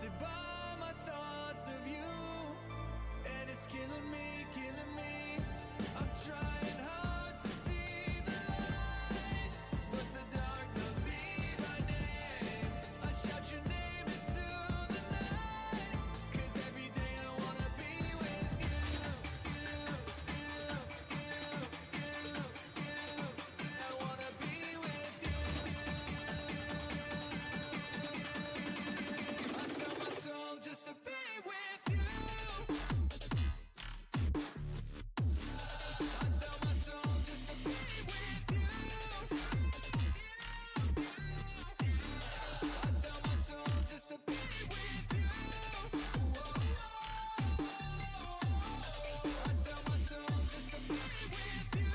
haunted by my thoughts of you, and it's killing me, killing me. I'm trying hard to see the light, but the dark knows me by name. I shout your name into the night, 'cause every day I wanna be with you. I wanna be with you. I sell my soul just to be with you. I sell my soul just to be with you. I sell my soul just to be with you. I sell my soul just to be with you.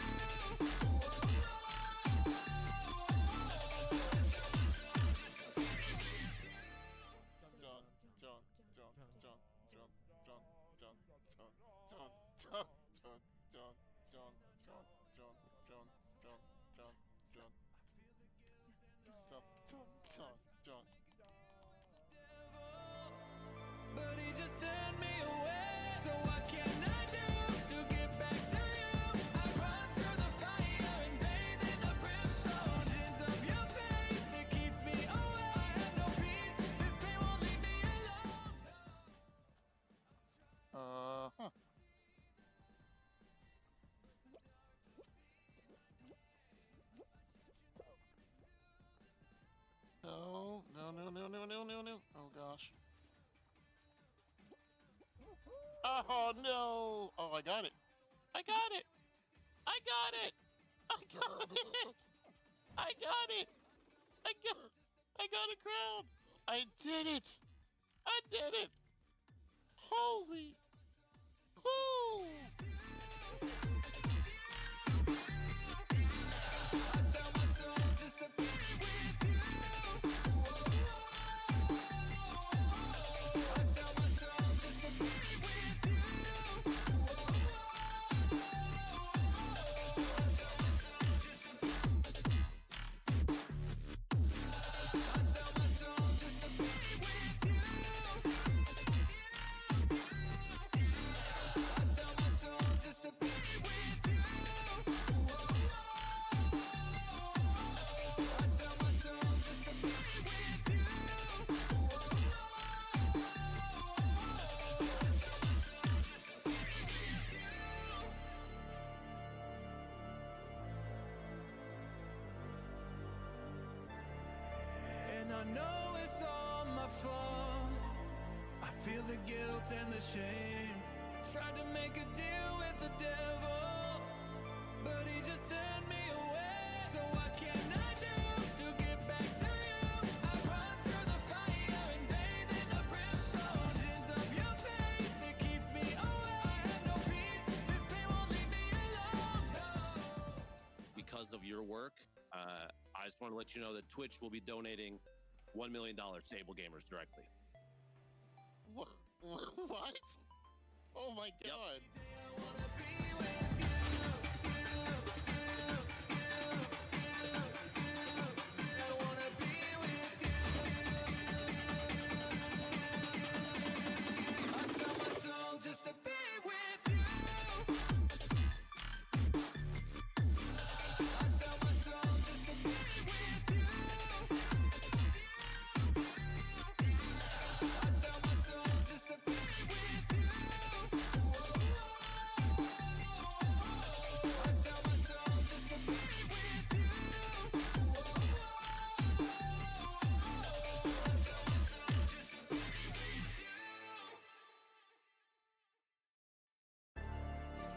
But he just turned me away. So what can I do to get back to you? I run through the fire and bathe in the brimstone. Visions of your face, it keeps me away. I have no peace, this pain won't leave me alone. Huh. No. Oh gosh. Oh no! Oh, I got it! I got it! I got it! I got it! I got it! I got a crown! I did it! I did it! Holy! Woo! I sell my soul just to be with you. I sell my soul just to be with you. I sell my soul just to be with you. I sell my soul just to be with you. I sell my soul just to be with you. And I know it's all my fault. I feel the guilt and the shame. Tried to make a deal with the devil, but he just turned me away. So what can I do to get back to you? I run through the fire and bathe in the brimstone. Visions of your face, it keeps me away. I have no peace, this pain won't leave me alone. No. Because of your work, I just want to let you know that Twitch will be donating $1 million to Able Gamers directly. What? Oh my god! I wanna be with you. I wanna be with you. I sell my soul just to be with you. I sell my soul just to be with you. I sell my soul just to be with you. I sell my soul just to be with you. I sell my soul just to be with you.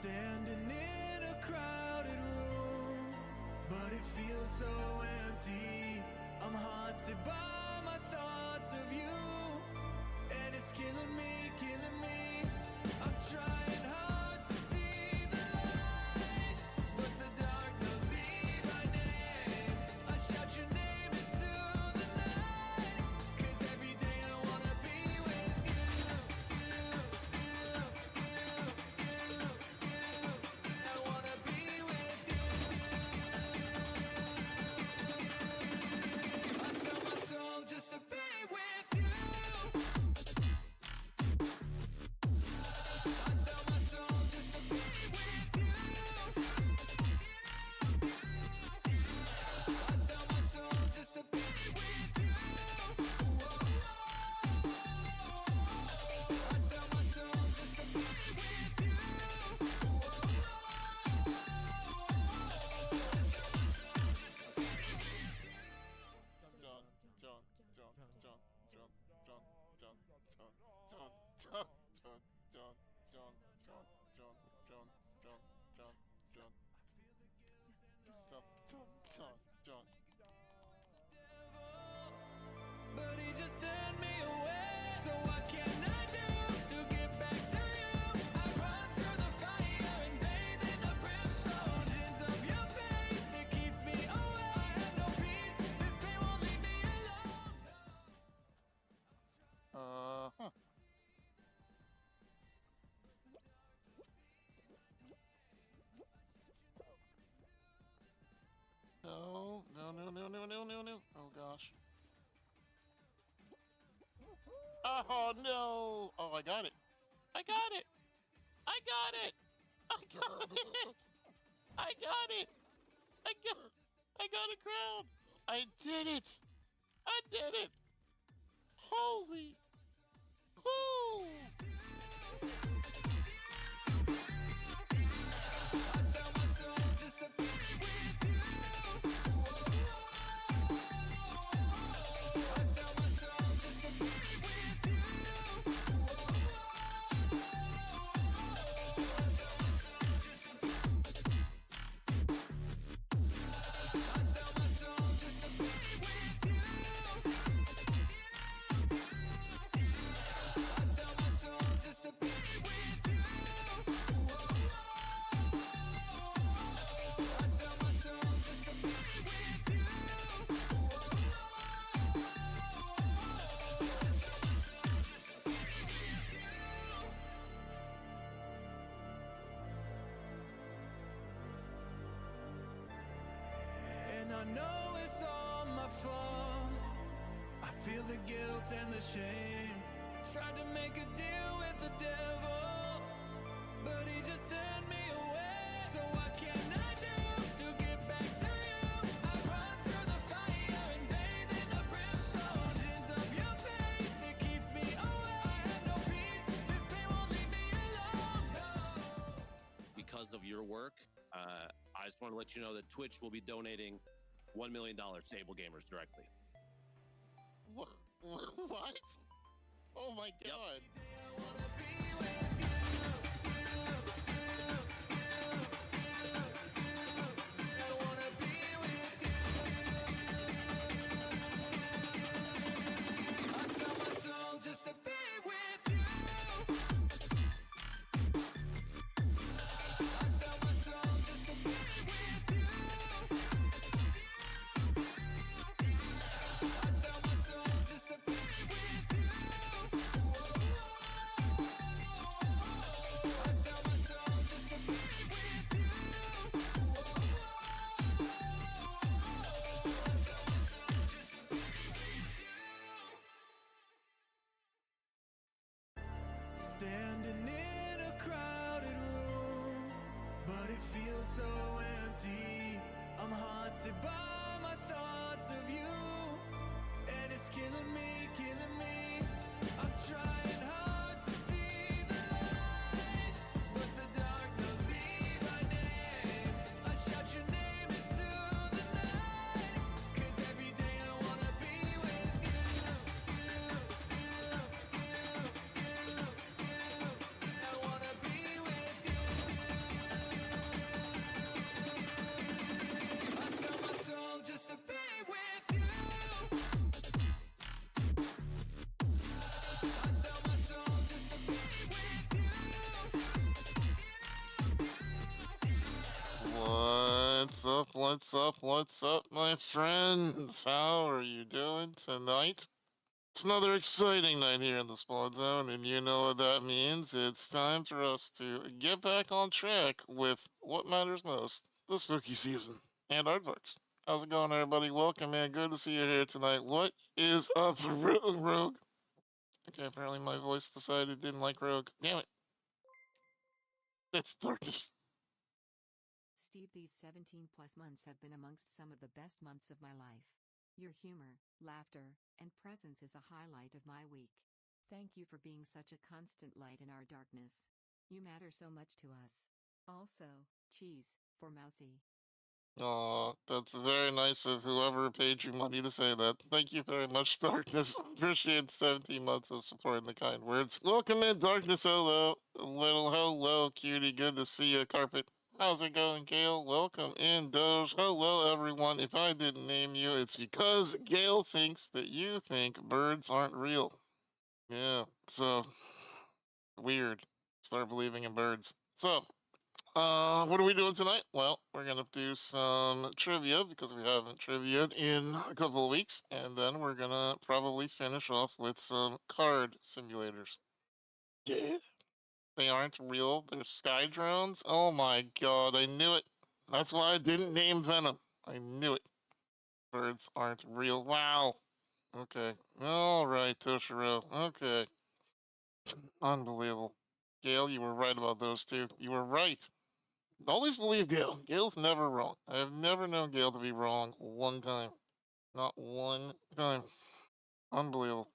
Standing in a crowded room, but it feels so empty. I'm haunted by my thoughts of you, and it's killing me, killing me. I'm trying hard to see the light, but the dark knows me by name. I shout your name into the night, 'cause every day I wanna be with you. John, John, John, John, John, John, John, John, John, John, John, John, John, John. But he just turned me away. So what can I do to get back to you? I run through the fire and bathe in the brimstone. Visions of your face, it keeps me away. I have no peace, this pain won't leave me alone. Huh. No, no, no, no, no, no, no, no. Oh gosh. Oh no! Oh, I got it. I got it. I got it. I got it. I got it. I got a crown. I did it. I did it. Holy. Woo! I tell my soul just to be with you. I tell my soul just to be with you. I tell my soul just to be with you. I tell my soul just to be with you. I tell my soul just to be with you. And I know it's all my fault. I feel the guilt and the shame. Tried to make a deal with the devil, but he just turned me away. So what can I do to get back to you? I run through the fire and bathe in the brimstone. Visions of your face, it keeps me away. I have no peace, this pain won't leave me alone. No. Because of your work, I just want to let you know that Twitch will be donating $1 million to Able Gamers directly. What? What? Oh my god. I wanna be with you. I wanna be with you. I tell my soul just to be with you. I tell my soul just to be with you. I tell my soul just to be with you. I tell my soul just to be with you. Standing in a crowded room, but it feels so empty. I'm haunted by my thoughts of you, and it's killing me, killing me. I'm trying hard to see the light, but the dark knows me by name. I shout your name into the night, 'cause every day I wanna be with you. I wanna be with you. I tell my soul just to be with you. I tell my soul just to be with you. What's up? What's up? What's up, my friends? How are you doing tonight? It's another exciting night here in the Spawn Zone, and you know what that means. It's time for us to get back on track with what matters most, the spooky season and aardvarks. How's it going, everybody? Welcome, man. Good to see you here tonight. What is up, Rogue? Okay, apparently my voice decided it didn't like Rogue. Damn it. It's darkness. Steve, these 17 plus months have been amongst some of the best months of my life. Your humor, laughter, and presence is a highlight of my week. Thank you for being such a constant light in our darkness. You matter so much to us. Also, cheese, for Mousy. Aw, that's very nice of whoever paid you money to say that. Thank you very much, Darkness. Appreciate 17 months of supporting the kind words. Welcome in, Darkness. Hello. Little hello, cutie. Good to see you, Carpet. How's it going, Gail? Welcome in, Doge. Hello, everyone. If I didn't name you, it's because Gail thinks that you think birds aren't real. Yeah, so weird. Start believing in birds. So, what are we doing tonight? Well, we're gonna do some trivia because we haven't triviaed in a couple of weeks, and then we're gonna probably finish off with some card simulators. Yeah. They aren't real. They're sky drones. Oh my god, I knew it. That's why I didn't name Venom. I knew it. Birds aren't real. Wow. Okay. All right, Toshiro. Okay. Unbelievable. Gail, you were right about those two. You were right. Always believe Gail. Gail's never wrong. I have never known Gail to be wrong one time. Not one time. Unbelievable.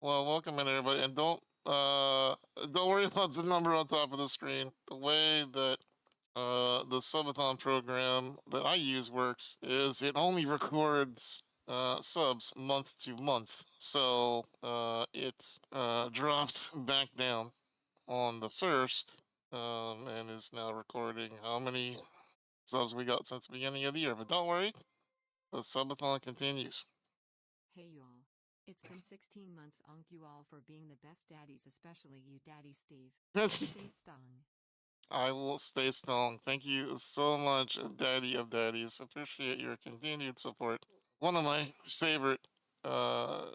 Well, welcome in everybody, and don't worry about the number on top of the screen. The way that the Subathon program that I use works is it only records subs month to month. So it dropped back down on the first and is now recording how many subs we got since the beginning of the year. But don't worry, the subathon continues. Hey y'all. It's been 16 months. Onk you all for being the best daddies, especially you, Daddy Steve. Stay strong. I will stay strong. Thank you so much, Daddy of Daddies. Appreciate your continued support. One of my favorite, uh,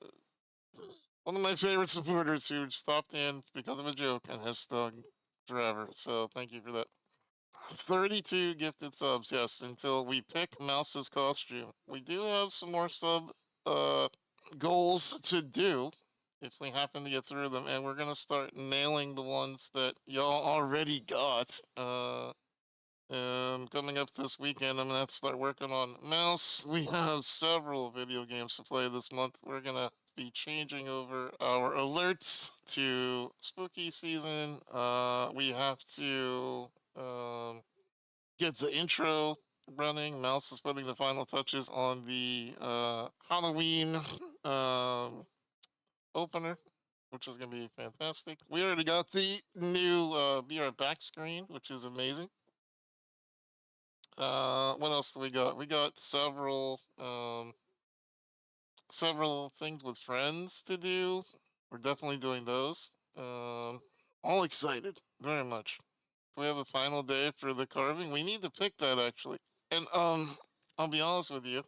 one of my favorite supporters who stopped in because of a joke and has stuck forever. So thank you for that. 32 gifted subs, yes, until we pick Mouse's costume. We do have some more sub uh, goals to do if we happen to get through them, and we're going to start nailing the ones that y'all already got. Coming up this weekend, I'm going to have to start working on Mouse. We have several video games to play this month. We're going to be changing over our alerts to spooky season. We have to get the intro running. Mouse is putting the final touches on the Halloween opener, which is going to be fantastic. We already got the new Be Right Back screen, which is amazing. What else do we got? We got several things with friends to do. We're definitely doing those. All excited, very much. We have a final day for the carving. We need to pick that actually. And I'll be honest with you.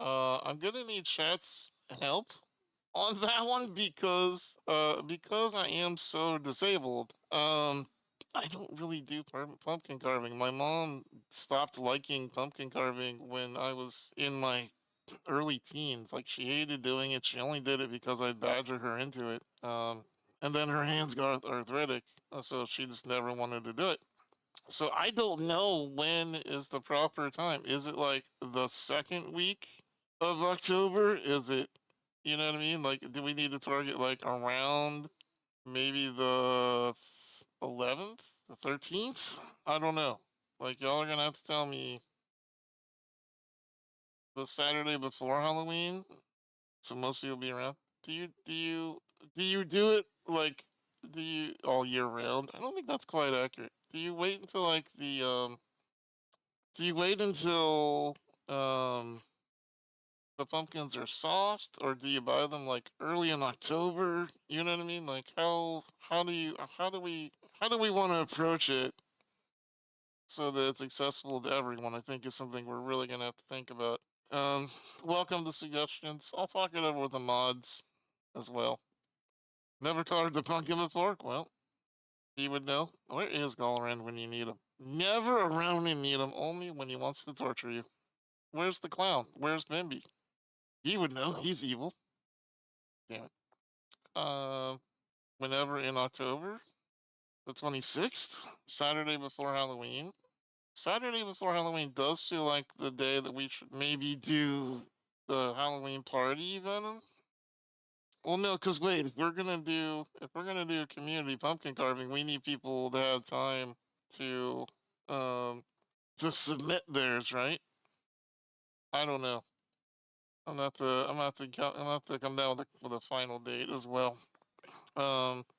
I'm gonna need chat's help on that one because I am so disabled. I don't really do pumpkin carving. My mom stopped liking pumpkin carving when I was in my early teens. Like she hated doing it. She only did it because I'd badger her into it. And then her hands got arthritic, so she just never wanted to do it. So I don't know when is the proper time. Is it like the second week of October? Is it, you know what I mean? Like, do we need to target like around maybe the 11th, the 13th? I don't know. Like, y'all are gonna have to tell me the Saturday before Halloween, so most people be around. Do you do it like do you all year round? I don't think that's quite accurate. Do you wait until like the? Do you wait until um the pumpkins are soft, or do you buy them like early in October? You know what I mean? Like how do we want to approach it so that it's accessible to everyone? I think is something we're really gonna have to think about. Um, welcome to suggestions. I'll talk it over with the mods as well. Never carved a pumpkin before? Well, he would know. Where is Galaran when you need him? Never around when you need him, only when he wants to torture you. Where's the clown? Where's Bimby? He would know. He's evil. Damn it. Whenever in October, the 26th, Saturday before Halloween. Saturday before Halloween does feel like the day that we should maybe do the Halloween party Venom. Well, no, because wait, if we're gonna do community pumpkin carving, we need people to have time to um to submit theirs, right? I don't know. I'm gonna have to come down with a final date as well.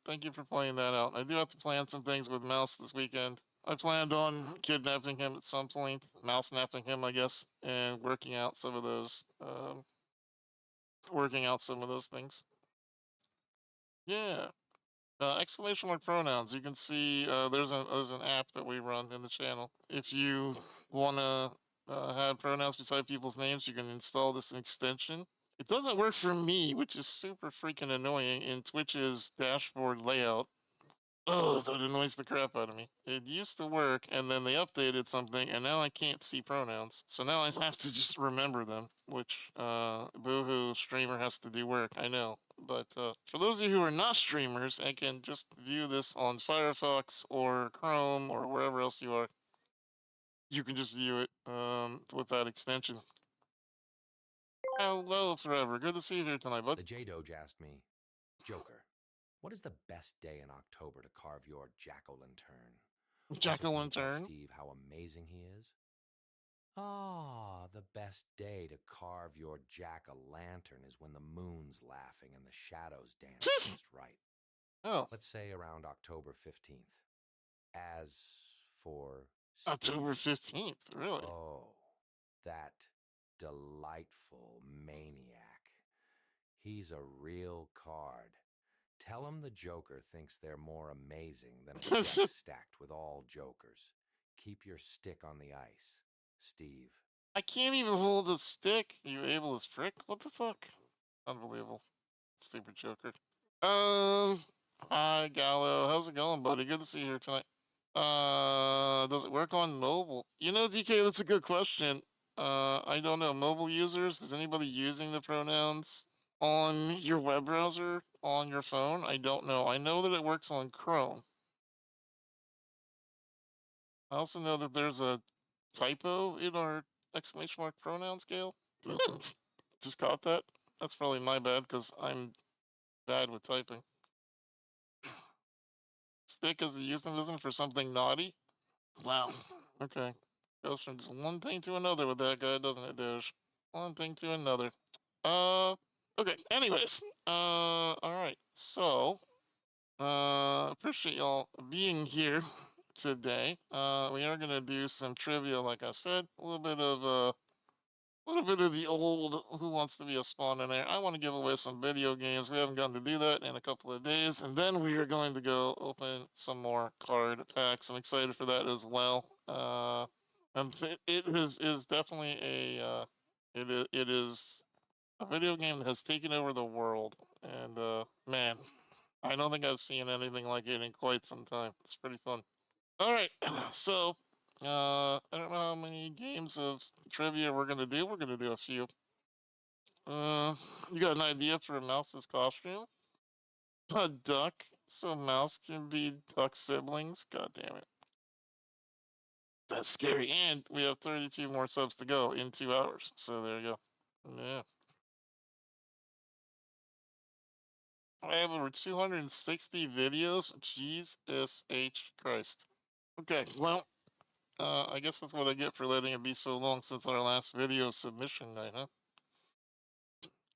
Thank you for pointing that out. I do have to plan some things with Mouse this weekend. I planned on kidnapping him at some point, mouse napping him, I guess, and working out some of those things. Yeah. Exclamation mark pronouns. You can see there's an app that we run in the channel. If you wanna have pronouns beside people's names, you can install this extension. It doesn't work for me, which is super freaking annoying in Twitch's dashboard layout. Oh, that annoys the crap out of me. It used to work, and then they updated something, and now I can't see pronouns. So now I have to just remember them, which, boohoo, streamer has to do work, I know. But for those of you who are not streamers and can just view this on Firefox or Chrome or wherever else you are, you can just view it with that extension. Hello, Forever. Good to see you here tonight, bud. The J-Doge asked me, Joker, what is the best day in October to carve your jack-o'-lantern? Jack-o'-lantern. Steve, how amazing he is? Ah, the best day to carve your jack-o'-lantern is when the moon's laughing and the shadows dance just right. Oh. Let's say around October 15th. As for Steve, October 15th, really? oh, that delightful maniac. He's a real card. Tell him the Joker thinks they're more amazing than a deck stacked with all Jokers. Keep your stick on the ice, Steve. I can't even hold a stick, you ableist prick. What the fuck? Unbelievable. Stupid Joker. Hi, Gallo. How's it going, buddy? Good to see you here tonight. Does it work on mobile? You know, DK, that's a good question. I don't know. Mobile users, is anybody using the pronouns on your web browser on your phone? I don't know. I know that it works on Chrome. I also know that there's a typo in our exclamation mark pronoun scale. Just caught that. That's probably my bad because I'm bad with typing. Stick as a euphemism for something naughty? Wow. Okay. Goes from just one thing to another with that guy, doesn't it, Doge? One thing to another. Okay. Anyways. Alright. So, appreciate y'all being here today. We are gonna do some trivia, like I said. A little bit of the old Who Wants to Be a Spawn in there. I want to give away some video games. We haven't gotten to do that in a couple of days. And then we are going to go open some more card packs. I'm excited for that as well. It is definitely it is a video game that has taken over the world. And man, I don't think I've seen anything like it in quite some time. It's pretty fun. All right, so I don't know how many games of trivia we're gonna do. We're gonna do a few. You got an idea for a mouse's costume? A duck, so mouse can be duck siblings. God damn it, that's scary. And we have 32 more subs to go in 2 hours. So there you go. Yeah, I have over 260 videos. Jesus H Christ. Okay, well. I guess that's what I get for letting it be so long since our last video submission night, huh?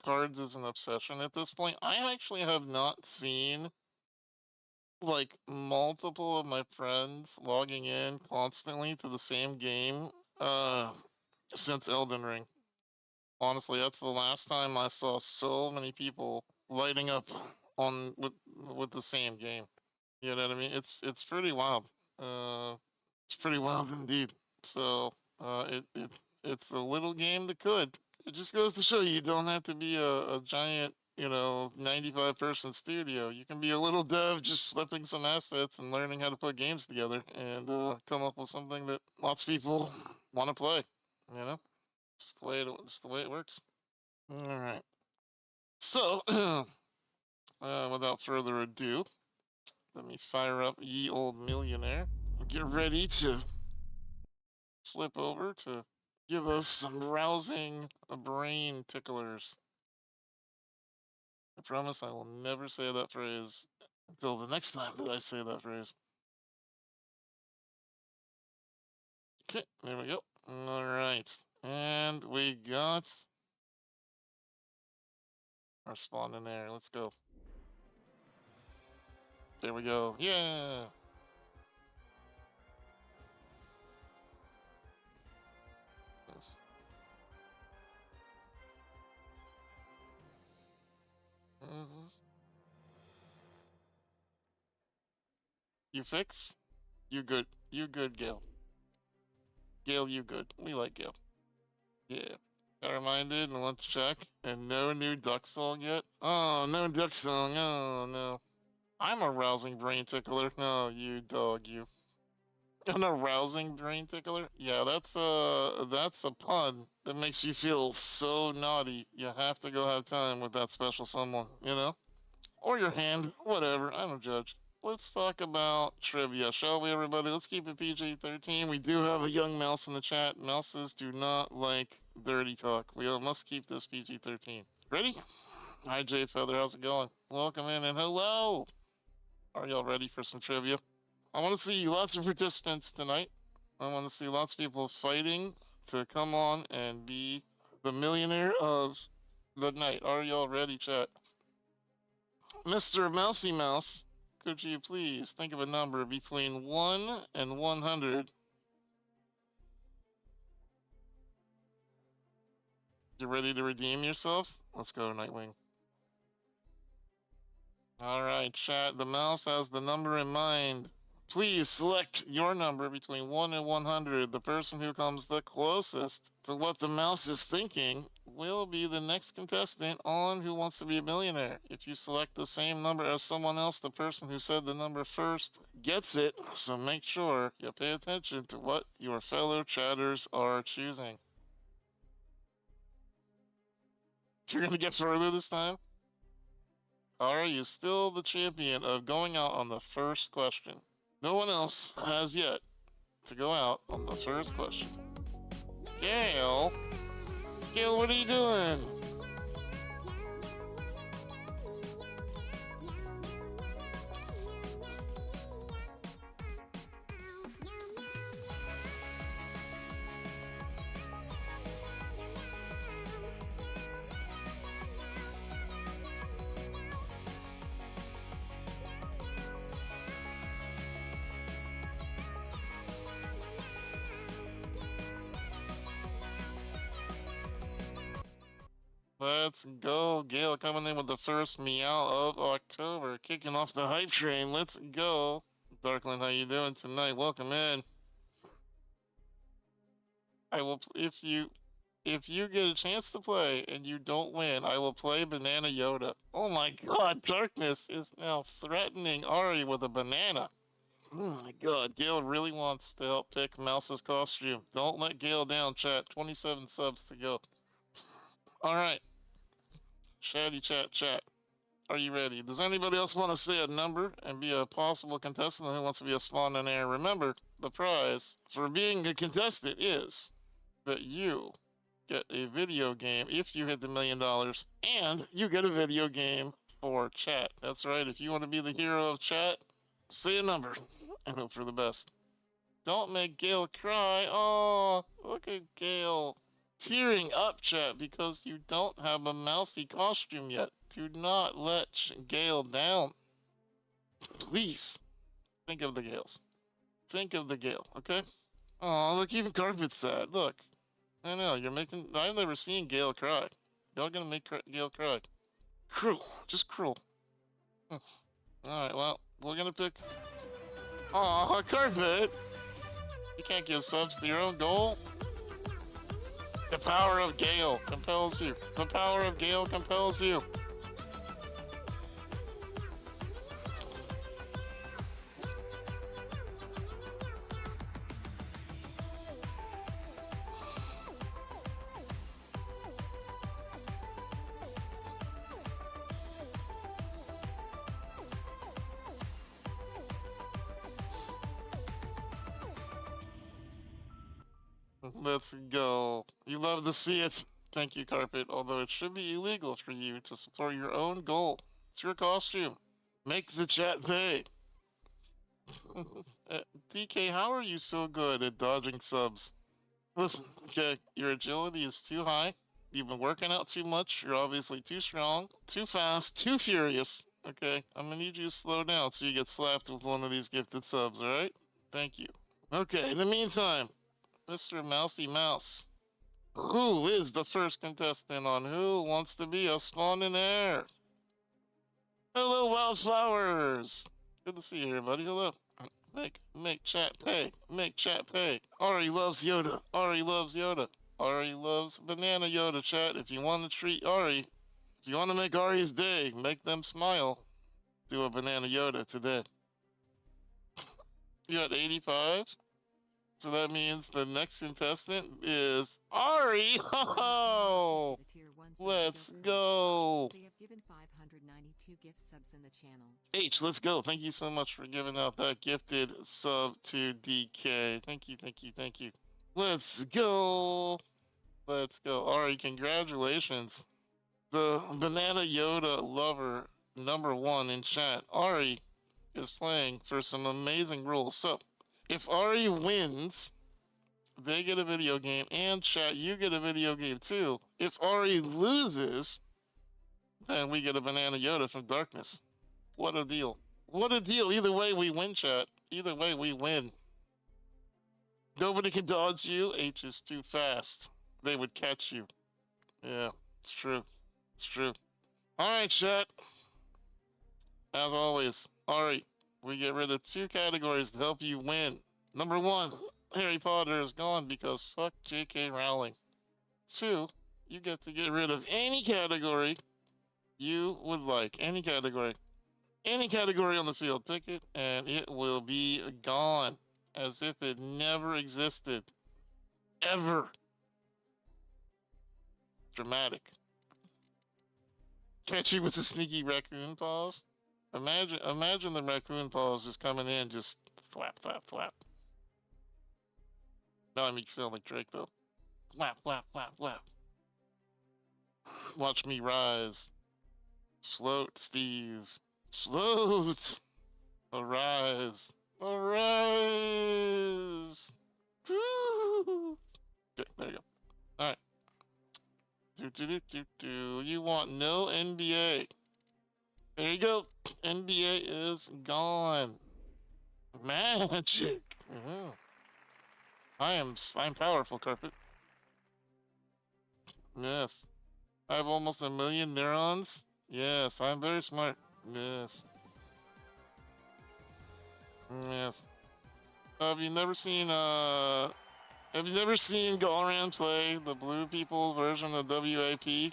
Cards is an obsession at this point. I actually have not seen like multiple of my friends logging in constantly to the same game since Elden Ring. Honestly, that's the last time I saw so many people lighting up on with the same game. You know what I mean? It's pretty wild. Uh, it's pretty wild indeed. So it's a little game that could. It just goes to show you don't have to be a giant, 95 person studio. You can be a little dev just flipping some assets and learning how to put games together and come up with something that lots of people want to play. You know, it's the way it works. All right. So, without further ado, let me fire up Ye Old Millionaire and get ready to flip over to give us some rousing brain ticklers. I promise I will never say that phrase until the next time that I say that phrase. Okay, there we go. All right. And we got our spawn in there. Let's go. There we go. Yeah. Mhm. You fix? You good. You good, Gil. Gil, you good. We like Gil. Yeah. Got reminded and want to check. And no new duck song yet? Oh, no duck song. Oh, no. I'm a rousing brain tickler. No, you dog, you. An arousing brain tickler? Yeah, that's a pun that makes you feel so naughty. You have to go have time with that special someone, you know? Or your hand, whatever. I don't judge. Let's talk about trivia, shall we, everybody? Let's keep it PG-13. We do have a young mouse in the chat. Mouses do not like dirty talk. We must keep this PG-13. Ready? Hi, Jay Feather. How's it going? Welcome in and hello. Are y'all ready for some trivia? I want to see lots of participants tonight. I want to see lots of people fighting to come on and be the millionaire of the night. Are y'all ready, chat? Mr. Mousy Mouse, could you please think of a number between 1 and 100? You ready to redeem yourself? Let's go, Nightwing. All right, chat. The mouse has the number in mind. Please select your number between 1 and 100. The person who comes the closest to what the mouse is thinking will be the next contestant on Who Wants to Be a Millionaire. If you select the same number as someone else, the person who said the number first gets it. So make sure you pay attention to what your fellow chatters are choosing. You're going to get further this time? Are you still the champion of going out on the first question? No one else has yet to go out on the first question. Gail? Gail, what are you doing? Let's go. Gail coming in with the first meow of October, kicking off the hype train. Let's go. Darkland, how you doing tonight? Welcome in. I will if you get a chance to play and you don't win, I will play Banana Yoda. Oh my god, Darkness is now threatening Ari with a banana. Oh my god, Gail really wants to help pick Mouse's costume. Don't let Gail down, chat. 27 subs to go. Alright. Chatty chat. Are you ready? Does anybody else want to say a number and be a possible contestant who wants to be a spawn in air? Remember, the prize for being a contestant is that you get a video game if you hit the $1 million, and you get a video game for chat. That's right. If you want to be the hero of chat, say a number and hope for the best. Don't make Gail cry. Oh, look at Gail tearing up, chat, because you don't have a mousy costume yet. Do not let Gail down. Please think of the Gales. Think of the Gale, okay? Oh, look, even Carpet's sad. Look. I know, you're making. I've never seen Gail cry. Y'all gonna make Gail cry. Cruel. Just cruel. Alright, well, we're gonna pick. Aw, Carpet! You can't give subs to your own goal. The power of Gale compels you. The power of Gale compels you. Let's go. You love to see it. Thank you, Carpet. Although it should be illegal for you to support your own goal. It's your costume. Make the chat pay. DK, how are you so good at dodging subs? Listen, okay, your agility is too high. You've been working out too much. You're obviously too strong, too fast, too furious. Okay, I'm gonna need you to slow down so you get slapped with one of these gifted subs, alright? Thank you. Okay, in the meantime, Mr. Mousy Mouse, who is the first contestant on Who Wants to Be a Spawn in Air? Hello, Wildflowers! Good to see you here, buddy. Hello. Make chat pay. Make chat pay. Ari loves Yoda. Ari loves Yoda. Ari loves Banana Yoda, chat. If you want to treat Ari, if you want to make Ari's day, make them smile, do a Banana Yoda today. You got 85? So that means the next contestant is Ari. Ho! Let's go. They have given 592 gift subs in the channel. H, let's go. Thank you so much for giving out that gifted sub to DK. Thank you, thank you, thank you. Let's go. Let's go. Ari, congratulations. The Banana Yoda lover #1 in chat, Ari, is playing for some amazing rules. So, if Ari wins, they get a video game, and chat, you get a video game too. If Ari loses, then we get a Banana Yoda from Darkness. What a deal. What a deal. Either way, we win, chat. Either way, we win. Nobody can dodge you. H is too fast. They would catch you. Yeah, it's true. It's true. All right, chat. As always, Ari, we get rid of 2 categories to help you win. #1, Harry Potter is gone because fuck J.K. Rowling. 2, you get to get rid of any category you would like. Any category. Any category on the field. Pick it, and it will be gone. As if it never existed. Ever. Dramatic. Catch you with the sneaky raccoon paws. Imagine the raccoon paws just coming in, just flap, flap, flap. No, I mean, you sound like Drake, though. Flap, flap, flap, flap. Watch me rise. Float, Steve. Float! Arise. Arise! Okay, there you go. Alright. You want no NBA. There you go. NBA is gone. Magic. I'm powerful, Carpet. Yes. I have almost 1 million neurons. Yes, I'm very smart. Yes. Yes. Have you never seen Galran play the blue people version of WAP?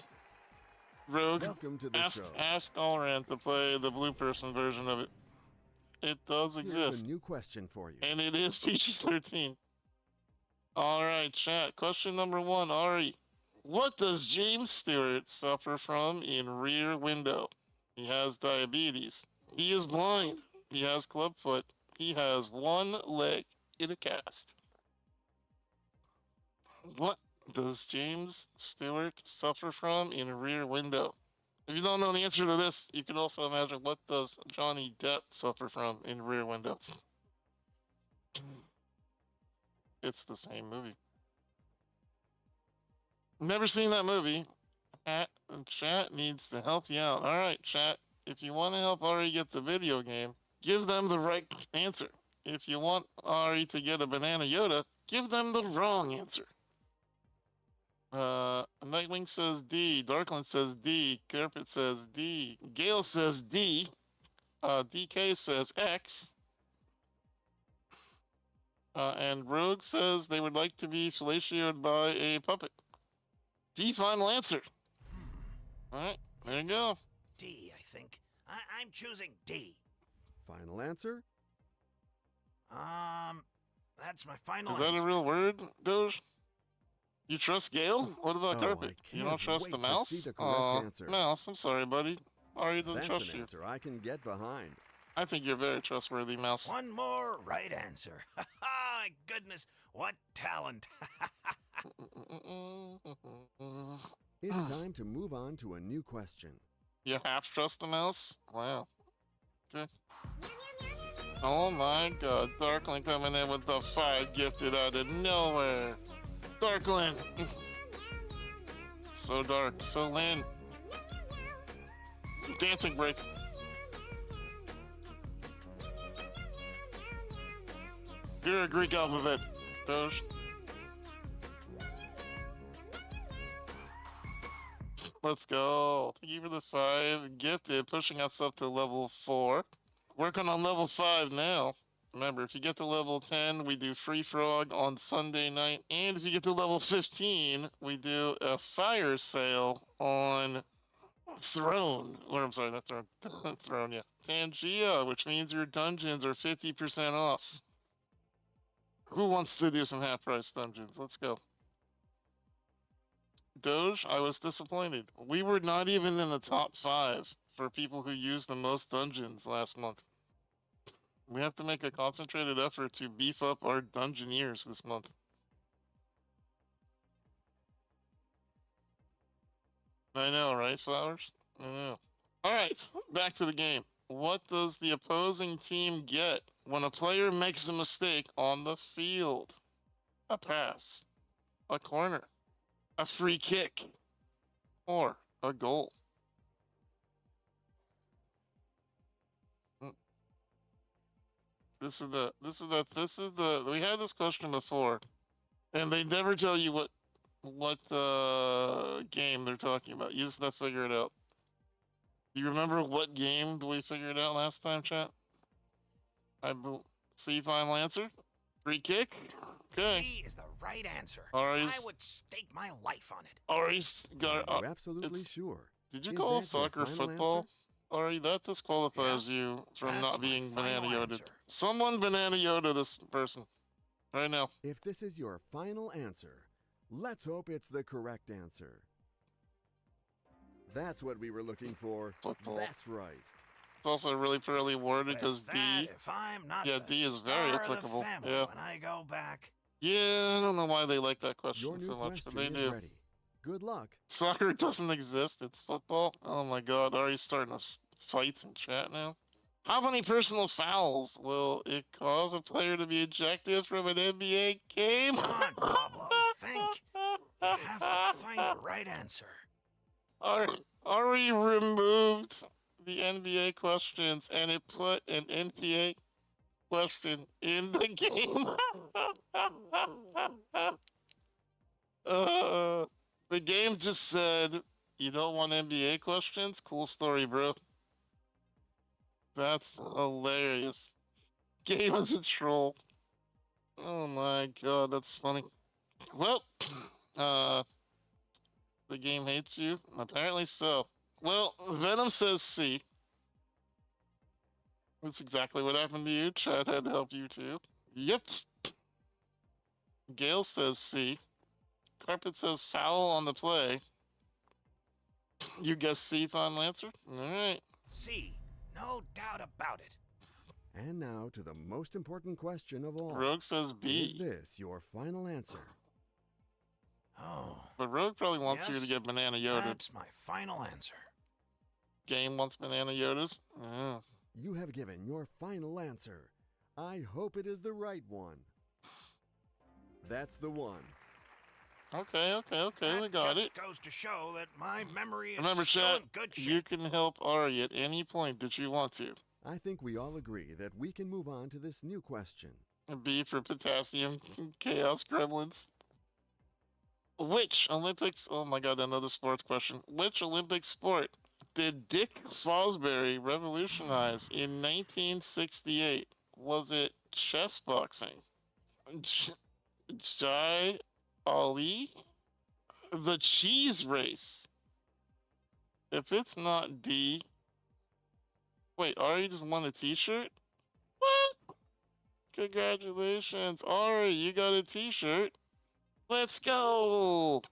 Rogue, Welcome to the show. ask Galran to play the blue person version of it. It does Here's exist. a new question for you. And it is PG-13. Alright, chat. Question #1, Ari. What does James Stewart suffer from in Rear Window? He has diabetes. He is blind. He has clubfoot. He has 1 leg in a cast. What does James Stewart suffer from in Rear Window? If you don't know the answer to this, you can also imagine what does Johnny Depp suffer from in Rear Window. It's the same movie. Never seen that movie. Chat needs to help you out. Alright, chat. If you want to help Ari get the video game, give them the right answer. If you want Ari to get a Banana Yoda, give them the wrong answer. Nightwing says D. Darkland says D. Carpet says D. Gale says D. DK says X. And Rogue says they would like to be fellatioed by a puppet. D, final answer. Alright, there you go. D, I think. I'm choosing D. Final answer? That's my final Is answer. that a real word, Doge? You trust Gale? What about Oh, Carpet? I You don't can't trust wait the to mouse? see the correct answer. Mouse, I'm sorry, buddy. Ari doesn't That's trust an you. answer I can get behind. I think you're very trustworthy, Mouse. One more right answer. My goodness, what talent. It's time to move on to a new question. You half trust the mouse? Wow. Okay. Oh my god, Darkling coming in with the 5 gifted out of nowhere. Darkland. So dark. So land. Dancing break. You're a Greek alphabet, Doge. Let's go. Thank you for the 5. Gifted, pushing us up to level 4. Working on level 5 now. Remember, if you get to level 10, we do Free Frog on Sunday night. And if you get to level 15, we do a fire sale on Throne. Or, I'm sorry, not Throne. Throne, yeah. Tangia, which means your dungeons are 50% off. Who wants to do some half-price dungeons? Let's go. Doge, I was disappointed. We were not even in the top 5 for people who used the most dungeons last month. We have to make a concentrated effort to beef up our dungeoneers this month. I know, right, Flowers? I know. Alright, back to the game. What does the opposing team get when a player makes a mistake on the field? A pass, a corner, a free kick, or a goal. This is the we had this question before, and they never tell you what game they're talking about. You just have to figure it out. Do you remember what game we figured out last time, chat? See final answer? Free kick? Okay. C is the right answer. Ari's, I would stake my life on it. Ari's got. Are you absolutely sure? Did you Is call that your soccer final football? answer? Ari, that disqualifies Yes, you from that's not my being final banana yoded. answer. Someone banana yoda this person. Right now. If this is your final answer, let's hope it's the correct answer. That's what we were looking for. Football. That's right. It's also really poorly worded because With that, D. if I'm not Yeah, the D is very star of the applicable. family Yeah. when I go back. Yeah, I don't know why they like that Your question new so much, but question they is do. ready. Good luck. Soccer doesn't exist. It's football. Oh my god, are you starting to fights in chat now? How many personal fouls will it cause a player to be ejected from an NBA game? Come on, Pablo, think. You have to find the right answer. Ari removed the NBA questions and it put an NBA question in the game. The game just said, you don't want NBA questions? Cool story, bro. That's hilarious. Game is a troll. Oh my god, that's funny. Well, the game hates you? Apparently so. Well, Venom says C. That's exactly what happened to you. Chad had to help you too. Yep. Gale says C. Carpet says foul on the play. You guess C, Fawn Lancer? Alright. C, no doubt about it. And now to the most important question of all. Rogue says B. Is this your final answer? Oh, But Rogue probably wants you to yes, get Banana Yoda. that's my final answer. Game wants Banana Yodas? Oh. You have given your final answer. I hope it is the right one. That's the one. Okay, That we got just it. goes to show that my memory is Remember, still chat, in good shape. you can help Ari at any point that you want to. I think we all agree that we can move on to this new question. B for potassium, chaos gremlins. Which Olympics, oh my god, another sports question. Which Olympic sport did Dick Fosbury revolutionize in 1968? Was it chess boxing? Jai Ali? The cheese race? If it's not D, wait, Ari just won a t-shirt? What? Congratulations, Ari, you got a t-shirt. Let's go!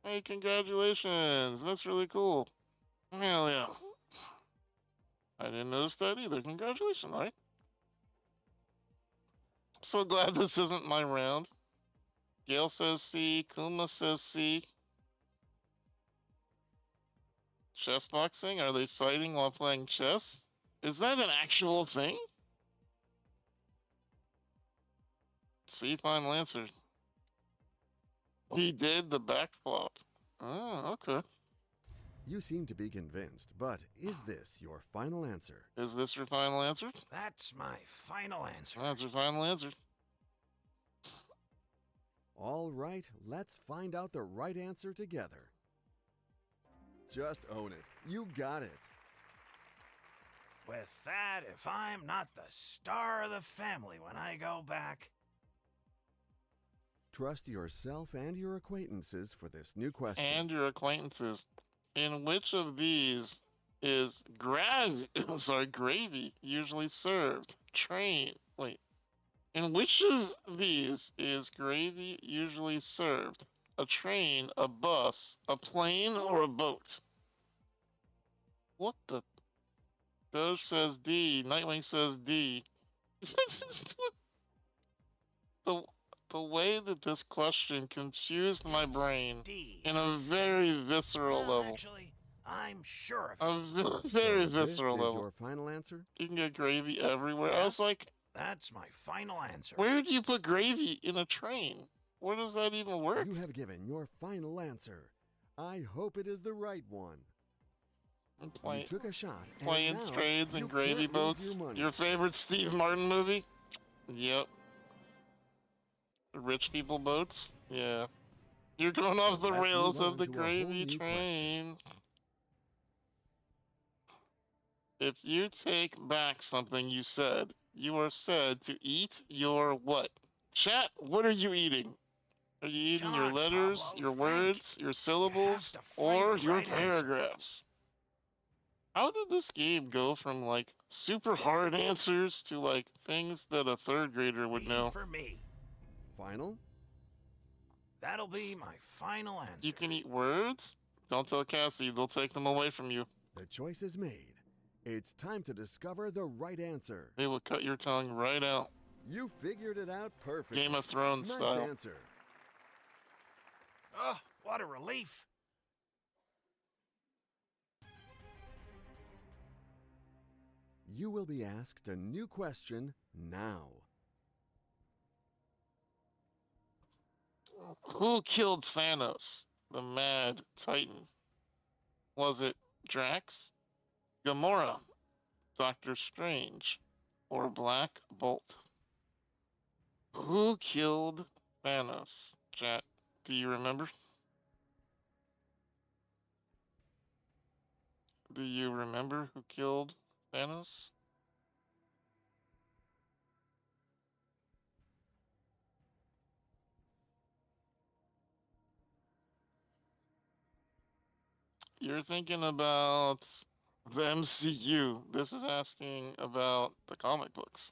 Hey, congratulations. That's really cool. Hell yeah. I didn't notice that either. Congratulations, Ari. So glad this isn't my round. Gail says C. Kuma says C. Chess boxing? Are they fighting while playing chess? Is that an actual thing? C. Final answer. He did the backflop. Oh, okay. You seem to be convinced, but is this your final answer? Is this your final answer? That's my final answer. That's your final answer. All right, let's find out the right answer together. Just own it. You got it. With that, if I'm not the star of the family when I go back, Trust yourself and your acquaintances for this new question. And your acquaintances. In which of these is gravy usually served? Train. Wait. In which of these is gravy usually served? A train, a bus, a plane, or a boat? What the? Doge says D. Nightwing says D. the the way that this question confused my brain D. in a very visceral Well, level. actually, I'm sure of it. A very So visceral this is level. your final answer? You can get gravy everywhere. I was Yes. like, That's my final answer. where do you put gravy in a train? Where does that even work? You have given your final answer. I hope it is the right one. You took a shot. and Planes, now trades, you and gravy can't lose boats. Your money. Your favorite Steve Martin movie? Yep. Rich people boats? Yeah. You're going off the Let's rails move of on the to a whole gravy new train. If you take back something you said, you are said to eat your what? Chat, what are you eating? Are you eating Come your on, letters, Pablo, your think. words, your syllables, to find or the your right answer. paragraphs? How did this game go from like super hard answers to like things that a third grader would B know? for me. Final? That'll be my final answer. You can eat words? Don't tell Cassie, they'll take them away from you. The choice is made. It's time to discover the right answer. They will cut your tongue right out. You figured it out perfectly. Game of Thrones nice style. answer. Oh, what a relief. You will be asked a new question now. Who killed Thanos, the Mad Titan? Was it Drax, Gamora, Doctor Strange, or Black Bolt? Who killed Thanos? Chat, do you remember? Do you remember who killed Thanos? You're thinking about the MCU. This is asking about the comic books.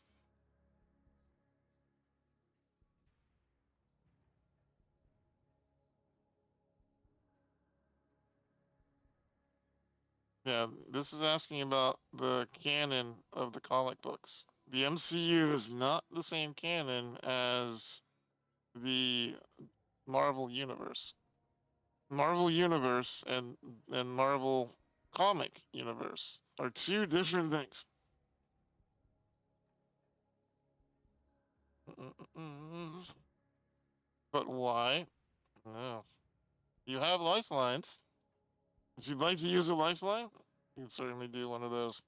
Yeah, this is asking about the canon of the comic books. The MCU is not the same canon as the Marvel Universe. Marvel Universe and Marvel Comic Universe are two different things. But why? No. You have lifelines. If you'd like to use a lifeline, you can certainly do one of those.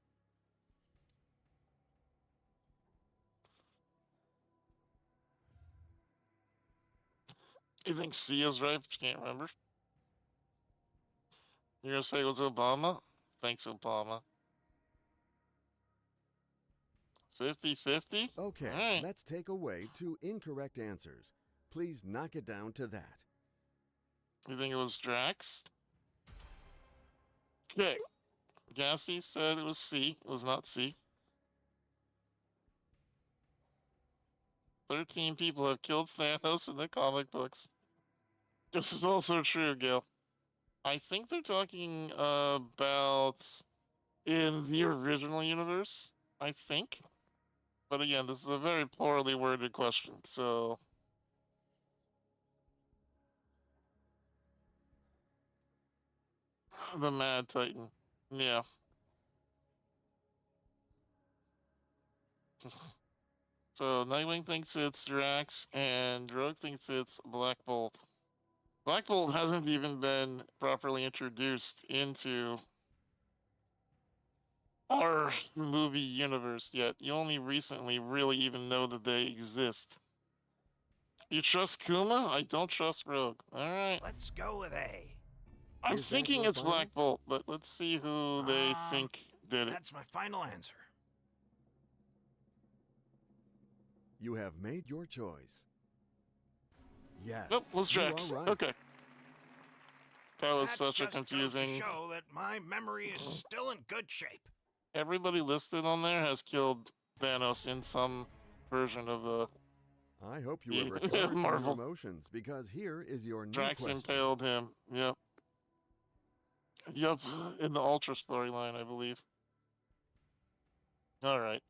You think C is right, but you can't remember? You're gonna say it was Obama? Thanks, Obama. 50-50? Okay, Alright. let's take away two incorrect answers. Please knock it down to that. You think it was Drax? Okay. Gassy said it was C. It was not C. 13 people have killed Thanos in the comic books. This is also true, Gail. I think they're talking about in the original universe, I think. But again, this is a very poorly worded question, so... The Mad Titan. Yeah. So Nightwing thinks it's Drax, and Rogue thinks it's Black Bolt. Black Bolt hasn't even been properly introduced into our movie universe yet. You only recently really even know that they exist. You trust Kuma? I don't trust Rogue. Alright. Let's go with A. I'm Is that thinking your it's final? Black Bolt, but let's see who they think did it. That's my final answer. You have made your choice. Yes. Nope, was you are Drax. right. Okay. That was That such a just goes to confusing. show that my memory is still in good shape. Everybody listed on there has killed Thanos in some version of the. I hope you Yeah, have recovered from Marvel. your emotions because here is your new Drax question. impaled him. Yep. Yep. In the Ultra storyline, I believe. Alright.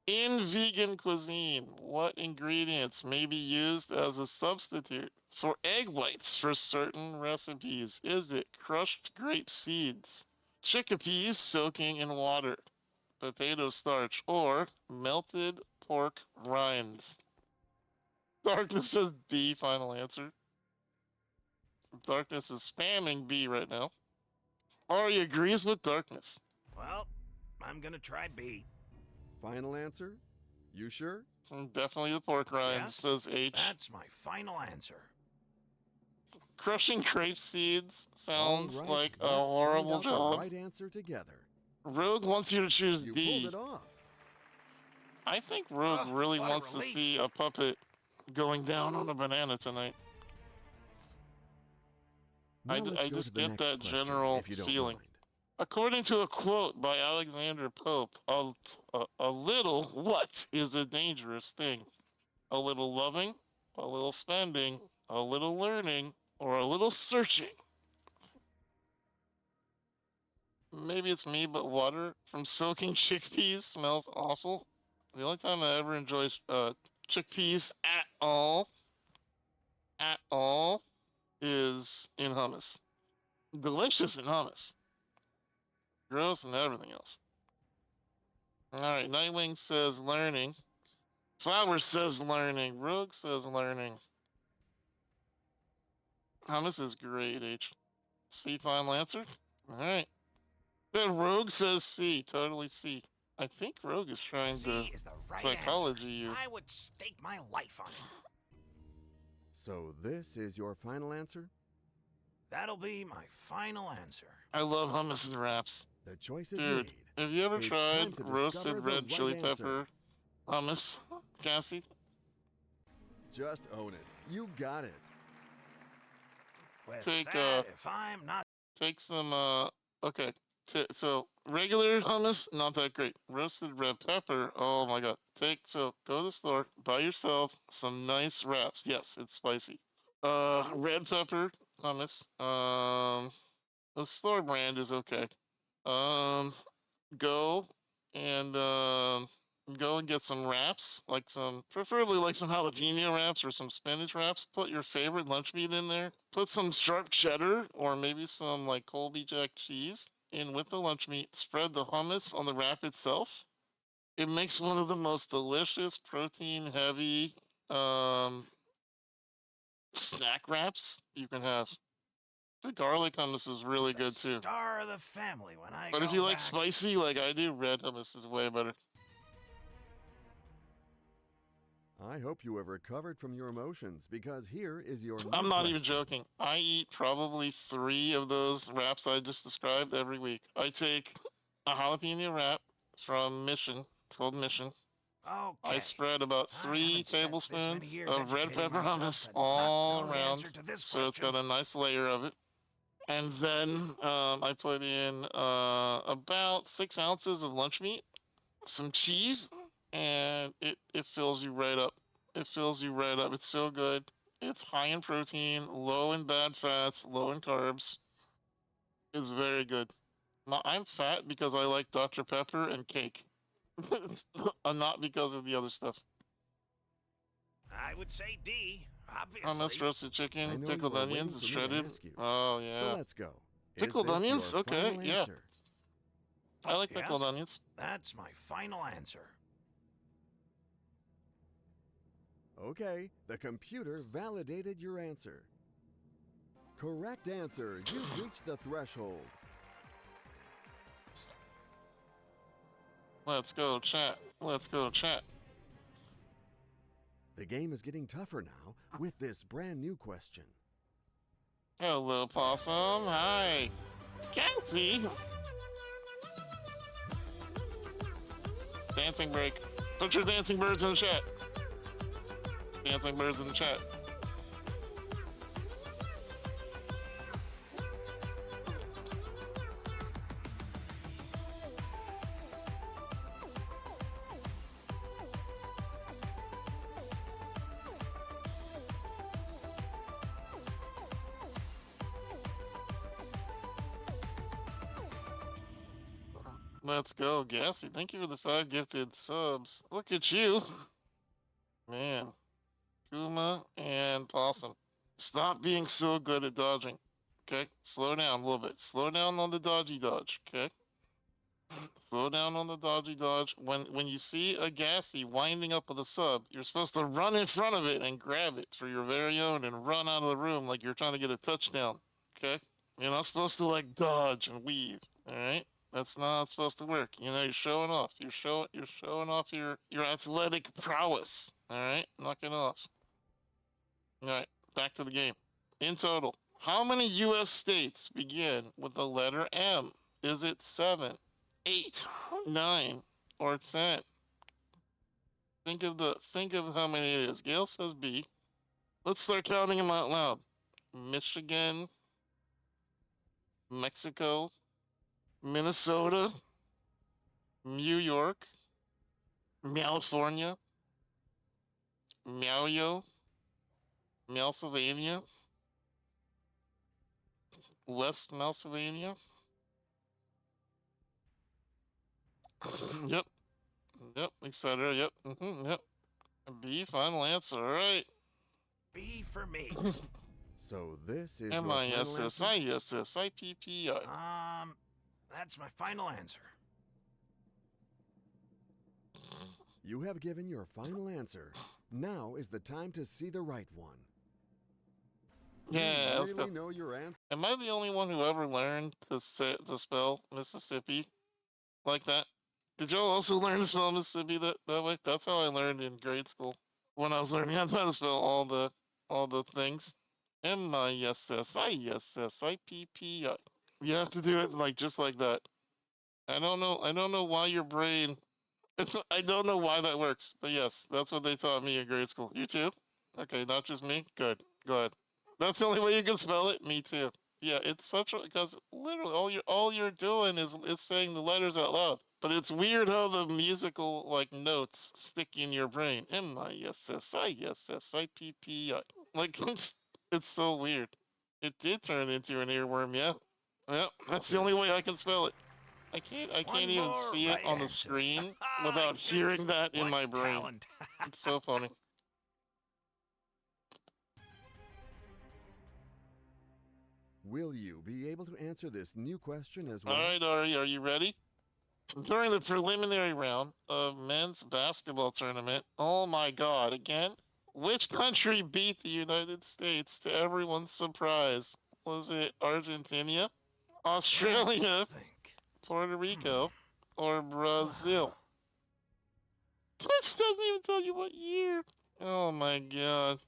In vegan cuisine, what ingredients may be used as a substitute for egg whites for certain recipes? Is it crushed grape seeds, chickpeas soaking in water, potato starch, or melted pork rinds? Darkness says B, final answer. Darkness is spamming B right now. Ari agrees with Darkness. Well, I'm gonna try B. Final answer? You sure? Definitely the pork rinds, Yes, says H. That's my final answer. Crushing grape seeds sounds All right, like a let's horrible find out job. the right answer together. Rogue wants you to choose You D. pulled it off. I think Rogue Ugh, really what a wants to relief. see a puppet going down on a banana tonight. Now I let's go just to the get next that question, general if you don't feeling. mind. According to a quote by Alexander Pope, a little what is a dangerous thing? A little loving, a little spending, a little learning, or a little searching? Maybe it's me, but water from soaking chickpeas smells awful. The only time I ever enjoy chickpeas at all, is in hummus. Delicious in hummus. Gross and everything else. Alright, Nightwing says learning. Flower says learning. Rogue says learning. Hummus is great, H. C, final answer? Alright. Then Rogue says C. Totally C. I think Rogue is trying to C is the right psychology answer. you. I would stake my life on it. So this is your final answer? That'll be my final answer. I love hummus and wraps. The choice is Dude, made. have you ever It's tried time to discover roasted the red right chili answer. pepper hummus, Cassie? Just own it. You got it. With Take, that, if I'm not Take some, okay. So, regular hummus, not that great. Roasted red pepper, oh my god. Go to the store, buy yourself some nice wraps. Yes, it's spicy. Red pepper hummus. The store brand is okay. Um, go and go and get some wraps, preferably like some jalapeno wraps or some spinach wraps. Put your favorite lunch meat in there. Put some sharp cheddar or maybe some like Colby Jack cheese in with the lunch meat. Spread the hummus on the wrap itself. It makes one of the most delicious protein heavy snack wraps you can have. The garlic hummus is really the good too. star of the family when I But go if you like back, spicy like I do, red hummus is way better. I hope you have recovered from your emotions because here is your new I'm not even question. joking. I eat probably 3 of those wraps I just described every week. I take a jalapeno wrap from Mission. It's called Mission. okay. I spread about I 3 haven't spent this many tablespoons years of red educating pepper myself hummus to not all know the around, answer to this so it's got question. a nice layer of it. And then I put in about 6 ounces of lunch meat, some cheese, and it fills you right up. It fills you right up. It's so good. It's high in protein, low in bad fats, low in carbs. It's very good. I'm fat because I like Dr. Pepper and cake. Not because of the other stuff. I would say D, Hummus, obviously. roasted I chicken, know pickled you are waiting onions, for me to shredded. ask you. Oh, So yeah. let's go. Pickled Is this onions? your Okay, final yeah. answer? I like Yes, pickled onions. That's my final answer. Okay, the computer validated your answer. Correct answer. You've reached the threshold. Let's go, chat. Let's go, chat. The game is getting tougher now with this brand new question. Hello, Possum. Hi. Cassie. Dancing break. Put your dancing birds in the chat. Dancing birds in the chat. Let's go, Gassy. Thank you for the 5 gifted subs. Look at you. Man. Kuma and Possum. Stop being so good at dodging. Okay? Slow down a little bit. Slow down on the dodgy dodge. Okay? Slow down on the dodgy dodge. When you see a Gassy winding up with a sub, you're supposed to run in front of it and grab it for your very own and run out of the room like you're trying to get a touchdown. Okay? You're not supposed to like dodge and weave. Alright? That's not supposed to work. You know, you're showing off. You're showing off your athletic prowess. Alright? Knock it off. Alright, back to the game. In total, how many US states begin with the letter M? Is it 7, 8, 9, or 10? Think of how many it is. Gail says B. Let's start counting them out loud. Michigan, Mexico, Minnesota, New York, California, Mario, Pennsylvania, West Pennsylvania. Yep. Yep, etc. Yep. Yep. B, final answer. All right. B for me. So this is your final answer? M-I-S-S-I-S-S-I-P-P-I. That's my final answer. You have given your final answer. Now is the time to see the right one. Yeah, You let's go. really know your answer? Am I the only one who ever learned to spell Mississippi like that? Did y'all also learn to spell Mississippi that way? That's how I learned in grade school when I was learning how to spell all the things. M-I-S-S-I-S-S-I-P-P-I. You have to do it like just like that. I don't know why your brain. I don't know why that works, but yes, that's what they taught me in grade school. You too? Okay, not just me. Good. Go ahead. That's the only way you can spell it. Me too. Yeah, it's such a because literally all you're doing is saying the letters out loud. But it's weird how the musical like notes stick in your brain. M-I-S-S-I-S-S-I-P-P-I. Like it's so weird. It did turn into an earworm. Yeah. Yep. That's the only way I can spell it. I can't even see it on the screen without hearing that in my brain. Talent. It's so funny. Will you be able to answer this new question as well? All right, Ari, are you ready? During the preliminary round of men's basketball tournament, oh my God, again? Which country beat the United States to everyone's surprise? Was it Argentina, Australia, Puerto Rico, or Brazil? This doesn't even tell you what year. Oh my God.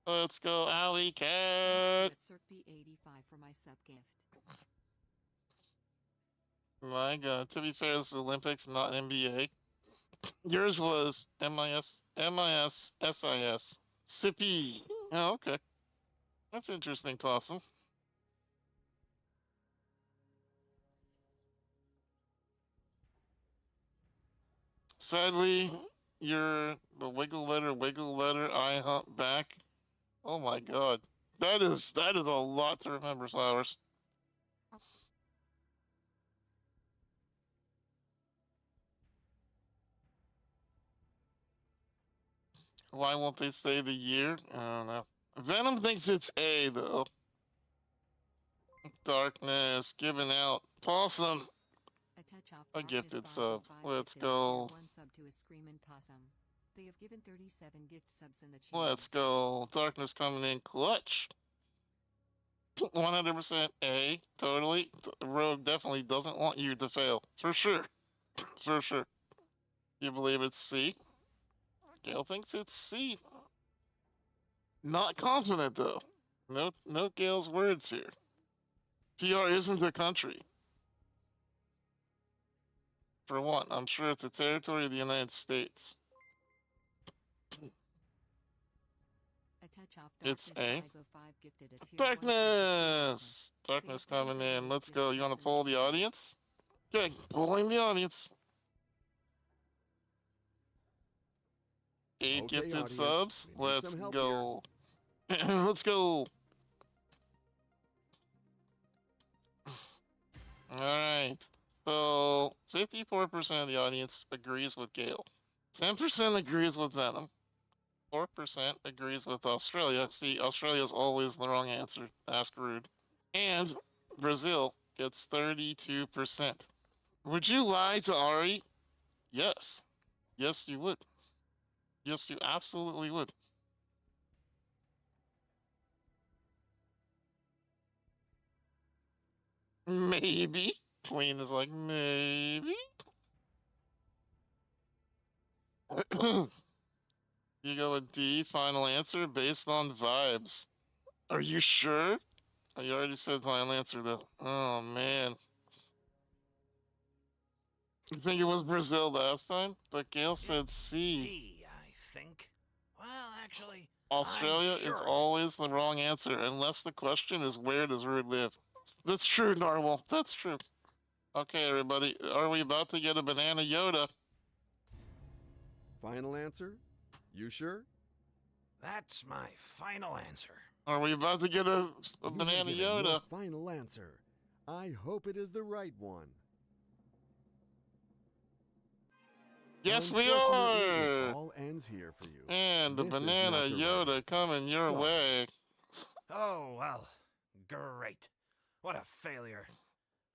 Let's go, Alley Cat. B85 for my sub gift. My God. To be fair, this is Olympics, not NBA. Yours was MISSIS. Sippy. Oh, okay. That's interesting, Possum. Sadly, you're the wiggle letter, I hump back. Oh my God. That is a lot to remember, Flowers. Why won't they say the year? I don't know. Venom thinks it's A, though. Darkness, giving out. Possum. A gifted sub. Let's go. One sub to a screamin' possum. They have given 37 gift subs in the chat. Let's go. Darkness coming in clutch. 100% A. Totally. Rogue definitely doesn't want you to fail. For sure. For sure. You believe it's C? Gail thinks it's C. Not confident though. No Gail's words here. PR isn't a country. For one, I'm sure it's a territory of the United States. A touch off It's darkness. A. 505 gifted a tier 1 Darkness! Darkness coming in. Let's go. You want to poll the audience? Okay, polling the audience. 8 Okay, gifted audience, subs. we need Let's some help go. Let's go. Alright. So, 54% of the audience agrees with Gale. 10% agrees with Venom. 4% agrees with Australia. See, Australia's always the wrong answer. Ask rude. And Brazil gets 32%. Would you lie to Ari? Yes. Yes, you would. Yes, you absolutely would. Maybe. Queen is like, maybe. You go with D, final answer, based on vibes. Are you sure? Oh, you already said final answer, though. Oh, man. You think it was Brazil last time? But Gail said It's C. D, I think. Well, actually, Australia I'm sure is of it. always the wrong answer, unless the question is where does Rude live? That's true, Normal. That's true. Okay, everybody. Are we about to get a banana Yoda? Final answer? You sure? That's my final answer. Are we about to get a You have banana given your Yoda? final answer. I hope it is the right one. Yes, we Unfortunately, are! It all ends here for you. And the This is banana not the right Yoda answer. coming your Sorry. way. Oh, well, great. What a failure.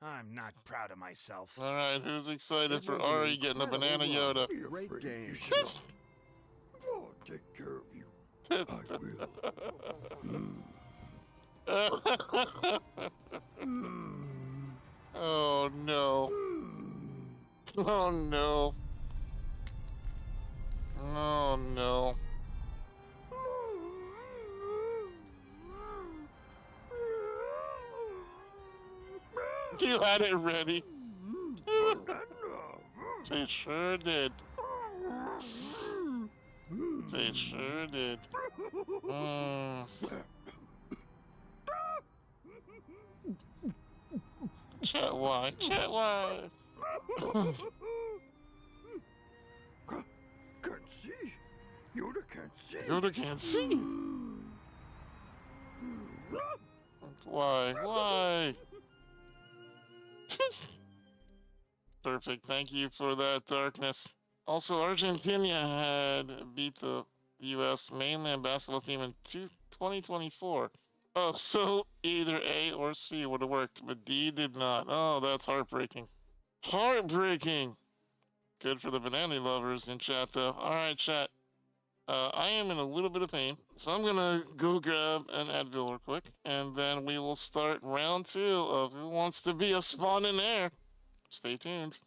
I'm not proud of myself. Alright, who's excited It for was an Ari getting a incredible banana run. Yoda? Great game. This- I'll take care of you. I will. Oh no. Oh no. Oh no. You had it ready. They sure did. They sure did. Chat why? Chat why? Can't see. Yoda can't see. Yoda can't see. Why? Why? Perfect. Thank you for that, Darkness. Also, Argentina had beat the U.S. mainland basketball team in 2024. Oh, so either A or C would have worked, but D did not. Oh, that's heartbreaking. Heartbreaking! Good for the banana lovers in chat, though. Alright, chat. I am in a little bit of pain, so I'm gonna go grab an Advil real quick, and then we will start round 2 of Who Wants to Be a Spawn in Air. Stay tuned.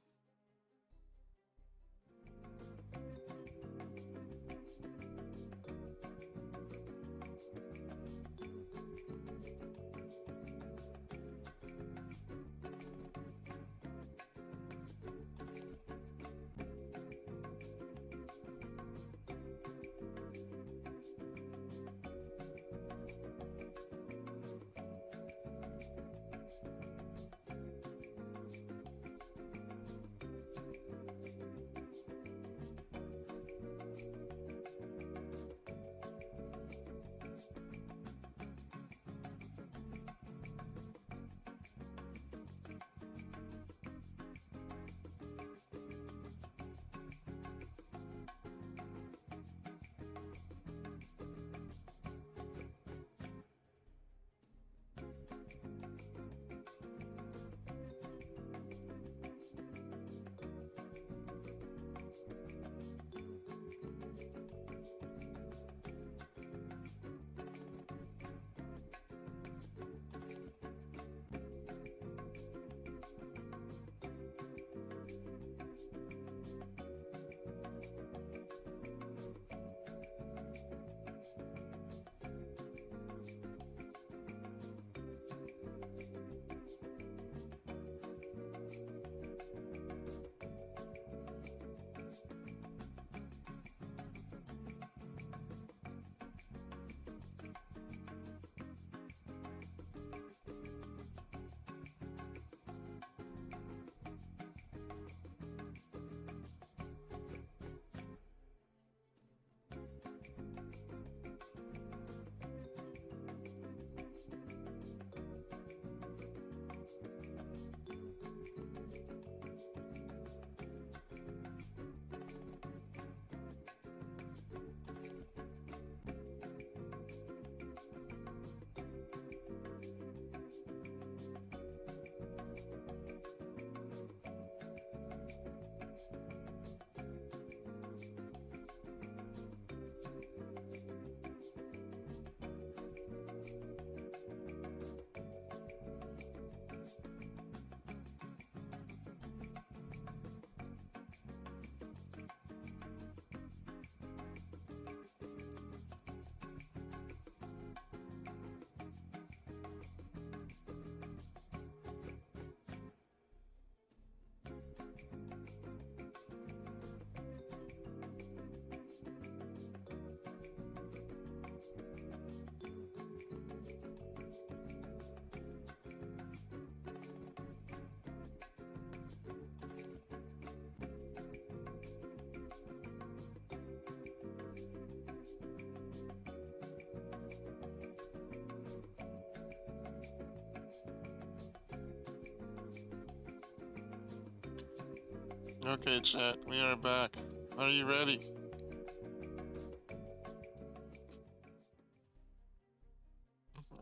Okay, chat, we are back. Are you ready?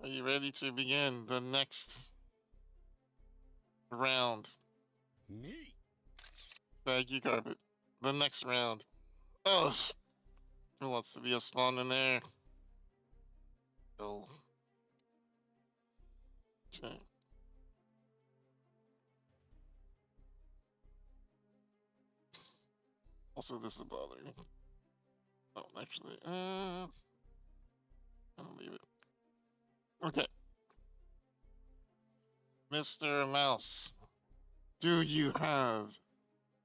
Are you ready to begin the next round? Me. Thank you, Carpet. The next round. Oh, who wants to be a spawn in there? Oh. Okay. Also, this is bothering me. Oh, actually, I'll leave it. Okay. Mr. Mouse, do you have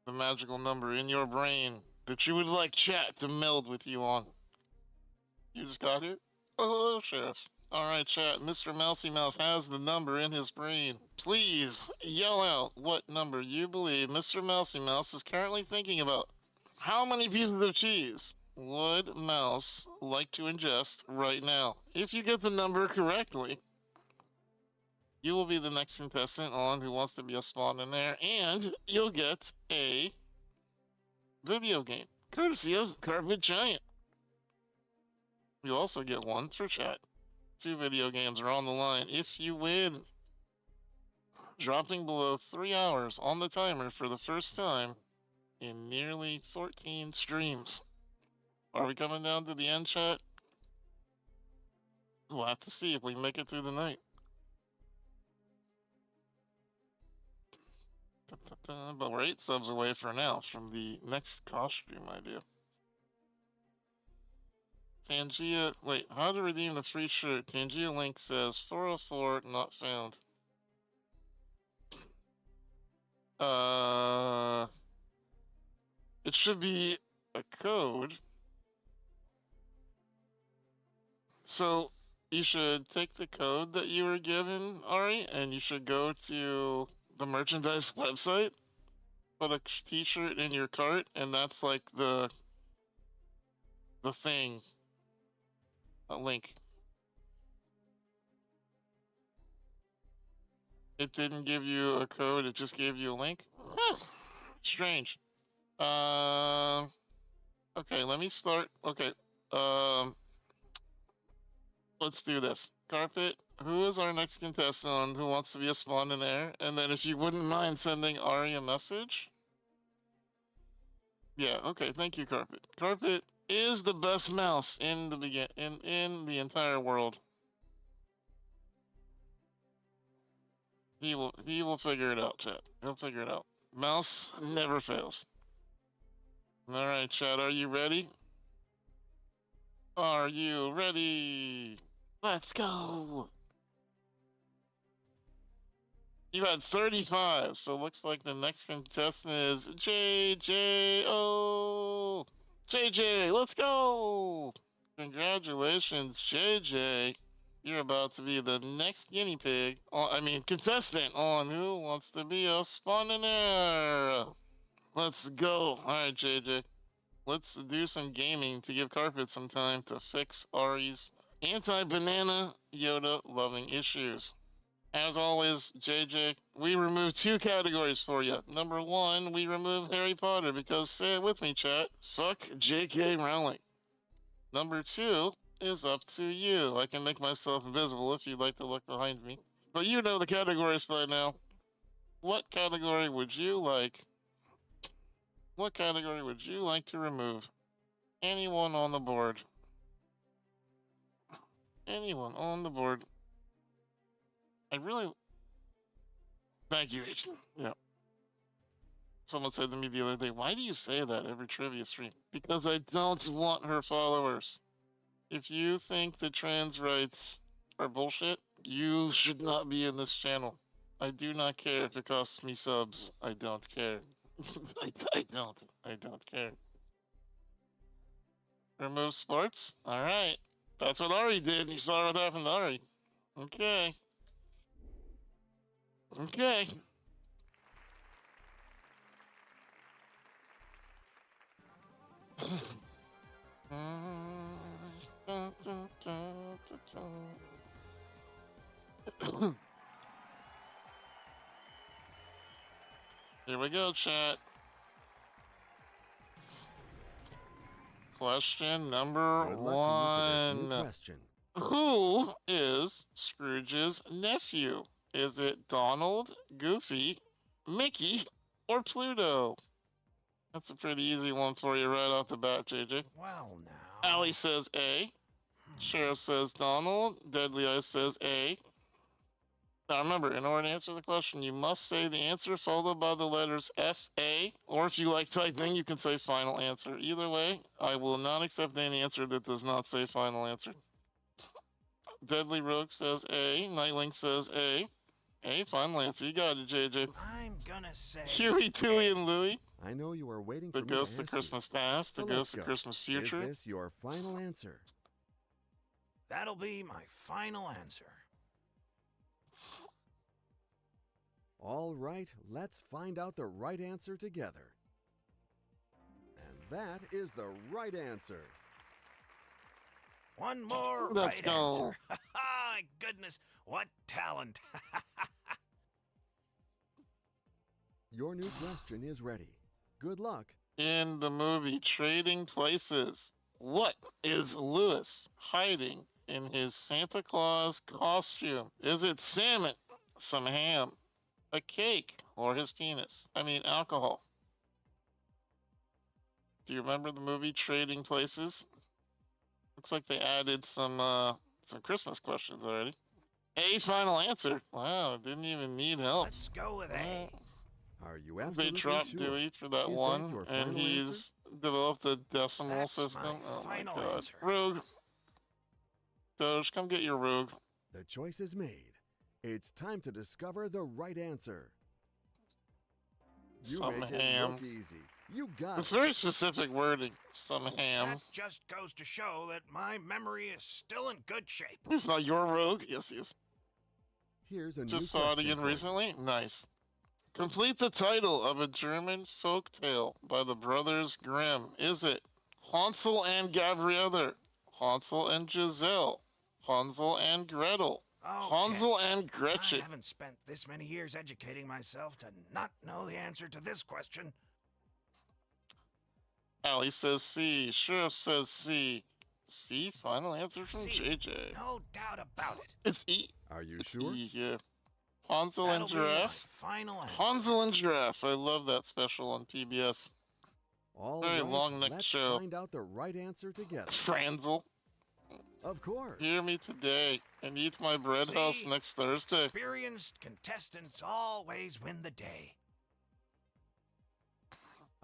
the magical number in your brain that you would like chat to meld with you on? You just got here? Oh, hello, Sheriff. Alright, chat. Mr. Mousy Mouse has the number in his brain. Please yell out what number you believe Mr. Mousy Mouse is currently thinking about. How many pieces of cheese would Mouse like to ingest right now? If you get the number correctly, you will be the next contestant on Who Wants to Be a Spawn in There, and you'll get a video game, courtesy of Carpet Giant. You'll also get one for chat. 2 video games are on the line if you win. Dropping below 3 hours on the timer for the first time in nearly 14 streams. Are we coming down to the end, chat? We'll have to see if we can make it through the night. But we're 8 subs away for now from the next costume idea. Tangia, wait, how to redeem the free shirt? Tangia Link says 404 not found. It should be a code. So you should take the code that you were given, Ari, and you should go to the merchandise website, put a t-shirt in your cart, and that's like the thing. A link. It didn't give you a code, it just gave you a link? Huh. Strange. Okay, let me start. Okay, let's do this. Carpet, who is our next contestant on Who Wants to Be a Spawn in Air? And then if you wouldn't mind sending Ari a message. Yeah, okay, thank you, Carpet. Carpet is the best mouse in the in the entire world. He will figure it out, chat. He'll figure it out. Mouse never fails. Alright, chat, are you ready? Are you ready? Let's go! You had 35, so it looks like the next contestant is JJ. JJ, let's go! Congratulations, JJ. You're about to be the next guinea pig. Contestant on Who Wants to Be a Spawner. Let's go. Alright, JJ. Let's do some gaming to give Carpet some time to fix Ari's anti-banana Yoda loving issues. As always, JJ, we remove 2 categories for you. Number 1, we remove Harry Potter because, say it with me, chat, fuck J.K. Rowling. Number 2 is up to you. I can make myself invisible if you'd like to look behind me. But you know the categories by now. What category would you like? What category would you like to remove? Anyone on the board? Anyone on the board? Thank you, H. Yeah. Someone said to me the other day, why do you say that every trivia stream? Because I don't want her followers. If you think the trans rights are bullshit, you should not be in this channel. I do not care if it costs me subs. I don't care. I don't care. Remove sports? Alright. That's what Ari did, and you saw what happened to Ari. Okay. Okay. Here we go, chat. Question number Good luck to you for this new one. question. Who is Scrooge's nephew? Is it Donald, Goofy, Mickey, or Pluto? That's a pretty easy one for you right off the bat, JJ. Well, now. Allie says A. Sheriff says Donald. Deadly Eyes says A. Now remember, in order to answer the question, you must say the answer followed by the letters F-A, or if you like typing, you can say final answer. Either way, I will not accept any answer that does not say final answer. Deadly Rogue says A. Nightwing says A. A, final answer. You got it, JJ. I'm gonna say. Huey, Dewey, and Louie. I know you are waiting The for me to Ghost of ask Christmas you. Past, So The let's Ghost of go. Christmas Future. Is this your final answer? That'll be my final answer. All right, let's find out the right answer together. And that is the right answer. One more Let's right go. answer. My goodness, what talent. Your new question is ready. Good luck. In the movie Trading Places, what is Lewis hiding in his Santa Claus costume? Is it salmon, some ham, a cake, or his penis? I mean, alcohol. Do you remember the movie Trading Places? Looks like they added some Christmas questions already. A, final answer. Wow, didn't even need help. Let's go with A. Are you They absolutely dropped sure? Dewey for that Is that one, your and final he's developed a decimal That's system. my Oh my final god. answer. Rogue. Doge, come get your Rogue. The choice is made. It's time to discover the right answer. You Some make it ham. look easy. You got It's it. very specific wording. Some ham. That just goes to show that my memory is still in good shape. He's not your Rogue. Yes, he is. Here's a new Just saw it question again for you. recently. Nice. Complete the title of a German folk tale by the Brothers Grimm. Is it Hansel and Gabrielle, Hansel and Giselle, Hansel and Gretel, Okay. Hansel and Gretchen? I haven't spent this many years educating myself to not know the answer to this question. Allie says C. Sheriff says C. C, final answer from C. JJ. No doubt about it. It's E. Are you It's sure? E here. Hansel That'll and be my Giraffe. final answer. Hansel and Giraffe. I love that special on PBS. All Very right, long-necked let's show. find out the right answer together. Franzel. Of course. Hear me today and eat my bread house See? next Thursday. Experienced contestants always win the day.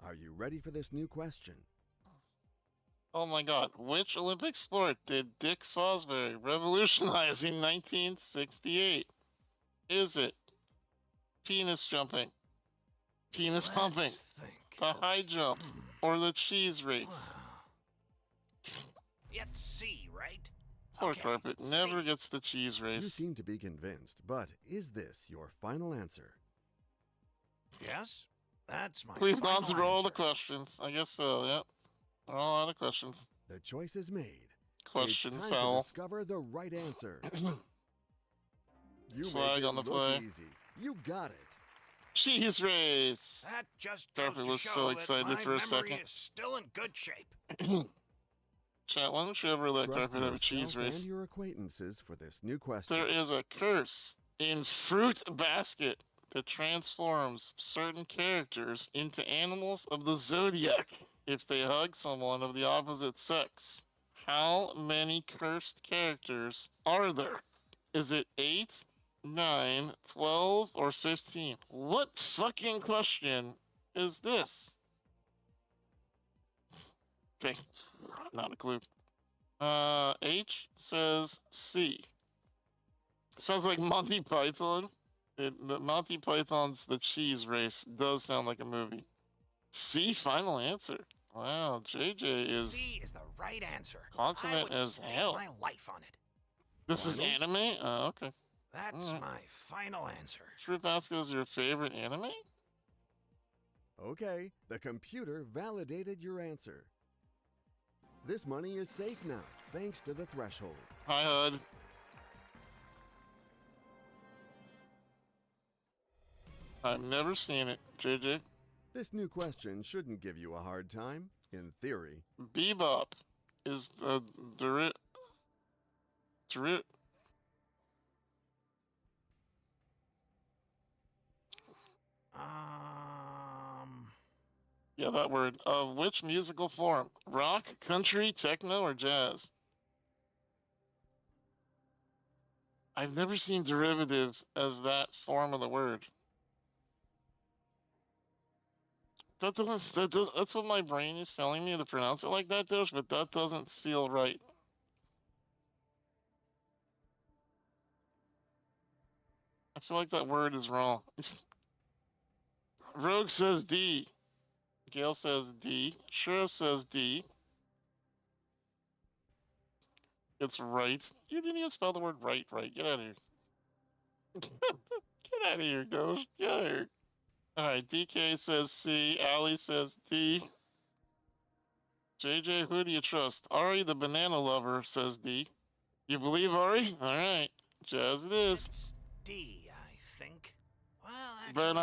Are you ready for this new question? Oh my god, which Olympic sport did Dick Fosbury revolutionize in 1968? Is it penis jumping, penis pumping, Let's think. the high jump, or the cheese race? Wow. It's C, right? Poor Okay, Carpet never C. gets the cheese You race. seem to be convinced, but is this your final answer? Yes, that's my We've final gone through all the answer. questions. I guess so, yep. All out of questions. The choice is made. Question it's time foul. to discover the right answer. You Flag make it on the look play. easy. You got it. Cheese race! That just goes Carpet to was show so that excited my for a memory second. is still in good shape. Chat, why don't you ever let Trust Carpet have a cheese yourself race? and your acquaintances for this new question. There is a curse in Fruit Basket that transforms certain characters into animals of the zodiac if they hug someone of the opposite sex. How many cursed characters are there? Is it 8, 9, 12, or 15? What fucking question is this? Okay, not a clue. H says C. Sounds like Monty Python. The Monty Python's The Cheese Race does sound like a movie. C, final answer. Wow, JJ is. C is the right answer. confident I would as stake hell. my life on it. This is Final? anime? Oh, okay. That's Alright. my final answer. Fruit Basket is your favorite anime? Okay, the computer validated your answer. This money is safe now, thanks to the threshold. Hi, HUD. I've never seen it, JJ. This new question shouldn't give you a hard time. In theory. Bebop is the yeah, that word. Of which musical form? Rock, country, techno, or jazz? I've never seen derivative as that form of the word. That's what my brain is telling me to pronounce it like that, Doge, but that doesn't feel right. I feel like that word is wrong. Rogue says D. Gail says D. Sheriff says D. It's right. You didn't even spell the word right. Get out of here. Get out of here, Doge. Get out of here. Alright, DK says C. Allie says D. JJ, who do you trust? Ari, the banana lover, says D. You believe Ari? Alright. Jazz it is. It's D, I think. Well, But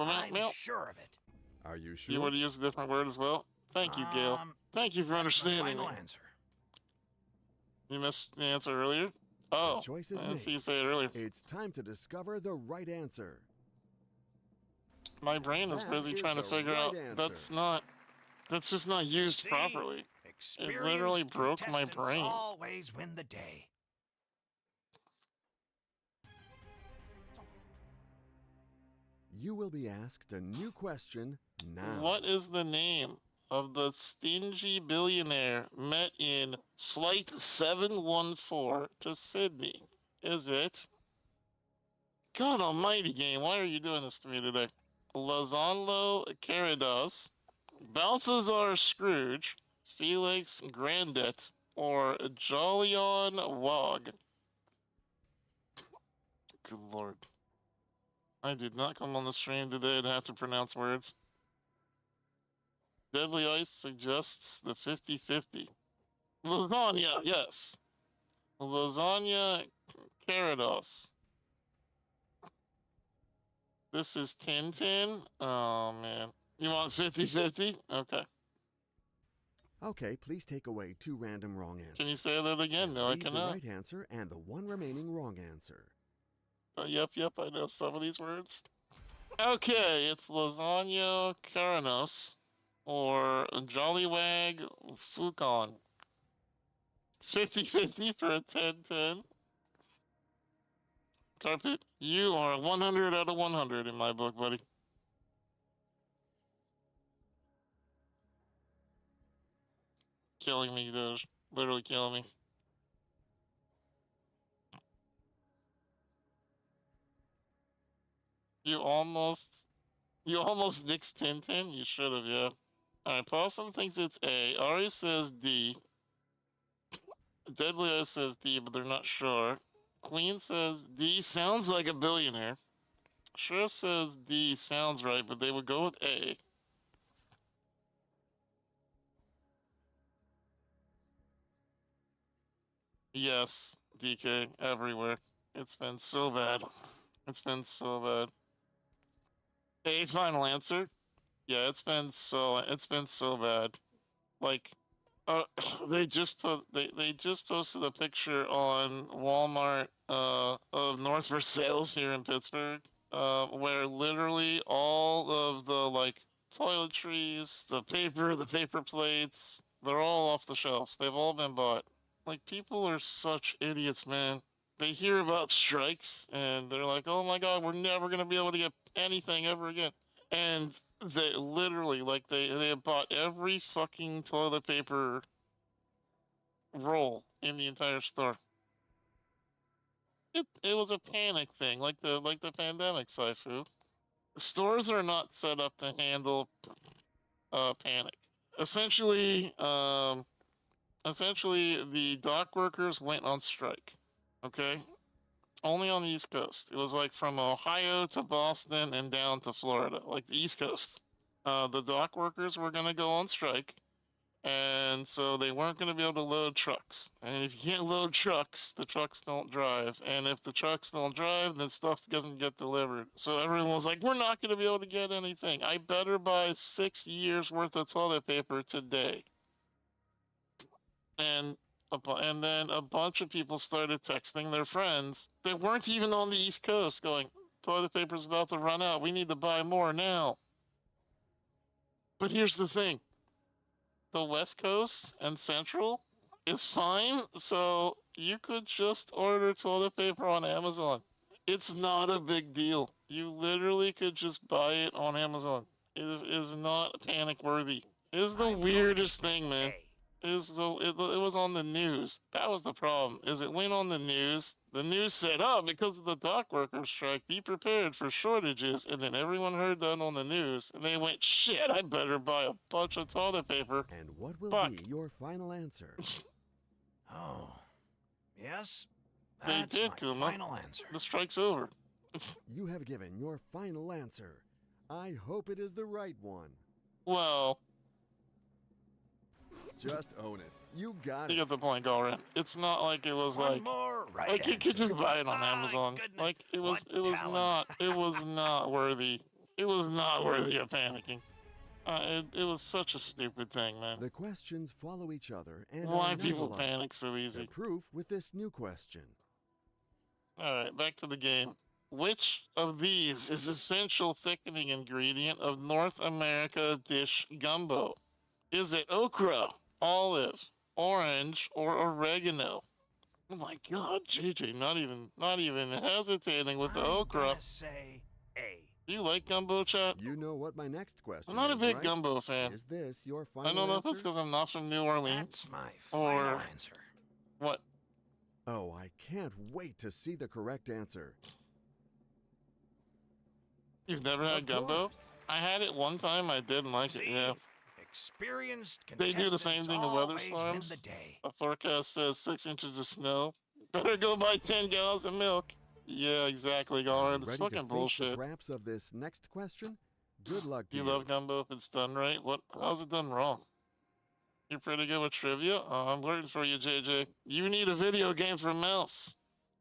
actually, I'm sure of it. Are you sure? You would use a different word as well? Thank you, Gail. Thank you for That's understanding my me. final answer. You missed the answer earlier? Oh, The choice is I didn't see you made. say it earlier. It's time to discover the right answer. My brain is That busy is trying to the figure right out answer. that's just not used See? properly. It Experienced literally broke my contestants brain. always win the day. You will be asked a new question now. What is the name of the stingy billionaire met in Flight 714 to Sydney? Is it? God almighty game, why are you doing this to me today? Lozanlo Caridas, Balthazar Scrooge, Felix Grandet, or Jolyon Wog? Good lord. I did not come on the stream today and have to pronounce words. Deadly Ice suggests the 50-50. Lasagna, yes. Lasagna Carados. This is Tintin? Oh, man. You want 50-50? Okay. Okay, please take away 2 random wrong answers. Can you say that again? And No, I leave the cannot. right answer and the 1 remaining wrong answer. Yep, I know some of these words. Okay, it's Lasagna Caranos or Jollywag Fukon. 50-50 for a 10-10. Carpet, you are 100 out of 100 in my book, buddy. Killing me, dude. Literally killing me. You almost nixed Tintin? You should have, yeah. Alright, Possum thinks it's A. Ari says D. Deadly Eyes says D, but they're not sure. Queen says D sounds like a billionaire. Sheriff says D sounds right, but they would go with A. Yes, DK, everywhere. It's been so bad. It's been so bad. A final answer? Yeah, it's been so bad. Like, they just posted a picture on Walmart of North for Sales here in Pittsburgh, where literally all of the like toiletries, the paper plates, they're all off the shelves. They've all been bought. Like, people are such idiots, man. They hear about strikes and they're like, "Oh my God, we're never gonna be able to get anything ever again." And they literally, like, they have bought every fucking toilet paper roll in the entire store. It was a panic thing, like the pandemic, Saifu. Stores are not set up to handle panic. Essentially, the dock workers went on strike. Okay, only on the East Coast. It was like from Ohio to Boston and down to Florida, like the East Coast. The dock workers were gonna go on strike, And so they weren't going to be able to load trucks. And if you can't load trucks, the trucks don't drive. And if the trucks don't drive, then stuff doesn't get delivered. So everyone was like, we're not going to be able to get anything. I better buy 6 years worth of toilet paper today. And then a bunch of people started texting their friends that weren't even on the East Coast going, toilet paper's about to run out. We need to buy more now. But here's the thing. The West Coast and Central is fine, so you could just order toilet paper on Amazon. It's not a big deal. You literally could just buy it on Amazon. It is not panic worthy. It is the weirdest thing, man. It was on the news. That was the problem. Is it went on the news? The news said, "Oh, because of the dock workers strike, be prepared for shortages." And then everyone heard that on the news, and they went, "Shit, I better buy a bunch of toilet paper." And what will Fuck. be your final answer? Oh, yes? They That's did, my Kuma. final answer. The strike's over. You have given your final answer. I hope it is the right one. Well, Just own it. You got you it. get the point, Galran. It's not like it was One like more right like you could answer. just buy it on Ah, Amazon. goodness, Like it was what talent. not worthy. It was not worthy of panicking. It was such a stupid thing, man. The questions follow each other and Why are people not alike. panic so The easy? proof with this new question. All right, back to the game. Which of these is essential thickening ingredient of North America dish gumbo? Is it okra, olive, orange, or oregano? Oh my God, JJ, not even hesitating with the I'm okra. gonna say A. Do you like gumbo, chat? You know what my next question I'm not a is, big right? gumbo fan. Is this your final I don't know if it's answer? because I'm not from New Orleans That's my final or answer. what. Oh, I can't wait to see the correct answer. You've never had Of gumbo? course. I had it one time. I didn't like it. See? Yeah. Experienced They do the same contestants thing to weather always win storms. the day. A forecast says 6 inches of snow. Better go buy 10 gallons of milk. Yeah, exactly, Are you Galran. It's ready fucking to face bullshit. the traps of this next question? Good luck to You you. love gumbo if it's done right? What? How's it done wrong? You're pretty good with trivia? I'm waiting for you, JJ. You need a video game for mouse.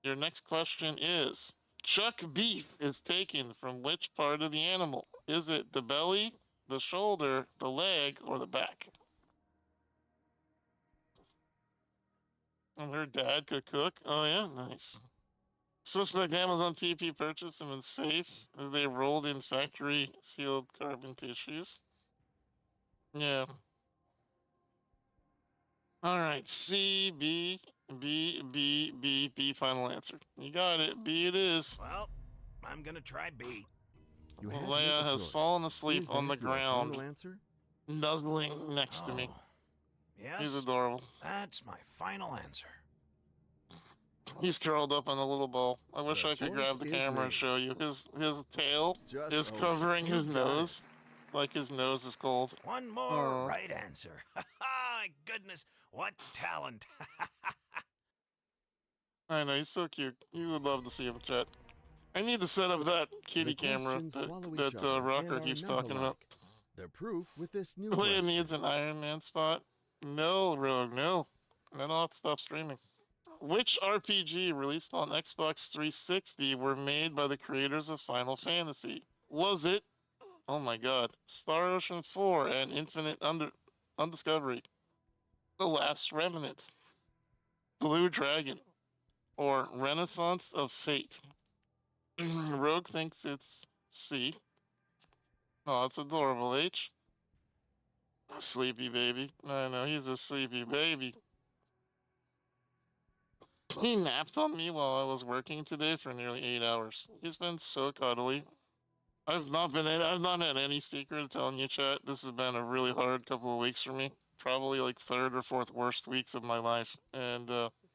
Your next question is, chuck beef is taken from which part of the animal? Is it the belly, the shoulder, the leg, or the back? And her dad could cook? Oh yeah, nice. Suspect Amazon TP purchased them in safe as they rolled in factory sealed carbon tissues. Yeah. All right, C, B, B, B, B, B, final answer. You got it. B it is. Well, I'm gonna try B. You had to make Leia a has choice. fallen asleep Is on the that your ground, final answer? nuzzling next to me. Oh, yes, He's adorable. that's my final answer. He's curled up on a little ball. I wish The I could choice grab the is camera and made. show you. His tail Just is own it. covering You his got it. nose, like his nose is cold. One more Aw. right answer. My goodness, what talent. I know, he's so cute. You would love to see him, chat. I need to set up that kitty The camera questions follow that each other Rocker and are keeps not talking about. alike. The proof with this new Leia question. needs an Iron Man spot. No, Rogue, no. Then I'll have to stop streaming. Which RPG released on Xbox 360 were made by the creators of Final Fantasy? Was it, oh my god, Star Ocean 4 and Infinite Undiscovery, The Last Remnant, Blue Dragon, or Renaissance of Fate? Rogue thinks it's C. Oh, it's adorable, H. Sleepy baby. I know, he's a sleepy baby. He napped on me while I was working today for nearly 8 hours. He's been so cuddly. I've not had any secret telling you, chat. This has been a really hard couple of weeks for me. Probably like third or fourth worst weeks of my life. And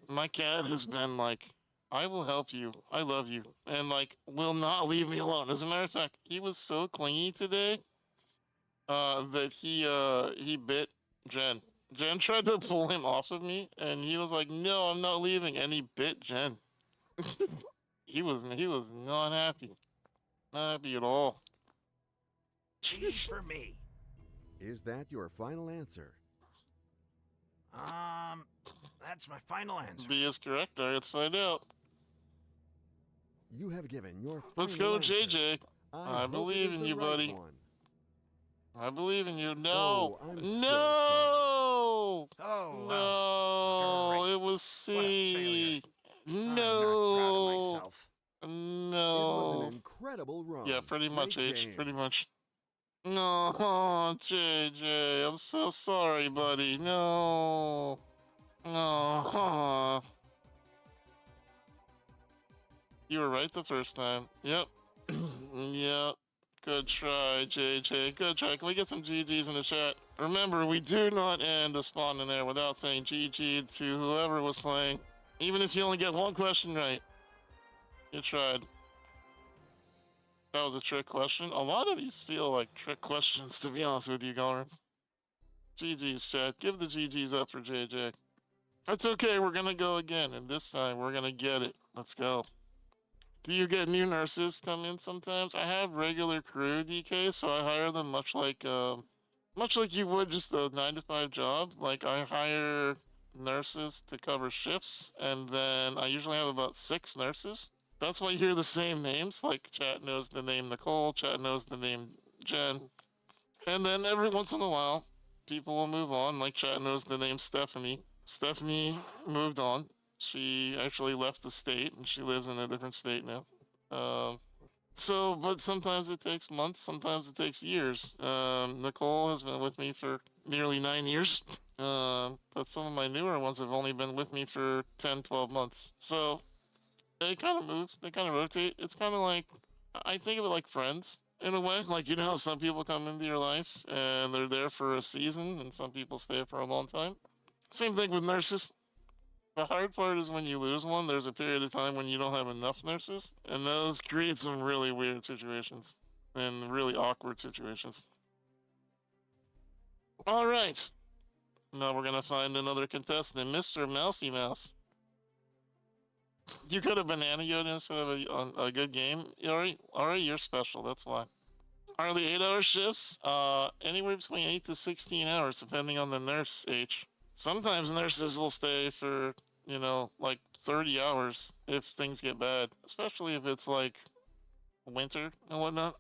my cat has been like, I will help you. I love you. And like, will not leave me alone. As a matter of fact, he was so clingy today that he bit Jen. Jen tried to pull him off of me, and he was like, "No, I'm not leaving," and he bit Jen. he was not happy, not happy at all. B for me. Is that your final answer? That's my final answer. B is correct. All right, let's find out. You have given your Let's final go, answer. JJ. I hope believe it is in the you, right buddy. one. I believe in you. No. Oh, I'm so No. Oh, No. well, great. It was What a failure. C. I'm not proud of No. myself. It was an No. incredible run. Yeah, pretty much, Great H. game. Pretty much. No, JJ. I'm so sorry, buddy. No. No. You were right the first time. Yep. Yep. Good try, JJ. Good try. Can we get some GGs in the chat? Remember, we do not end a spawn in there without saying GG to whoever was playing. Even if you only get one question right. You tried. That was a trick question. A lot of these feel like trick questions, to be honest with you, Goner. GG's, chat. Give the GG's up for JJ. That's okay. We're going to go again. And this time, we're going to get it. Let's go. Do you get new nurses come in sometimes? I have regular crew, DK, so I hire them much like you would just a 9-to-5 job. Like, I hire nurses to cover shifts, and then I usually have about 6 nurses. That's why you hear the same names. Like, chat knows the name Nicole, chat knows the name Jen. And then every once in a while, people will move on. Like, chat knows the name Stephanie. Stephanie moved on. She actually left the state, and she lives in a different state now. But sometimes it takes months, sometimes it takes years. Nicole has been with me for nearly 9 years. But some of my newer ones have only been with me for 10, 12 months. So they kind of move, they kind of rotate. It's kind of like, I think of it like friends in a way. Like, you know how some people come into your life and they're there for a season, and some people stay for a long time? Same thing with nurses. The hard part is when you lose one, there's a period of time when you don't have enough nurses, and those create some really weird situations and really awkward situations. All right. Now we're going to find another contestant, Mr. Mousy Mouse. You could have Banana Yoda instead of a good game. Alright, you're special, that's why. Are the 8-hour shifts? Anywhere between 8 to 16 hours, depending on the nurse age. Sometimes nurses will stay for, like 30 hours if things get bad, especially if it's like winter and whatnot.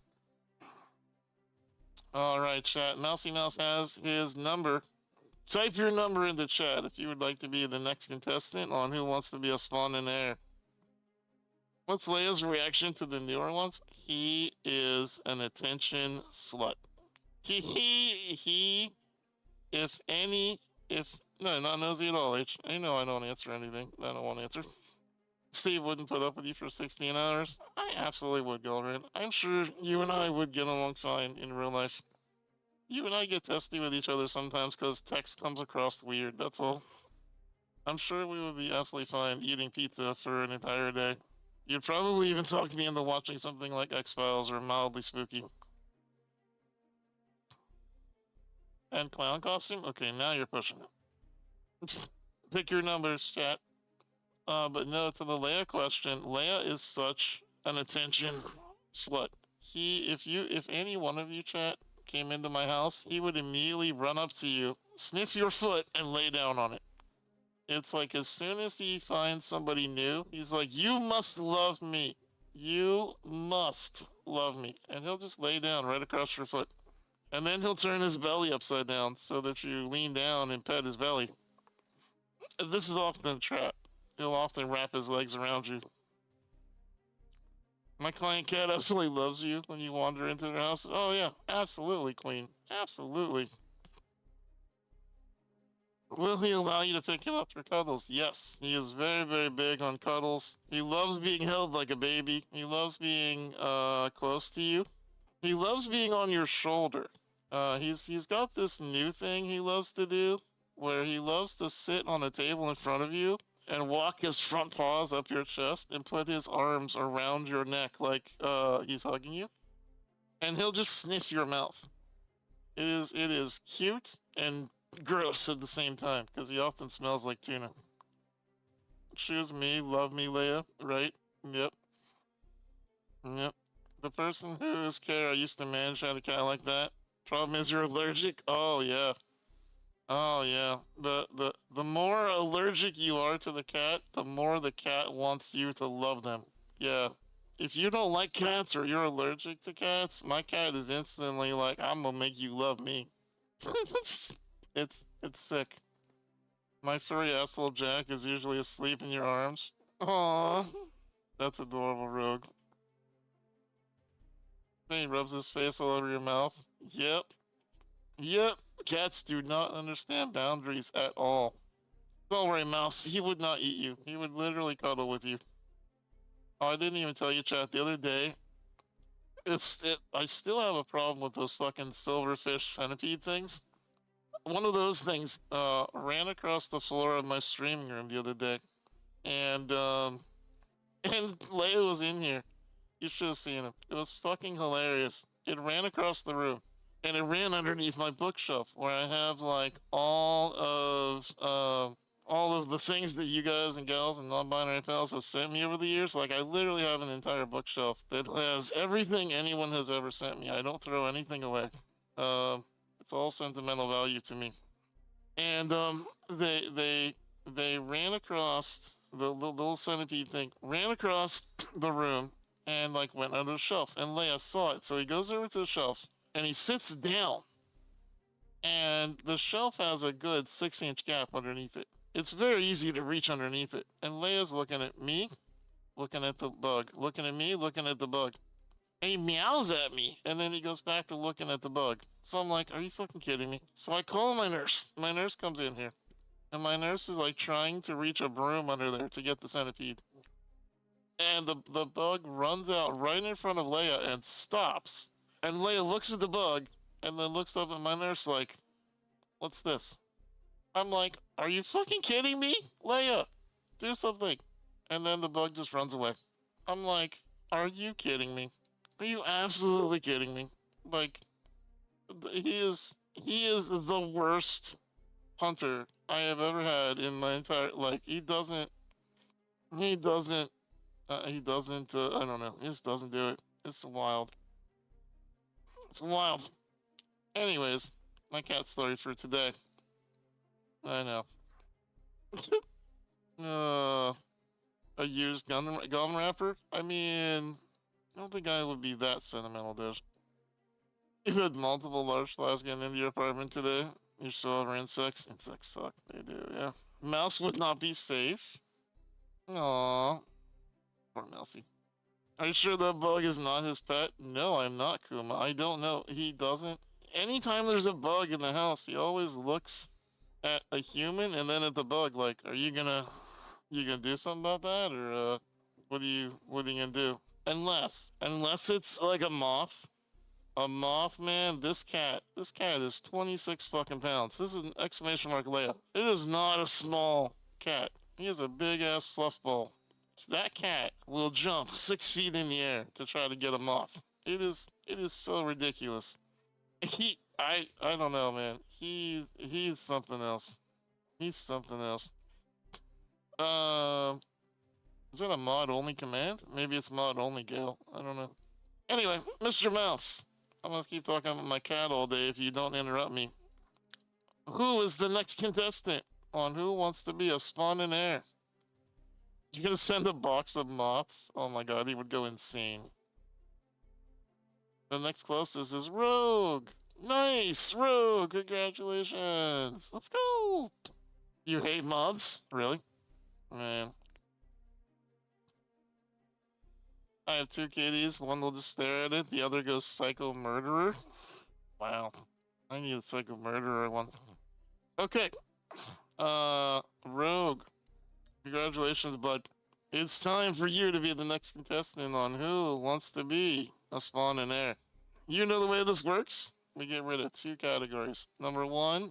All right, chat. Mousy Mouse has his number. Type your number in the chat if you would like to be the next contestant on Who Wants to Be a Spawn in Air. What's Leia's reaction to the newer ones? He is an attention slut. No, not nosy at all, H. I know I don't answer anything. I don't want to answer. Steve wouldn't put up with you for 16 hours. I absolutely would, Goldred. I'm sure you and I would get along fine in real life. You and I get testy with each other sometimes because text comes across weird, that's all. I'm sure we would be absolutely fine eating pizza for an entire day. You'd probably even talk me into watching something like X-Files or mildly spooky. And clown costume? Okay, now you're pushing it. Pick your numbers, chat. But no, to the Leia question, Leia is such an attention slut. If any one of you, chat, came into my house, he would immediately run up to you, sniff your foot, and lay down on it. It's like as soon as he finds somebody new, he's like, you must love me. You must love me. And he'll just lay down right across your foot. And then he'll turn his belly upside down so that you lean down and pet his belly. This is often a trap. He'll often wrap his legs around you. My client cat absolutely loves you when you wander into their house. Oh yeah, absolutely, Queen. Absolutely. Will he allow you to pick him up for cuddles? Yes, he is very, very big on cuddles. He loves being held like a baby. He loves being close to you. He loves being on your shoulder. He's got this new thing he loves to do, where he loves to sit on a table in front of you and walk his front paws up your chest and put his arms around your neck like he's hugging you. And he'll just sniff your mouth. It is cute and gross at the same time, because he often smells like tuna. Choose me, love me, Leia, right? Yep. Yep. The person whose care I used to manage had a cat like that. Problem is you're allergic? Oh, yeah. Oh yeah. The more allergic you are to the cat, the more the cat wants you to love them. Yeah. If you don't like cats or you're allergic to cats, my cat is instantly like, I'm gonna make you love me. it's sick. My furry asshole Jack is usually asleep in your arms. Aww. That's adorable, Rogue. Then he rubs his face all over your mouth. Yep. Yep. Cats do not understand boundaries at all. Don't worry, Mouse. He would not eat you. He would literally cuddle with you. Oh, I didn't even tell you, chat. The other day, I still have a problem with those fucking silverfish centipede things. One of those things ran across the floor of my streaming room the other day, and and Leia was in here. You should have seen him. It was fucking hilarious. It ran across the room, and it ran underneath my bookshelf where I have like all of the things that you guys and gals and non-binary pals have sent me over the years. Like I literally have an entire bookshelf that has everything anyone has ever sent me. I don't throw anything away. It's all sentimental value to me. And they ran across the little centipede thing, ran across the room and like went under the shelf. And Leia saw it, so he goes over to the shelf and he sits down. And the shelf has a good 6-inch gap underneath it. It's very easy to reach underneath it. And Leia's looking at me, looking at the bug, looking at me, looking at the bug. And he meows at me, and then he goes back to looking at the bug. So I'm like, are you fucking kidding me? So I call my nurse. My nurse comes in here. And my nurse is like trying to reach a broom under there to get the centipede. And the bug runs out right in front of Leia and stops. And Leia looks at the bug and then looks up at my nurse like, what's this? I'm like, are you fucking kidding me? Leia, do something. And then the bug just runs away. I'm like, are you kidding me? Are you absolutely kidding me? Like, he is the worst hunter I have ever had in my entire, like, he doesn't, I don't know, he just doesn't do it. It's wild. It's wild. Anyways, my cat story for today. I know. A used gum wrapper? I mean, I don't think I would be that sentimental, dude. You had multiple large flies getting into your apartment today. You saw over insects. Insects suck. They do, yeah. Mouse would not be safe. Aww. Poor Mousy. Are you sure that bug is not his pet? No, I'm not, Kuma. I don't know. He doesn't. Anytime there's a bug in the house, he always looks at a human and then at the bug like, are you gonna do something about that? Or what are you gonna do? Unless it's like a moth. A moth, man, this cat is 26 fucking pounds. This is an exclamation mark Leia. It is not a small cat. He is a big ass fluff ball. That cat will jump 6 feet in the air to try to get a moth. It is so ridiculous. I don't know, man. He's something else. He's something else. Is that a mod only command? Maybe it's mod only Gale. I don't know. Anyway, Mr. Mouse. I'm gonna keep talking about my cat all day if you don't interrupt me. Who is the next contestant on Who Wants to Be a Spawn in Air? You're gonna send a box of moths? Oh my god, he would go insane. The next closest is Rogue. Nice, Rogue. Congratulations. Let's go. You hate moths? Really? Man. I have 2 kitties. One will just stare at it. The other goes psycho murderer. Wow. I need a psycho murderer one. Okay. Rogue. Congratulations, bud. It's time for you to be the next contestant on Who Wants to Be a Spawn in Air. You know the way this works? We get rid of 2 categories. Number 1,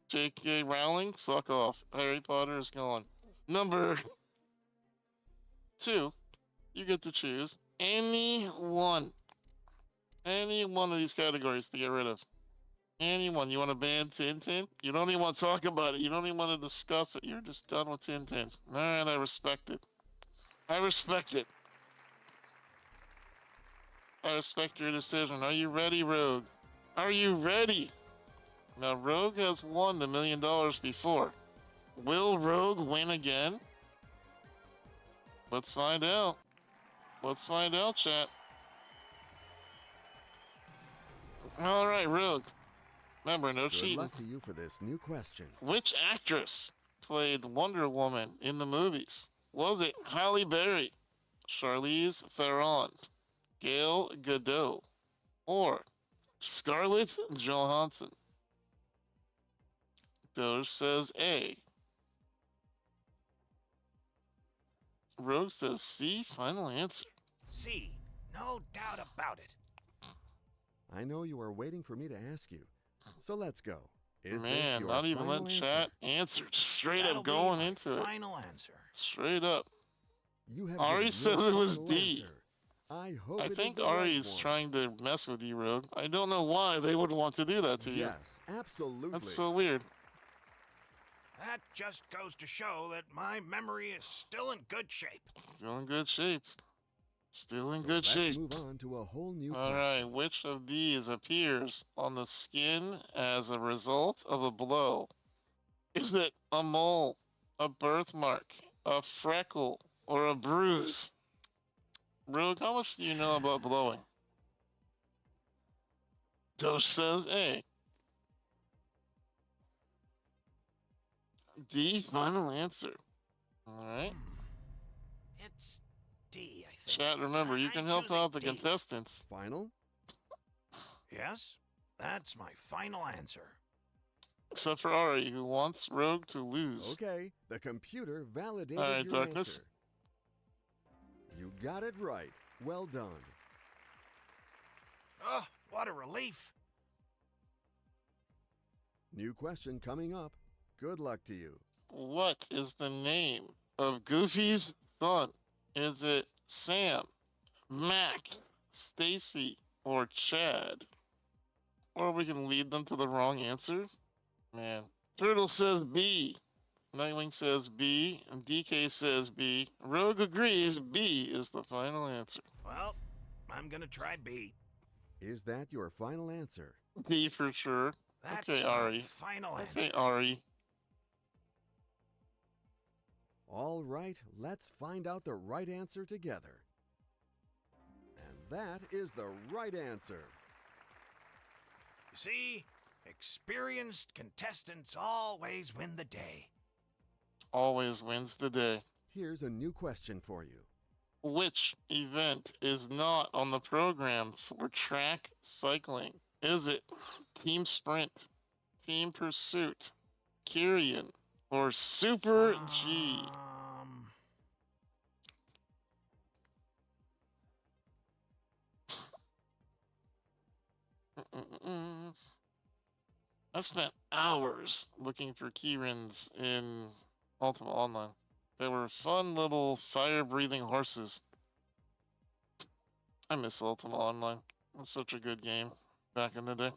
J.K. Rowling, fuck off. Harry Potter is gone. Number 2, you get to choose any one of these categories to get rid of. Anyone. You want to ban Tintin? You don't even want to talk about it. You don't even want to discuss it. You're just done with Tintin. Alright, I respect it. I respect it. I respect your decision. Are you ready, Rogue? Are you ready? Now, Rogue has won the $1 million before. Will Rogue win again? Let's find out. Let's find out, chat. All right, Rogue. Remember, no Good cheating. luck to you for this new question. Which actress played Wonder Woman in the movies? Was it Halle Berry, Charlize Theron, Gal Gadot, or Scarlett Johansson? Doge says A. Rogue says C. Final answer. C. No doubt about it. I know you are waiting for me to ask you, so let's go. Is Man, this your not even final let chat answer? answer. Just straight That'll up going be my into it. final answer. Straight up. You have Ari given says your it was final D. answer. I hope I it is think the Ari's right one. trying to mess with you, Rogue. I don't know why they would want to do that to you. Yes, absolutely. That's so weird. That just goes to show that my memory is still in good shape. Still in good shape. Still in So good let's shape. move on to a whole new All question. right, which of these appears on the skin as a result of a blow? Is it a mole, a birthmark, a freckle, or a bruise? Rogue, how much do you know about blowing? Doge says A. D, final answer. All right. It's D, I think. Chat, remember, you I'm can help choosing out the D. contestants. Final? Yes, that's my final answer. Except for Ari, who wants Rogue to lose. Okay, the computer validated All right, your Darkness. answer. You got it right. Well done. Oh, what a relief. New question coming up. Good luck to you. What is the name of Goofy's son? Is it Sam, Max, Stacy, or Chad? Or we can lead them to the wrong answer? Man. Turtle says B. Nightwing says B. And DK says B. Rogue agrees B is the final answer. Well, I'm gonna try B. Is that your final answer? D for sure. That's Okay, my Ari. final Okay, answer. Ari. All right, let's find out the right answer together. And that is the right answer. You see, experienced contestants always win the day. Always wins the day. Here's a new question for you. Which event is not on the program for track cycling? Is it Team Sprint, Team Pursuit, Kyrian, or Super G? I spent hours looking for keyrins in Ultima Online. They were fun little fire-breathing horses. I miss Ultima Online. It was such a good game back in the day.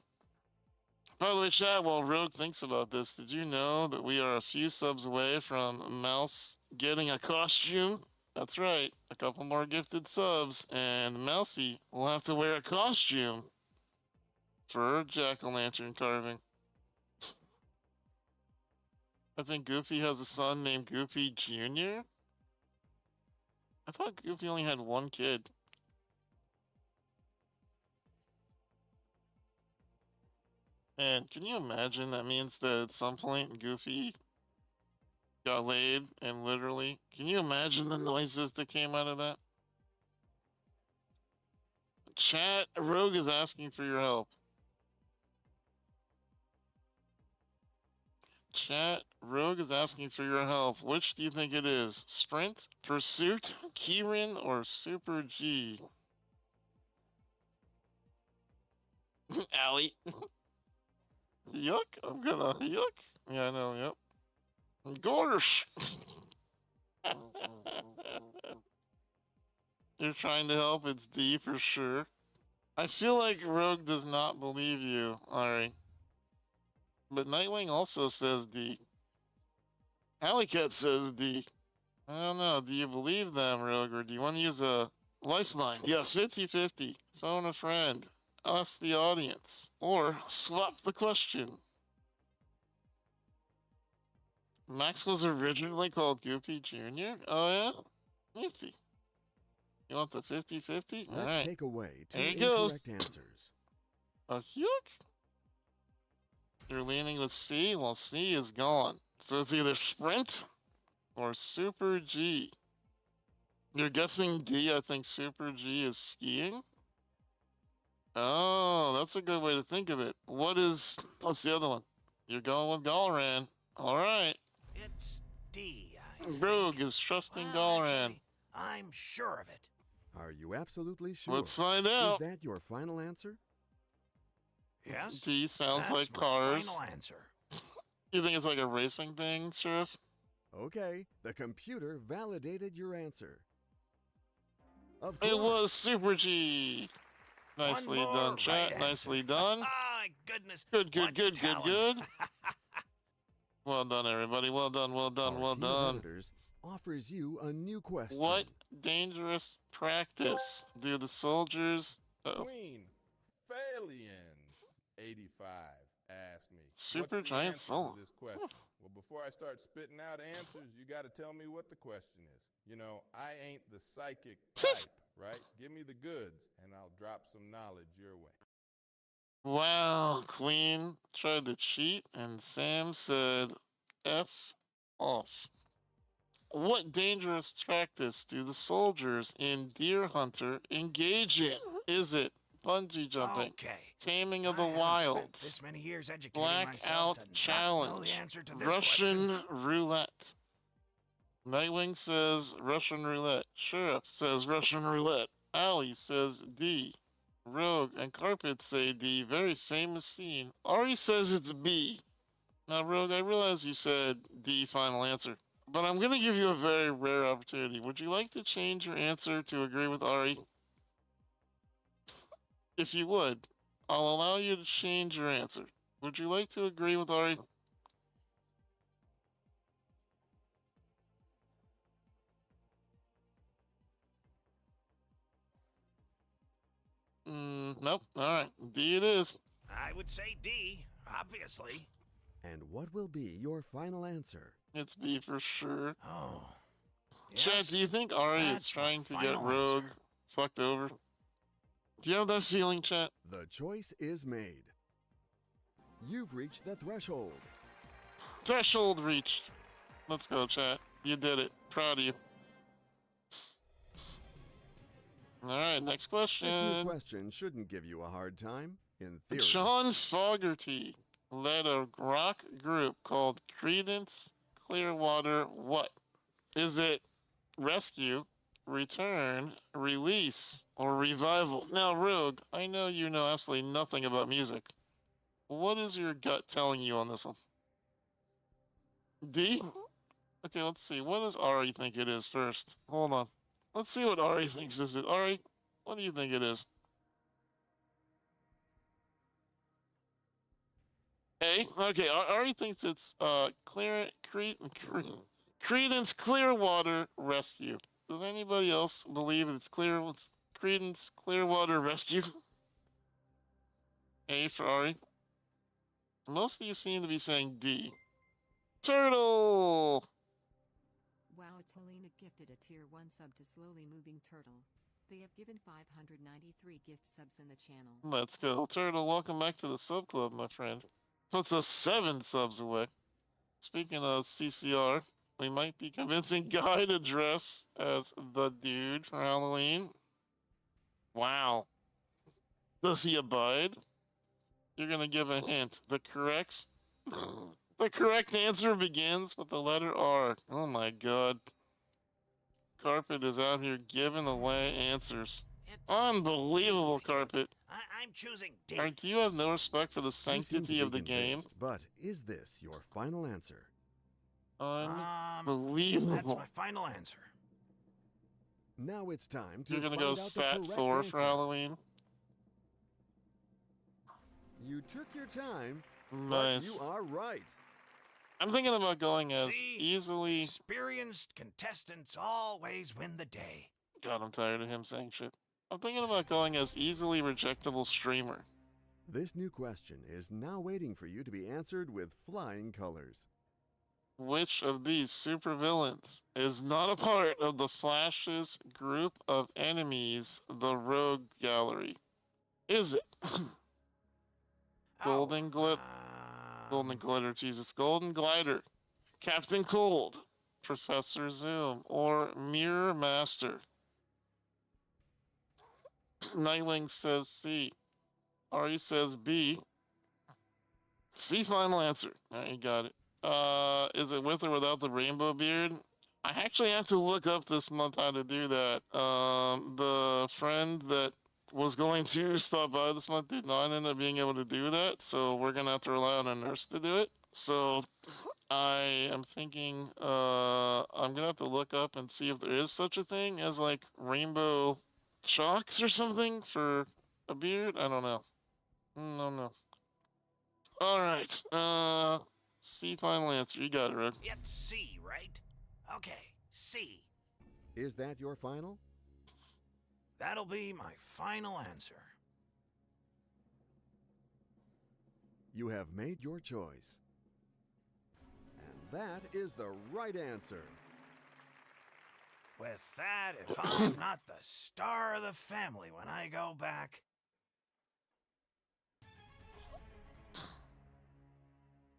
By the way, chat, while Rogue thinks about this, did you know that we are a few subs away from Mouse getting a costume? That's right, a couple more gifted subs, and Mousy will have to wear a costume for jack-o'-lantern carving. I think Goofy has a son named Goofy Jr. I thought Goofy only had one kid. And can you imagine that means that at some point Goofy got laid and literally, can you imagine the noises that came out of that? Chat, Rogue is asking for your help. Chat, Rogue is asking for your help. Which do you think it is? Sprint, Pursuit, Keyrin, or Super G? Allie. Yuck, I'm gonna yuck. Yeah, I know, yep. Gorsh. You're trying to help, it's D for sure. I feel like Rogue does not believe you, Ari. But Nightwing also says D. Alleycat says D. I don't know, do you believe them, Rogue, or do you want to use a lifeline? Yeah, 50-50. Phone a friend. Ask the audience. Or swap the question. Max was originally called Goofy Jr.? Oh, yeah? Nifty. You want the 50-50? Let's Alright. take away two There he goes. incorrect answers. A Hyuk? You're leaning with C? Well, C is gone. So it's either Sprint or Super G. You're guessing D, I think Super G is skiing? Oh, that's a good way to think of it. What's the other one? You're going with Galran. Alright. It's D, I think. Rogue is trusting Well, Galran. actually, I'm sure of it. Are you absolutely sure? Let's find Is out. that your final answer? Yes? D sounds That's like my cars. final answer. You think it's like a racing thing, Sheriff? Okay, the computer validated your answer. Of course. It was Super G. Nicely One more done, chat. right Nicely answer. done. Ah, goodness. Good, what good, talent. good. Well done, everybody. Well done, well done, Our well team of done. editors offers you a new question. What dangerous practice do the soldiers... Uh-oh. Queen Phalians 85 asked me. Super What's the giant answer soul. to this question? Well, before I start spitting out answers, you got to tell me what the question is. You know, I ain't the psychic type, right? Give me the goods, and I'll drop some knowledge your way. Wow, Queen tried to cheat, and Sam said, F off. What dangerous practice do the soldiers in Deer Hunter engage in? Is it bungee jumping, Okay. taming of the I haven't spent wilds, this many years educating blackout myself to not know challenge, the answer to this Russian question. roulette? Nightwing says Russian roulette. Sheriff says Russian roulette. Allie says D. Rogue and Carpet say D. Very famous scene. Ari says it's B. Now, Rogue, I realize you said D final answer, but I'm going to give you a very rare opportunity. Would you like to change your answer to agree with Ari? If you would, I'll allow you to change your answer. Would you like to agree with Ari? Nope. Alright. D it is. I would say D, obviously. And what will be your final answer? It's B for sure. Oh. Chad, Yes, do you think Ari is that's my trying to get final Rogue answer. fucked over? Do you have that feeling, chat? The choice is made. You've reached the threshold. Threshold reached. Let's go, chat. You did it. Proud of you. Alright, next This new question. question shouldn't give you a hard time, in theory. John Fogerty led a rock group called Credence Clearwater what? Is it Rescue, Return, Release, or Revival? Now, Rogue, I know you know absolutely nothing about music. What is your gut telling you on this one? D? Okay, let's see. What does Ari think it is first? Hold on. Let's see what Ari thinks is it. Ari, what do you think it is? A? Okay, Ari thinks it's Credence Clearwater Rescue. Does anybody else believe it's Credence Clearwater Rescue? A for Ari. Most of you seem to be saying D. Turtle! Wow, it's Helena gifted a tier 1 sub to Slowly Moving Turtle. They have given 593 gift subs in the channel. Let's go. Turtle, welcome back to the sub club, my friend. Puts us 7 subs away. Speaking of CCR, we might be convincing Guy to dress as the dude for Halloween. Wow. Does he abide? You're gonna give a hint. The correct answer begins with the letter R. Oh my god. Carpet is out here giving away answers. It's Unbelievable, D. Carpet. I'm choosing D. Alright, do you have no respect for the You seem to sanctity be of the game? convinced, But is this your final answer? That's Unbelievable. my final answer. Now it's time to You're gonna find go out the Fat correct Thor answer. for Halloween? You took your time, Nice. but you are right. I'm thinking about going as See? easily... Experienced contestants always win the day. God, I'm tired of him saying shit. I'm thinking about going as easily rejectable streamer. This new question is now waiting for you to be answered with flying colors. Which of these supervillains is not a part of the Flash's group of enemies, the Rogue Gallery? Is it Golden Glitter, Jesus, Golden Glider, Captain Cold, Professor Zoom, or Mirror Master? Nightwing says C. Ari says B. C, final answer. Alright, you got it. Is it with or without the rainbow beard? I actually have to look up this month how to do that. The friend that was going to stop by this month did not end up being able to do that, so we're gonna have to rely on a nurse to do it. So I am thinking I'm gonna have to look up and see if there is such a thing as like rainbow shocks or something for a beard. I don't know. No. All right. C, final answer. You got it, Rick. It's C, right? Okay, C. Is that your final? That'll be my final answer. You have made your choice. And that is the right answer. With that, if I'm not the star of the family when I go back...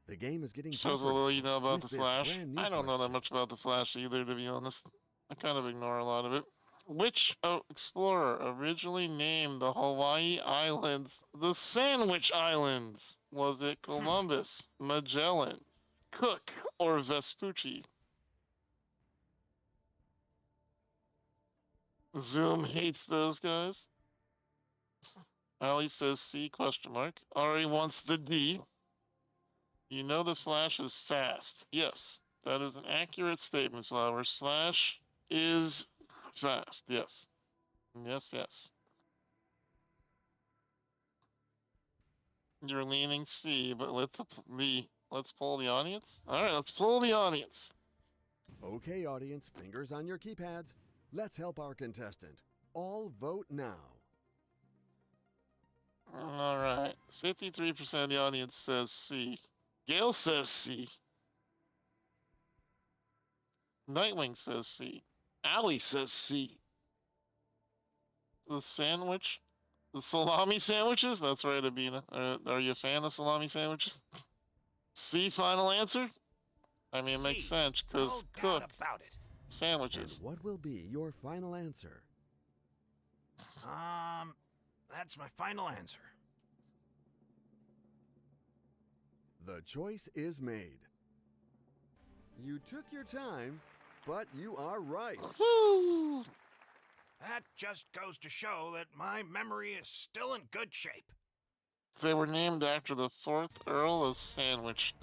The game is getting Shows tougher what little you know about with the this Flash. brand new I don't know that question. much about the Flash either, to be honest. I kind of ignore a lot of it. Which explorer originally named the Hawaii Islands the Sandwich Islands? Was it Columbus, Magellan, Cook, or Vespucci? Zoom hates those guys. Ali says C, question mark. Ari wants the D. You know the Flash is fast. Yes, that is an accurate statement, Flowers. Flash is fast. Yes. Yes. You're leaning C, but let's poll the audience. All right, let's poll the audience. Okay, audience, fingers on your keypads. Let's help our contestant. All vote now. All right, 53% of the audience says C. Gail says C. Nightwing says C. Allie says C. The salami sandwiches? That's right, Abina. Are you a fan of salami sandwiches? C, final answer? I mean, it makes sense, because no doubt Cook about it. sandwiches. And what will be your final answer? That's my final answer. The choice is made. You took your time, but you are right. Woo! That just goes to show that my memory is still in good shape. They were named after the 4th Earl of Sandwich.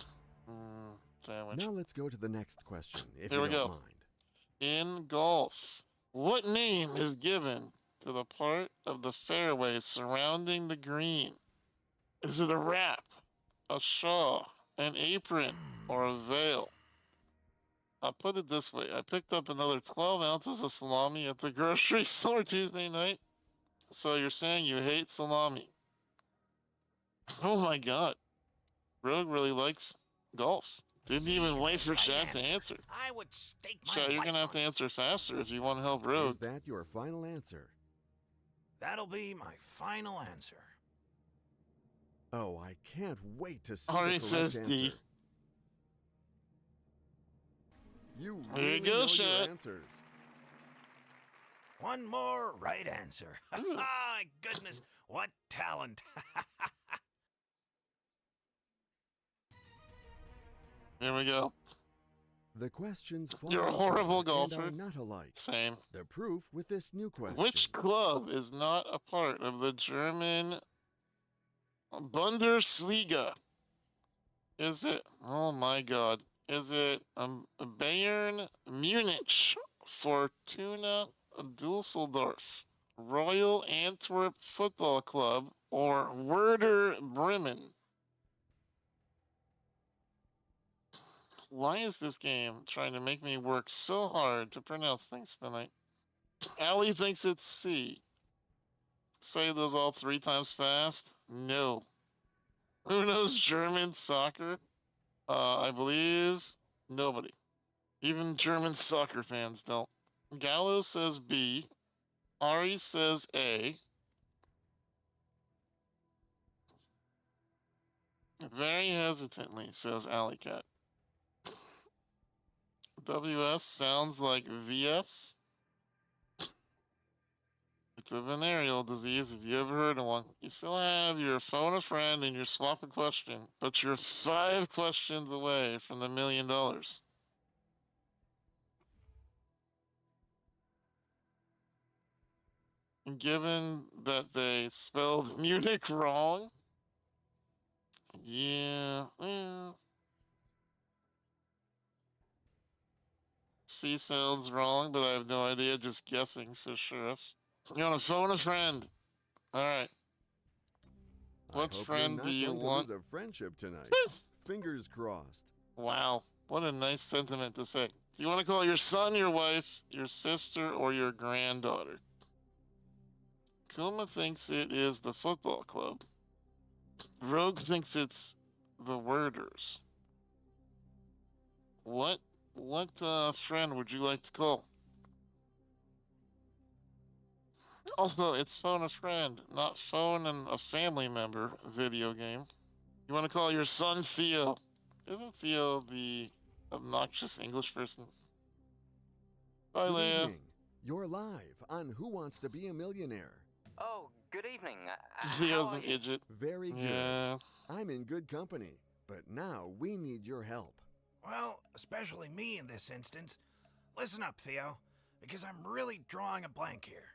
Sandwich. Now let's go to the next question, if Here you we don't go. mind. In golf, what name is given to the part of the fairway surrounding the green? Is it a wrap, a shawl, an apron, or a veil? I'll put it this way. I picked up another 12 ounces of salami at the grocery store Tuesday night. So you're saying you hate salami? Oh my god. Rogue really likes golf. Didn't even wait for Shad to answer. I would stake my Shad, you're gonna have to answer faster if you want to help Rogue. Is that your final answer? That'll be my final answer. Oh, I can't wait to see Ari the correct says answer. D. You There really you go, know your Shad. answers. One more right answer. My goodness, what talent. There we go. The questions fall You're a apart horrible and golfer. are not alike. Same. The proof with this new question. Which club is not a part of the German Bundesliga? Is it, oh my god, is it Bayern Munich, Fortuna Dusseldorf, Royal Antwerp Football Club, or Werder Bremen? Why is this game trying to make me work so hard to pronounce things tonight? Allie thinks it's C. Say those all 3 times fast? No. Who knows German soccer? I believe Nobody. Even German soccer fans don't. Gallo says B. Ari says A. Very hesitantly, says Alley Cat. WS sounds like VS. It's a venereal disease if you ever heard of one. You still have your phone a friend and your swap a question, but you're 5 questions away from the $1 million. And given that they spelled Munich wrong, yeah, C sounds wrong, but I have no idea. Just guessing, says Sheriff. You want to phone a friend? All right. What I hope friend you're do not you going want? to lose a friendship tonight. Fingers crossed. Wow, what a nice sentiment to say. Do you want to call your son, your wife, your sister, or your granddaughter? Kuma thinks it is the football club. Rogue thinks it's the Worders. What friend would you like to call? Also, it's phone a friend, not phone and a family member video game. You want to call your son Theo? Isn't Theo the obnoxious English person? Bye, Good Leia. evening. You're live on Who Wants to Be a Millionaire. Oh, good evening. Theo's an idiot. Very good. Yeah. I'm in good company, but now we need your help. Well, especially me in this instance. Listen up, Theo, because I'm really drawing a blank here.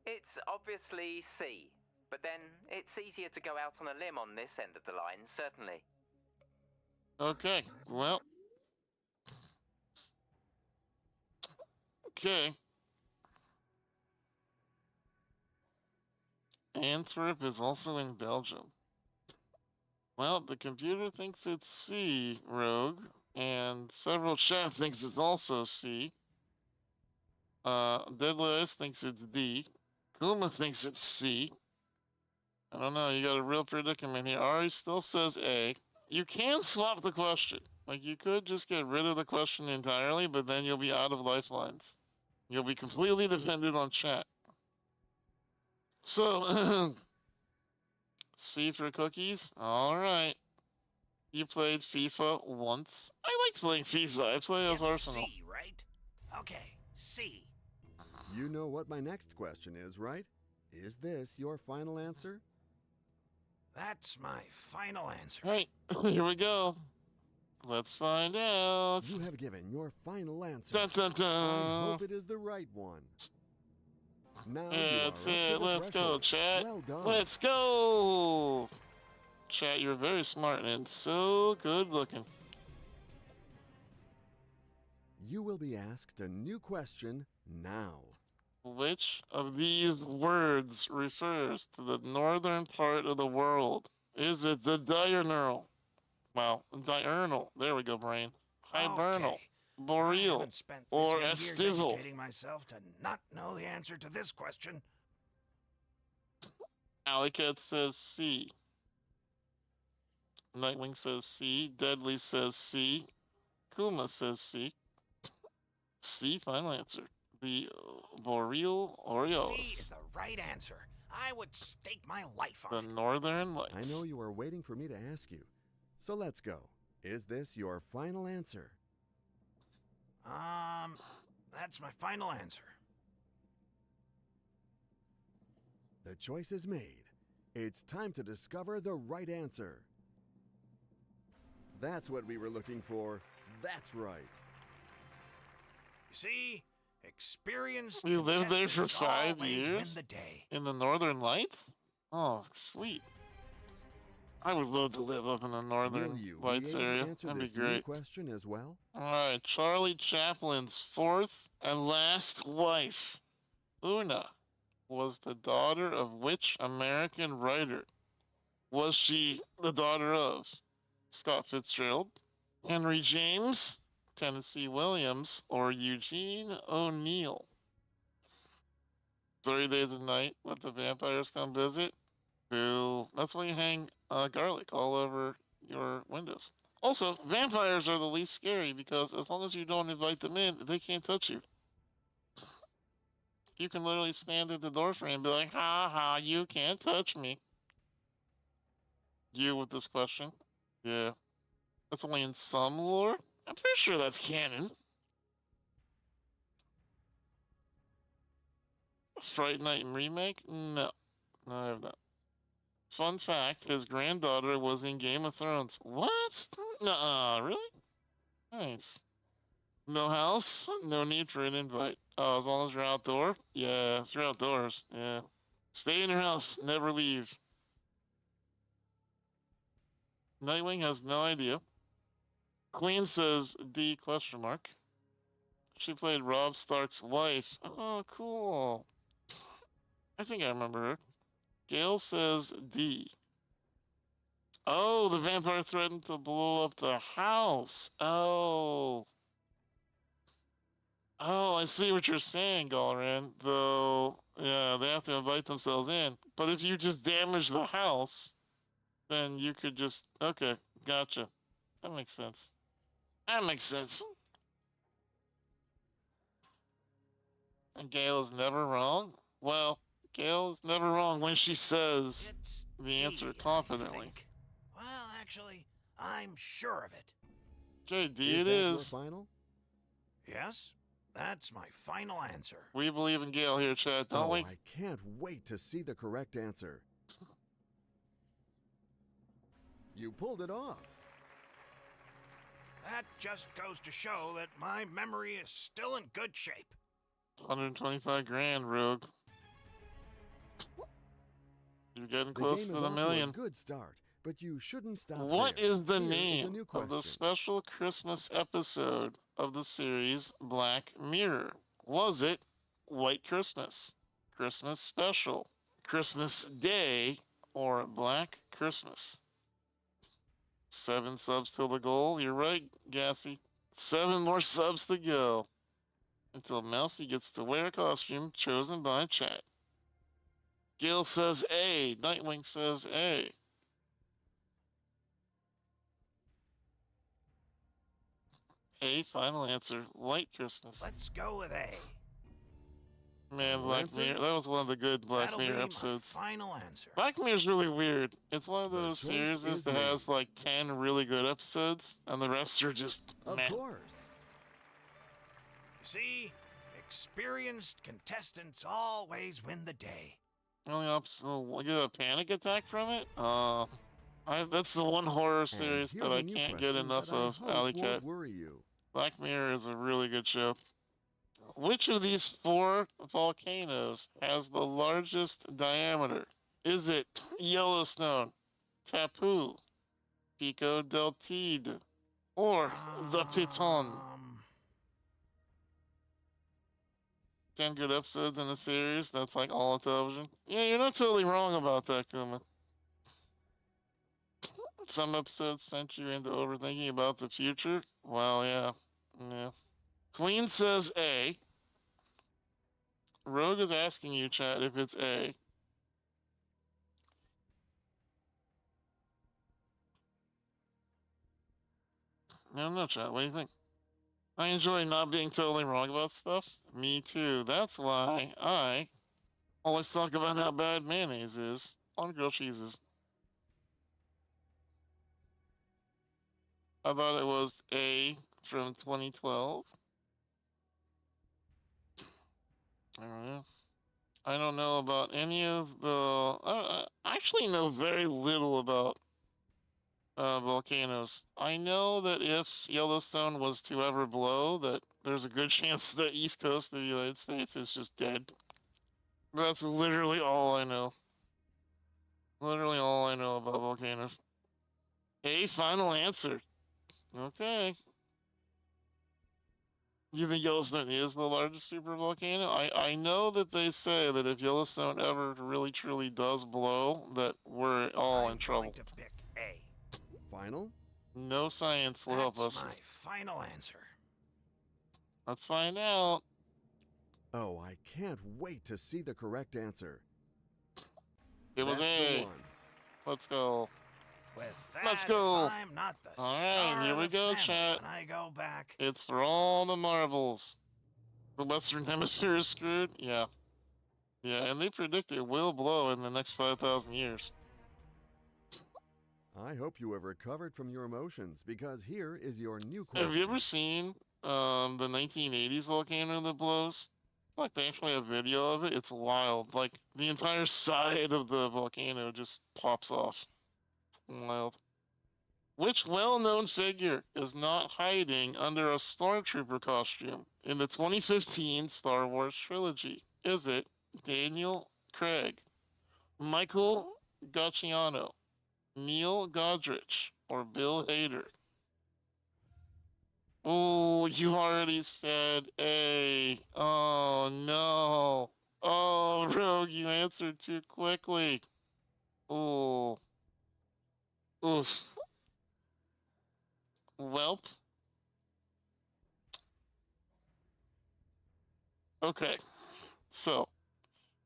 It's obviously C, but then it's easier to go out on a limb on this end of the line, certainly. Okay, well. Okay. Antwerp is also in Belgium. Well, the computer thinks it's C, Rogue, and several chat thinks it's also C. Deadliest thinks it's D. Kuma thinks it's C. I don't know, you got a real predicament here. Ari still says A. You can swap the question. Like, you could just get rid of the question entirely, but then you'll be out of lifelines. You'll be completely dependent on chat. So, C for cookies? Alright. You played FIFA once? I liked playing FIFA. I play as Arsenal. C, right? Okay, C. You know what my next question is, right? Is this your final answer? That's my final answer. Right, here we go. Let's find out. You have given your final answer. Dun, dun, dun. I hope it is the right one. Now That's you are up it. to the Let's go, threshold. chat. Well done. Let's go. Chat, you're very smart and so good looking. You will be asked a new question now. Which of these words refers to the northern part of the world? Is it the diurnal? Well, diurnal. There we go, brain. Hibernal, Okay. I boreal, haven't spent this or many years estival. educating myself to not know the answer to this question. Alleycat says C. Nightwing says C. Deadly says C. Kuma says C. C, final answer. The boreal Orioles. C is the right answer. I would stake my life The on it. northern lights. I know you are waiting for me to ask you. So let's go. Is this your final answer? That's my final answer. The choice is made. It's time to discover the right answer. That's what we were looking for. That's right. You see, experienced You lived there for contestants 5 always years? win the day. In the northern lights? Oh, sweet. I would love to live up in the Will northern you lights be able area. to answer That'd be this new great. question as well? Alright, Charlie Chaplin's fourth and last wife, Una, was the daughter of which American writer? Was she the daughter of Scott Fitzgerald, Henry James, Tennessee Williams, or Eugene O'Neill? 30 Days of Night, Let the Vampires Come Visit. Boo. That's why you hang garlic all over your windows. Also, vampires are the least scary because as long as you don't invite them in, they can't touch you. You can literally stand at the doorframe and be like, ha ha, you can't touch me. You with this question? Yeah. That's only in some lore? I'm pretty sure that's canon. Fright Night remake? No. No, I have not. Fun fact, his granddaughter was in Game of Thrones. What? Nuh-uh, really? Nice. No house? No need for an invite. Oh, as long as you're outdoor? Yeah, if you're outdoors, yeah. Stay in your house, never leave. Nightwing has no idea. Queen says D question mark. She played Rob Stark's wife. Oh, cool. I think I remember her. Gail says D. Oh, the vampire threatened to blow up the house. Oh. Oh, I see what you're saying, Galran. Though, yeah, they have to invite themselves in. But if you just damage the house, then you could just... Okay, gotcha. That makes sense. That makes sense. And Gail is never wrong? Well, Gail is never wrong when she says It's the answer D, I confidently. think. Well, actually, I'm sure of it. Okay, D Is it that your is. final? Yes, that's my final answer. We believe in Gail here, Chad, don't we? I can't wait to see the correct answer. You pulled it off. That just goes to show that my memory is still in good shape. 125 grand, Rogue. You're getting The close game to is the off million. to a good start, but you shouldn't stop What there. is the Here name a new of the question. special Christmas episode of the series Black Mirror? Was it White Christmas, Christmas Special, Christmas Day, or Black Christmas? 7 subs till the goal. You're right, Gassy. 7 more subs to go until Mousy gets to wear a costume chosen by chat. Gil says A. Nightwing says A. A, final answer. White Christmas. Let's go with A. Man, Final Black answer? Mirror. That was one of the good Black That'll Mirror be episodes. my final answer. Black Mirror's really weird. It's one of The those choice series is that made. has like 10 really good episodes, and the rest are just Of meh. course. You see, experienced contestants always win the day. Only I get a panic attack from it. That's the one horror series And that here's I a new can't get question enough that I of. hope Alley won't Cat. worry you. Black Mirror is a really good show. Which of these 4 volcanoes has the largest diameter? Is it Yellowstone, Tapu, Pico del Tide, or the Piton? 10 good episodes in a series. That's like all of television. Yeah, you're not totally wrong about that, Kuma. Some episodes sent you into overthinking about the future. Well, yeah. Yeah. Queen says A. Rogue is asking you, chat, if it's A. I don't know, chat. What do you think? I enjoy not being totally wrong about stuff. Me too. That's why I always talk about how bad mayonnaise is on grilled cheeses. I thought it was A from 2012. I don't know. I don't know about any of the... I actually know very little about volcanoes. I know that if Yellowstone was to ever blow, that there's a good chance the east coast of the United States is just dead. That's literally all I know. Literally all I know about volcanoes. A final answer. Okay. You think Yellowstone is the largest supervolcano? I know that they say that if Yellowstone ever really truly does blow, that we're all in trouble. I'm going to pick A. Final? No science will help us. That's my final answer. Let's find out. Oh, I can't wait to see the correct answer. It was That's A. the one. Let's go. With that, Let's go. if I'm not the All star right, here of we the go, family chat. when I go back. It's for all the marbles. The Western Hemisphere is screwed? Yeah. Yeah, and they predict it will blow in the next 5,000 years. I hope you have recovered from your emotions because here is your new question. Have you ever seen the 1980s volcano that blows? Like, they actually have video of it. It's wild. Like, the entire side of the volcano just pops off. It's wild. Which well-known figure is not hiding under a stormtrooper costume in the 2015 Star Wars trilogy? Is it Daniel Craig, Michael Gacciano, Neil Godrich, or Bill Hader? Oh, you already said A. Oh, no. Oh, Rogue, you answered too quickly. Oh. Oof. Welp. Okay. So,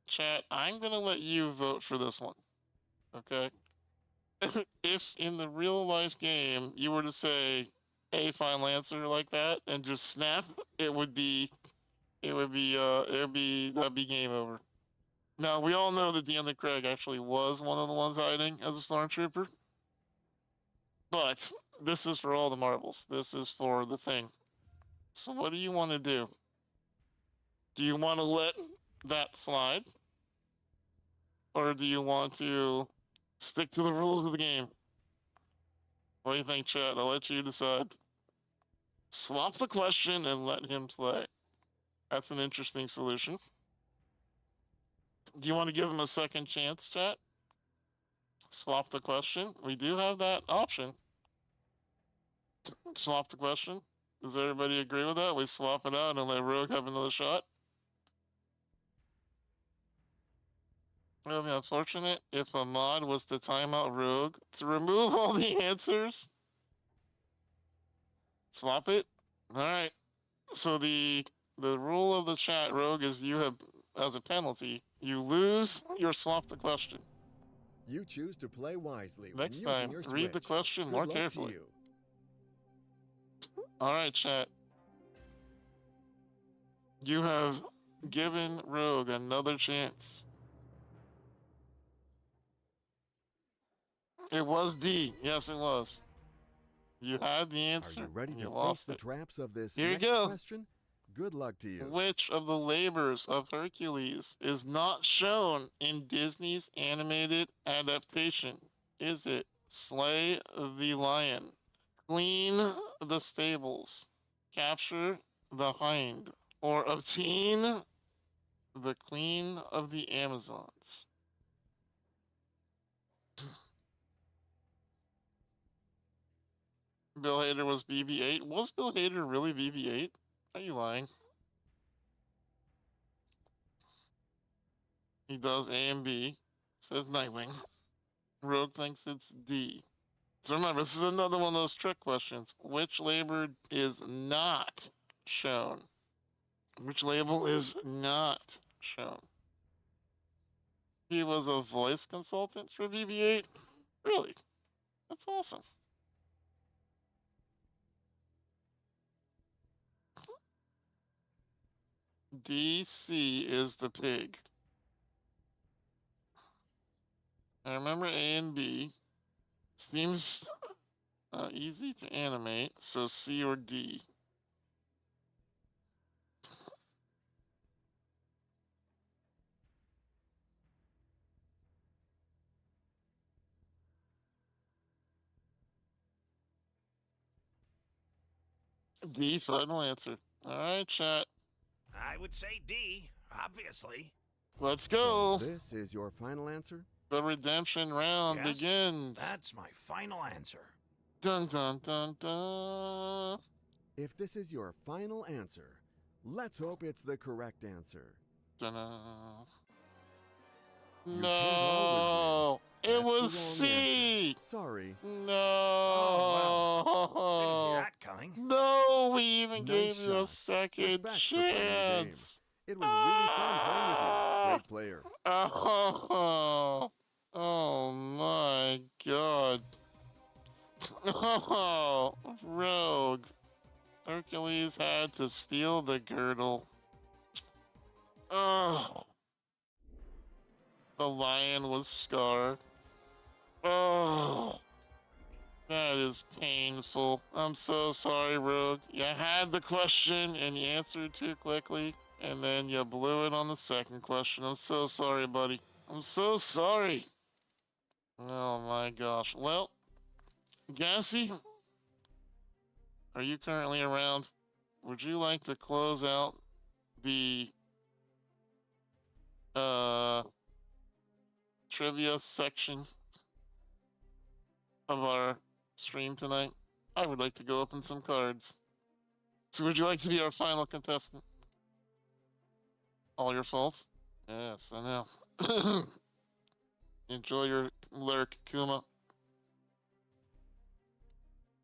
chat, I'm going to let you vote for this one. Okay? If in the real life game you were to say a final answer like that and just snap, that'd be game over. Now, we all know that Daniel Craig actually was one of the ones hiding as a stormtrooper. But this is for all the marbles. This is for the thing. So what do you want to do? Do you want to let that slide? Or do you want to stick to the rules of the game? What do you think, chat? I'll let you decide. Swap the question and let him play. That's an interesting solution. Do you want to give him a second chance, chat? Swap the question. We do have that option. Swap the question. Does everybody agree with that? We swap it out and let Rogue have another shot? It would be unfortunate if a mod was to time out Rogue to remove all the answers. Swap it? Alright. So the rule of the chat, Rogue, is you have, as a penalty, you lose your swap the question. You choose to play wisely Next when time, using your read the Switch. question Good more luck carefully. To you. Alright, chat. You have given Rogue another chance. It was D. Yes, it was. You had the answer. Are you ready to face lost the it. traps of this Here next you go. question? Good luck to you. Which of the labors of Hercules is not shown in Disney's animated adaptation? Is it slay the lion, clean the stables, capture the hind, or obtain the queen of the Amazons? Bill Hader was BB-8. Was Bill Hader really BB-8? Are you lying? He does A and B. Says Nightwing. Rogue thinks it's D. So remember, this is another one of those trick questions. Which label is not shown? Which label is not shown? He was a voice consultant for BB-8? Really? That's awesome. DC is the pig. I remember A and B. Seems easy to animate, so C or D. D, final answer. Alright, chat. I would say D, obviously. Let's go. So this is your final answer? The redemption round Yes, begins. That's my final answer. Dun dun dun dun. If this is your final answer, let's hope it's the correct answer. Dun-dun. You No, it That's was the wrong C. answer. Sorry. No. Oh, Didn't see that coming. No, we even Nice gave you a shot. second Respect for playing the game. chance. It was really fun playing with you. Great player. Oh, oh my God. Oh, Rogue. Hercules had to steal the girdle. Oh. The lion was Scar. Oh. That is painful. I'm so sorry, Rogue. You had the question and you answered too quickly, and then you blew it on the second question. I'm so sorry, buddy. I'm so sorry. Oh my gosh. Well, Gassy, are you currently around? Would you like to close out the trivia section of our stream tonight? I would like to go open some cards. So would you like to be our final contestant? All your fault? Yes, I know. Enjoy your lurk, Kuma.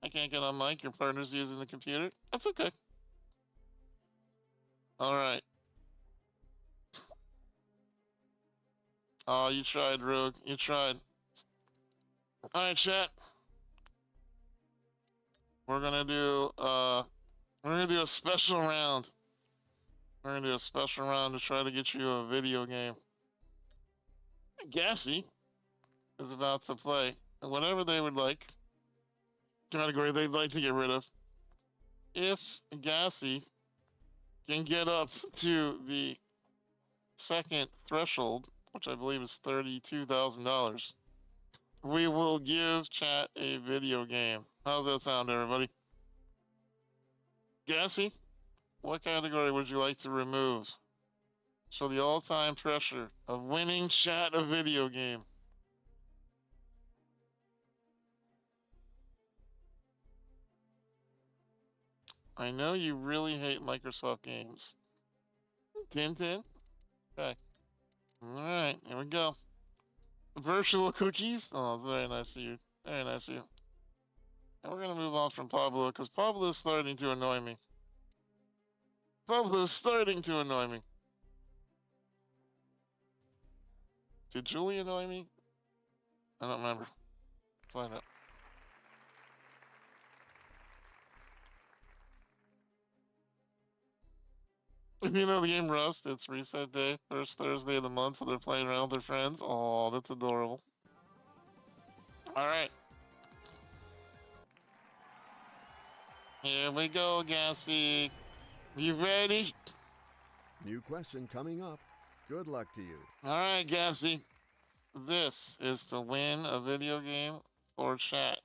I can't get on mic. Your partner's using the computer. That's okay. Alright. Oh, you tried, Rogue. You tried. Alright, chat. We're gonna do a special round. We're gonna do a special round to try to get you a video game. Gassy is about to play whatever they would like. Category they'd like to get rid of. If Gassy can get up to the second threshold, which I believe is $32,000, we will give chat a video game. How's that sound, everybody? Gassy, what category would you like to remove? So the all-time pressure of winning chat a video game. I know you really hate Microsoft games. Tintin? Okay. Alright, here we go. Virtual cookies? Oh, very nice of you. Very nice of you. And we're gonna move on from Pablo, because Pablo's starting to annoy me. Pablo's starting to annoy me. Did Julie annoy me? I don't remember. Let's find out. If you know the game Rust, it's reset day, first Thursday of the month, so they're playing around with their friends. Oh, that's adorable. Alright. Here we go, Gassy. You ready? New question coming up. Good luck to you. Alright, Gassy. This is to win a video game for chat.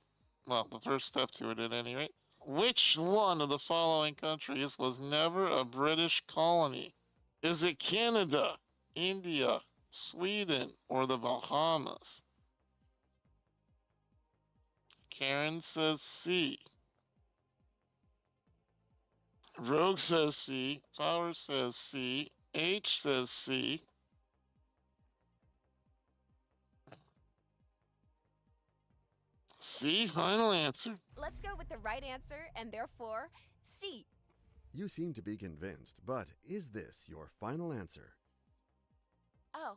Well, the first step to it at any rate. Which one of the following countries was never a British colony? Is it Canada, India, Sweden, or the Bahamas? Karen says C. Rogue says C. Power says C. H says C. C, final answer. Let's go with the right answer, and therefore, C. You seem to be convinced, but is this your final answer? Oh,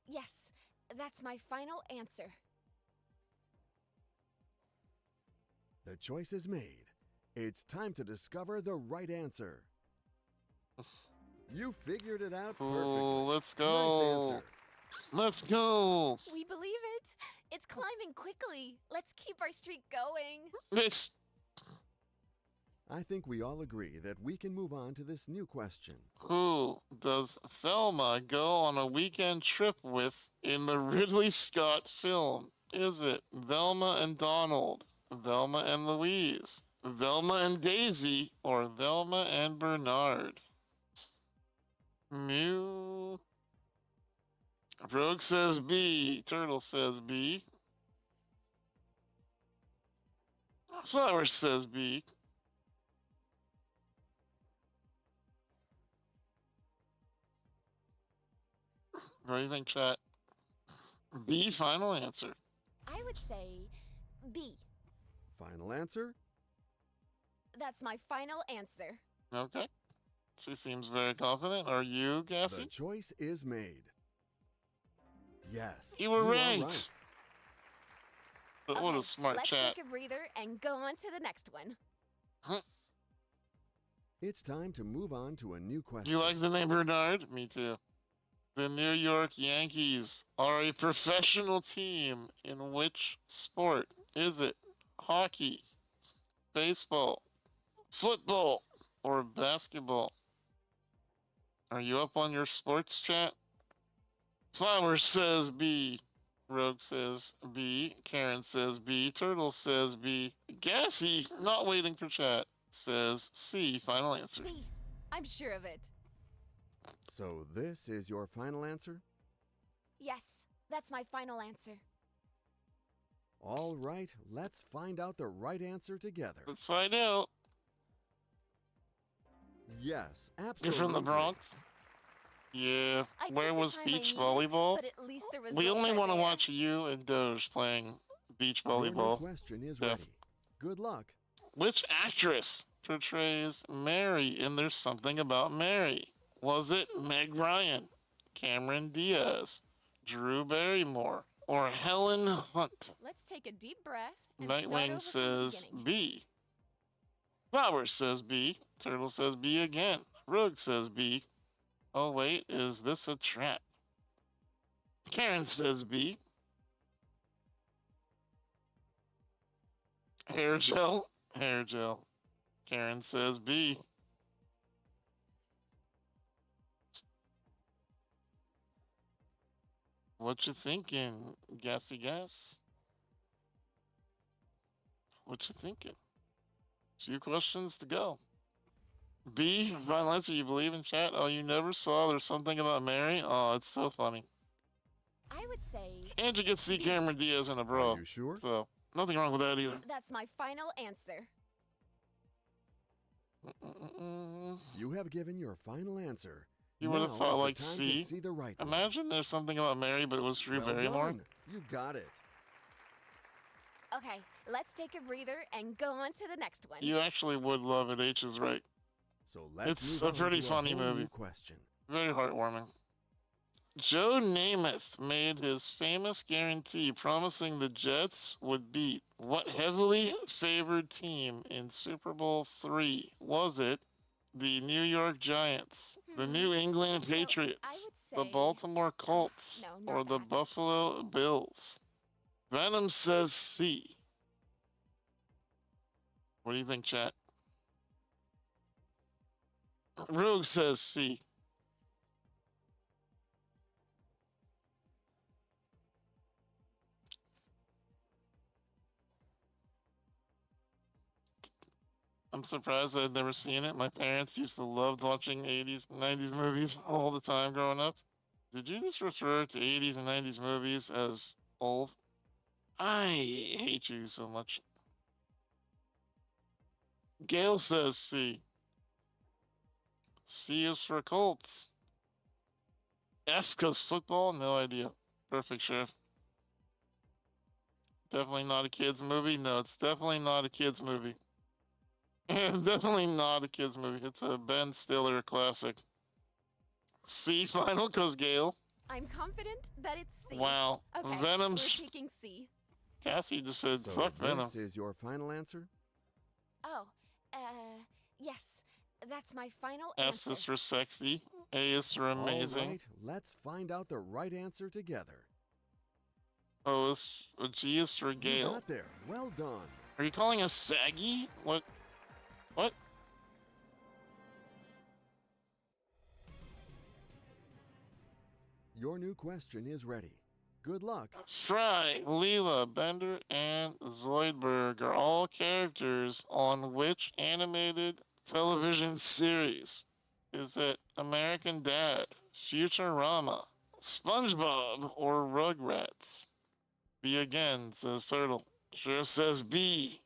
yes. That's my final answer. The choice is made. It's time to discover the right answer. You figured it out perfectly. Oh, let's Nice go. answer. Let's go. We believe it. It's climbing quickly. Let's keep our streak going. This. I think we all agree that we can move on to this new question. Who does Thelma go on a weekend trip with in the Ridley Scott film? Is it Velma and Donald, Velma and Louise, Velma and Daisy, or Velma and Bernard? Mew. Rogue says B. Turtle says B. Flower says B. What do you think, chat? B, final answer. I would say B. Final answer? That's my final answer. Okay. She seems very confident. Are you, Gassy? The choice is made. Yes. You were are right. right. What Okay, a smart let's chat. take a breather and go on to the next one. It's time to move on to a new question. You like the name Bernard? Me too. The New York Yankees are a professional team in which sport? Is it hockey, baseball, football, or basketball? Are you up on your sports chat? Flower says B. Rogue says B. Karen says B. Turtle says B. Gassy, not waiting for chat, says C. Final answer. B. I'm sure of it. So this is your final answer? Yes, that's my final answer. All right, let's find out the right answer together. Let's find out. Yes, absolutely. You're from the Bronx? Yeah. I Where took the was time I beach needed, volleyball? But at least the We results only are want to there. watch you and Doge playing beach Your new volleyball. question is Def. ready. Good luck. Which actress portrays Mary in There's Something About Mary? Was it Meg Ryan, Cameron Diaz, Drew Barrymore, or Helen Hunt? Let's take a deep breath and start over Nightwing from the says beginning. B. Flowers says B. Turtle says B again. Rogue says B. Oh wait, is this a trap? Karen says B. Hair gel? Hair gel. Karen says B. What you thinking, Gassy Gas? What you thinking? Few questions to go. B, final answer, you believe in chat? Oh, you never saw There's Something About Mary? Oh, it's so funny. I would say And you get to see Cameron Diaz in a bra. Are you sure? So, nothing wrong with that either. that's my final answer. You have given your final answer. You would have Now thought is the like time C. to see the right one. Imagine There's Something About Mary, but it was Drew Well Barrymore. done. You got it. Okay, let's take a breather and go on to the next one. You actually would love it. H is right. So let's It's move a on pretty to funny a whole new movie. question. Very heartwarming. Joe Namath made his famous guarantee promising the Jets would beat what heavily favored team in Super Bowl III? Was it the New York Giants, the New England So, I Patriots, would the say- Baltimore Colts, No, or not the that. Buffalo Bills? Venom says C. What do you think, chat? Rogue says C. I'm surprised I'd never seen it. My parents used to love watching 80s, 90s movies all the time growing up. Did you just refer to 80s and 90s movies as old? I hate you so much. Gail says C. C is for Colts. F because football? No idea. Perfect, Chef. Definitely not a kid's movie? No, it's definitely not a kid's movie. Definitely not a kid's movie. It's a Ben Stiller classic. C final because Gail. I'm confident that it's C. Wow. Okay, Venom's. we're taking C. Cassie just said, So fuck this Venom. is your final answer? Oh, yes, that's my final S answer. is for sexy. A is for amazing. All right, let's find out the right answer together. O is G is for You Gail. got there. Well done. Are you calling us saggy? What? What? Your new question is ready. Good luck. Fry, Leela, Bender, and Zoidberg are all characters on which animated television series? Is it American Dad, Futurama, SpongeBob, or Rugrats? B again, says Turtle. Sure says B.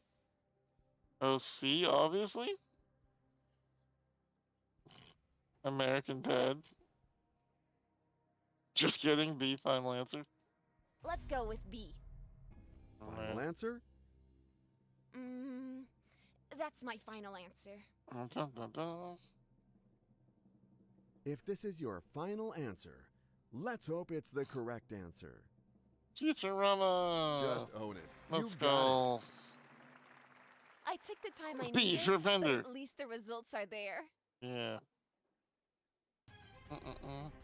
Oh, C, obviously? American Dad. Just kidding, B, final answer. Let's go with B. Final answer? That's my final answer. Dun, dun, dun. If this is your final answer, let's hope it's the correct answer. Futurama. Just own it. Let's You got go. I took the time I Beef needed, or but Bender? at least the results are there. Yeah.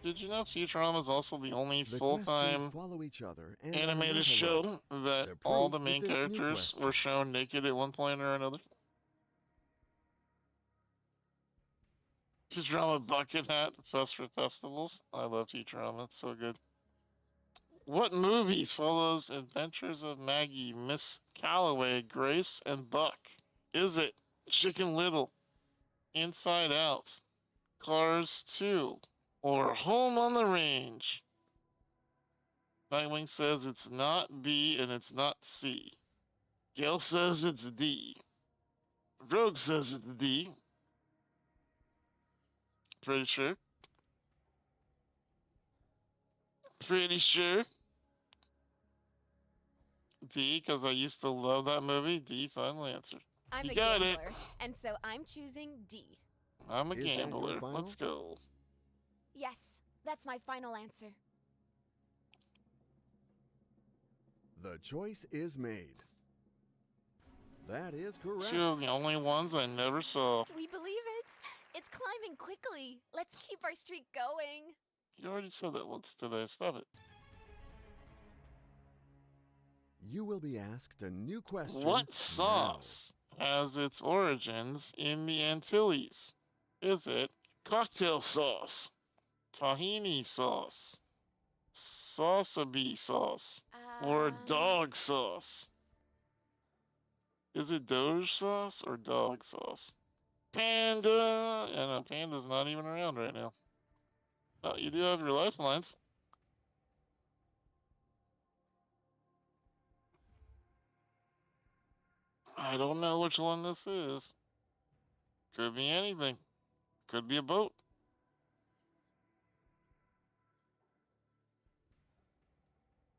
Did you know Futurama is also the only it. The full-time questions follow each other and are animated not show alike. that The all proof the with main this new characters were question. shown naked at one point or another? Futurama bucket hat, best for festivals. I love Futurama, it's so good. What movie follows Adventures of Maggie, Miss Calloway, Grace, and Buck? Is it Chicken Little, Inside Out, Cars 2, or Home on the Range? Nightwing says it's not B and it's not C. Gail says it's D. Rogue says it's D. Pretty sure. Pretty sure. D, because I used to love that movie. D, final answer. I'm You a got gambler, it. and so I'm choosing D. I'm a Is that your gambler. final? Let's go. Yes, that's my final answer. The choice is made. That is correct. Two of the only ones I never saw. We believe it. It's climbing quickly. Let's keep our streak going. You already said that once today. Stop it. You will be asked a new question. What sauce has its origins in the Antilles? Is it cocktail sauce, tahini sauce, sasabi sauce, or dog sauce? Is it Doge sauce or dog sauce? Panda! Yeah, no, Panda's not even around right now. Oh, you do have your lifelines. I don't know which one this is. Could be anything. Could be a boat.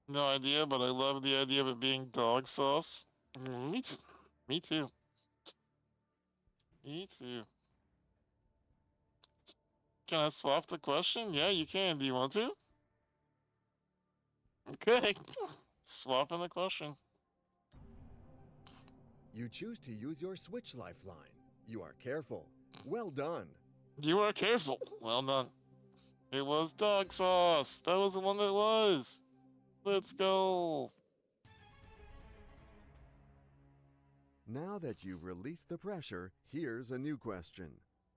No idea, but I love the idea of it being dog sauce. Me too. Me too. Me too. Can I swap the question? Yeah, you can. Do you want to? Okay. Swapping the question. You choose to use your Switch lifeline. You are careful. Well done. You are careful. Well done. It was dog sauce. That was the one that was. Let's go. Now that you've released the pressure, here's a new question.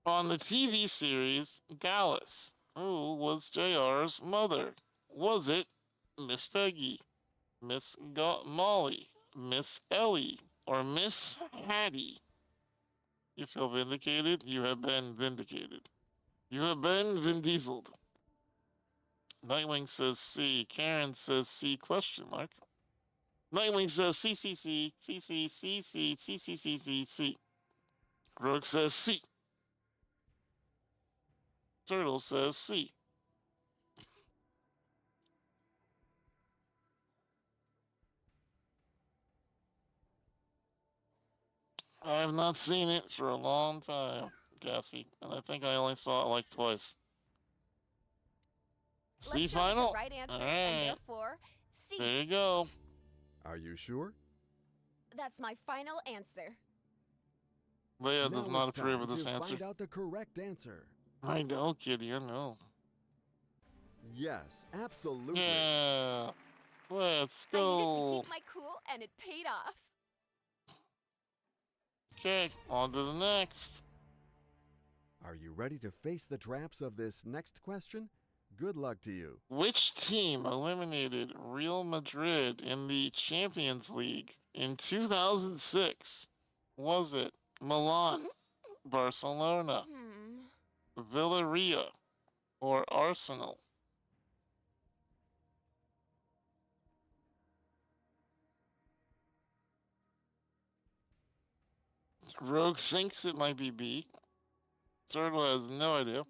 On the TV series Dallas, who was JR's mother? Was it Miss Peggy, Miss Molly, Miss Ellie, or Miss Hattie? You feel vindicated? You have been vindicated. You have been Vin Dieseled. Nightwing says C. Karen says C question mark. Nightwing says C, C, C, C, C, C, C, C, C, C, C, C. Rogue says C. Turtle says C. I have not seen it for a long time, Cassie, and I think I only saw it like twice. C Let's go with final? the right answer, All and right. therefore, C. There you go. Are you sure? That's my final answer. Leia does Now not it's approve time of this to answer. find out the correct answer. I know, kitty, I know. Yes, absolutely. Yeah. Let's I needed to go. keep my cool, and it paid off. Okay, on to the next. Are you ready to face the traps of this next question? Good luck to you. Which team eliminated Real Madrid in the Champions League in 2006? Was it Milan, Barcelona, Villarreal, or Arsenal? Rogue thinks it might be B. Turtle has no idea.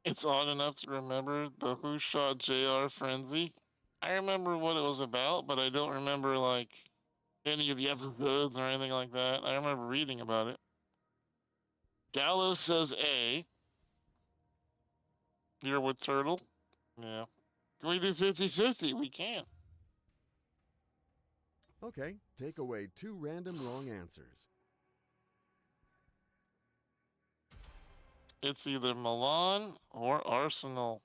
It's odd enough to remember the Who Shot JR frenzy. I remember what it was about, but I don't remember, like, any of the episodes or anything like that. I remember reading about it. Gallo says A. You're with Turtle? Yeah. Can we do 50-50? We can. Okay, take away 2 random wrong answers. It's either Milan or Arsenal.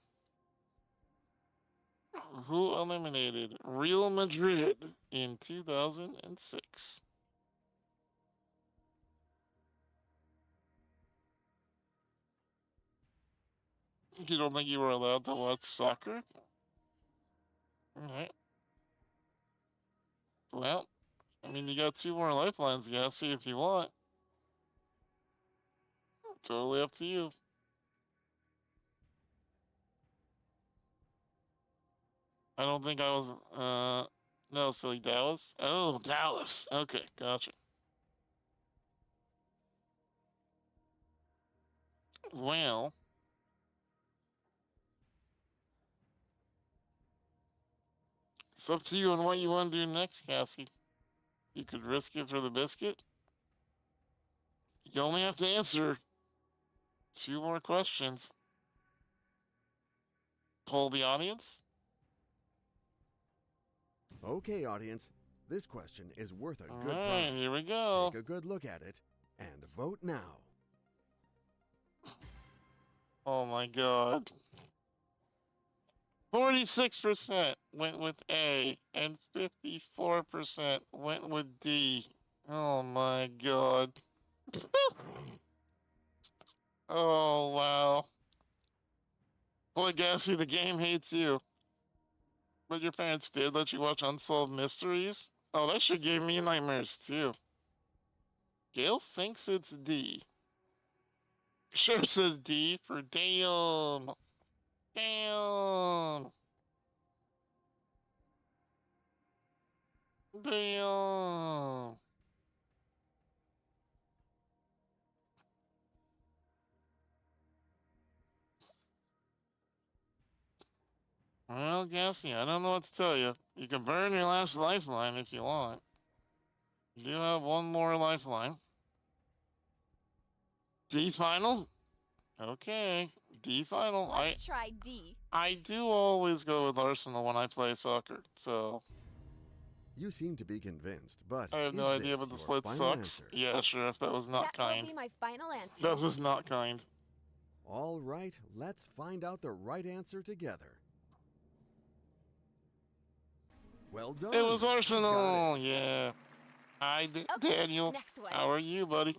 Who eliminated Real Madrid in 2006? You don't think you were allowed to watch soccer? Alright. Well, I mean, you got 2 more lifelines. You gotta see if you want. Totally up to you. I don't think I was, no, silly Dallas. Oh, Dallas. Okay, gotcha. Well, it's up to you on what you want to do next, Cassie. You could risk it for the biscuit. You only have to answer 2 more questions. Poll the audience. Okay, audience, this question is worth a good Alright, prize. here we go. Take a good look at it and vote now. Oh my god. 46% went with A, and 54% went with D. Oh my god. Oh wow. Boy, Gassy, the game hates you. But your parents did let you watch Unsolved Mysteries? Oh, that shit gave me nightmares too. Gail thinks it's D. Sure says D for damn. Damn. Damn. Well, Gassy, I don't know what to tell you. You can burn your last lifeline if you want. You do have 1 more lifeline. D final? Okay. D final. Let's try D. I do always go with Arsenal when I play soccer, so You seem to be convinced, but I have is no idea, this but the your split final sucks. answer? Yeah, sure, if that was not That will kind. be my final answer. That was not kind. All right, let's find out the right answer together. Well done. It was You got Arsenal. it. Yeah. Hi, Okay, Daniel. next one. How are you, buddy?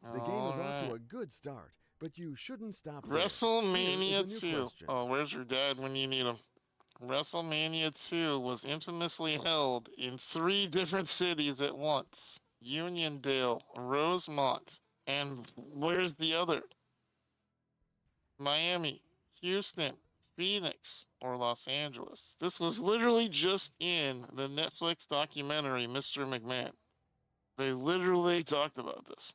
The game is off to Alright. a good start, but you shouldn't stop there. WrestleMania Here is a new 2. question. Oh, where's your dad when you need him? WrestleMania 2 was infamously held in 3 different cities at once. Uniondale, Rosemont, and where's the other? Miami, Houston, Phoenix, or Los Angeles. This was literally just in the Netflix documentary, Mr. McMahon. They literally talked about this.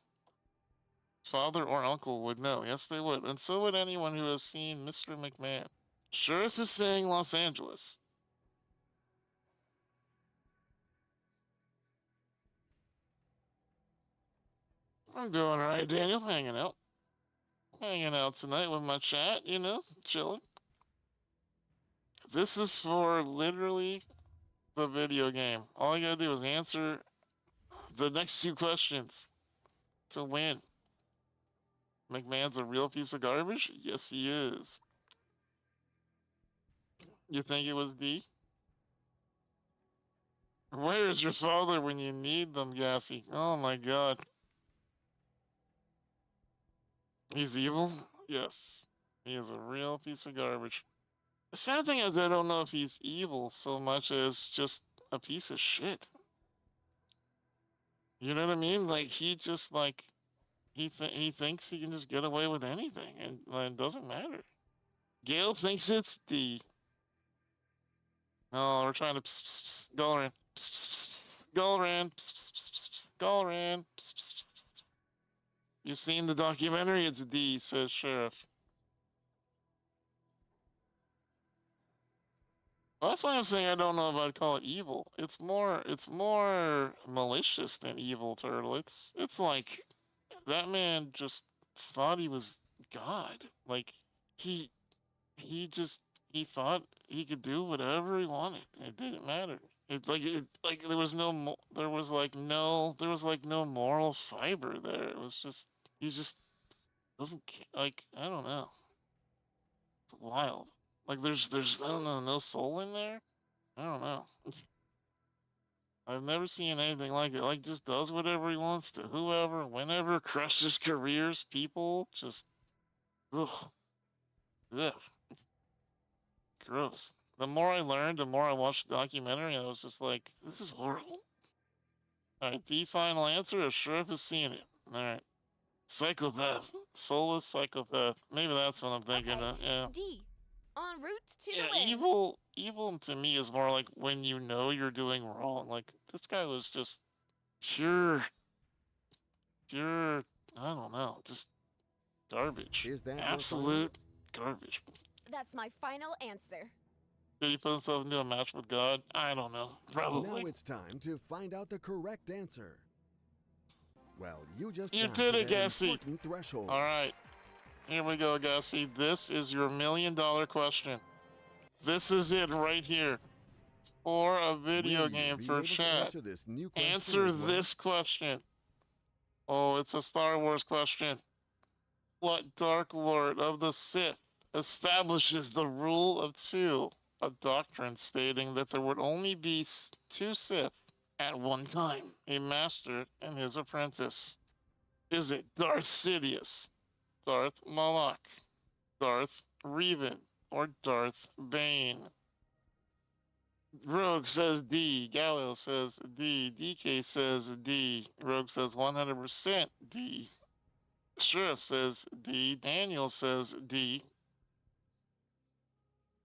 Father or uncle would know. Yes, they would. And so would anyone who has seen Mr. McMahon. Sheriff is saying Los Angeles. I'm doing alright, Daniel. Hanging out. Hanging out tonight with my chat, you know, chilling. This is for literally the video game. All you gotta do is answer the next 2 questions to win. McMahon's a real piece of garbage? Yes, he is. You think it was D? Where is your father when you need them, Gassy? Oh my god. He's evil? Yes. He is a real piece of garbage. The sad thing is I don't know if he's evil so much as just a piece of shit. You know what I mean? Like, he just, like, he thinks he can just get away with anything, and it doesn't matter. Gail thinks it's D. Oh, we're trying to Gulran. Gulran. Gulran. You've seen the documentary? It's D, says Sheriff. Well, that's why I'm saying I don't know if I'd call it evil. It's more malicious than evil, Turtle. It's like that man just thought he was God. Like he he thought he could do whatever he wanted. It didn't matter. It like there was there was like no moral fiber there. It was just he just doesn't care. Like I don't know. It's wild. Like there's no soul in there. I don't know. I've never seen anything like it. Like just does whatever he wants to whoever, whenever, crushes careers, people. Just ugh, ugh, gross. The more I learned, the more I watched the documentary, and I was just like, this is horrible. All right, the final answer. A sheriff has seen it. All right, psychopath, soulless psychopath. Maybe that's what I'm thinking. Okay. Yeah. D. En route to Yeah, the win. evil to me is more like when you know you're doing wrong. Like this guy was just pure, I don't know, just garbage. Is that Absolute garbage. That's my final answer. Did he put himself into a match with God? I don't know. Probably. Now it's time to find out the correct answer. Well, you just You got did to it, that Gassy. important threshold. All right. Here we go, Gassy. This is your $1 million question. This is it right here. For a video Will you game be for able to chat. answer this new question Answer as well? this question. Oh, it's a Star Wars question. What Dark Lord of the Sith establishes the rule of two, a doctrine stating that there would only be two Sith at one time, a master and his apprentice? Is it Darth Sidious, Darth Malak, Darth Revan, or Darth Bane? Rogue says D. Galileo says D. DK says D. Rogue says 100% D. Sheriff says D. Daniel says D.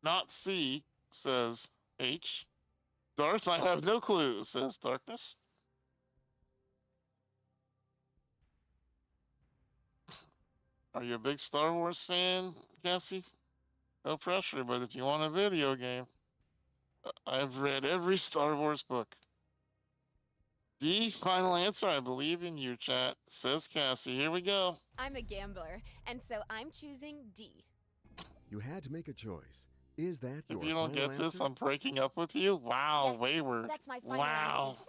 Not C says H. Darth, I have no clue, says Darkness. Are you a big Star Wars fan, Cassie? No pressure, but if you want a video game, I've read every Star Wars book. D, final answer. I believe in you, chat, says Cassie. Here we go. I'm a gambler, and so I'm choosing D. You had to make a choice. Is that your If you don't final get this, answer? I'm breaking up with you. Wow, Yes, wayward. that's my final wow. answer.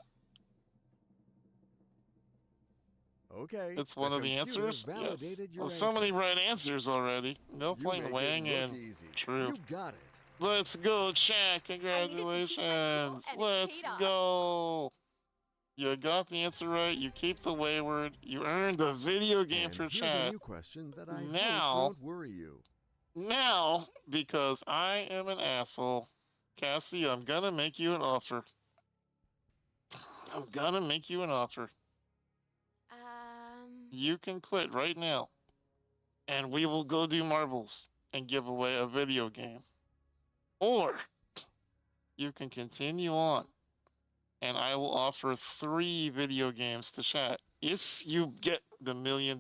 Okay. It's one of the computer answers? Yes. validated your Well, so many answer. right answers already. No You point make weighing it look in. easy. True. You got it. Let's go, chat. Congratulations. and Let's paid off. go. You got the answer right. You keep the wayward. You earned a video game And for here's a chat. new question that I Now- hope won't worry you. Now, because I am an asshole, Cassie, I'm gonna make you an offer. I'm gonna make you an offer. You can quit right now, and we will go do marbles and give away a video game. Or you can continue on, and I will offer 3 video games to chat if you get the $1 million.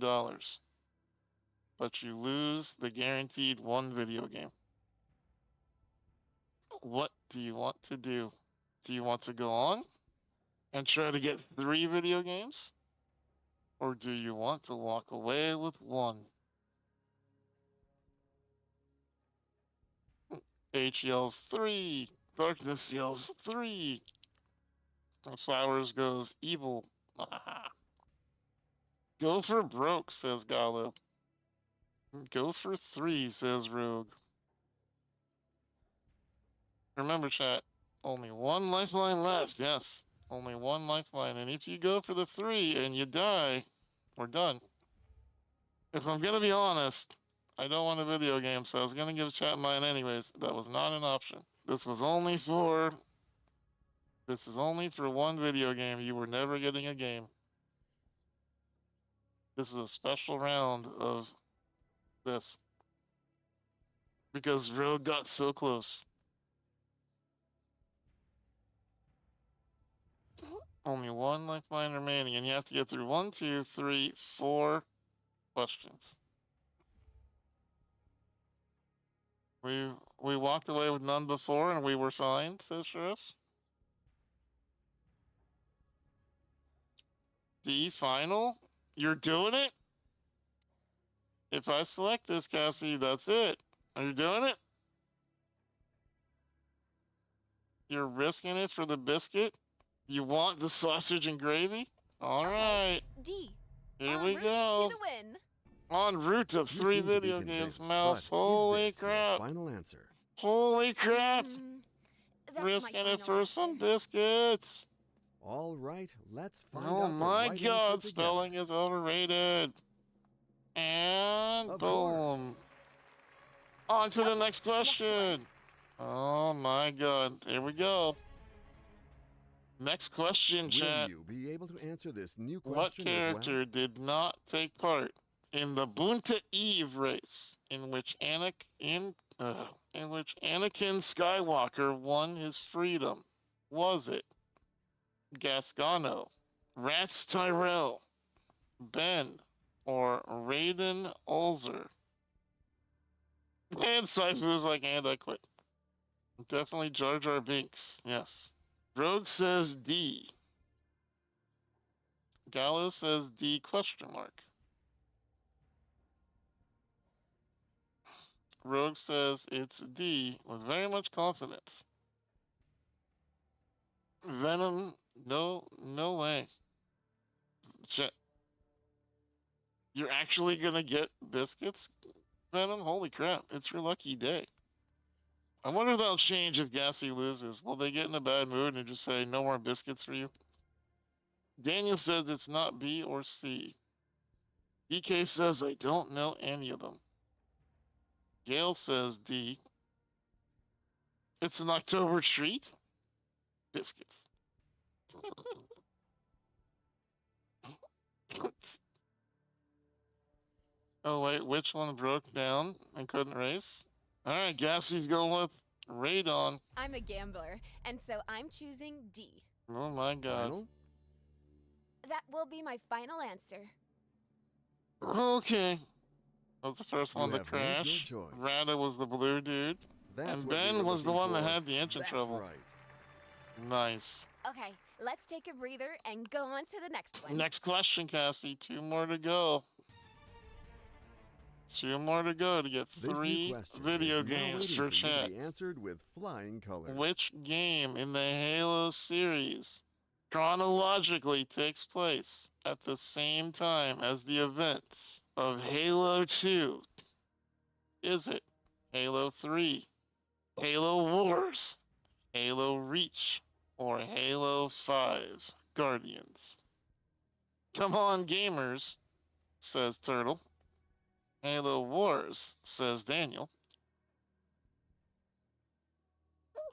But you lose the guaranteed 1 video game. What do you want to do? Do you want to go on and try to get 3 video games? Or do you want to walk away with 1? H yells 3. Darkness yells 3. And Flowers goes evil. Go for broke, says Gallo. Go for 3, says Rogue. Remember, chat, only 1 lifeline left. Yes, only 1 lifeline. And if you go for the 3 and you die, we're done. If I'm going to be honest, I don't want a video game, so I was going to give chat mine anyways. That was not an option. This is only for 1 video game. You were never getting a game. This is a special round of this. Because Rogue got so close. Only 1 lifeline remaining, and you have to get through 1, 2, 3, 4 questions. We walked away with none before, and we were fine, says Sheriff. D, final? You're doing it? If I select this, Cassie, that's it. Are you doing it? You're risking it for the biscuit? You want the sausage and gravy? All right. D. Here En we route go. to the win. En route to You 3 seem to be video games, convinced, Mouse. but Holy is this your crap. final answer? Holy crap. That's Risking my it final for answer. some biscuits. All right, let's find Oh out the my right god, answer spelling together. is overrated. And Of boom. On to the next next question. Oh my god. Here we go. Next question, Will chat. you be able to answer this new What question as well? character did not take part in the Bunta Eve race in which Anakin Skywalker won his freedom? Was it Gasgano, Rats Tyrell, Ben, or Raiden Ulzer? And Saifu's like, and I quit. Definitely Jar Jar Binks, yes. Rogue says D. Gallo says D question mark. Rogue says it's D with very much confidence. Venom, no way. You're actually gonna get biscuits, Venom? Holy crap, it's your lucky day. I wonder if that'll change if Gassy loses. Will they get in a bad mood and just say, no more biscuits for you? Daniel says it's not B or C. DK says, I don't know any of them. Gail says D. It's an October treat? Biscuits. Oh, wait, which one broke down and couldn't race? All right, Gassy's going with Radon. I'm a gambler, and so I'm choosing D. Oh my god. Final? That will be my final answer. Okay. That's the first one You to have made your crash. choice. Rada was the blue dude. That's And what we Ben were was the looking one that for. had the engine That's trouble. right. Nice. Okay, let's take a breather and go on to the next one. Next question, Cassie. 2 more to go. 2 more to go to get This new 3 question video is now games waiting for you chat. to be answered with flying colors. Which game in the Halo series chronologically takes place at the same time as the events of Halo 2? Is it Halo 3, Halo Wars, Halo Reach, or Halo 5 Guardians? Come on, gamers, says Turtle. Halo Wars, says Daniel.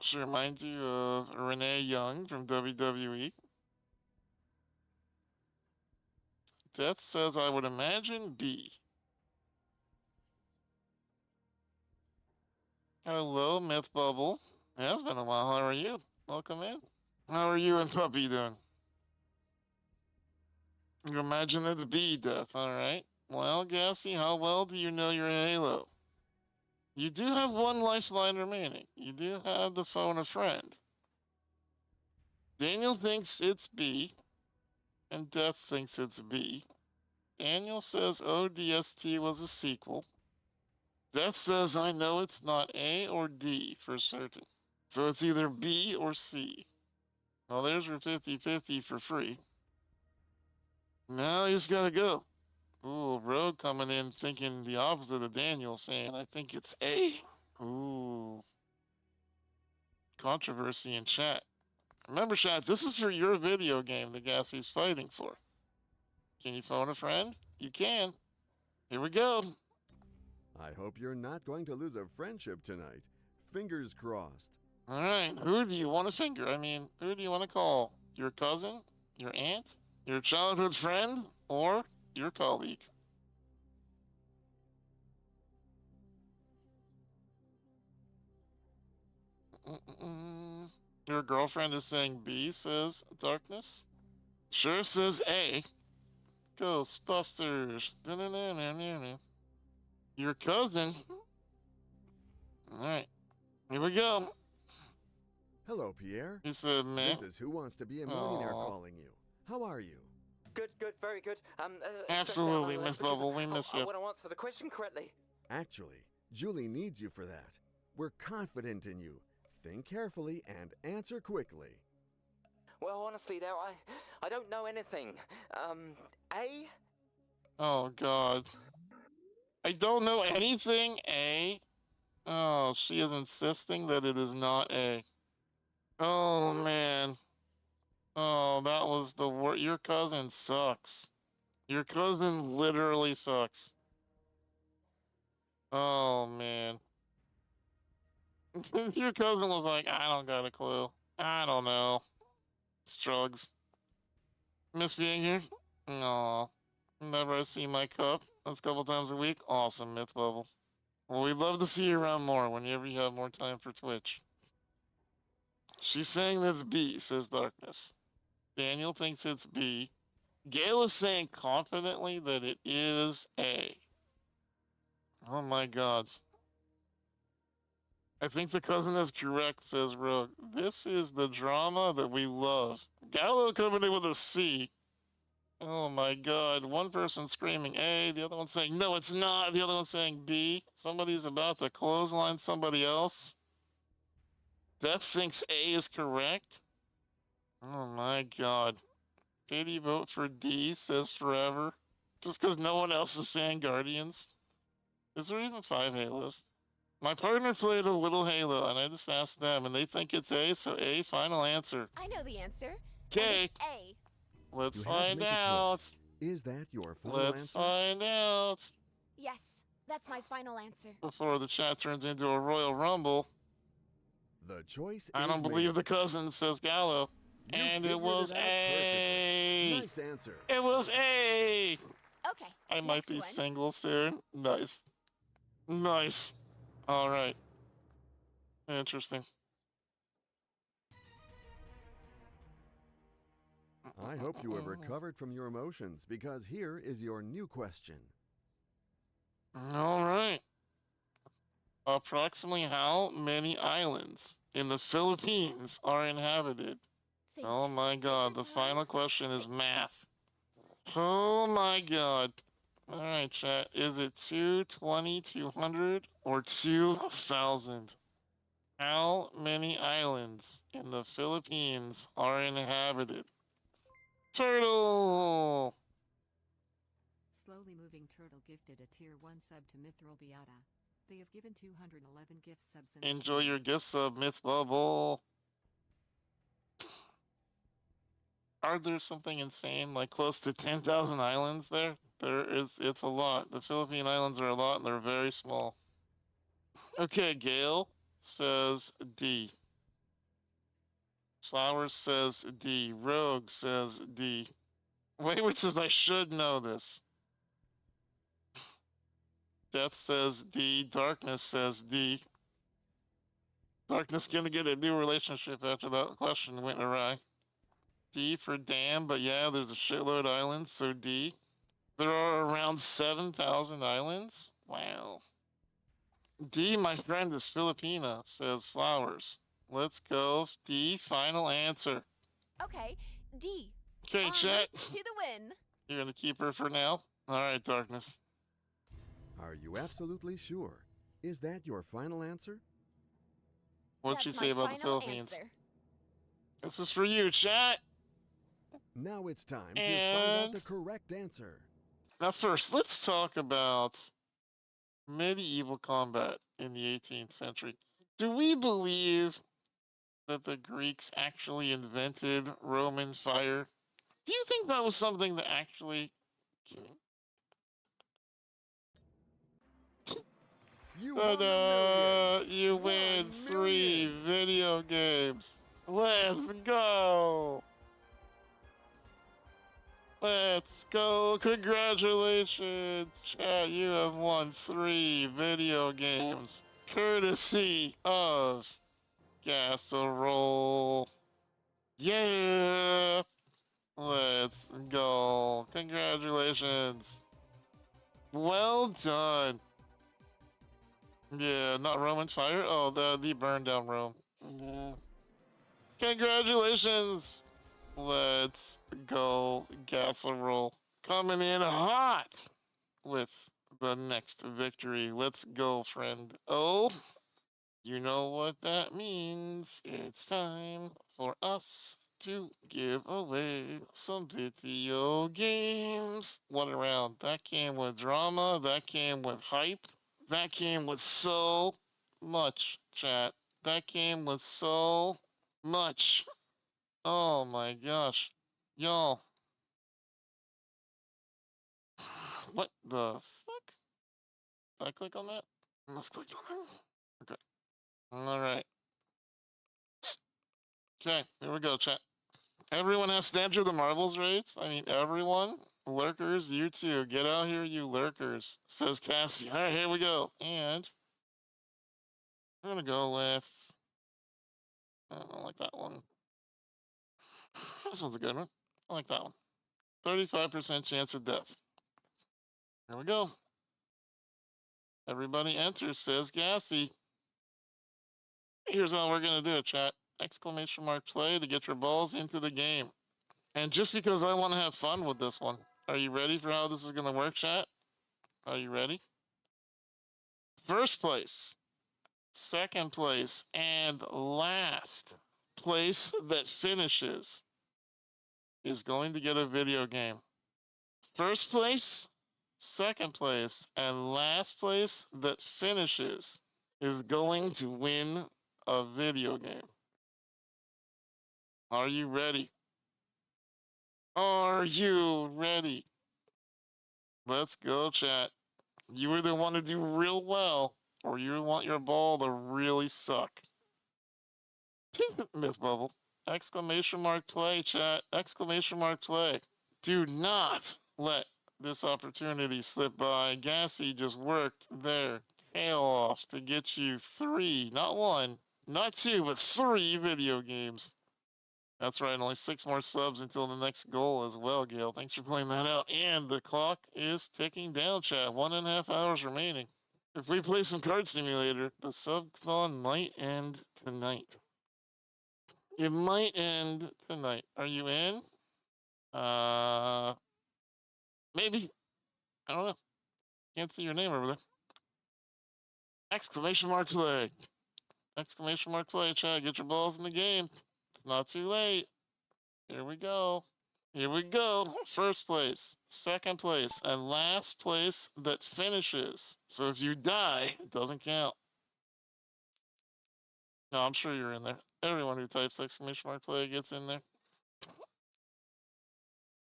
Should remind you of Renee Young from WWE. Death says, I would imagine B. Hello, Myth Bubble. Yeah, it's been a while. How are you? Welcome in. How are you and Puppy doing? You imagine it's B, Death, alright. Well, Gassy, how well do you know your Halo? You do have 1 lifeline remaining. You do have the phone a friend. Daniel thinks it's B, and Death thinks it's B. Daniel says ODST was a sequel. Death says I know it's not A or D for certain. So it's either B or C. Well, there's your 50-50 for free. Now he's gotta go. Ooh, Rogue coming in thinking the opposite of Daniel, saying I think it's A. Ooh. Controversy in chat. Remember, chat, this is for your video game that Gassy's fighting for. Can you phone a friend? You can. Here we go. I hope you're not going to lose a friendship tonight. Fingers crossed. All right, who do you want to finger? I mean, who do you want to call? Your cousin? Your aunt? Your childhood friend? Or your colleague? Your girlfriend is saying B, says Darkness. Sure says A. Ghostbusters. Your cousin. All right, here we go. Hello, Pierre. He said, man. This is Who Wants to Be a Millionaire Aw. calling you. How are you? Good, very good. Absolutely, Miss Bubble, we miss you. I want to answer the question correctly. Actually, Julie needs you for that. We're confident in you. Think carefully and answer quickly. Well, honestly, there, I don't know anything. A? Oh, God. I don't know anything, A? Oh, she is insisting that it is not A. Oh, man. Oh, that was the worst. Your cousin sucks. Your cousin literally sucks. Oh, man. Your cousin was like, I don't got a clue. I don't know. It's drugs. Miss being here? Aw. Never see my cup. That's a couple times a week. Awesome, Myth Bubble. Well, we'd love to see you around more whenever you have more time for Twitch. She's saying that's B, says Darkness. Daniel thinks it's B. Gail is saying confidently that it is A. Oh my god. I think the cousin is correct, says Rogue. This is the drama that we love. Gallo coming in with a C. Oh my god. One person screaming A, the other one saying no, it's not. The other one saying B. Somebody's about to clothesline somebody else. Death thinks A is correct. Oh my god. Katie vote for D, says forever. Just because no one else is saying Guardians. Is there even 5 Halos? My partner played a little Halo, and I just asked them, and they think it's A, so A, final answer. I know the answer. Okay. A. Let's find out. Is that your final Let's answer? find out. Yes, that's my final answer. Before the chat turns into a Royal Rumble. The choice I is don't believe made. the cousin, says Gallo. You And it figured was it out A. Nice answer. It was A. Okay. I might be one. single soon. Nice. Nice. Alright. Interesting. I hope you have recovered from your emotions because here is your new question. Alright. Approximately how many islands in the Philippines are inhabited? Think. Oh my god, the final question is math. Oh my god. Alright, chat. Is it 220, 200, or 2,000? How many islands in the Philippines are inhabited? Turtle! Slowly moving turtle gifted a tier 1 sub to Mithril Beata. They have given 211 gift subs in Enjoy your gift sub, Myth Bubble. Are there something insane, like close to 10,000 islands there? It's a lot. The Philippine Islands are a lot, and they're very small. Okay, Gail says D. Flowers says D. Rogue says D. Wayward says I should know this. Death says D. Darkness says D. Darkness gonna get a new relationship after that question went awry. D for damn, but yeah, there's a shitload of islands, so D. There are around 7,000 islands? Wow. D, my friend, is Filipina, says Flowers. Let's go. D, final answer. Okay. D. Okay, chat. To the win. You're gonna keep her for now? Alright, Darkness. Are you absolutely sure? Is that your final answer? What'd she That's say my about the final Philippines? answer. This is for you, chat. Now it's time to find out the correct answer. Now first, let's talk about medieval combat in the 18th century. Do we believe that the Greeks actually invented Roman fire? Do you think that was something that actually... You won $1 million. You win 3 video games. Let's go. Let's go. Congratulations, chat. You have won 3 video games. Courtesy of Casserole. Yeah. Let's go. Congratulations. Well done. Yeah, not Roman fire. Oh, the burned down Rome. Yeah. Congratulations. Let's go, Gasserole. Coming in hot with the next victory. Let's go, friend. Oh, you know what that means. It's time for us to give away some video games. What a round. That came with drama. That came with hype. That came with so much, chat. That came with so much. Oh my gosh. Y'all. What the fuck? Did I click on that? I must click on that. Okay. Alright. Okay, here we go, chat. Everyone has to enter the marbles rates. I mean, everyone. Lurkers, you too. Get out here, you lurkers, says Cassie. Alright, here we go. And I'm gonna go with. I don't like that one. This one's a good one. I like that one. 35% chance of death. Here we go. Everybody enter, says Cassie. Here's how we're gonna do it, chat. Exclamation mark play to get your balls into the game. And just because I want to have fun with this one, are you ready for how this is gonna work, chat? Are you ready? First place, second place, and last place that finishes is going to get a video game. First place, second place, and last place that finishes is going to win a video game. Are you ready? Are you ready? Let's go, chat. You either want to do real well or you want your ball to really suck. Myth bubble. Exclamation mark play, chat. Exclamation mark play. Do not let this opportunity slip by. Gassy just worked their tail off to get you 3, not 1, not 2, but 3 video games. That's right, only 6 more subs until the next goal as well, Gail. Thanks for pointing that out. And the clock is ticking down, chat. 1.5 hours remaining. If we play some Card Simulator, the subathon might end tonight. It might end tonight. Are you in? Maybe. I don't know. Can't see your name over there. Exclamation mark play. Exclamation mark play, chat. Get your balls in the game. It's not too late. Here we go. Here we go. First place, second place, and last place that finishes. So if you die, it doesn't count. No, I'm sure you're in there. Everyone who types exclamation mark play gets in there.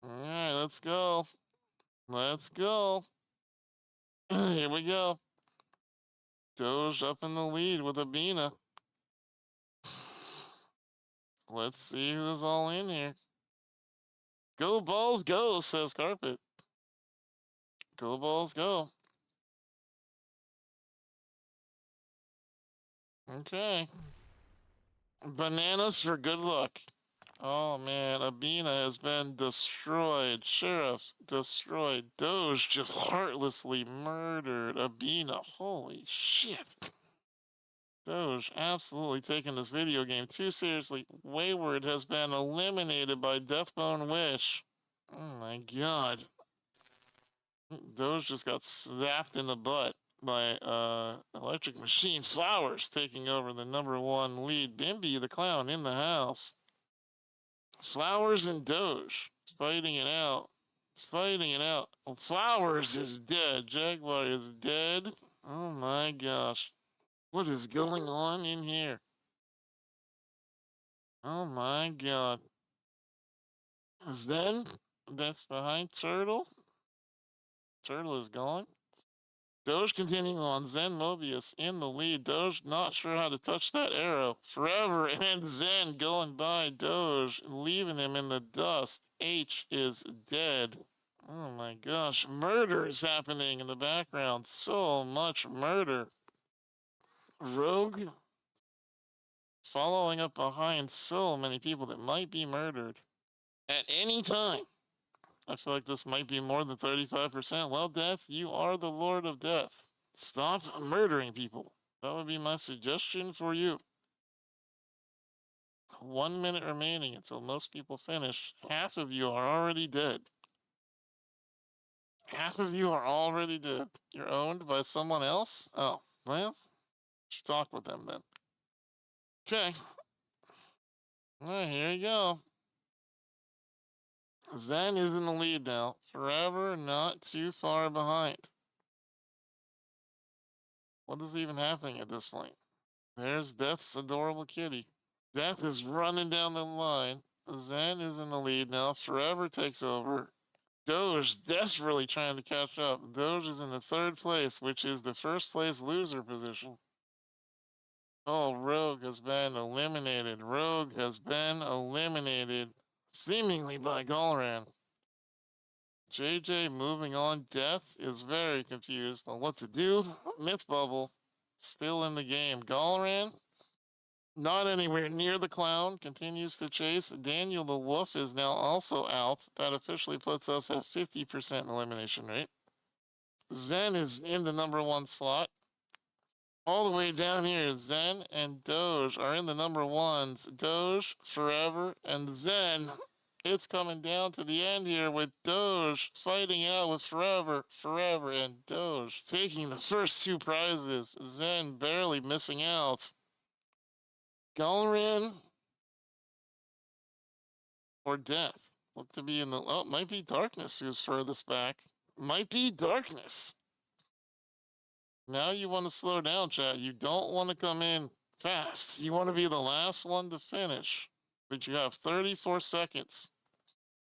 Alright, let's go. Let's go. Here we go. Doge up in the lead with Abina. Let's see who's all in here. Go balls go, says Carpet. Go balls go. Okay. Bananas for good luck. Oh man, Abina has been destroyed. Sheriff destroyed. Doge just heartlessly murdered Abina. Holy shit. Doge absolutely taking this video game too seriously. Wayward has been eliminated by Deathbone Wish. Oh my god. Doge just got slapped in the butt by Electric Machine Flowers taking over the #1 lead. Bimby the Clown in the house. Flowers and Doge fighting it out. Fighting it out. Oh, Flowers is dead. Jaguar is dead. Oh my gosh. What is going on in here? Oh my god. Zen? That's behind Turtle? Turtle is gone. Doge continuing on. Zen Mobius in the lead. Doge not sure how to touch that arrow. Forever. And Zen going by Doge, leaving him in the dust. H is dead. Oh my gosh. Murder is happening in the background. So much murder. Rogue following up behind so many people that might be murdered at any time. I feel like this might be more than 35%. Well, Death, you are the Lord of Death. Stop murdering people. That would be my suggestion for you. 1 minute remaining until most people finish. Half of you are already dead. Half of you are already dead. You're owned by someone else? Oh, well, you talk with them then. Okay. Alright, here you go. Zen is in the lead now. Forever not too far behind. What is even happening at this point? There's Death's adorable kitty. Death is running down the line. Zen is in the lead now. Forever takes over. Doge desperately trying to catch up. Doge is in the 3rd place, which is the 1st place loser position. Oh, Rogue has been eliminated. Rogue has been eliminated, seemingly by Galran. JJ moving on. Death is very confused on what to do. Myth Bubble still in the game. Galran not anywhere near the clown, continues to chase. Daniel the Wolf is now also out. That officially puts us at 50% elimination rate. Zen is in the number 1 slot. All the way down here, Zen and Doge are in the number 1s. Doge, Forever, and Zen. It's coming down to the end here with Doge fighting out with Forever, Forever, and Doge taking the first 2 prizes. Zen barely missing out. Galran or Death look to be in the. Oh, might be Darkness who's furthest back. Might be Darkness. Now you want to slow down, chat. You don't want to come in fast. You want to be the last one to finish. But you have 34 seconds.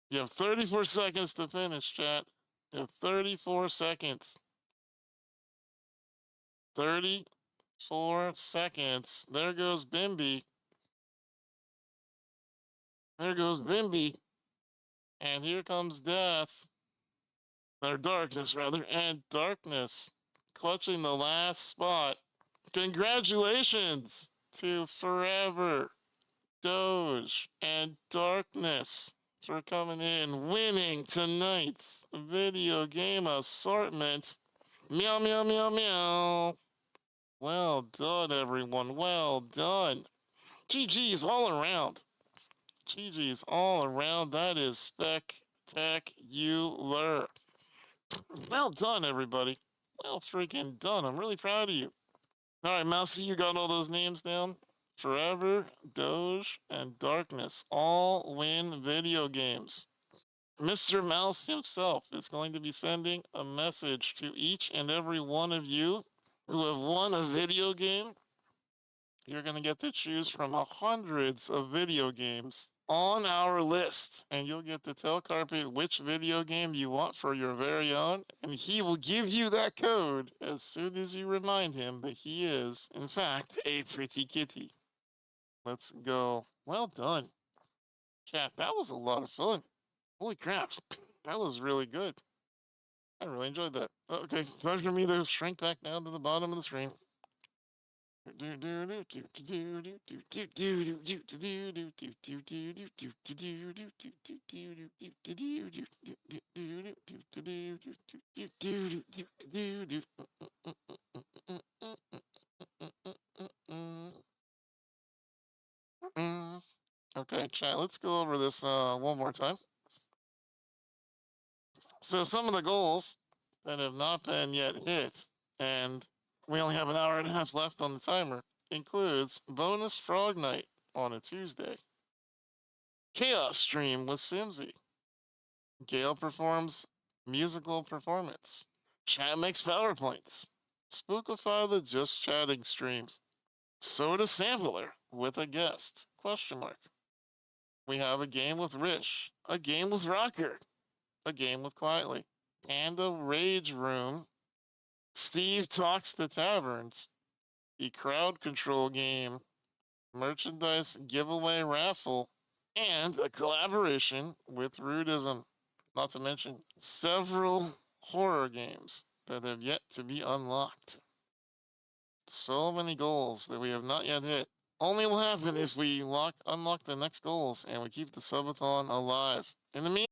You have 34 seconds to finish, chat. You have 34 seconds. 34 seconds. There goes Bimby. There goes Bimby. And here comes Death. Or Darkness, rather. And Darkness clutching the last spot. Congratulations to Forever, Doge, and Darkness for coming in, winning tonight's video game assortment. Meow, meow, meow, meow. Well done, everyone. Well done. GG's all around. GG's all around. That is spectacular. Well done, everybody. Well freaking done. I'm really proud of you. All right, Mousy, you got all those names down? Forever, Doge, and Darkness all win video games. Mr. Mouse himself is going to be sending a message to each and every one of you who have won a video game. You're going to get to choose from hundreds of video games on our list, and you'll get to tell Carpet which video game you want for your very own, and he will give you that code as soon as you remind him that he is, in fact, a pretty kitty. Let's go. Well done. Chat, that was a lot of fun. Holy crap. That was really good. I really enjoyed that. Okay, time for me to shrink back down to the bottom of the screen. Okay, chat, let's go over this one more time. So some of the goals that have not been yet hit, and we only have an hour and a half left on the timer, includes bonus Frog Night on a Tuesday, Chaos Stream with Simsy, Gale performs musical performance, Chat makes PowerPoints, Spookify the Just Chatting stream, Soda Sampler with a guest, question mark. We have a game with Rish, a game with Rocker, a game with Quietly, Panda Rage Room, Steve Talks to Taverns, the crowd control game, merchandise giveaway raffle, and a collaboration with Rudism. Not to mention several horror games that have yet to be unlocked. So many goals that we have not yet hit. Only will happen if we unlock the next goals and we keep the subathon alive. In the meantime,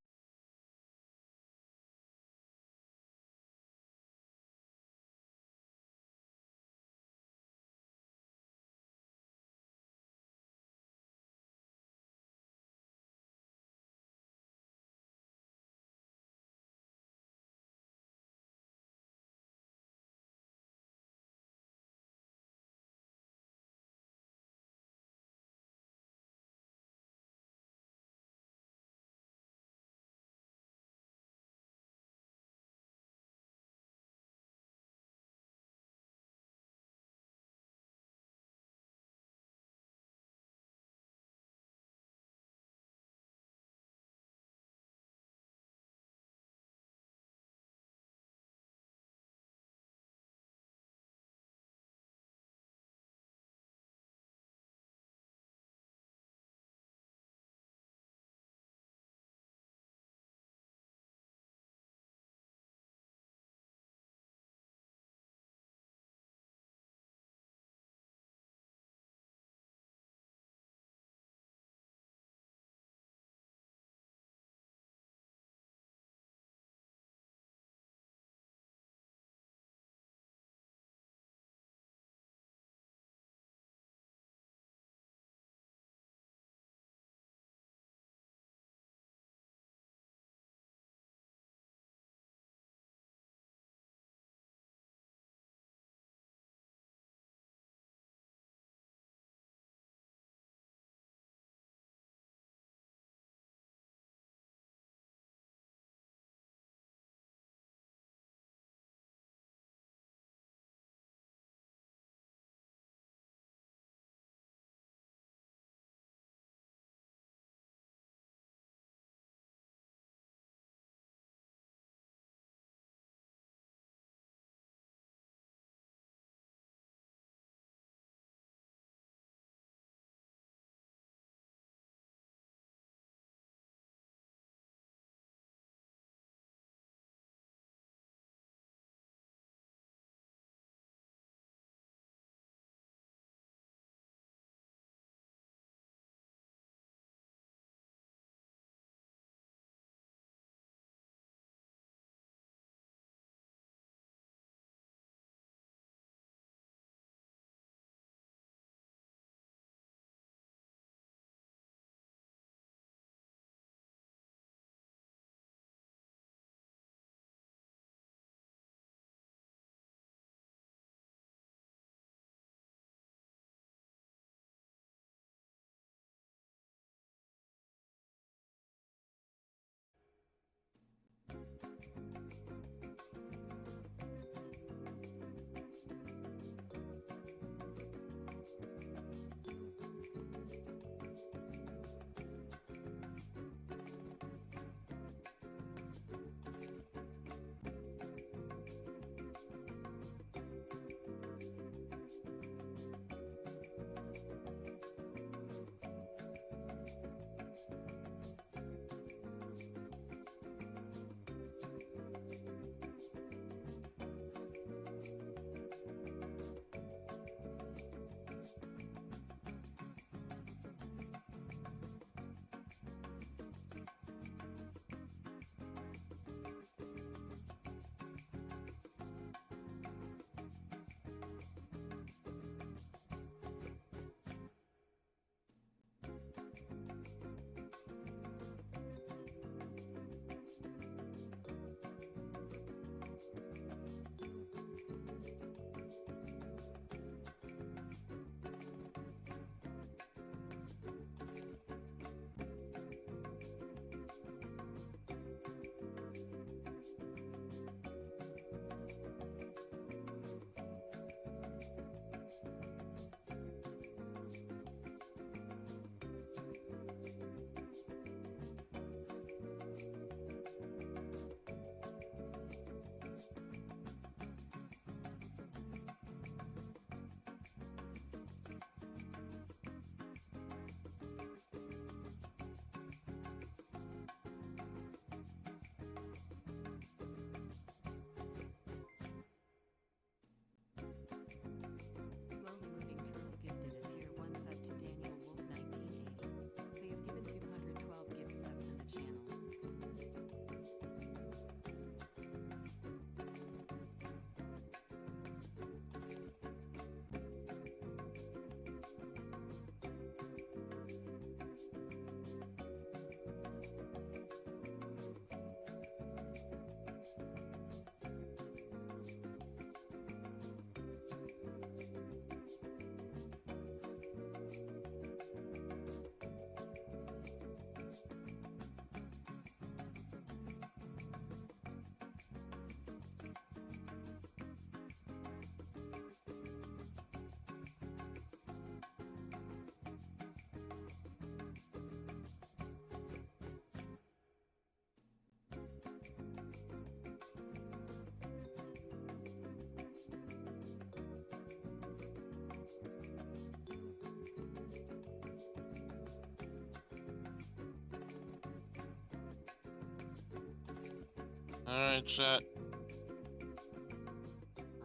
Alright, chat.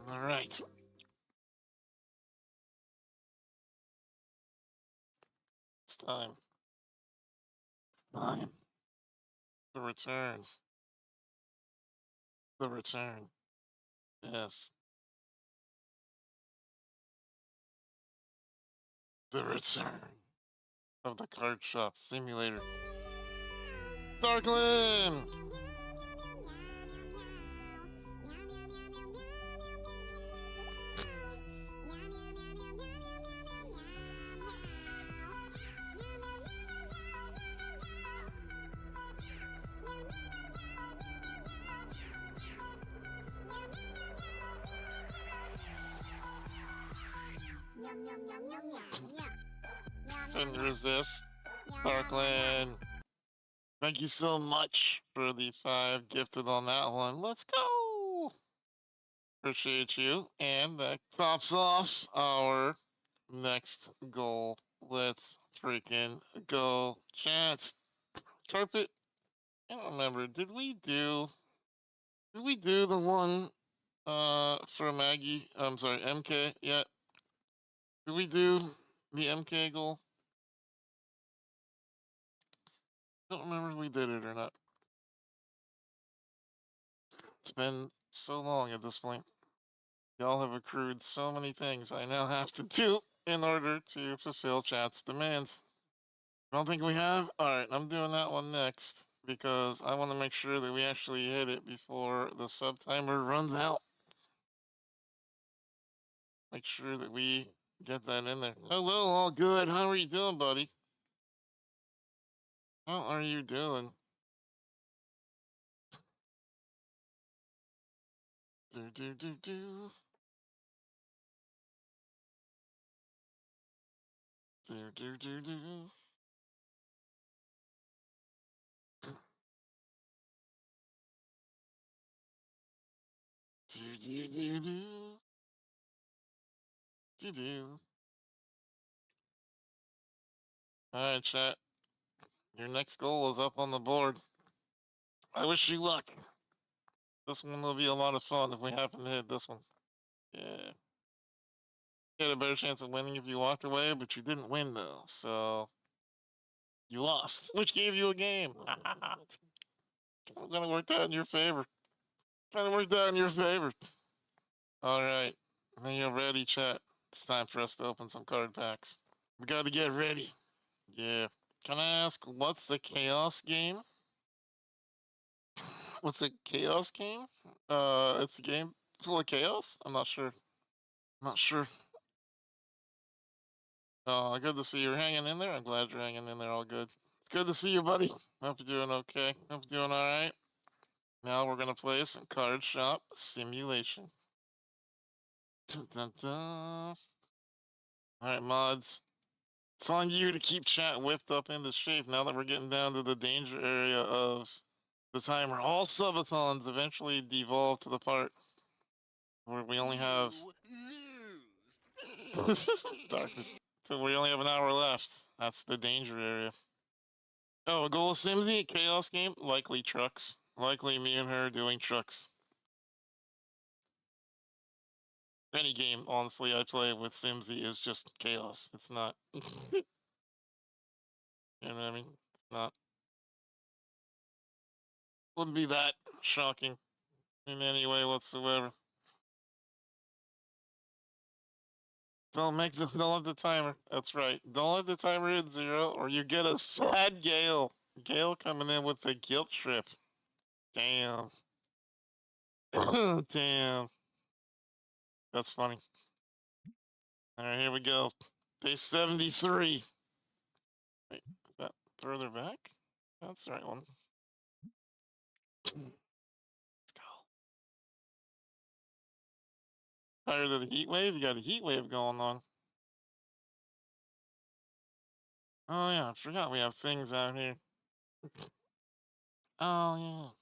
Alright. It's time. Time. The return. The return. Yes. The return of the card shop simulator. Darkland! Couldn't resist. Darkland. Thank you so much for the 5 gifted on that one. Let's go! Appreciate you. And that tops off our next goal. Let's freaking go. Chat. Carpet. I don't remember. Did we do the one for Maggie? I'm sorry, MK yet? Did we do the MK goal? Don't remember if we did it or not. It's been so long at this point. Y'all have accrued so many things I now have to do in order to fulfill chat's demands. Don't think we have? Alright, I'm doing that one next because I want to make sure that we actually hit it before the sub timer runs out. Make sure that we get that in there. Hello, all good. How are you doing, buddy? How are you doing? Do do do do. Do do do do. Do do do do. Do do. Alright, chat. Your next goal is up on the board. I wish you luck. This one will be a lot of fun if we happen to hit this one. Yeah. You had a better chance of winning if you walked away, but you didn't win though, so you lost, which gave you a game. It's gonna work out in your favor. Gonna work out in your favor. Alright. Now you're ready, chat. It's time for us to open some card packs. We gotta get ready. Yeah. Can I ask, what's the chaos game? What's a chaos game? It's a game full of chaos? I'm not sure. Not sure. Good to see you're hanging in there. I'm glad you're hanging in there all good. It's good to see you, buddy. Hope you're doing okay. Hope you're doing alright. Now we're gonna play some card shop simulation. Dun, dun, dun. Alright, mods. It's on you to keep chat whipped up into shape now that we're getting down to the danger area of the timer. All subathons eventually devolve to the part where we only have darkness. So we only have an hour left. That's the danger area. Oh, a goal of Simsy, chaos game? Likely trucks. Likely me and her doing trucks. Any game, honestly, I play with Simsy is just chaos. It's not. You know what I mean? It's not. Wouldn't be that shocking in any way whatsoever. Don't let the timer. That's right. Don't let the timer hit 0 or you get a sad Gale. Gale coming in with the guilt trip. Damn. Damn. That's funny. Alright, here we go. Day 73. Wait, is that further back? That's the right one. Let's go. Tired of the heat wave? You got a heat wave going on. Oh yeah, I forgot we have things out here. Oh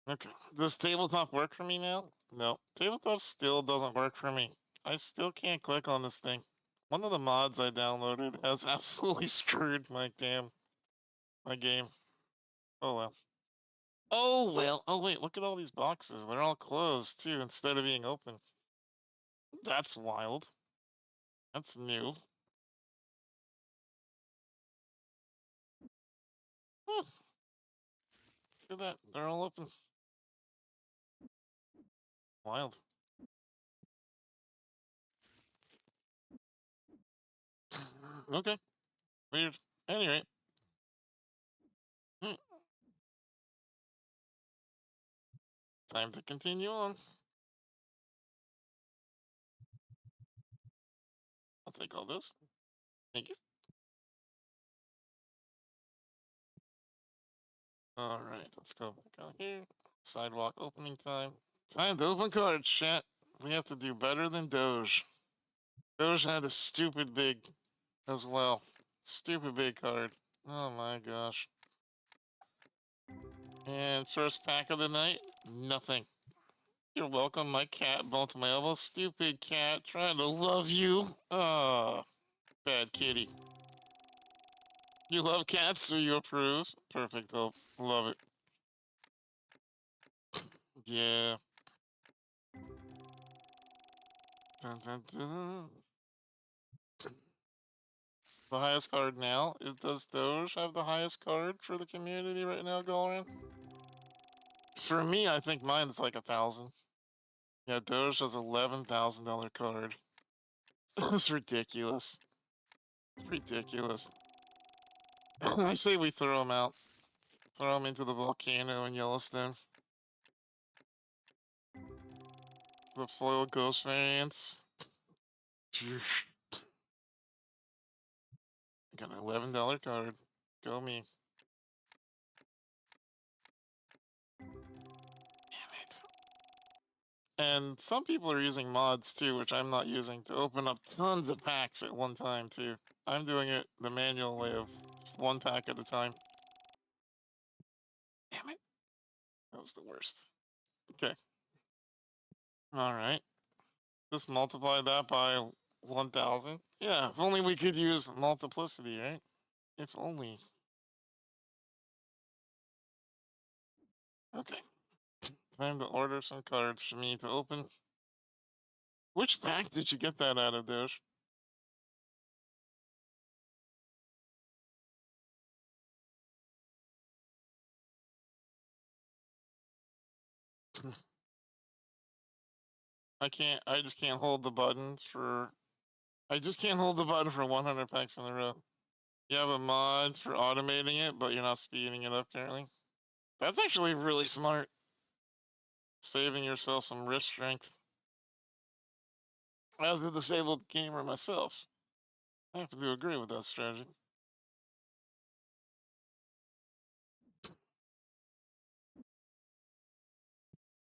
yeah. Okay. Does tabletop work for me now? No. Tabletop still doesn't work for me. I still can't click on this thing. One of the mods I downloaded has absolutely screwed my game. Oh well. Oh, well. Oh, wait. Look at all these boxes. They're all closed, too, instead of being open. That's wild. That's new. Huh. Look at that. They're all open. Wild. Okay. Weird. Anyway. Time to continue on. I'll take all this. Thank you. Alright, let's go back out here. Sidewalk opening time. Time to open cards, chat. We have to do better than Doge. Doge had a stupid big as well. Stupid big card. Oh my gosh. And first pack of the night, nothing. You're welcome, my cat bumped my elbow. Stupid cat, trying to love you. Ah, bad kitty. You love cats, so you approve? Perfect, hope. Love it. Yeah. Dun, dun, dun. The highest card now. Does Doge have the highest card for the community right now going? For me, I think mine's like 1,000. Yeah, Doge has $11,000 card. It's ridiculous. Ridiculous. I say we throw them out. Throw them into the volcano in Yellowstone. The foil ghost variants. I got an $11 card. Go me. Damn it. And some people are using mods too, which I'm not using, to open up tons of packs at one time too. I'm doing it the manual way of one pack at a time. Damn it. That was the worst. Okay. Alright. Just multiply that by 1,000. Yeah, if only we could use multiplicity, right? If only. Okay. Time to order some cards for me to open. Which pack did you get that out of, Doge? I just can't hold the button for... I just can't hold the button for 100 packs in a row. You have a mod for automating it, but you're not speeding it up currently. That's actually really smart. Saving yourself some wrist strength. As a disabled gamer myself, I have to agree with that strategy.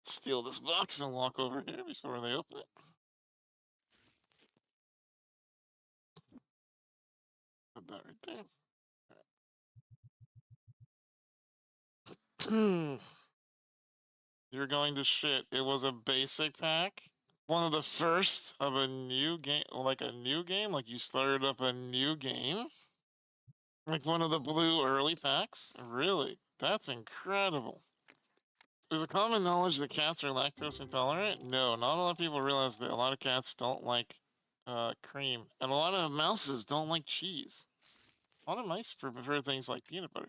Steal this box and walk over here before they open it. Put that right there. You're going to shit. It was a basic pack. One of the first of a new game, like a new game, like you started up a new game. Like one of the blue early packs? Really? That's incredible. Is it common knowledge that cats are lactose intolerant? No, not a lot of people realize that a lot of cats don't like cream. And a lot of mouses don't like cheese. A lot of mice prefer things like peanut butter.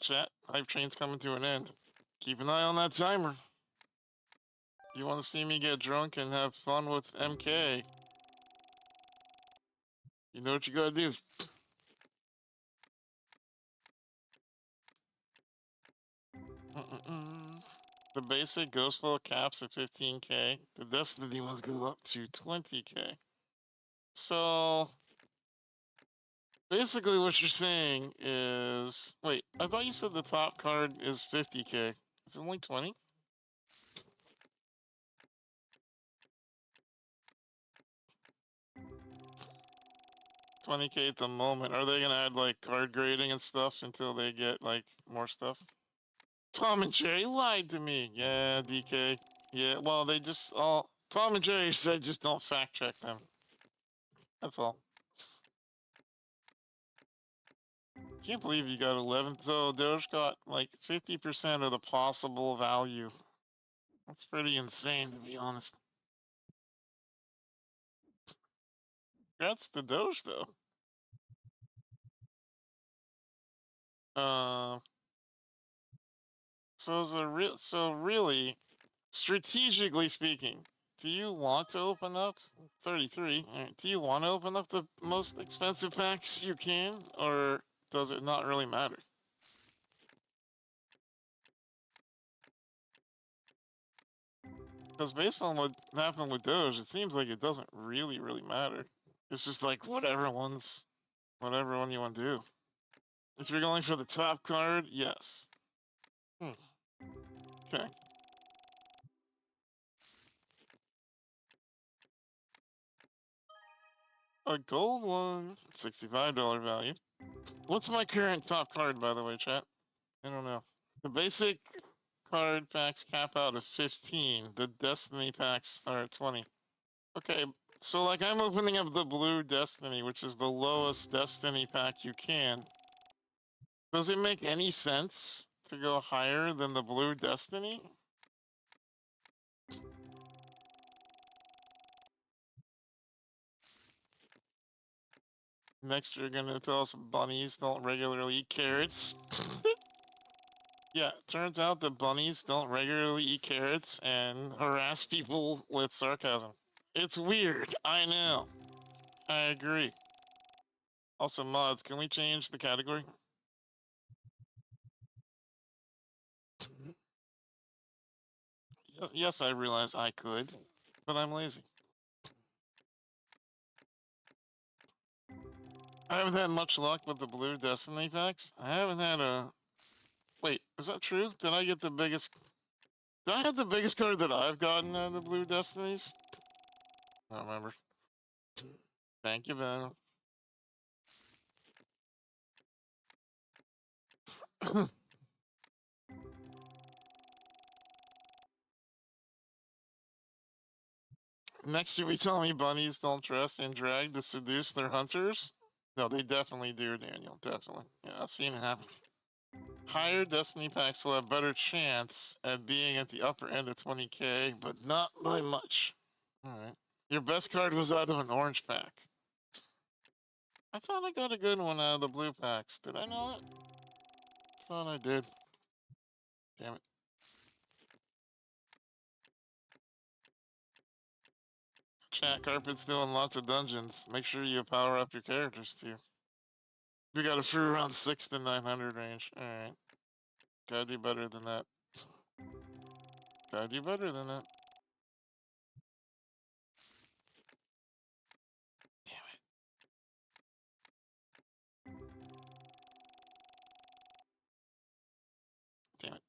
Chat, hype train's coming to an end. Keep an eye on that timer. You want to see me get drunk and have fun with MK? You know what you gotta do. The basic ghost foil caps at 15k. The Destiny ones go up to 20k. So basically what you're saying is... Wait, I thought you said the top card is 50k. Is it only 20? $20k at the moment. Are they gonna add like card grading and stuff until they get like more stuff? Tom and Jerry lied to me. Yeah, DK. Yeah, well, they just all... Tom and Jerry said just don't fact check them. That's all. can't believe you got 11. So Doge got like 50% of the possible value. That's pretty insane, to be honest. Congrats to Doge, though. So really, strategically speaking, do you want to open up 33? Do you want to open up the most expensive packs you can, or does it not really matter? Because based on what happened with Doge, it seems like it doesn't really matter. It's just like whatever one you want to do. If you're going for the top card, yes. Okay. A gold one, $65 value. What's my current top card, by the way, chat? I don't know. The basic card packs cap out at 15. The Destiny packs are at 20. Okay, so like I'm opening up the blue Destiny, which is the lowest Destiny pack you can. Does it make any sense to go higher than the blue Destiny? Next, you're gonna tell us bunnies don't regularly eat carrots. Yeah, turns out that bunnies don't regularly eat carrots and harass people with sarcasm. It's weird, I know. I agree. Also, mods, can we change the category? Yes, I realize I could, but I'm lazy. I haven't had much luck with the blue Destiny packs. I haven't had a... Wait, is that true? Did I get the biggest... Did I have the biggest card that I've gotten out of the blue Destinies? I don't remember. Thank you, Ben. Next, should we tell me bunnies don't dress in drag to seduce their hunters? No, they definitely do, Daniel. Definitely. Yeah, I've seen it happen. Higher Destiny packs will have better chance at being at the upper end of 20k, but not by much. Alright. Your best card was out of an orange pack. I thought I got a good one out of the blue packs. Did I not? Thought I did. Damn it. Chat Carpet's doing lots of dungeons. Make sure you power up your characters too. We got a free around 6 to 900 range. Alright. Gotta do better than that. Gotta do better than that. Damn it. Damn it.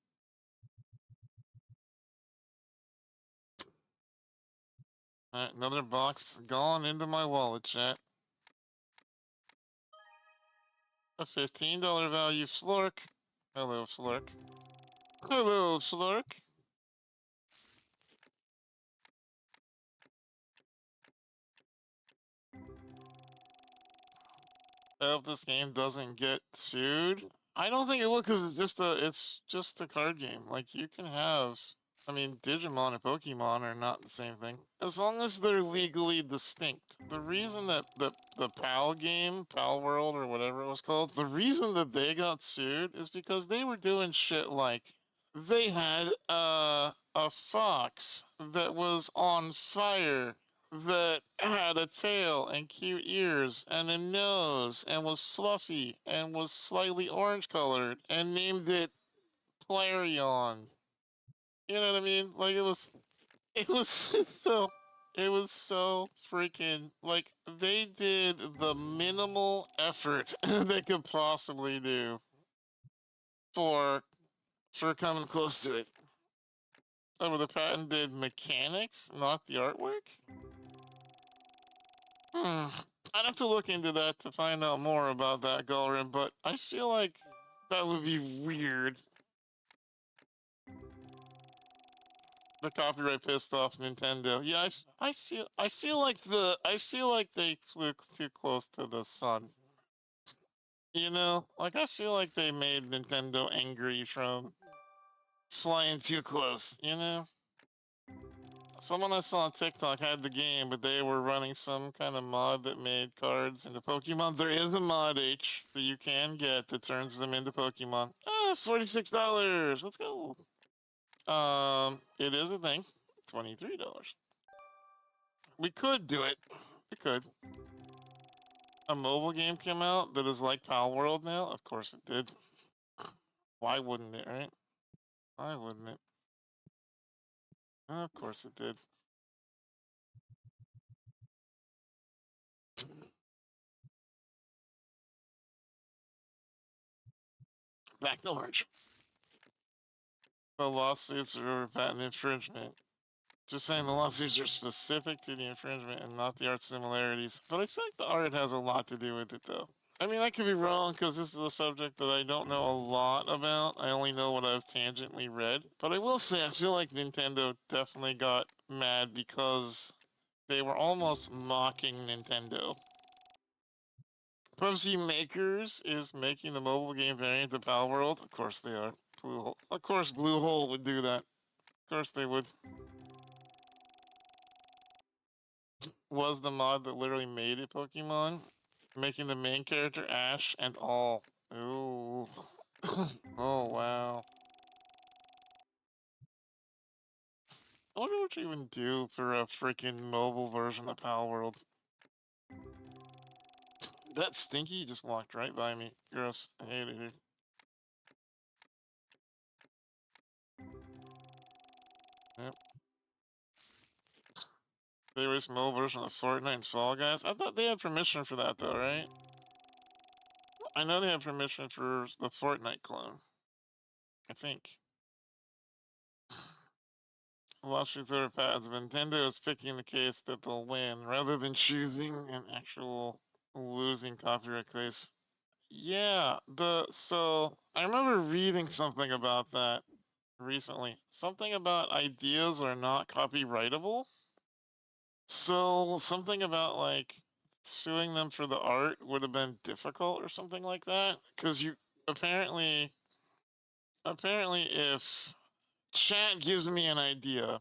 Alright, another box gone into my wallet, chat. A $15 value Flork. Hello, Flork. Hello, Flork. I hope this game doesn't get sued. I don't think it will, because it's just a card game. Like, you can have... I mean, Digimon and Pokemon are not the same thing. As long as they're legally distinct. The reason that the PAL game, PAL World or whatever it was called, the reason that they got sued is because they were doing shit like they had a fox that was on fire that had a tail and cute ears and a nose and was fluffy and was slightly orange colored and named it Plarion. You know what I mean? Like it was so freaking like they did the minimal effort they could possibly do for coming close to it. Oh, the patented mechanics, not the artwork? I'd have to look into that to find out more about that, Galrin, but I feel like that would be weird. The copyright pissed off Nintendo. Yeah, I feel like they flew too close to the sun. You know, like I feel like they made Nintendo angry from flying too close, you know? Someone I saw on TikTok had the game, but they were running some kind of mod that made cards into Pokemon. There is a mod, H, that you can get that turns them into Pokemon. $46. Let's go. It is a thing. $23. We could do it. We could. A mobile game came out that is like Pal World now. Of course it did. Why wouldn't it, right? Why wouldn't it? Of course it did. Back to March. The lawsuits are over patent infringement. Just saying the lawsuits are specific to the infringement and not the art similarities. But I feel like the art has a lot to do with it, though. I mean, I could be wrong because this is a subject that I don't know a lot about. I only know what I've tangentially read. But I will say, I feel like Nintendo definitely got mad because they were almost mocking Nintendo. PUBG Makers is making the mobile game variant of Pal World. Of course they are. Bluehole. Of course Bluehole would do that. Of course they would. Was the mod that literally made it Pokemon, making the main character Ash and all. Ooh. Oh wow. I wonder what you even do for a freaking mobile version of Pal World. That Stinky just walked right by me. Gross. I hate it here. Yep. They released mobile version of Fortnite and Fall Guys. I thought they had permission for that though, right? I know they have permission for the Fortnite clone. I think. Lawsuits over patents. Nintendo is picking the case that they'll win rather than choosing an actual losing copyright case. Yeah, so I remember reading something about that recently. Something about ideas are not copyrightable. So something about like suing them for the art would have been difficult or something like that. Because you apparently if chat gives me an idea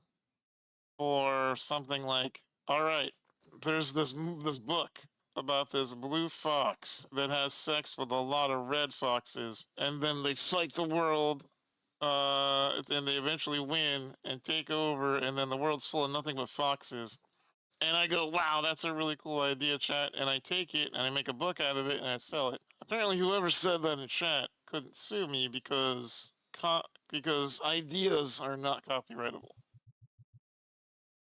or something like, all right, there's this book about this blue fox that has sex with a lot of red foxes, and then they fight the world, and they eventually win and take over, and then the world's full of nothing but foxes. And I go, wow, that's a really cool idea, chat. And I take it and I make a book out of it and I sell it. Apparently, whoever said that in chat couldn't sue me because ideas are not copyrightable,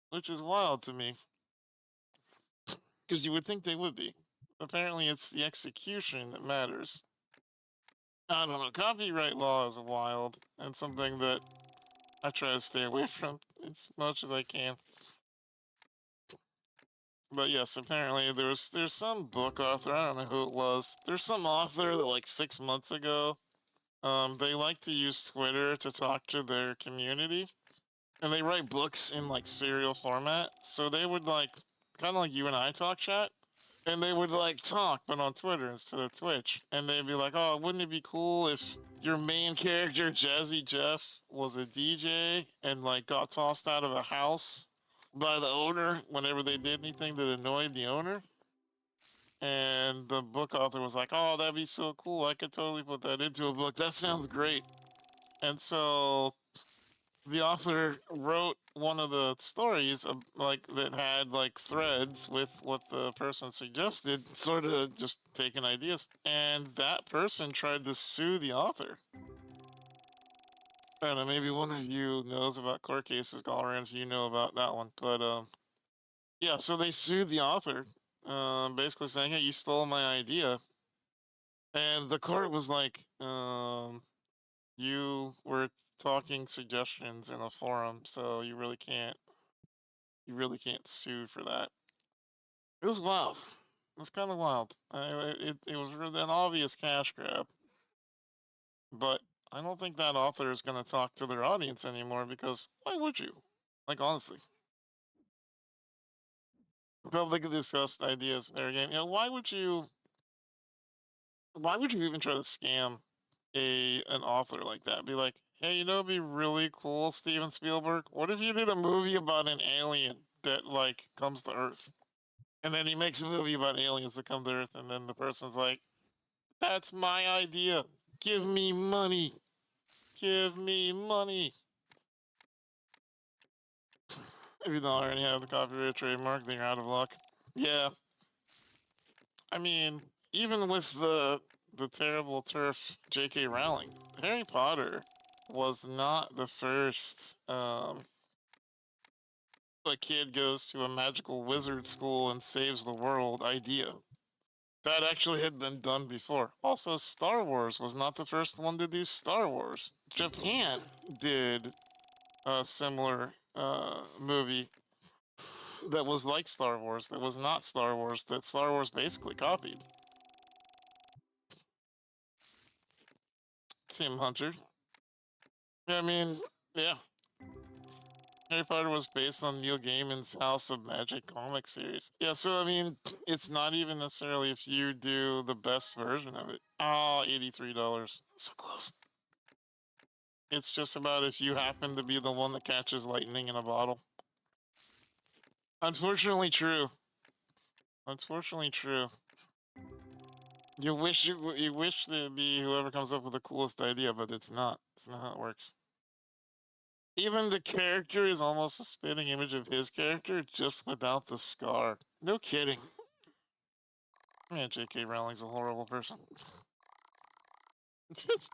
which is wild to me. Because you would think they would be. Apparently, it's the execution that matters. I don't know. Copyright law is wild and something that I try to stay away from as much as I can. But yes, apparently there's some book author. I don't know who it was. There's some author that like 6 months ago. They like to use Twitter to talk to their community, and they write books in like serial format. So they would like kind of like you and I talk chat. And they would like talk, but on Twitter instead of Twitch. And they'd be like, oh, wouldn't it be cool if your main character, Jazzy Jeff, was a DJ and like got tossed out of a house by the owner whenever they did anything that annoyed the owner? And the book author was like, oh, that'd be so cool. I could totally put that into a book. That sounds great. And so the author wrote one of the stories like that had like threads with what the person suggested, sort of just taking ideas, and that person tried to sue the author. I don't know, maybe one of you knows about court cases, Galran, if you know about that one. But yeah, so they sued the author, basically saying, hey, you stole my idea. And the court was like, you were talking suggestions in a forum, so you really can't sue for that. It was wild. It was kind of wild. It was really an obvious cash grab. But I don't think that author is going to talk to their audience anymore because why would you? Like, honestly. Publicly discussed ideas in their game. You know, why would you why would you even try to scam an author like that? Be like, hey, you know, it'd be really cool, Steven Spielberg. What if you did a movie about an alien that like comes to Earth, and then he makes a movie about aliens that come to Earth, and then the person's like, that's my idea. Give me money. Give me money. If you don't already have the copyright trademark, then you're out of luck. Yeah. I mean, even with the terrible turf J.K. Rowling, Harry Potter was not the first a kid goes to a magical wizard school and saves the world idea. That actually had been done before. Also, Star Wars was not the first one to do Star Wars. Japan did a similar movie that was like Star Wars, that was not Star Wars, that Star Wars basically copied. Tim Hunter. I mean, yeah. Harry Potter was based on Neil Gaiman's House of Magic comic series. Yeah, so I mean, it's not even necessarily if you do the best version of it. Oh, $83. So close. It's just about if you happen to be the one that catches lightning in a bottle. Unfortunately true. Unfortunately true. You wish there'd be whoever comes up with the coolest idea, but it's not. It's not how it works. Even the character is almost a spitting image of his character, just without the scar. No kidding. Yeah, J.K. Rowling's a horrible person. Just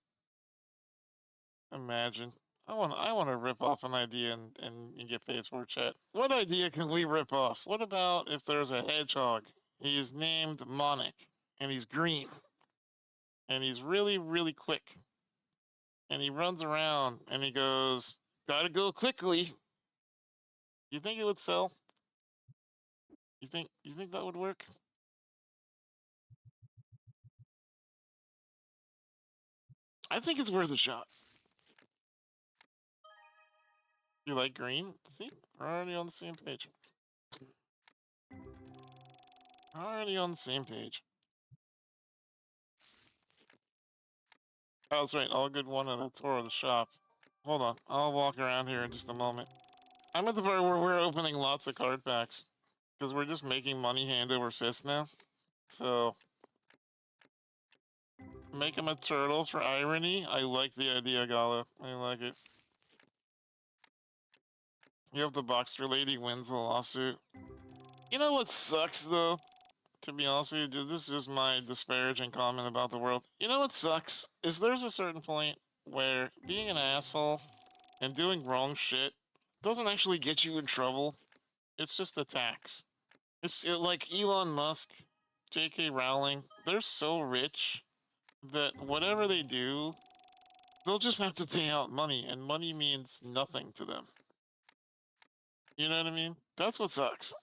imagine. I want to rip off an idea and get paid for it, chat. What idea can we rip off? What about if there's a hedgehog? He's named Monic, and he's green, and he's really, really quick. And he runs around, and he goes, gotta go quickly. You think it would sell? You think that would work? I think it's worth a shot. You like green? See? We're already on the same page. Already on the same page. Oh, that's right. All good one on a tour of the shop. Hold on. I'll walk around here in just a moment. I'm at the part where we're opening lots of card packs. Because we're just making money hand over fist now. So, make him a turtle for irony. I like the idea, Gala. I like it. You have the Boxer Lady wins the lawsuit. You know what sucks, though? To be honest with you, this is just my disparaging comment about the world. You know what sucks? Is there's a certain point where being an asshole and doing wrong shit doesn't actually get you in trouble. It's just a tax. Like Elon Musk, J.K. Rowling, they're so rich that whatever they do, they'll just have to pay out money, and money means nothing to them. You know what I mean? That's what sucks.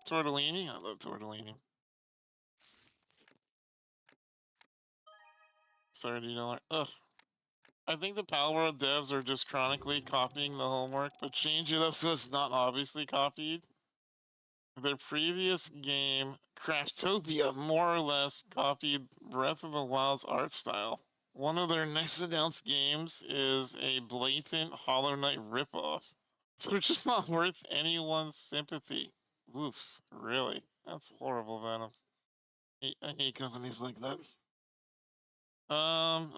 Tortellini? I love tortellini. $30. Ugh. I think the Palworld devs are just chronically copying the homework, but change it up so it's not obviously copied. Their previous game, Craftopia, more or less copied Breath of the Wild's art style. One of their next announced games is a blatant Hollow Knight ripoff. They're just not worth anyone's sympathy. Oof, really? That's horrible, Venom. I hate companies like that.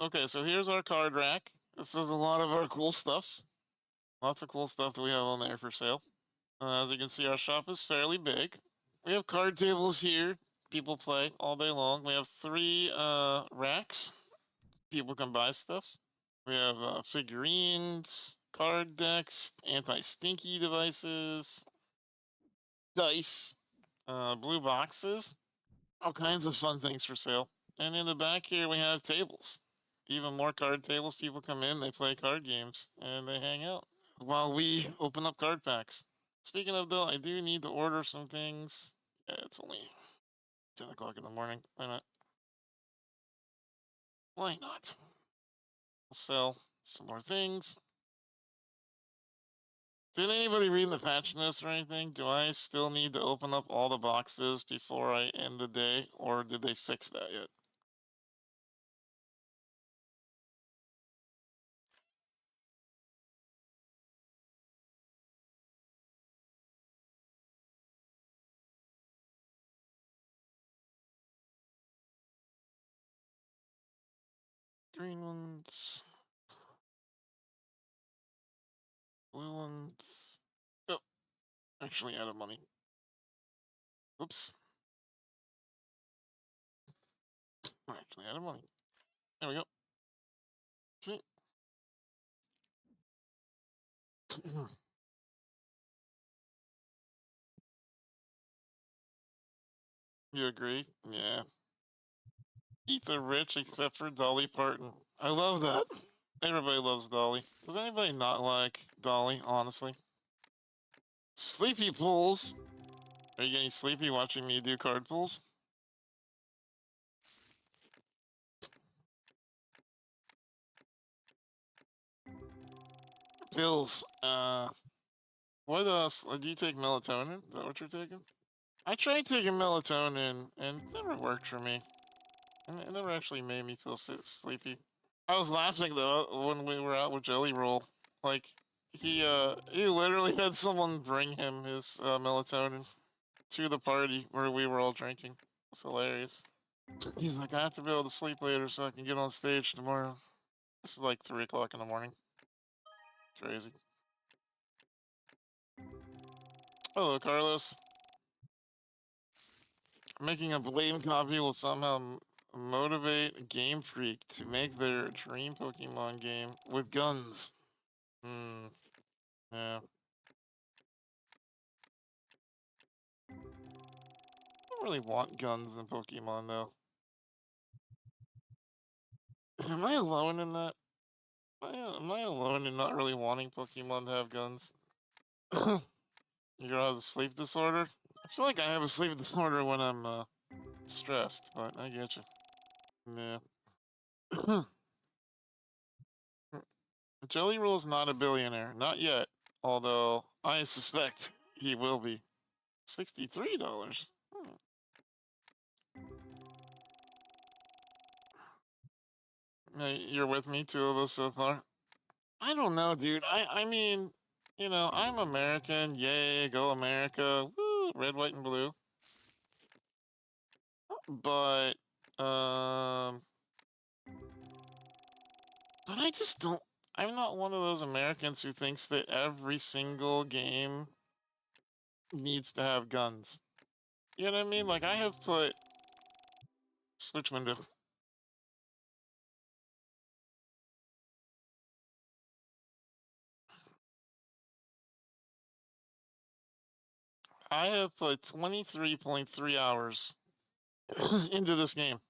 Okay, so here's our card rack. This is a lot of our cool stuff. Lots of cool stuff that we have on there for sale. As you can see, our shop is fairly big. We have card tables here. People play all day long. We have 3 racks. People can buy stuff. We have figurines, card decks, anti-stinky devices, dice, blue boxes, all kinds of fun things for sale. And in the back here, we have tables. Even more card tables. People come in, they play card games, and they hang out while we open up card packs. Speaking of, though, I do need to order some things. Yeah, it's only 10 o'clock in the morning. Why not? Why not? We'll sell some more things. Did anybody read the patch notes or anything? Do I still need to open up all the boxes before I end the day, or did they fix that yet? Green ones. Blue ones. Oh, actually out of money. Oops. Actually out of money. There we go. See? You agree? Yeah. Eat the rich except for Dolly Parton. I love that. Everybody loves Dolly. Does anybody not like Dolly, honestly? Sleepy pulls. Are you getting sleepy watching me do card pulls? Pills. What else? Do you take melatonin? Is that what you're taking? I tried taking melatonin, and it never worked for me. And it never actually made me feel sleepy. I was laughing, though, when we were out with Jelly Roll. Like, he literally had someone bring him his melatonin to the party where we were all drinking. It's hilarious. He's like, I have to be able to sleep later so I can get on stage tomorrow. This is like 3 o'clock in the morning. Crazy. Hello, Carlos. Making a blatant copy will somehow motivate Game Freak to make their dream Pokemon game with guns. Hmm. Yeah. I don't really want guns in Pokemon, though. Am I alone in that? Am I alone in not really wanting Pokemon to have guns? You girl has a sleep disorder? I feel like I have a sleep disorder when I'm stressed, but I get you. Yeah. Jelly Roll's not a billionaire. Not yet. Although, I suspect he will be. $63? You're with me, 2 of us so far? I don't know, dude. I mean, you know, I'm American. Yay, go America. Woo, red, white, and blue. But, but I just don't. I'm not one of those Americans who thinks that every single game needs to have guns. You know what I mean? Like, I have put... Switch window. I have put 23.3 hours into this game,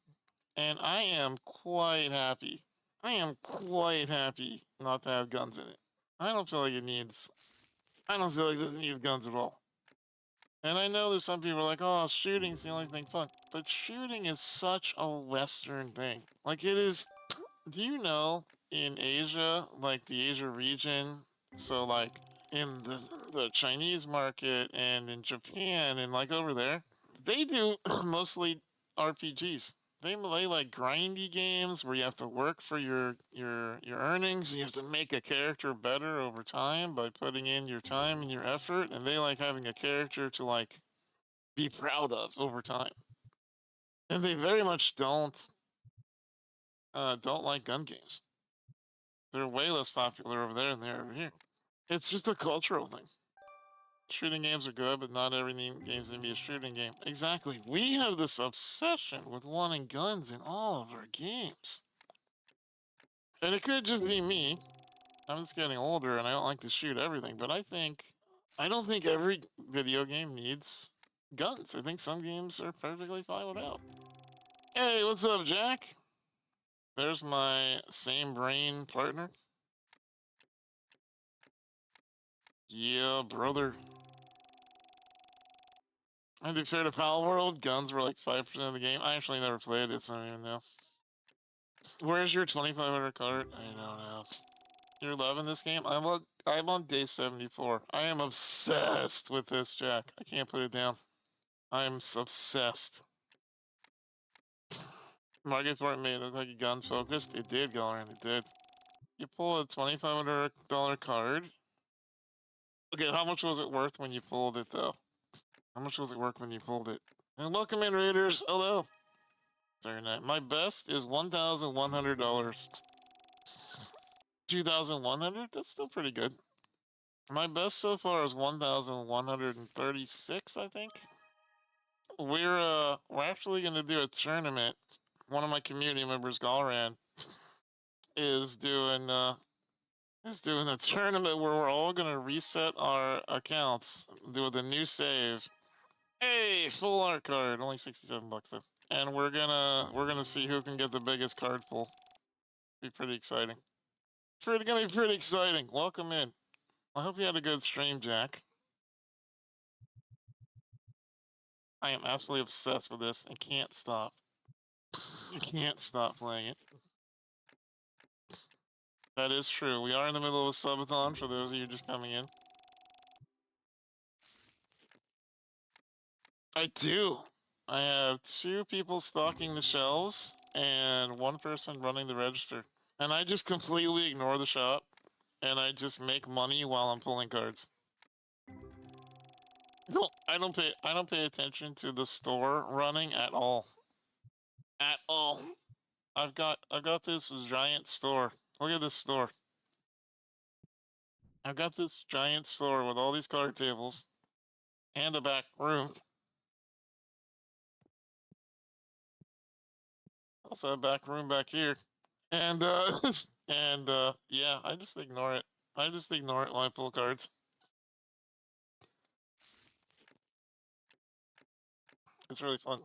and I am quite happy. I am quite happy not to have guns in it. I don't feel like it needs... I don't feel like this needs guns at all. And I know there's some people like, oh, shooting's the only thing fun. But shooting is such a Western thing. Like, it is... Do you know, in Asia, like the Asia region, so like in the Chinese market and in Japan and like over there, they do mostly RPGs. They like grindy games where you have to work for your earnings. And you have to make a character better over time by putting in your time and your effort. And they like having a character to like be proud of over time. And they very much don't like gun games. They're way less popular over there than they are over here. It's just a cultural thing. Shooting games are good, but not every game's gonna be a shooting game. Exactly. We have this obsession with wanting guns in all of our games. And it could just be me. I'm just getting older and I don't like to shoot everything, but I don't think every video game needs guns. I think some games are perfectly fine without. Hey, what's up, Jack? There's my same brain partner. Yeah, brother. And to be fair to Pal World, guns were like 5% of the game. I actually never played it, so I don't even know. Where's your 2,500 card? I don't know. You're loving this game? I'm on day 74. I am obsessed with this, Jack. I can't put it down. I'm obsessed. Market for it made it look like a gun focused. It did, Galaran, it did. You pull a $2,500 card. Okay, how much was it worth when you pulled it, though? How much was it worth when you pulled it? And welcome in, Raiders. Hello. Sorry, night. My best is $1,100. 2,100? That's still pretty good. My best so far is 1,136, I think. We're actually gonna do a tournament. One of my community members, Galran, is doing a tournament where we're all gonna reset our accounts, do the new save. Hey, full art card, only 67 bucks though. And we're gonna see who can get the biggest card pull. Be pretty exciting. Gonna be pretty exciting. Welcome in. I hope you had a good stream, Jack. I am absolutely obsessed with this and can't stop. I can't stop playing it. That is true. We are in the middle of a subathon for those of you just coming in. I do. I have 2 people stocking the shelves and 1 person running the register. And I just completely ignore the shop and I just make money while I'm pulling cards. I don't pay attention to the store running at all. At all. I've got this giant store. Look at this store. I've got this giant store with all these card tables and a back room. Also a back room back here. And yeah, I just ignore it. I just ignore it when I pull cards. It's really fun.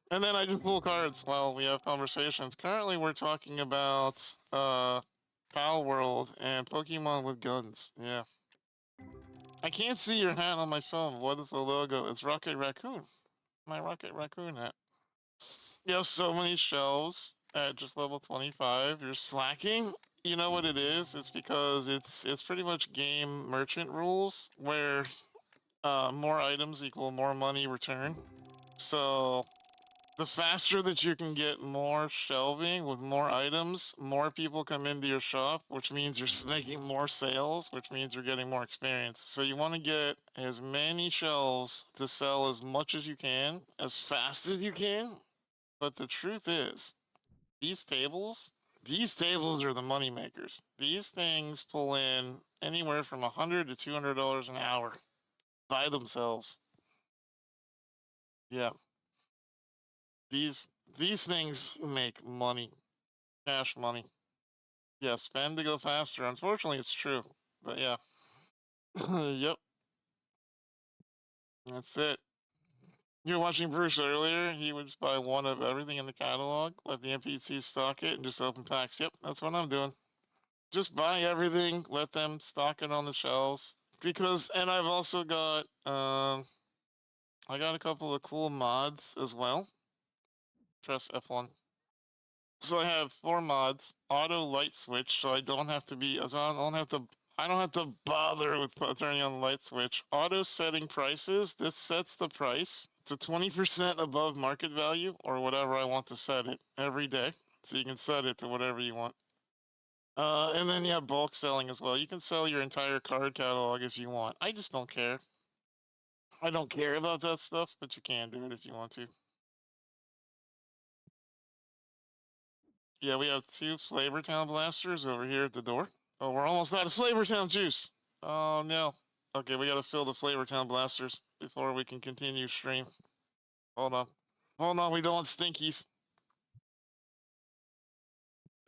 And then I just pull cards while we have conversations. Currently we're talking about Pal World and Pokemon with guns. Yeah. I can't see your hat on my phone. What is the logo? It's Rocket Raccoon. My Rocket Raccoon hat. You have so many shelves at just level 25. You're slacking. You know what it is? It's because it's pretty much game merchant rules where more items equal more money return. So the faster that you can get more shelving with more items, more people come into your shop, which means you're making more sales, which means you're getting more experience. So you want to get as many shelves to sell as much as you can, as fast as you can. But the truth is, these tables are the money makers. These things pull in anywhere from $100 to $200 an hour by themselves. Yeah. These things make money. Cash money. Yeah, spend to go faster. Unfortunately, it's true. But yeah. Yep. That's it. You were watching Bruce earlier. He would just buy one of everything in the catalog, let the NPCs stock it, and just open packs. Yep, that's what I'm doing. Just buy everything, let them stock it on the shelves. And I've also got, I got a couple of cool mods as well. Press F1. So I have 4 mods. Auto light switch, so I don't have to bother with turning on the light switch. Auto setting prices. This sets the price to 20% above market value or whatever I want to set it every day. So you can set it to whatever you want. And then you have bulk selling as well. You can sell your entire card catalog if you want. I just don't care. I don't care about that stuff, but you can do it if you want to. Yeah, we have 2 Flavortown blasters over here at the door. Oh, we're almost out of Flavortown juice. Oh, no. Okay, we gotta fill the Flavortown blasters before we can continue stream. Hold on. Hold on, we don't want stinkies.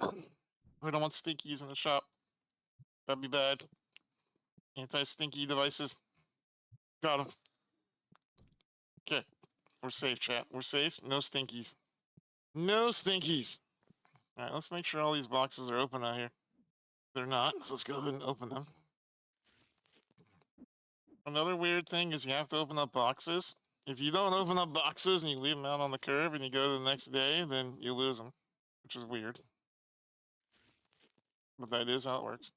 We don't want stinkies in the shop. That'd be bad. Anti-stinky devices. Got them. Okay. We're safe, chat. We're safe. No stinkies. No stinkies. Alright, let's make sure all these boxes are open out here. They're not, so let's go ahead and open them. Another weird thing is you have to open up boxes. If you don't open up boxes and you leave them out on the curb and you go to the next day, then you lose them, which is weird. but that is how it works.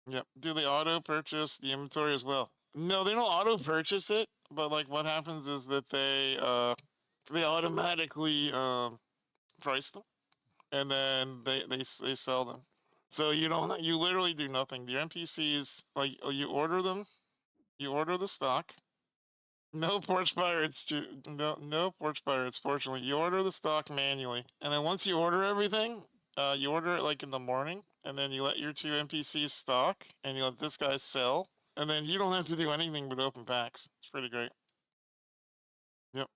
Yep. Do they auto purchase the inventory as well? No, they don't auto purchase it, but like what happens is that they automatically price them, and then they sell them. So you literally do nothing. Your NPCs, like, you order them, you order the stock. No porch pirates, no porch pirates. Fortunately, you order the stock manually, and then once you order everything, you order it like in the morning, and then you let your two NPCs stock, and you let this guy sell, and then you don't have to do anything but open packs. It's pretty great. Yep.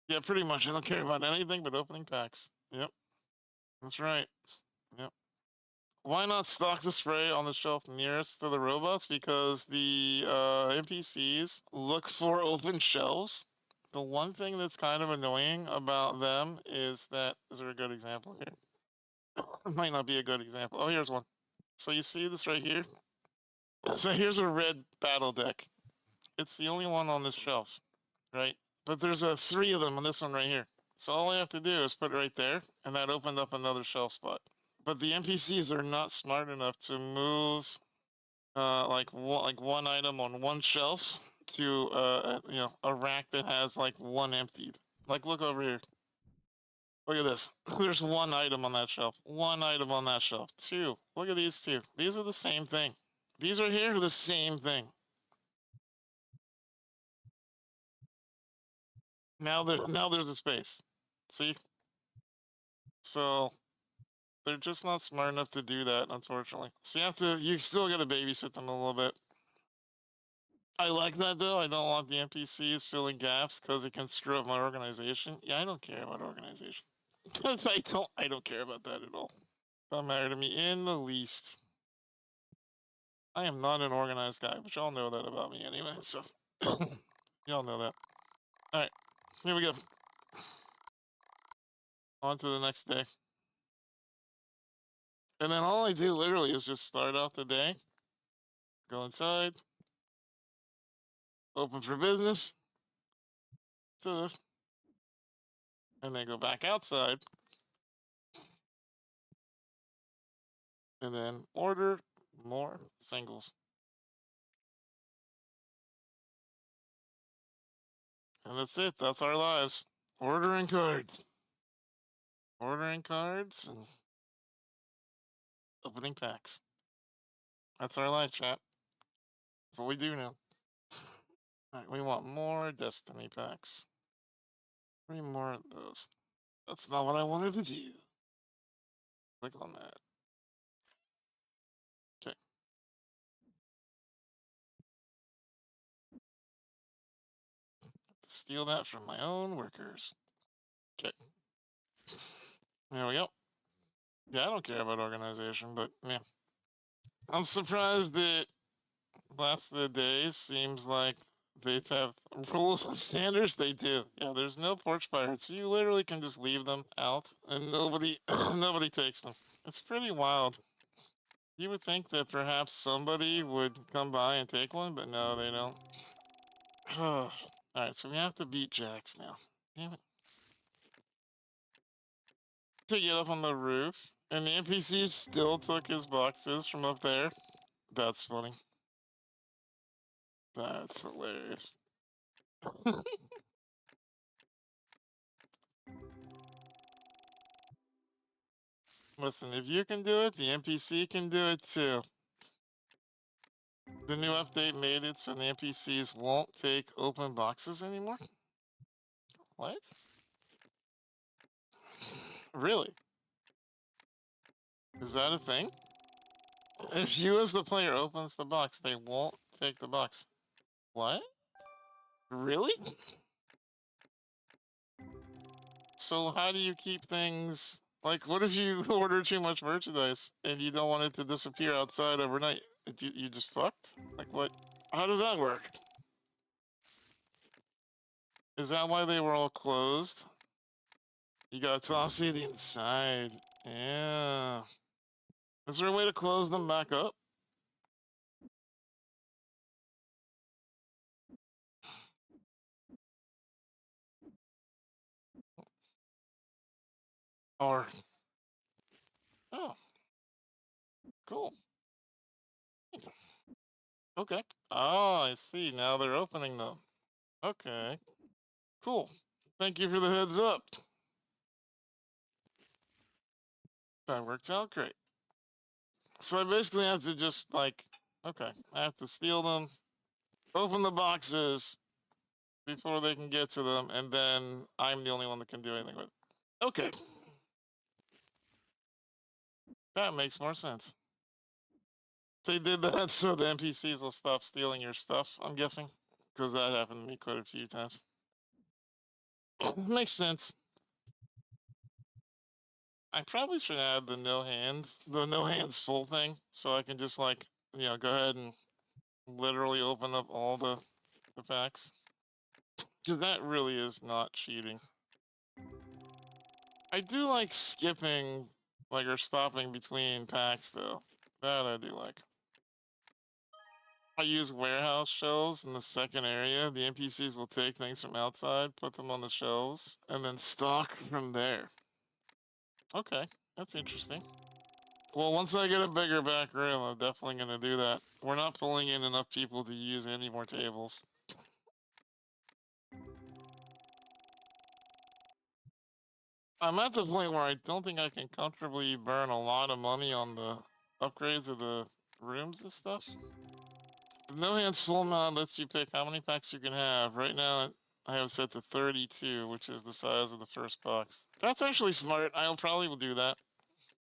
Yeah, pretty much. I don't care about anything but opening packs. Yep. That's right. Yep. Why not stock the spray on the shelf nearest to the robots? Because the NPCs look for open shelves. The one thing that's kind of annoying about them is that... Is there a good example here? It might not be a good example. Oh, here's one. So you see this right here? So here's a red battle deck. It's the only one on this shelf, right? But there's 3 of them on this one right here. So all I have to do is put it right there, and that opened up another shelf spot. But the NPCs are not smart enough to move like one item on one shelf to a rack that has like 1 emptied. Like, look over here. Look at this. There's 1 item on that shelf. 1 item on that shelf. 2. Look at these 2. These are the same thing. These right here are the same thing. Now there's a space. See? So they're just not smart enough to do that, unfortunately. So you still gotta babysit them a little bit. I like that though. I don't want the NPCs filling gaps because it can screw up my organization. Yeah, I don't care about organization. Because I don't care about that at all. Don't matter to me in the least. I am not an organized guy, but y'all know that about me anyway, so y'all know that. Alright, here we go. On to the next day. And then all I do literally is just start off the day, go inside, open for business, and then go back outside, and then order more singles. And that's it. That's our lives. Ordering cards. Ordering cards and opening packs. That's our life, chat. That's what we do now. Alright, we want more Destiny packs. 3 more of those. That's not what I wanted to do. Click on that. Okay. Steal that from my own workers. Okay. There we go. Yeah, I don't care about organization, but yeah. I'm surprised that last of the day seems like they have rules and standards. They do. Yeah, there's no porch pirates. You literally can just leave them out and nobody nobody takes them. It's pretty wild. You would think that perhaps somebody would come by and take one, but no, they don't. Alright, so we have to beat Jax now. Damn it. To get up on the roof, and the NPCs still took his boxes from up there. That's funny. That's hilarious. Listen, if you can do it, the NPC can do it too. The new update made it so the NPCs won't take open boxes anymore? What? Really? Is that a thing? If you as the player opens the box, they won't take the box. What? Really? So how do you keep things... Like, what if you order too much merchandise and you don't want it to disappear outside overnight? You just fucked? Like, what? How does that work? Is that why they were all closed? You gotta toss it inside. Yeah. Is there a way to close them back up? Or Oh, cool. Okay. Oh, I see. Now they're opening them. Okay. Cool. Thank you for the heads up. That worked out great. So I basically have to just, like, okay, I have to steal them, open the boxes before they can get to them, and then I'm the only one that can do anything with it. Okay. That makes more sense. They did that so the NPCs will stop stealing your stuff, I'm guessing. Because that happened to me quite a few times. Makes sense. I probably should add the no hands full thing, so I can just, like, you know, go ahead and literally open up all the packs. Because that really is not cheating. I do like skipping, like, or stopping between packs, though. That I do like. I use warehouse shelves in the second area. The NPCs will take things from outside, put them on the shelves, and then stock from there. Okay, that's interesting. Well, once I get a bigger back room, I'm definitely going to do that. We're not pulling in enough people to use any more tables. I'm at the point where I don't think I can comfortably burn a lot of money on the upgrades of the rooms and stuff. The no hands full mod lets you pick how many packs you can have. Right now, I have it set to 32, which is the size of the first box. That's actually smart. I probably will do that.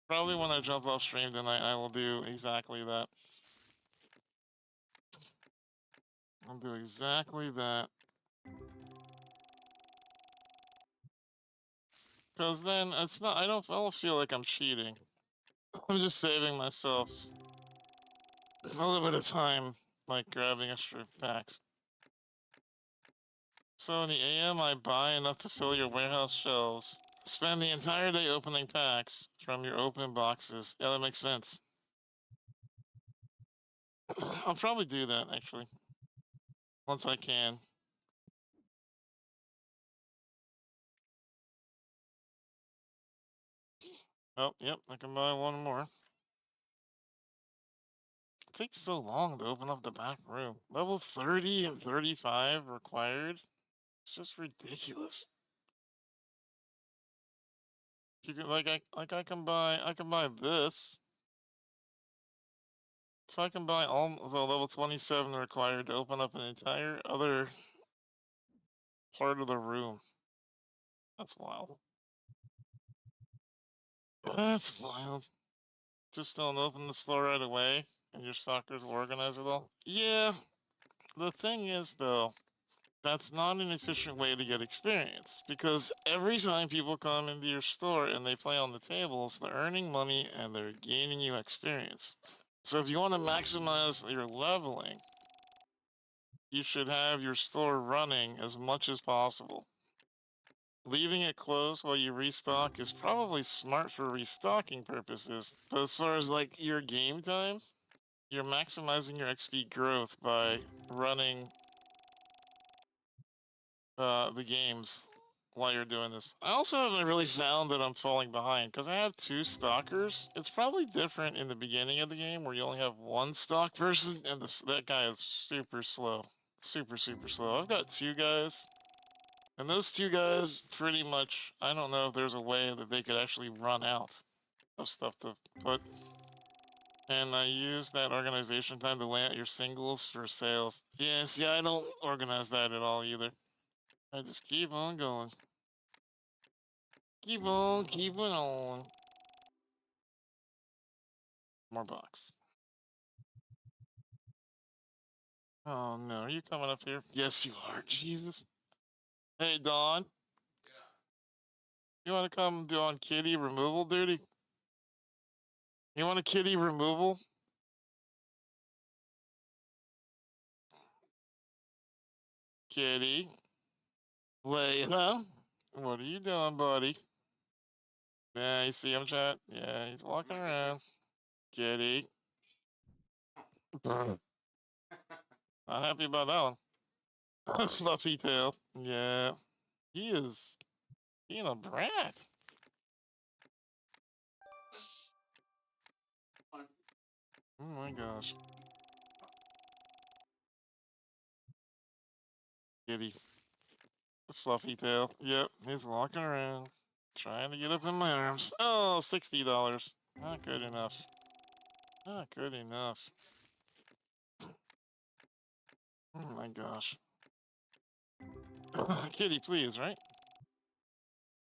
Probably when I jump off stream tonight, I will do exactly that. I'll do exactly that. Because then it's not. I don't feel like I'm cheating. I'm just saving myself a little bit of time, like grabbing extra packs. So in the AM, I buy enough to fill your warehouse shelves. Spend the entire day opening packs from your open boxes. Yeah, that makes sense. I'll probably do that, actually. Once I can. Oh, yep, I can buy one more. It takes so long to open up the back room. Level 30 and 35 required? It's just ridiculous. You can, I can buy this. So I can buy all the level 27 required to open up an entire other part of the room. That's wild. That's wild. Just don't open the store right away and your stalkers will organize it all. Yeah. The thing is, though, that's not an efficient way to get experience because every time people come into your store and they play on the tables, they're earning money and they're gaining you experience. So if you want to maximize your leveling, you should have your store running as much as possible. Leaving it closed while you restock is probably smart for restocking purposes, but as far as, like, your game time, you're maximizing your XP growth by running the games while you're doing this. I also haven't really found that I'm falling behind because I have 2 stalkers. It's probably different in the beginning of the game where you only have 1 stock person and that guy is super slow. Super slow. I've got 2 guys. And those 2 guys pretty much, I don't know if there's a way that they could actually run out of stuff to put. And I use that organization time to lay out your singles for sales. Yeah, see, I don't organize that at all either. I just keep on going. Keep on keeping on. More box. Oh no, are you coming up here? Yes, you are. Jesus. Hey, Dawn. You want to come do on kitty removal duty? You want a kitty removal? Kitty. Layla. What are you doing, buddy? Yeah, you see him, chat? Yeah, he's walking around. Kitty. Not happy about that one. Fluffy tail. Yeah. He is being a brat. Oh my gosh. Kitty. Fluffy tail. Yep, he's walking around. Trying to get up in my arms. Oh, $60. Not good enough. Not good enough. Oh my gosh. Kitty, please, right?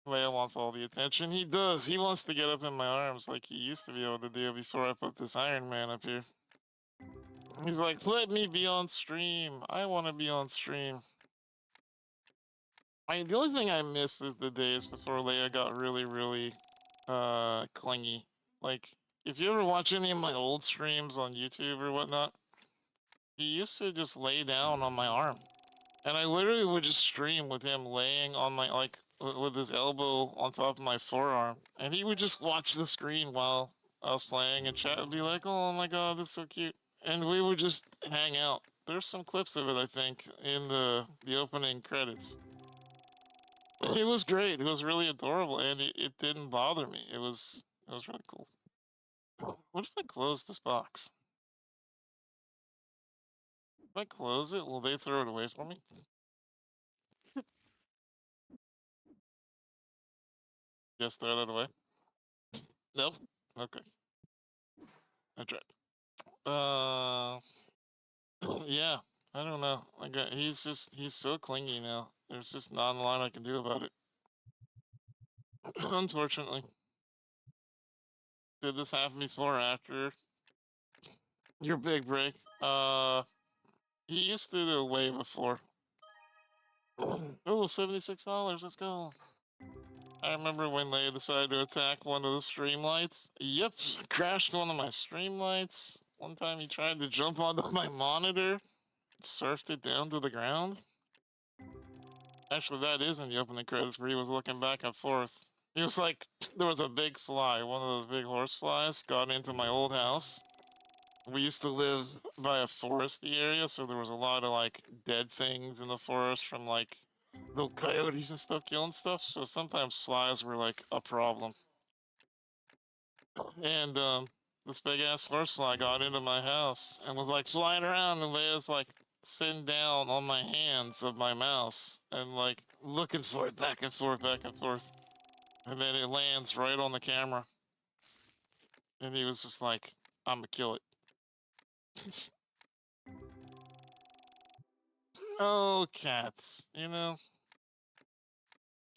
Leia wants all the attention. He does. He wants to get up in my arms like he used to be able to do before I put this Iron Man up here. He's like, let me be on stream. I want to be on stream. The only thing I miss is the days before Leia got really, really clingy. Like, if you ever watch any of my old streams on YouTube or whatnot, he used to just lay down on my arm. And I literally would just stream with him laying on my, like, with his elbow on top of my forearm. And he would just watch the screen while I was playing, and chat would be like, oh my god, that's so cute. And we would just hang out. There's some clips of it, I think, in the opening credits. It was great. It was really adorable, and it didn't bother me. It was really cool. What if I close this box? If I close it, will they throw it away for me? Just throw that away? Nope. Okay. I tried. Yeah. I don't know. Like, he's so clingy now. There's just not a lot I can do about it. Unfortunately. Did this happen before or after your big break? He used to do it way before. Oh, $76. Let's go. I remember when they decided to attack one of the stream lights. Yep, crashed one of my stream lights. One time he tried to jump onto my monitor, surfed it down to the ground. Actually, that is in the opening credits where he was looking back and forth. He was like, there was a big fly, one of those big horse flies, got into my old house. We used to live by a foresty area, so there was a lot of like dead things in the forest from like little coyotes and stuff killing stuff. So sometimes flies were like a problem. And this big ass horsefly got into my house and was like flying around, and Leia's like sitting down on my hands of my mouse and like looking for it back and forth, back and forth. And then it lands right on the camera. And he was just like, I'm gonna kill it. Oh, cats. You know?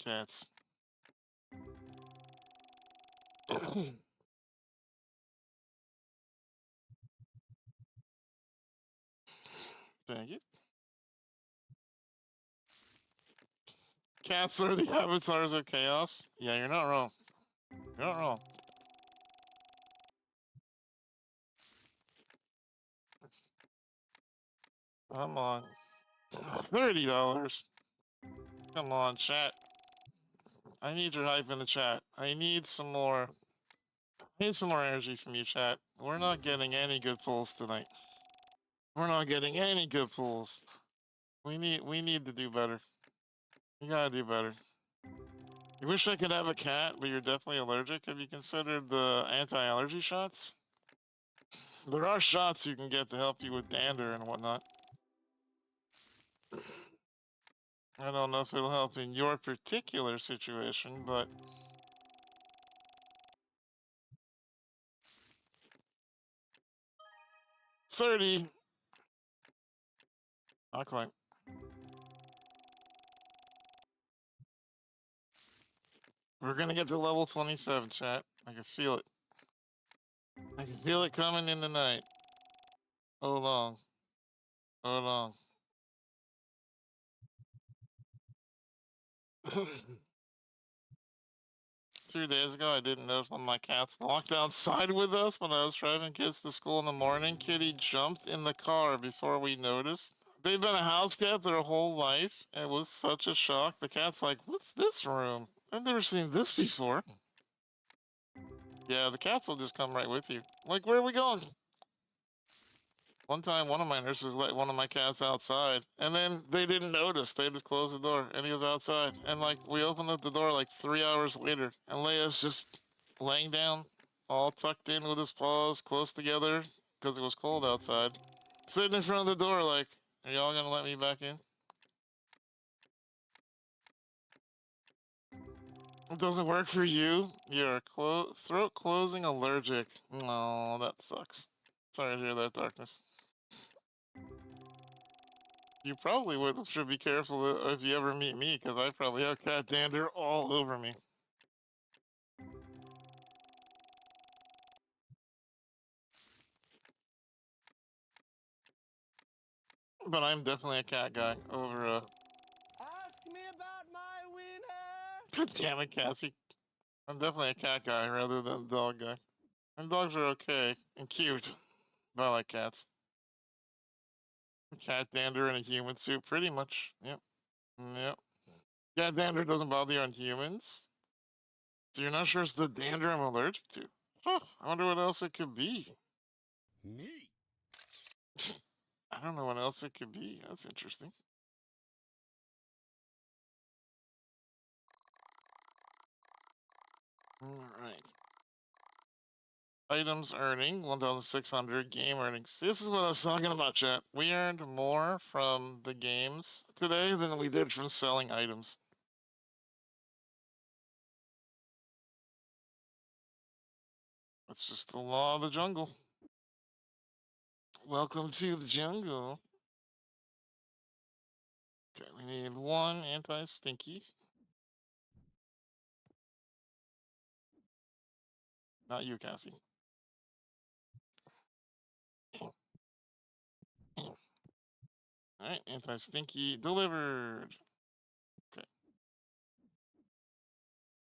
Cats. Thank you. Cats are the avatars of chaos? Yeah, you're not wrong. You're not wrong. Come on. $30. Come on, chat. I need your hype in the chat. I need some more. I need some more energy from you, chat. We're not getting any good pulls tonight. We're not getting any good pulls. We need to do better. We gotta do better. You wish I could have a cat, but you're definitely allergic. Have you considered the anti-allergy shots? There are shots you can get to help you with dander and whatnot. I don't know if it'll help in your particular situation, but... $30. Not quite. We're gonna get to level 27, chat. I can feel it. I can feel it coming in the night. Hold on. Hold on. 2 days ago, I didn't notice when my cats walked outside with us when I was driving kids to school in the morning. Kitty jumped in the car before we noticed. They've been a house cat their whole life. It was such a shock. The cat's like, what's this room? I've never seen this before. Yeah, the cats will just come right with you. Like, where are we going? One time, one of my nurses let one of my cats outside, and then they didn't notice. They just closed the door, and he was outside. And, like, we opened up the door, like, 3 hours later, and Leia's just laying down, all tucked in with his paws close together, because it was cold outside. Sitting in front of the door like, are y'all gonna let me back in? It doesn't work for you? You're throat closing allergic. No, that sucks. Sorry to hear that, Darkness. You probably should be careful if you ever meet me, because I probably have cat dander all over me. But I'm definitely a cat guy over a... Ask me about my wiener! God damn it, Cassie. I'm definitely a cat guy rather than a dog guy. And dogs are okay and cute, but I like cats. Cat dander in a human suit, pretty much. Yep. Yep. Cat dander doesn't bother you on humans. So you're not sure it's the dander I'm allergic to. Huh, I wonder what else it could be. Me? I don't know what else it could be. That's interesting. Alright. Items earning 1,600. Game earnings. This is what I was talking about, chat. We earned more from the games today than we did from selling items. That's just the law of the jungle. Welcome to the jungle. Okay, we need one anti-stinky. Not you, Cassie. Alright, anti-stinky delivered. Okay.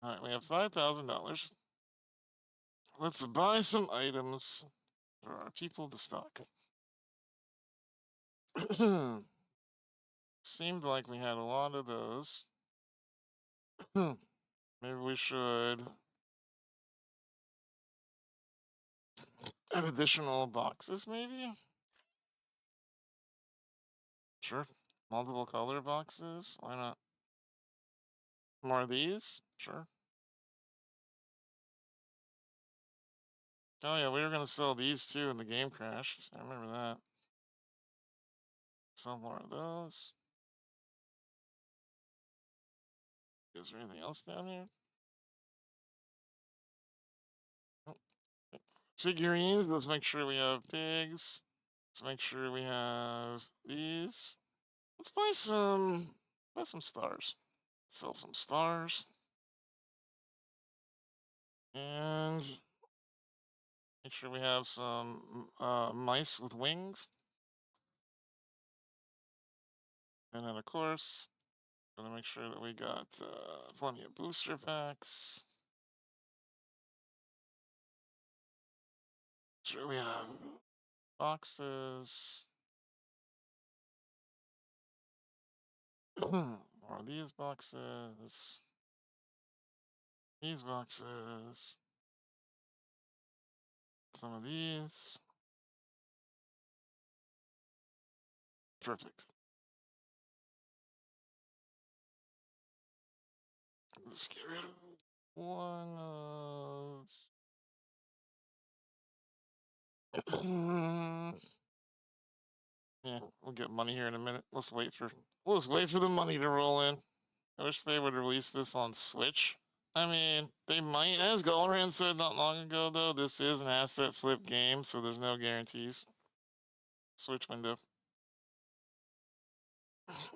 Alright, we have $5,000. Let's buy some items for our people to stock. Seemed like we had a lot of those. Maybe we should have additional boxes, maybe? Sure. Multiple color boxes? Why not? More of these? Sure. Oh yeah, we were gonna sell these too in the game crash. I remember that. Sell more of those. Is there anything else down here? Oh. Figurines, let's make sure we have pigs. Let's make sure we have these. Let's buy some stars. Sell some stars. And make sure we have some mice with wings. And then of course, gonna make sure that we got plenty of booster packs. Sure we have boxes. More of these boxes. These boxes. Some of these. Perfect. Let's get rid of one of... Yeah, we'll get money here in a minute. We'll just wait for the money to roll in. I wish they would release this on Switch. I mean, they might, as Galran said not long ago, though, this is an asset flip game, so there's no guarantees. Switch window.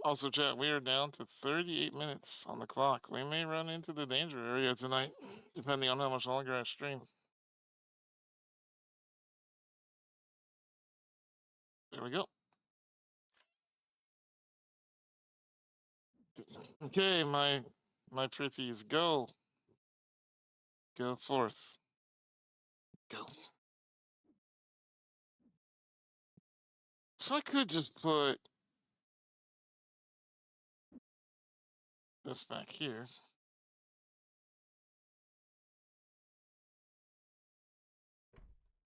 Also, chat, we are down to 38 minutes on the clock. We may run into the danger area tonight, depending on how much longer I stream. There we go. Okay, my pretties, go. Go forth. Go. So I could just put this back here.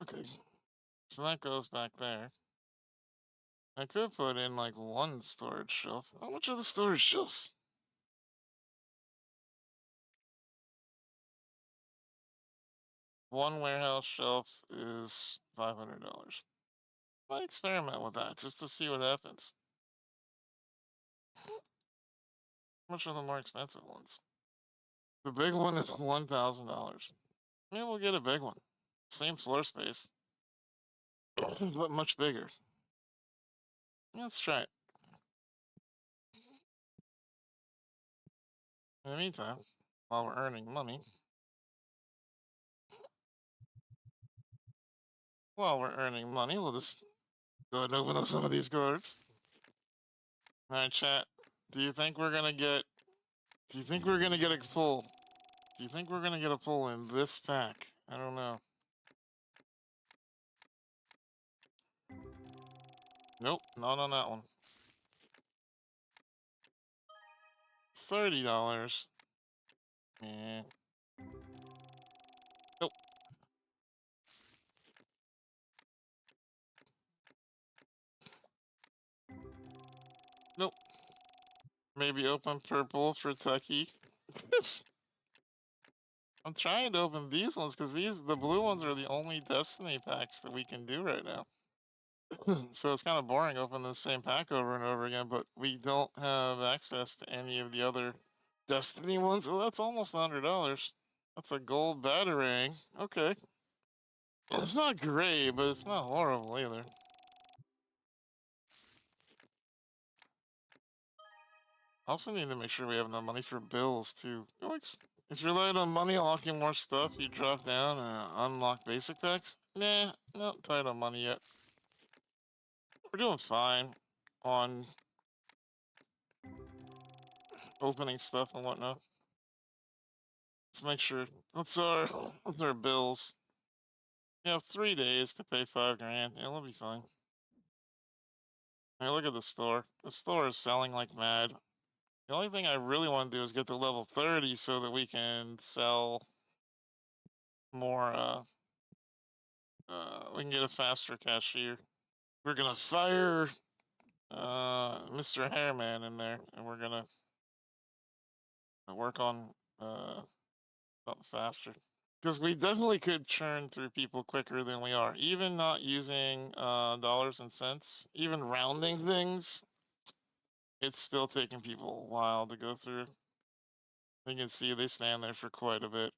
Okay. So that goes back there. I could put in like one storage shelf. How much are the storage shelves? One warehouse shelf is $500. Might experiment with that just to see what happens. How much are the more expensive ones? The big one is $1,000. Maybe we'll get a big one. Same floor space, but much bigger. Let's try it. In the meantime, while we're earning money, we'll just go ahead and open up some of these cards. Alright, chat. Do you think we're gonna get a pull? Do you think we're gonna get a pull in this pack? I don't know. Nope, not on that one. $30. Eh. Nope. Nope. Maybe open purple for Tucky. I'm trying to open these ones because the blue ones are the only Destiny packs that we can do right now. So it's kind of boring opening the same pack over and over again, but we don't have access to any of the other Destiny ones. Well, that's almost $100. That's a gold batarang. Okay. It's not great, but it's not horrible either. I also need to make sure we have enough money for bills, too. If you're light on money unlocking more stuff, you drop down and unlock basic packs? Nah, not tight on money yet. We're doing fine on opening stuff and whatnot. Let's make sure. What's our bills? We have 3 days to pay $5 grand. Yeah, we'll be fine. Hey, look at the store. The store is selling like mad. The only thing I really want to do is get to level 30 so that we can sell more, we can get a faster cashier. We're gonna fire, Mr. Hairman in there, and we're gonna work on, something faster. Because we definitely could churn through people quicker than we are. Even not using, dollars and cents, even rounding things, it's still taking people a while to go through. You can see they stand there for quite a bit.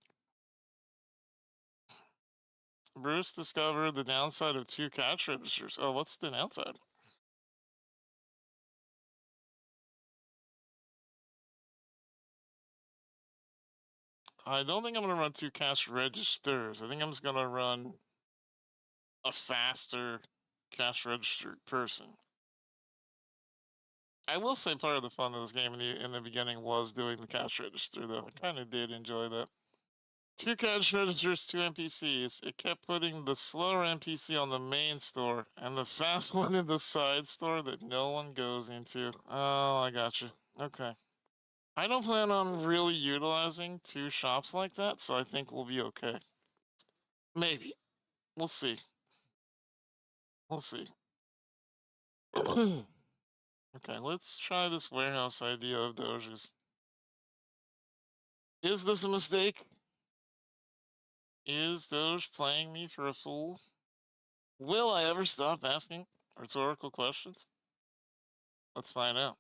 Bruce discovered the downside of 2 cash registers. Oh, what's the downside? I don't think I'm going to run 2 cash registers. I think I'm just going to run a faster cash registered person. I will say part of the fun of this game in the beginning was doing the cash register, though. I kind of did enjoy that. 2 cash registers, 2 NPCs. It kept putting the slower NPC on the main store and the fast one in the side store that no one goes into. Oh, I gotcha. Okay. I don't plan on really utilizing 2 shops like that, so I think we'll be okay. Maybe. We'll see. We'll see. Okay, let's try this warehouse idea of Doge's. Is this a mistake? Is Doge playing me for a fool? Will I ever stop asking rhetorical questions? Let's find out.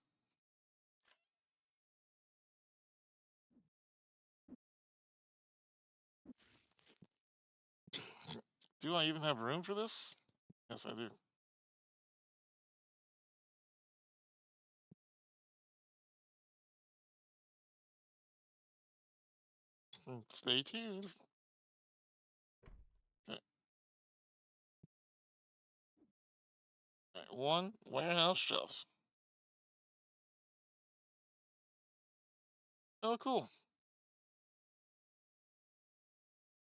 Do I even have room for this? Yes, I do. Stay tuned. Okay. Right, 1 warehouse shelf. Oh, cool.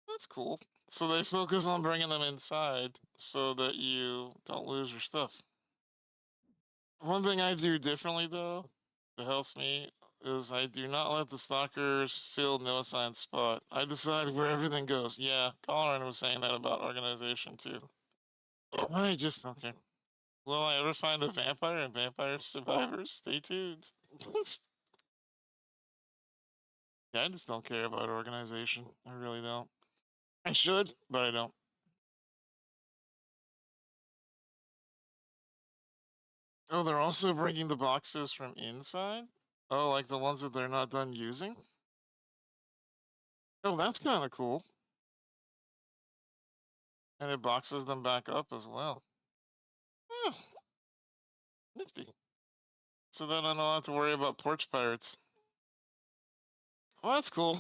That's cool. So they focus on bringing them inside so that you don't lose your stuff. One thing I do differently, though, that helps me, is I do not let the stalkers fill no assigned spot. I decide where everything goes. Yeah, Colin was saying that about organization, too. I just don't care. Will I ever find a vampire and vampire survivors? Stay tuned. Yeah, I just don't care about organization. I really don't. I should, but I don't. Oh, they're also bringing the boxes from inside? Oh, like the ones that they're not done using? Oh, that's kind of cool. And it boxes them back up as well. Oh, nifty. So then I don't have to worry about porch pirates. Well, that's cool.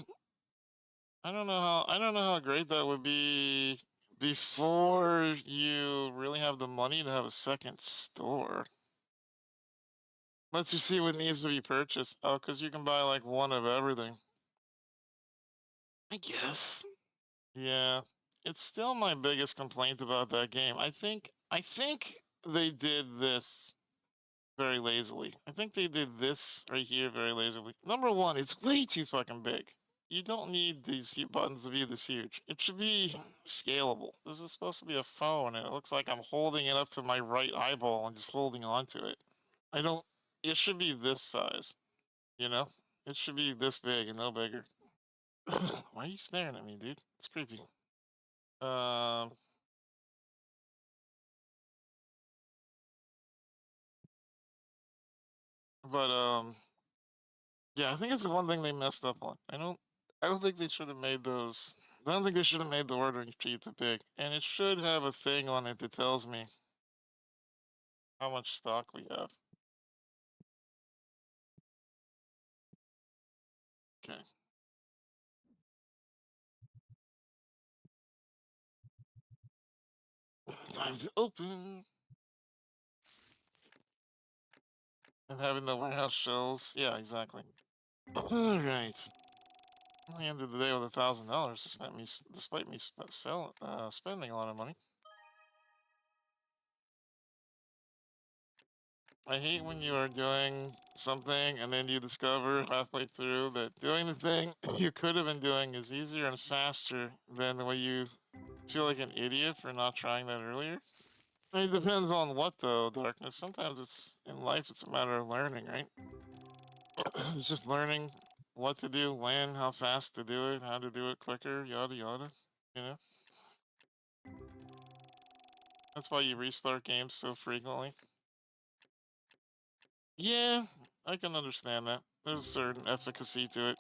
I don't know how great that would be before you really have the money to have a second store. Let's just see what needs to be purchased. Oh, because you can buy like one of everything. I guess. Yeah. It's still my biggest complaint about that game. I think they did this very lazily. I think they did this right here very lazily. Number one, it's way too fucking big. You don't need these buttons to be this huge. It should be scalable. This is supposed to be a phone, and it looks like I'm holding it up to my right eyeball and just holding on to it. I don't. It should be this size, you know? It should be this big and no bigger. Why are you staring at me, dude? It's creepy. Um. But yeah, I think it's the one thing they messed up on. I don't think they should have made those. I don't think they should have made the ordering sheet too big, and it should have a thing on it that tells me how much stock we have. Okay. Time to open. And having the warehouse shelves. Yeah, exactly. All right. I ended the day with $1,000, despite me spending a lot of money. I hate when you are doing something and then you discover halfway through that doing the thing you could have been doing is easier and faster than the way you feel like an idiot for not trying that earlier. I mean, it depends on what though, Darkness. Sometimes it's in life, it's a matter of learning, right? It's just learning what to do, when, how fast to do it, how to do it quicker, yada yada. You know? That's why you restart games so frequently. Yeah, I can understand that. There's a certain efficacy to it.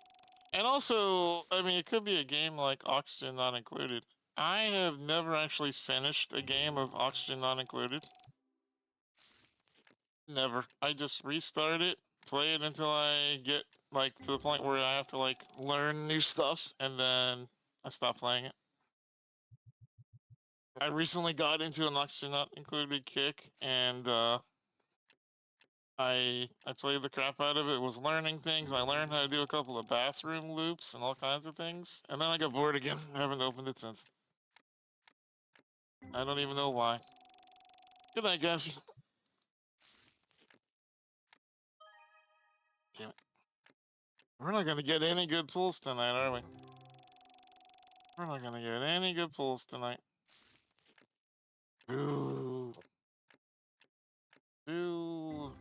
And also, I mean, it could be a game like Oxygen Not Included. I have never actually finished a game of Oxygen Not Included. Never. I just restart it, play it until I get, like, to the point where I have to, like, learn new stuff, and then I stop playing it. I recently got into an Oxygen Not Included kick, and, I played the crap out of it, was learning things. I learned how to do a couple of bathroom loops and all kinds of things. And then I got bored again. I haven't opened it since. I don't even know why. Good night, guys. Damn it. We're not gonna get any good pulls tonight, are we? We're not gonna get any good pulls tonight. Boo. Boo.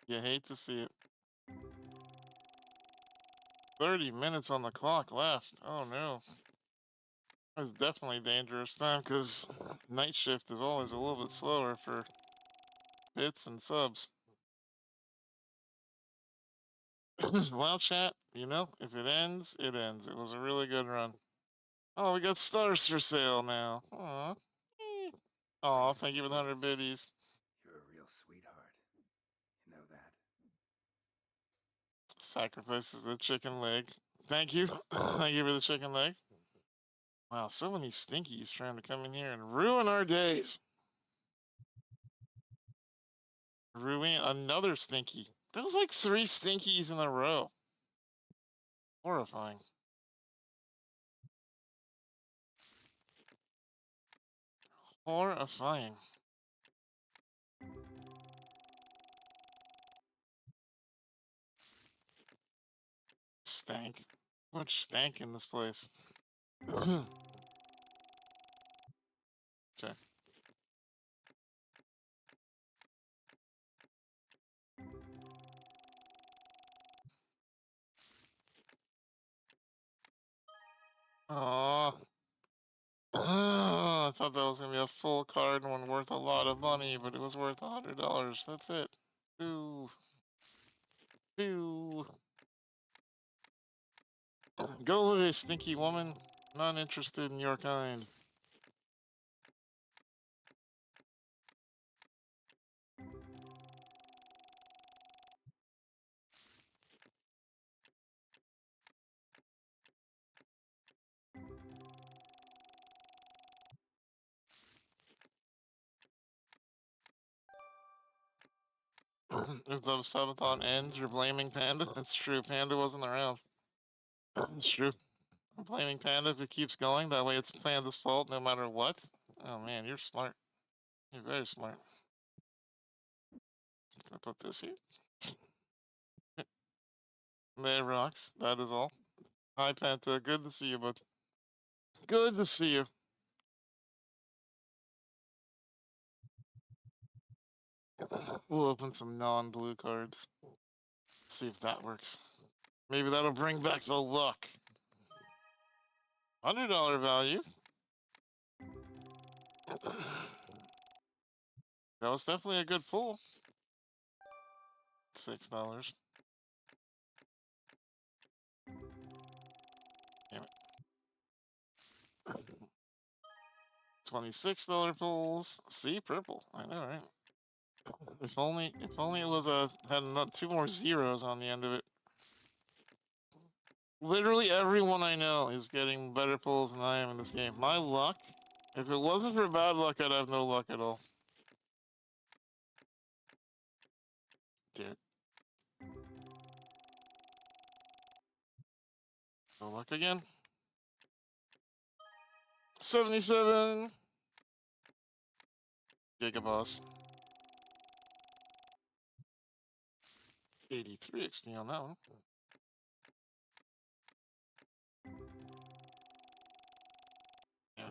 You hate to see it. 30 minutes on the clock left. Oh no. That's definitely a dangerous time because night shift is always a little bit slower for bits and subs. Well, chat, you know, if it ends, it ends. It was a really good run. Oh, we got stars for sale now. Aw. Aw, thank you for the 100 biddies. You're a real sweetheart. You know that. Sacrifices the chicken leg. Thank you. Thank you for the chicken leg. Wow, so many stinkies trying to come in here and ruin our days. Ruin another stinky. That was like 3 stinkies in a row. Horrifying. Horrifying. Stank. Much stank in this place. Okay. Aw. thought that was gonna be a full card and one worth a lot of money, but it was worth $100. That's it. Ooh. Ooh. Go away, stinky woman. Not interested in your kind. If the subathon ends, you're blaming Panda? That's true. Panda wasn't around. It's true. I'm blaming Panda if it keeps going. That way it's Panda's fault no matter what. Oh man, you're smart. You're very smart. Can I put this here? There rocks. That is all. Hi, Panta. Good to see you, bud. Good to see you. We'll open some non-blue cards. See if that works. Maybe that'll bring back the luck. $100 value. That was definitely a good pull. $6. Damn it. $26 pulls. See, purple. I know, right? If only it was had two more zeros on the end of it. Literally everyone I know is getting better pulls than I am in this game. My luck, if it wasn't for bad luck, I'd have no luck at all. Dude. No luck again. 77. Gigaboss. 83 XP on that one. Yeah.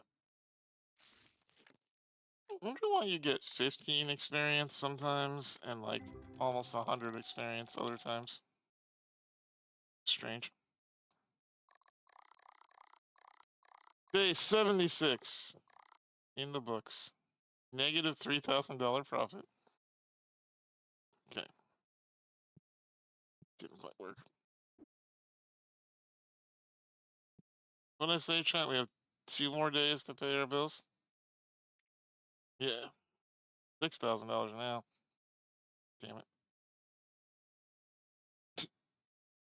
I wonder why you get 15 experience sometimes and like almost 100 experience other times. Strange. Day 76 in the books. Negative $3,000 profit. Okay. Didn't quite work. What did I say, Trent? We have 2 more days to pay our bills? Yeah. $6,000 now. Damn it.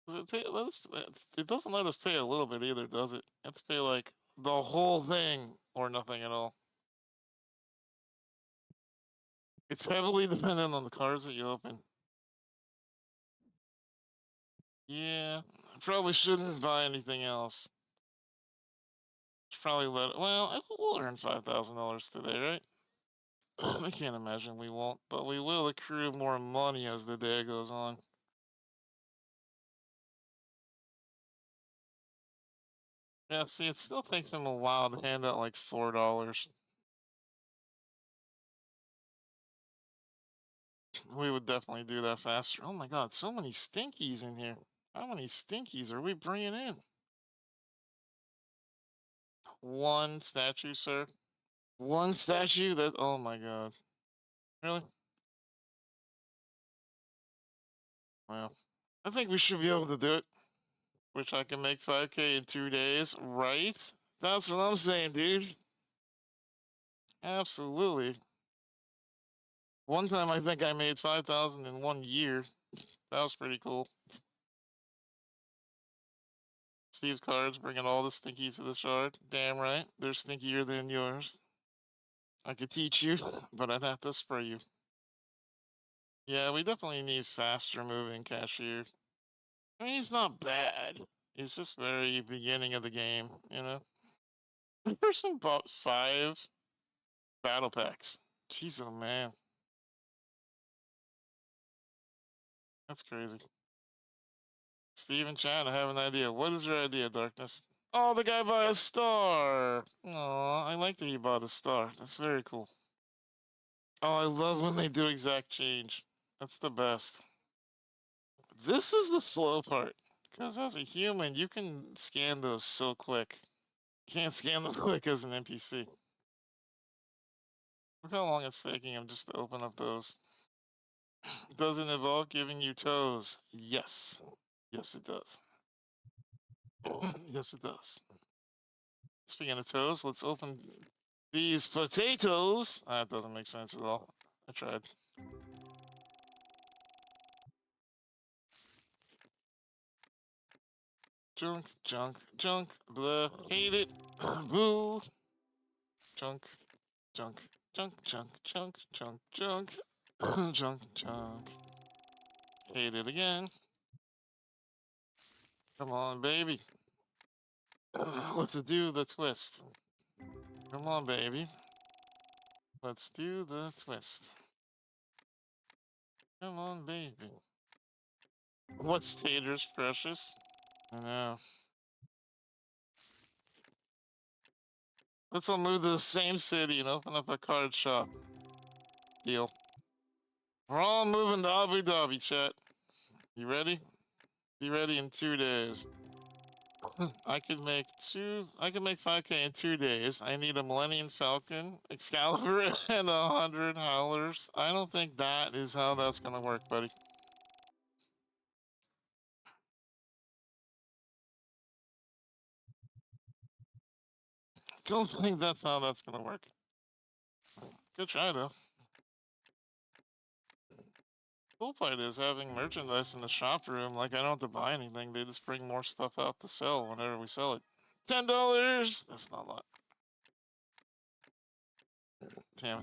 Does it pay? It doesn't let us pay a little bit either, does it? Let's pay like the whole thing or nothing at all. It's heavily dependent on the cards that you open. Yeah, I probably shouldn't buy anything else. Should probably let it. Well, we'll earn $5,000 today, right? I can't imagine we won't, but we will accrue more money as the day goes on. Yeah, see, it still takes him a while to hand out like $4. We would definitely do that faster. Oh my god, so many stinkies in here. How many stinkies are we bringing in? 1 statue, sir. 1 statue? That, oh my god. Really? Well, I think we should be able to do it. Which I can make 5K in 2 days, right? That's what I'm saying, dude. Absolutely. One time I think I made 5,000 in 1 year. That was pretty cool. Steve's cards bringing all the stinkies to the shard. Damn right, they're stinkier than yours. I could teach you, but I'd have to spray you. Yeah, we definitely need faster moving cashier. I mean, he's not bad. He's just very beginning of the game, you know? The person bought 5 battle packs. Jeez, oh man. That's crazy. Steve and Chan, I have an idea. What is your idea, Darkness? Oh, the guy bought a star. Aw, I like that he bought a star. That's very cool. Oh, I love when they do exact change. That's the best. This is the slow part. Because as a human, you can scan those so quick. Can't scan them quick as an NPC. Look how long it's taking him just to open up those. Does it involve giving you toes? Yes. Yes, it does. Yes, it does. Speaking of toes, let's open these potatoes. That doesn't make sense at all. I tried. Junk, junk, junk, blah, hate it, boo. Junk, junk, junk, junk, junk, junk, junk, junk, junk. Hate it again. Come on, baby. Let's do the twist. Come on, baby. Let's do the twist. Come on, baby. What's Tater's precious? I know. Let's all move to the same city and open up a card shop. Deal. We're all moving to Abu Dhabi, chat. You ready? Be ready in 2 days. I could make 5K in 2 days. I need a Millennium Falcon, Excalibur, and 100 howlers. I don't think that is how that's gonna work, buddy. Don't think that's how that's gonna work. Good try though. Cool part is having merchandise in the shop room. Like I don't have to buy anything. They just bring more stuff out to sell whenever we sell it. $10. That's not a lot. Damn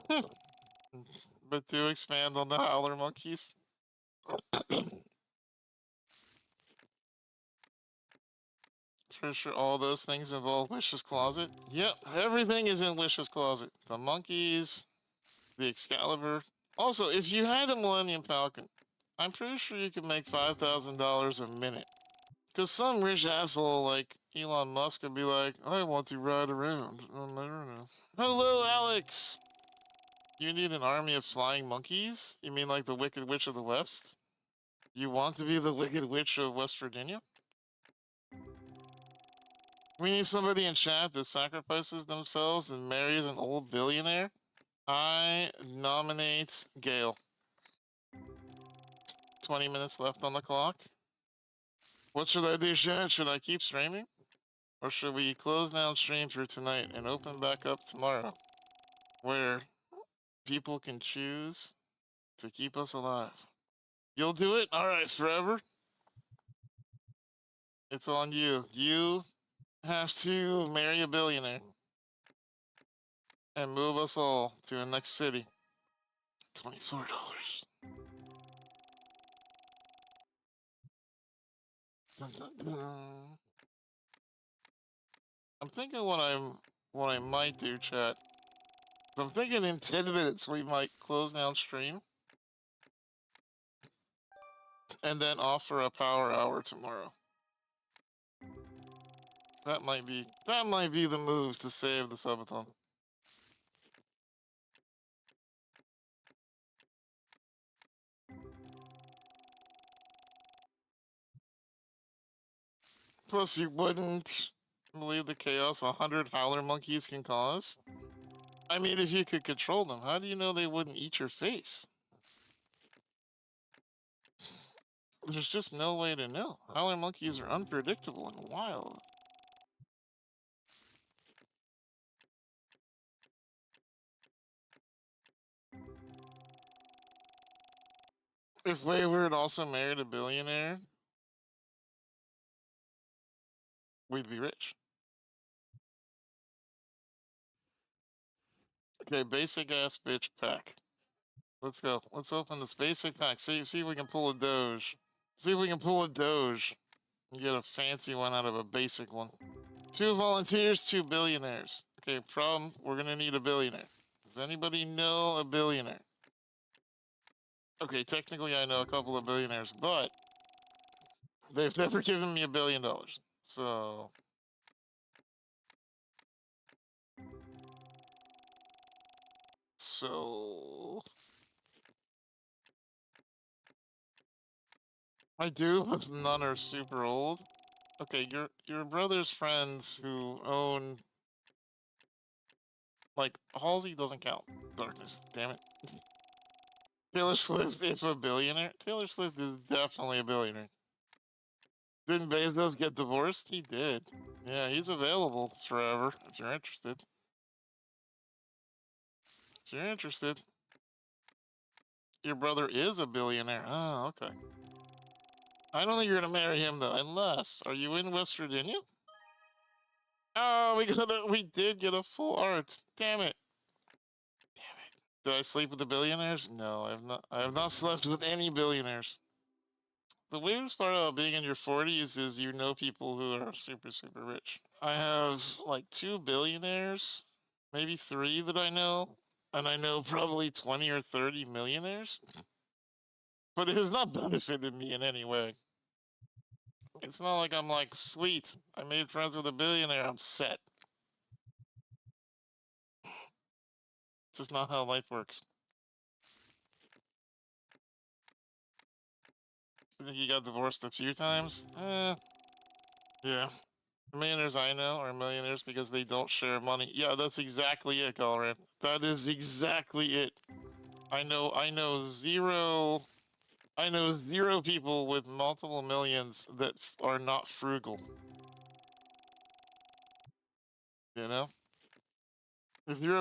it. But to expand on the howler monkeys. Pretty sure all those things involve Wish's Closet. Yep, everything is in Wish's Closet. The monkeys, the Excalibur. Also, if you had a Millennium Falcon, I'm pretty sure you could make $5,000 a minute. Because some rich asshole like Elon Musk would be like, I want to ride around. I don't know. Hello, Alex! You need an army of flying monkeys? You mean like the Wicked Witch of the West? You want to be the Wicked Witch of West Virginia? We need somebody in chat that sacrifices themselves and marries an old billionaire. I nominate Gail. 20 minutes left on the clock. What should I do, chat? Should I keep streaming? Or should we close down stream for tonight and open back up tomorrow? Where people can choose to keep us alive. You'll do it? Alright, forever. It's on you. You have to marry a billionaire and move us all to the next city. $24. Dun, dun, dun. I'm thinking what I might do, chat. I'm thinking in 10 minutes we might close down stream and then offer a power hour tomorrow. That might be the move to save the subathon. Plus, you wouldn't believe the chaos 100 howler monkeys can cause. I mean, if you could control them, how do you know they wouldn't eat your face? There's just no way to know. Howler monkeys are unpredictable and wild. If Wayward also married a billionaire, we'd be rich. Okay, basic ass bitch pack. Let's go. Let's open this basic pack. See if we can pull a Doge. See if we can pull a Doge. And get a fancy one out of a basic one. 2 volunteers, 2 billionaires. Okay, problem, we're gonna need a billionaire. Does anybody know a billionaire? Okay, technically I know a couple of billionaires, but they've never given me $1 billion. So I do, but none are super old. Okay, your brother's friends who own Like, Halsey doesn't count. Darkness, damn it. Taylor Swift is a billionaire? Taylor Swift is definitely a billionaire. Didn't Bezos get divorced? He did. Yeah, he's available forever if you're interested. If you're interested. Your brother is a billionaire. Oh, okay. I don't think you're gonna marry him though, unless are you in West Virginia? Oh, we did get a full art. Damn it. Damn it. Did I sleep with the billionaires? No, I have not slept with any billionaires. The weirdest part about being in your 40s is you know people who are super, super rich. I have like 2 billionaires, maybe 3 that I know, and I know probably 20 or 30 millionaires. But it has not benefited me in any way. It's not like I'm like, sweet, I made friends with a billionaire, I'm set. It's just not how life works. I think he got divorced a few times. Yeah. The millionaires I know are millionaires because they don't share money. Yeah, that's exactly it, Colorado. That is exactly it. I know zero people with multiple millions that are not frugal. You know? If you're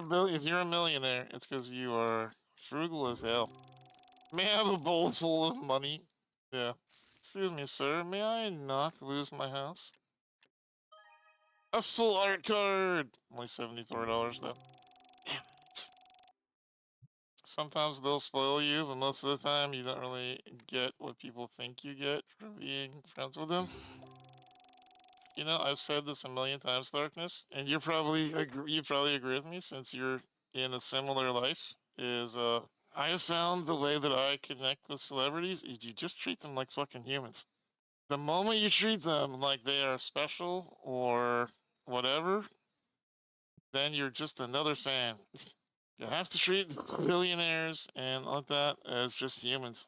a millionaire, it's because you are frugal as hell. May I have a bowl full of money? Yeah. Excuse me, sir. May I not lose my house? A full art card! Only $74 though. Damn it. Sometimes they'll spoil you, but most of the time you don't really get what people think you get for being friends with them. You know, I've said this a million times, Darkness, and you probably agree with me since you're in a similar life. I have found the way that I connect with celebrities is you just treat them like fucking humans. The moment you treat them like they are special or whatever, then you're just another fan. You have to treat billionaires and like that as just humans.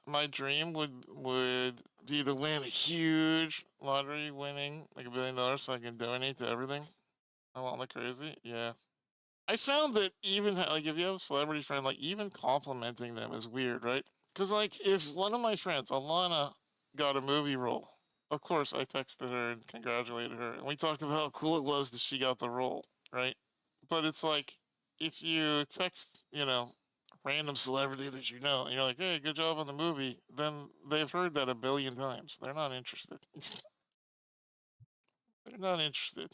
My dream would be to win a huge lottery winning, like $1 billion, so I can donate to everything. I want like crazy. Yeah. I found that even like if you have a celebrity friend, like even complimenting them is weird, right? Because like if one of my friends, Alana, got a movie role, of course I texted her and congratulated her, and we talked about how cool it was that she got the role, right? But it's like if you text, random celebrity that you know, and you're like, "Hey, good job on the movie," then they've heard that a billion times. They're not interested. They're not interested.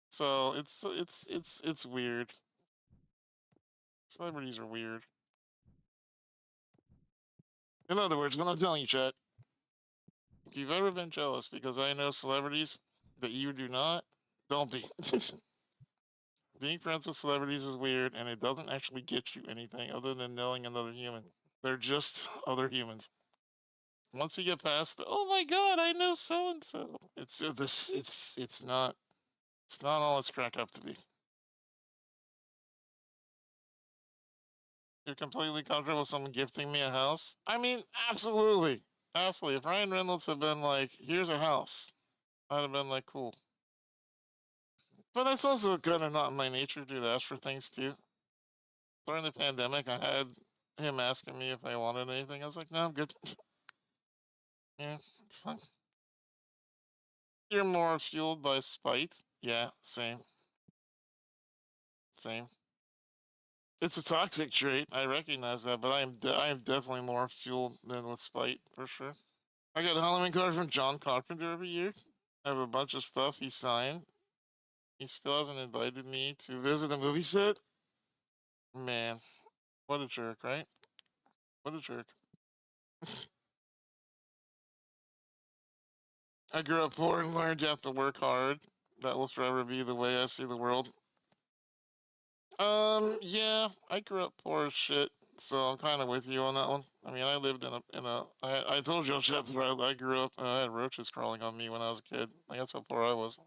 So it's weird. Celebrities are weird. In other words, what I'm telling you, chat, if you've ever been jealous because I know celebrities that you do not, don't be. Being friends with celebrities is weird, and it doesn't actually get you anything other than knowing another human. They're just other humans. Once you get past, oh my god, I know so and so. It's not all it's cracked up to be. You're completely comfortable with someone gifting me a house? I mean, absolutely. Absolutely. If Ryan Reynolds had been like, here's a house, I'd have been like, cool. But it's also kind of not in my nature to ask for things too. During the pandemic, I had him asking me if I wanted anything. I was like, no, I'm good. Yeah, it's fine. You're more fueled by spite? Yeah, same. Same. It's a toxic trait. I recognize that, but I am definitely more fueled than with spite for sure. I got a Halloween card from John Carpenter every year. I have a bunch of stuff he signed. He still hasn't invited me to visit a movie set. Man, what a jerk, right? What a jerk. I grew up poor and learned you have to work hard. That will forever be the way I see the world. Yeah, I grew up poor as shit, so I'm kind of with you on that one. I mean, I lived I told you on Chef, I grew up, I had roaches crawling on me when I was a kid. Like, that's how poor I was.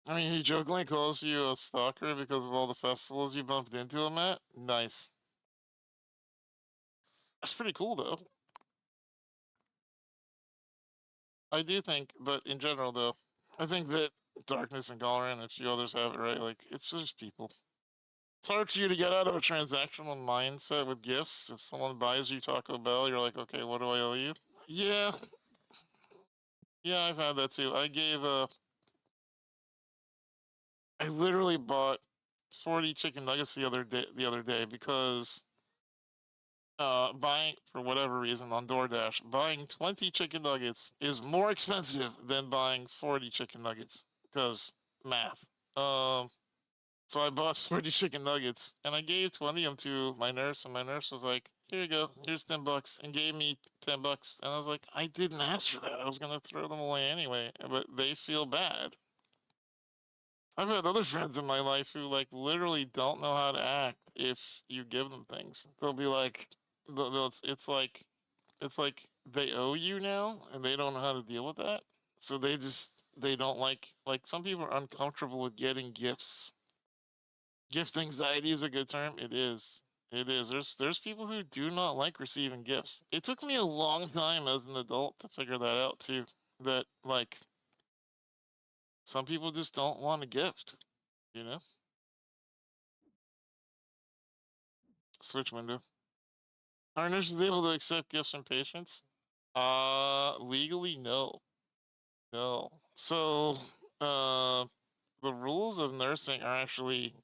I mean, he jokingly calls you a stalker because of all the festivals you bumped into him at. Nice. That's pretty cool, though. I do think, but in general, though, I think that Darkness and Gallery and a few others have it, right? Like, it's just people. It's hard for you to get out of a transactional mindset with gifts. If someone buys you Taco Bell, you're like, okay, what do I owe you? Yeah. Yeah, I've had that too. I literally bought 40 chicken nuggets the other day because buying, for whatever reason, on DoorDash, buying 20 chicken nuggets is more expensive than buying 40 chicken nuggets because math. So I bought 40 chicken nuggets and I gave 20 of them to my nurse, and my nurse was like, "Here you go, here's $10," and gave me $10. And I was like, I didn't ask for that. I was gonna throw them away anyway, but they feel bad. I've had other friends in my life who like literally don't know how to act if you give them things. They'll be like, it's like they owe you now and they don't know how to deal with that. So they don't like some people are uncomfortable with getting gifts. Gift anxiety is a good term. It is. It is. There's people who do not like receiving gifts. It took me a long time as an adult to figure that out too. That like some people just don't want a gift, you know? Switch window. Are nurses able to accept gifts from patients? Legally, no. No. So, the rules of nursing are actually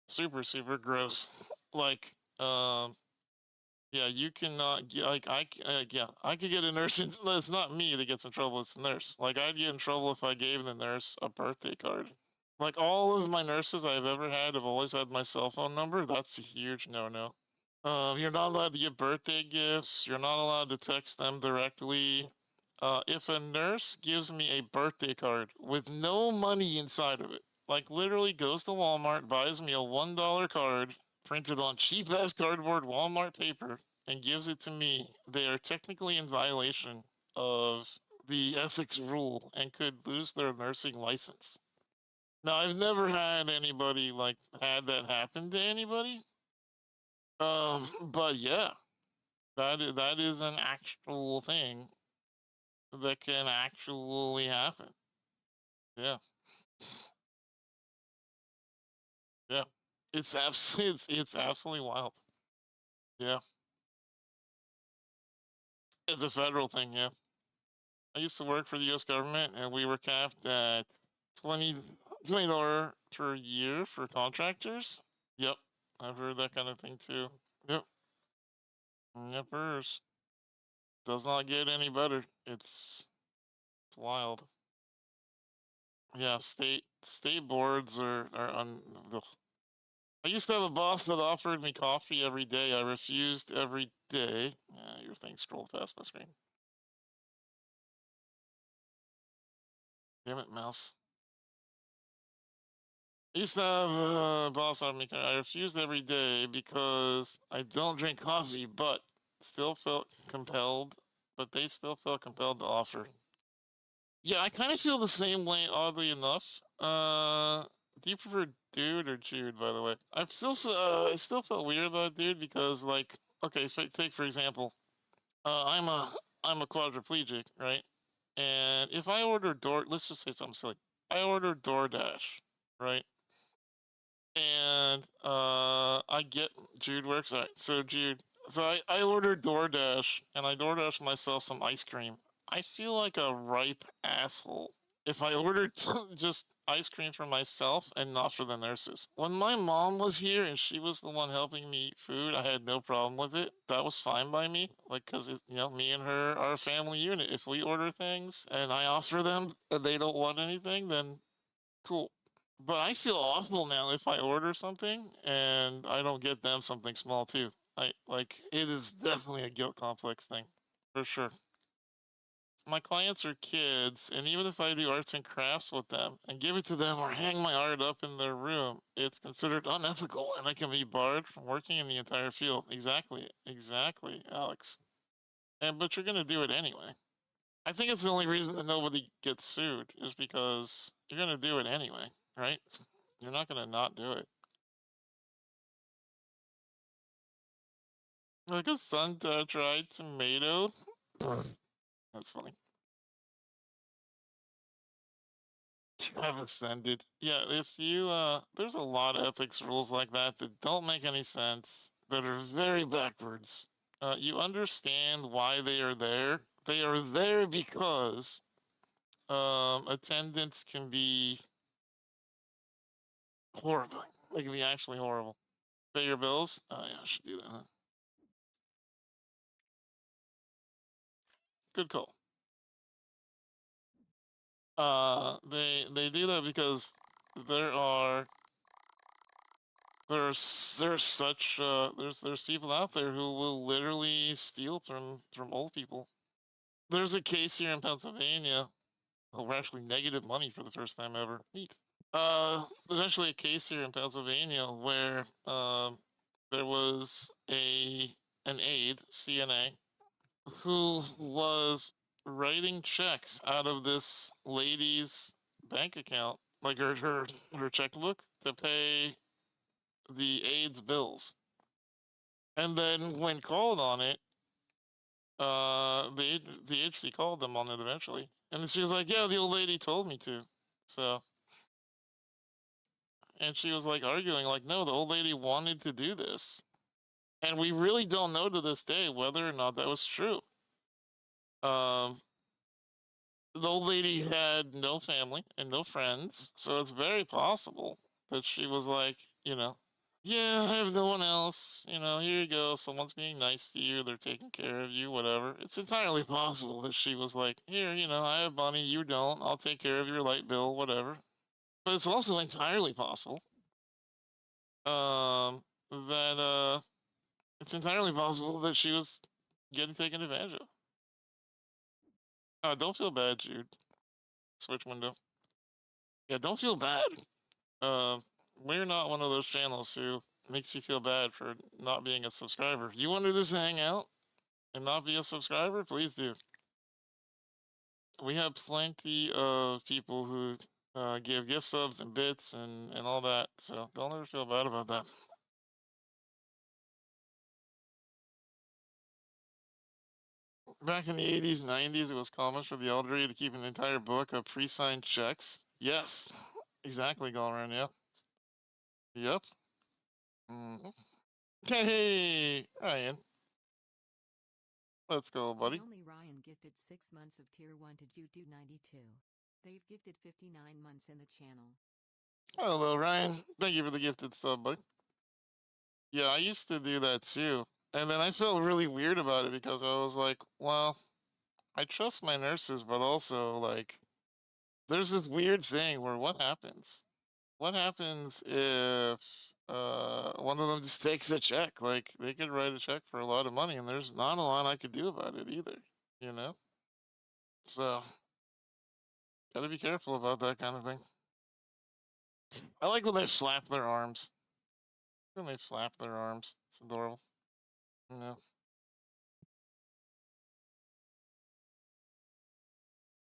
super, super gross. Like, yeah, you cannot get, like, yeah, I could get a nurse, it's not me that gets in trouble, it's the nurse. Like, I'd get in trouble if I gave the nurse a birthday card. Like, all of my nurses I've ever had have always had my cell phone number. That's a huge no-no. You're not allowed to get birthday gifts. You're not allowed to text them directly. If a nurse gives me a birthday card with no money inside of it, like literally goes to Walmart, buys me a $1 card printed on cheap ass cardboard Walmart paper, and gives it to me, they are technically in violation of the ethics rule and could lose their nursing license. Now, I've never had anybody like had that happen to anybody. But yeah, that is an actual thing that can actually happen. Yeah. Yeah. It's absolutely wild. Yeah. It's a federal thing, yeah. I used to work for the US government and we were capped at 20 $20 per year for contractors. Yep. I've heard that kind of thing too. Yep. Yep, does not get any better. It's wild. Yeah, state boards are ugh. I used to have a boss that offered me coffee every day. I refused every day. Your thing scrolled past my screen. Damn it, mouse. I used to have a boss offer me coffee. I refused every day because I don't drink coffee, but still felt compelled. But they still felt compelled to offer. Yeah, I kind of feel the same way, oddly enough. Do you prefer Dude or Jude, by the way? I still felt weird about Dude because, like, okay, take for example, I'm a quadriplegic, right? And if I order let's just say something silly. I order DoorDash, right? And I get Jude works. All right, so Jude, so I ordered DoorDash and I DoorDash myself some ice cream. I feel like a ripe asshole if I ordered just ice cream for myself and not for the nurses. When my mom was here and she was the one helping me eat food, I had no problem with it. That was fine by me, like because me and her are a family unit. If we order things and I offer them and they don't want anything, then cool. But I feel awful now if I order something and I don't get them something small too. It is definitely a guilt complex thing, for sure. My clients are kids, and even if I do arts and crafts with them and give it to them or hang my art up in their room, it's considered unethical and I can be barred from working in the entire field. Exactly, Alex. But you're gonna do it anyway. I think it's the only reason that nobody gets sued is because you're gonna do it anyway, right? You're not gonna not do it. Like a sun-dried tomato. That's funny. have ascended. Yeah, if you there's a lot of ethics rules like that that don't make any sense, that are very backwards. You understand why they are there. They are there because attendance can be horrible. They can be actually horrible. Pay your bills? Oh yeah, I should do that. Huh? Good call. They do that because there are there's such there's people out there who will literally steal from old people. There's a case here in Pennsylvania. Oh, we're actually negative money for the first time ever. Neat. There's actually a case here in Pennsylvania where there was an aide, CNA, who was writing checks out of this lady's bank account, like her checkbook, to pay the aide's bills. And then when called on it, the agency called them on it eventually, and she was like, "Yeah, the old lady told me to." So, and she was like arguing, like, "No, the old lady wanted to do this," and we really don't know to this day whether or not that was true. Um, the old lady had no family and no friends, so it's very possible that she was like, yeah, I have no one else. Here you go. Someone's being nice to you. They're taking care of you, whatever. It's entirely possible that she was like, here, I have money. You don't. I'll take care of your light bill, whatever. But it's also entirely possible that it's entirely possible that she was getting taken advantage of. Don't feel bad, Jude. Switch window. Yeah, don't feel bad. We're not one of those channels who makes you feel bad for not being a subscriber. You want to just hang out and not be a subscriber? Please do. We have plenty of people who give gift subs and bits and all that, so don't ever feel bad about that. Back in the 80s, 90s, it was common for the elderly to keep an entire book of pre-signed checks. Yes, exactly, Galran, yeah. Yep. Mm-hmm. Hey, Ryan. Let's go, buddy. Only Ryan gifted 6 months of tier 1 to Jude 92. They've gifted 59 months in the channel. Hello, Ryan. Thank you for the gifted sub, buddy. Yeah, I used to do that too. And then I felt really weird about it because I was like, well, I trust my nurses, but also, like, there's this weird thing where what happens? What happens if one of them just takes a check? Like, they could write a check for a lot of money, and there's not a lot I could do about it either, you know? So, gotta be careful about that kind of thing. I like when they flap their arms. When they flap their arms. It's adorable. Yeah.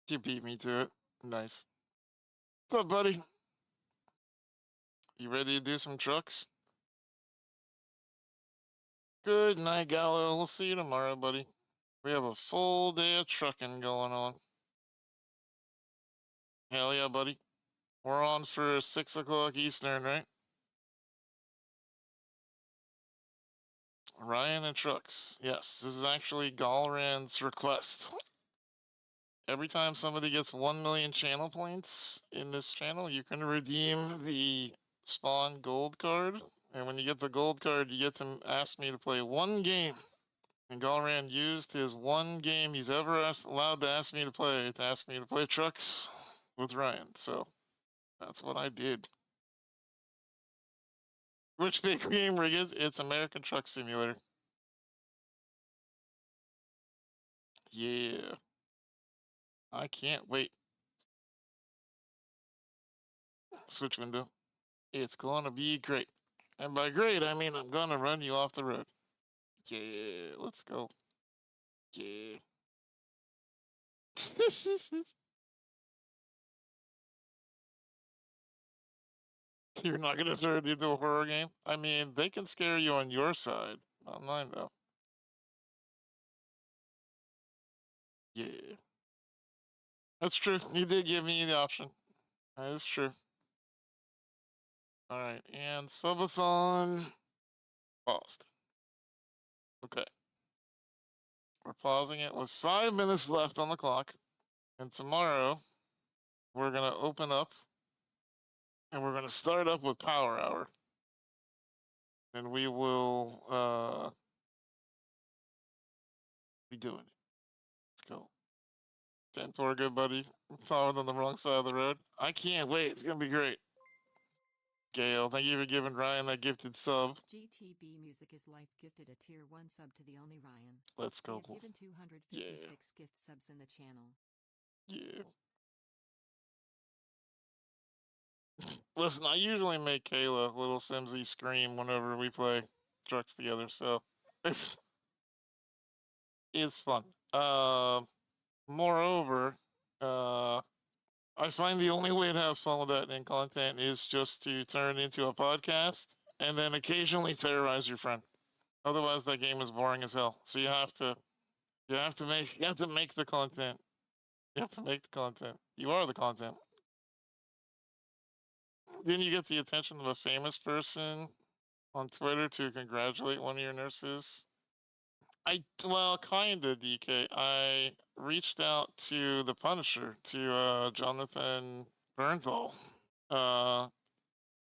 You beat me to it. Nice. What's up, buddy? You ready to do some trucks? Good night, Gallo. We'll see you tomorrow, buddy. We have a full day of trucking going on. Hell yeah, buddy. We're on for 6 o'clock Eastern, right? Ryan and trucks. Yes, this is actually Galran's request. Every time somebody gets 1 million channel points in this channel, you can redeem the spawn gold card. And when you get the gold card, you get to ask me to play one game. And Galran used his one game he's ever allowed to ask me to play trucks with Ryan. So that's what I did. Which big game rig is? It's American Truck Simulator. Yeah. I can't wait. Switch window. It's gonna be great. And by great, I mean I'm gonna run you off the road. Yeah, let's go. Yeah. You're not gonna turn it into a horror game? I mean, they can scare you on your side. Not mine, though. Yeah. That's true. You did give me the option. That is true. All right, and Subathon paused. Okay. We're pausing it with 5 minutes left on the clock. And tomorrow, we're going to open up and we're going to start up with Power Hour. And we will be doing it. Let's go. Tantor, good buddy. Following on the wrong side of the road. I can't wait. It's going to be great. Gail, thank you for giving Ryan that gifted sub. GTB Music is Life gifted a tier 1 sub to the only Ryan. Let's go. They have given 256 gift subs in the channel. Yeah. Listen, I usually make Kayla, little Simsy, scream whenever we play trucks together, so it's fun. Moreover, I find the only way to have fun with that in content is just to turn it into a podcast and then occasionally terrorize your friend. Otherwise, that game is boring as hell. So you have to make the content. You have to make the content. You are the content. Then you get the attention of a famous person on Twitter to congratulate one of your nurses. Well, kinda, DK. I reached out to the Punisher, to Jonathan Bernthal.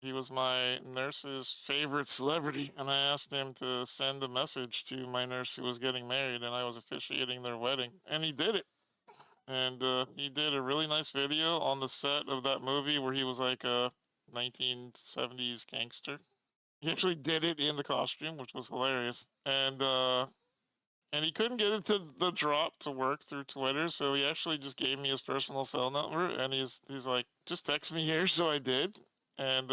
He was my nurse's favorite celebrity, and I asked him to send a message to my nurse who was getting married, and I was officiating their wedding, and he did it. And he did a really nice video on the set of that movie where he was like a 1970s gangster. He actually did it in the costume, which was hilarious. And he couldn't get into the drop to work through Twitter, so he actually just gave me his personal cell number, and he's like, just text me here, so I did. And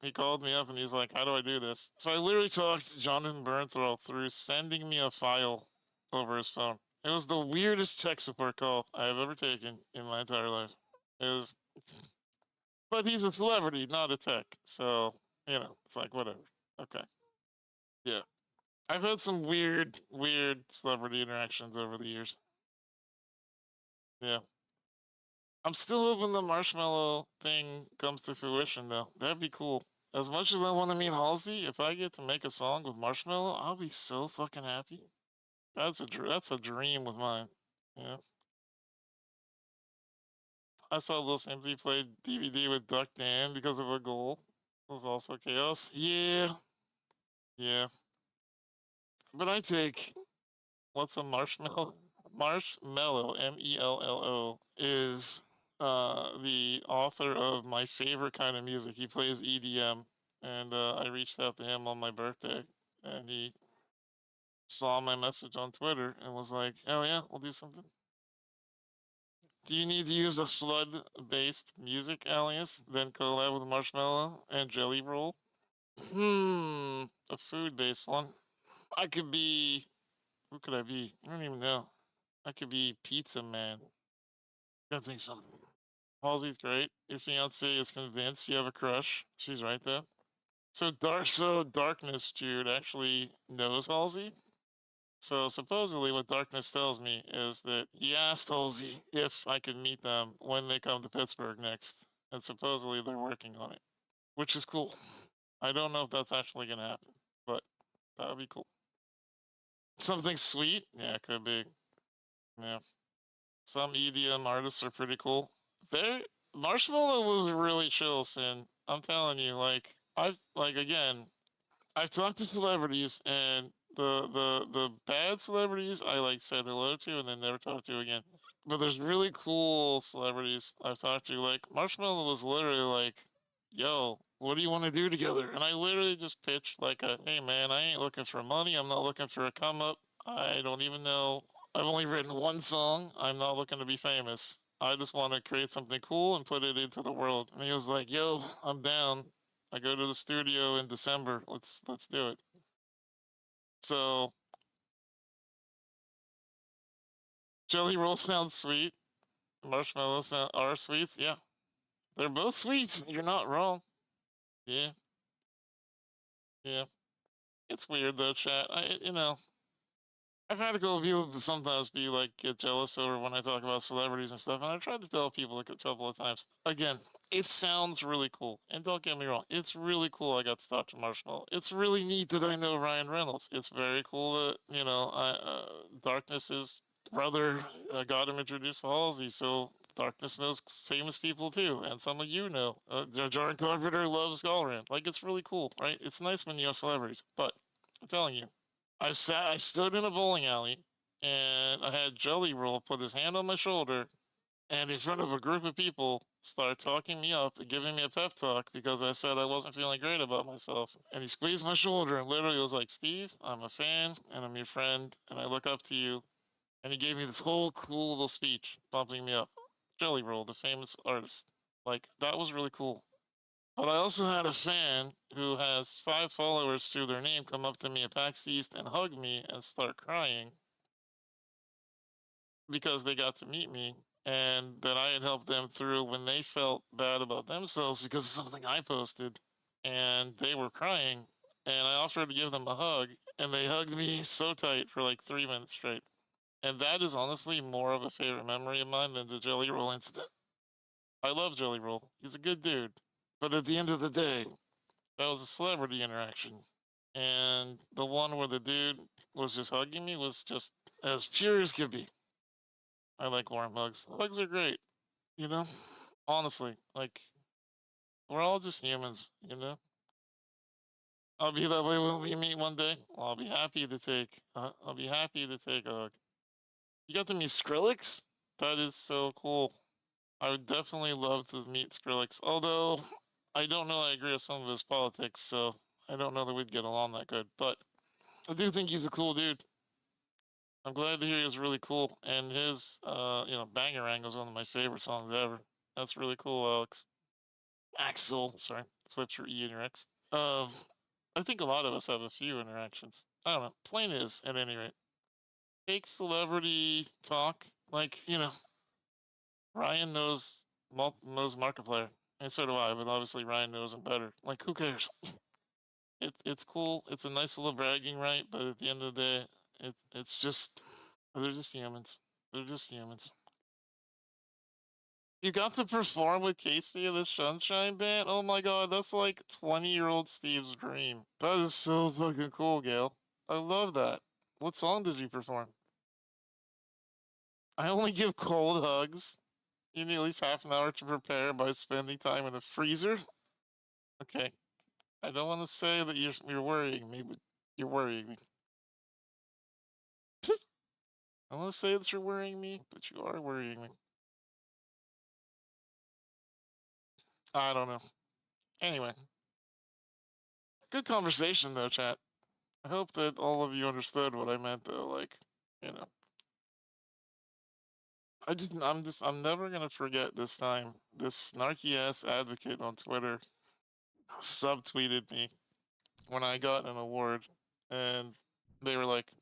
he called me up and he's like, how do I do this? So I literally talked Jonathan Bernthal through sending me a file over his phone. It was the weirdest tech support call I have ever taken in my entire life. But he's a celebrity, not a tech, so, it's like, whatever. Okay. Yeah. I've had some weird celebrity interactions over the years. Yeah. I'm still hoping the Marshmallow thing comes to fruition, though. That'd be cool. As much as I want to meet Halsey, if I get to make a song with Marshmallow, I'll be so fucking happy. That's a dream with mine. Yeah. I saw Lil Simply play DVD with Duck Dan because of a goal. It was also chaos. Yeah. Yeah. But I take what's a marshmallow? Marshmello, Mello, is the author of my favorite kind of music. He plays EDM, and I reached out to him on my birthday, and he saw my message on Twitter and was like, "Hell yeah, we'll do something." Do you need to use a flood-based music alias, then collab with Marshmello and Jelly Roll? A food-based one. I could be. Who could I be? I don't even know. I could be Pizza Man. I think so. Halsey's great. Your fiance is convinced you have a crush. She's right though. So Darkness Jude actually knows Halsey. So supposedly what Darkness tells me is that he asked Halsey if I could meet them when they come to Pittsburgh next. And supposedly they're working on it. Which is cool. I don't know if that's actually gonna happen, but that would be cool. Something sweet? Yeah, it could be. Yeah. Some EDM artists are pretty cool. Marshmallow was really chill, Sin. I'm telling you, I've talked to celebrities, and the bad celebrities I said hello to and then never talked to again. But there's really cool celebrities I've talked to. Like Marshmallow was literally like, "Yo, what do you want to do together?" And I literally just pitched "Hey man, I ain't looking for money. I'm not looking for a come up. I don't even know. I've only written one song. I'm not looking to be famous. I just want to create something cool and put it into the world." And he was like, "Yo, I'm down. I go to the studio in December. Let's do it." So Jelly Roll sounds sweet. Marshmallows are sweet. Yeah, they're both sweet. You're not wrong. Yeah, yeah. It's weird though, chat. I've had a couple of people sometimes be like, get jealous over when I talk about celebrities and stuff, and I've tried to tell people like a couple of times. Again, it sounds really cool, and don't get me wrong, it's really cool I got to talk to Marshmallow. It's really neat that I know Ryan Reynolds. It's very cool that, you know, Darkness's brother got him introduced to Halsey, so Darkness knows famous people too, and some of you know. John Carpenter loves Gallran. Like, it's really cool, right? It's nice when you know celebrities, but I'm telling you, I stood in a bowling alley, and I had Jelly Roll put his hand on my shoulder, and in front of a group of people, start talking me up and giving me a pep talk because I said I wasn't feeling great about myself. And he squeezed my shoulder and literally was like, Steve, I'm a fan and I'm your friend and I look up to you. And he gave me this whole cool little speech, bumping me up. Jelly Roll, the famous artist. Like, that was really cool. But I also had a fan who has 5 followers to their name come up to me at PAX East and hug me and start crying because they got to meet me and that I had helped them through when they felt bad about themselves because of something I posted, and they were crying, and I offered to give them a hug, and they hugged me so tight for like 3 minutes straight. And that is honestly more of a favorite memory of mine than the Jelly Roll incident. I love Jelly Roll. He's a good dude. But at the end of the day, that was a celebrity interaction. And the one where the dude was just hugging me was just as pure as could be. I like warm hugs. Hugs are great, you know? Honestly, like, we're all just humans, you know? I'll be that way when we meet one day. I'll be happy to take. I'll be happy to take a hug. You got to meet Skrillex? That is so cool. I would definitely love to meet Skrillex. Although I don't know I agree with some of his politics, so I don't know that we'd get along that good. But I do think he's a cool dude. I'm glad to hear he was really cool. And his Bangarang was one of my favorite songs ever. That's really cool, Alex. Axel, sorry. Flips your E in your X. I think a lot of us have a few interactions. I don't know. Plain is, at any rate. Fake celebrity talk. Like, Ryan knows Markiplier. And so do I, but obviously Ryan knows him better. Like, who cares? It's cool. It's a nice little bragging right, but at the end of the day, it's just they're just humans. They're just humans. You got to perform with Casey of the Sunshine Band? Oh my god, that's like 20-year-old Steve's dream. That is so fucking cool, Gail. I love that. What song did you perform? I only give cold hugs. You need at least half an hour to prepare by spending time in the freezer? Okay. I don't want to say that you're worrying me, but you're worrying me. Just, I want to say that you're worrying me, but you are worrying me. I don't know. Anyway. Good conversation, though, chat. I hope that all of you understood what I meant, though. Like, you know. I'm never gonna forget this time. This snarky ass advocate on Twitter subtweeted me when I got an award, and they were like,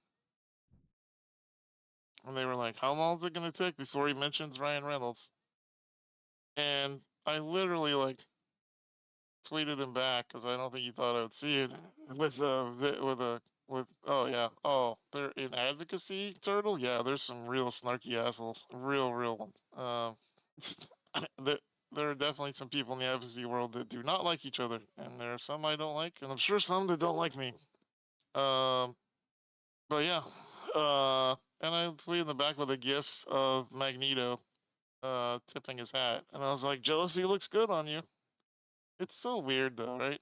how long is it gonna take before he mentions Ryan Reynolds? And I literally like tweeted him back because I don't think he thought I would see it with oh yeah, oh, they're in advocacy turtle. Yeah, there's some real snarky assholes, real ones. There there are definitely some people in the advocacy world that do not like each other, and there are some I don't like, and I'm sure some that don't like me. Um, but yeah, and I tweeted in the back with a GIF of Magneto tipping his hat, and I was like, jealousy looks good on you. It's so weird though, right?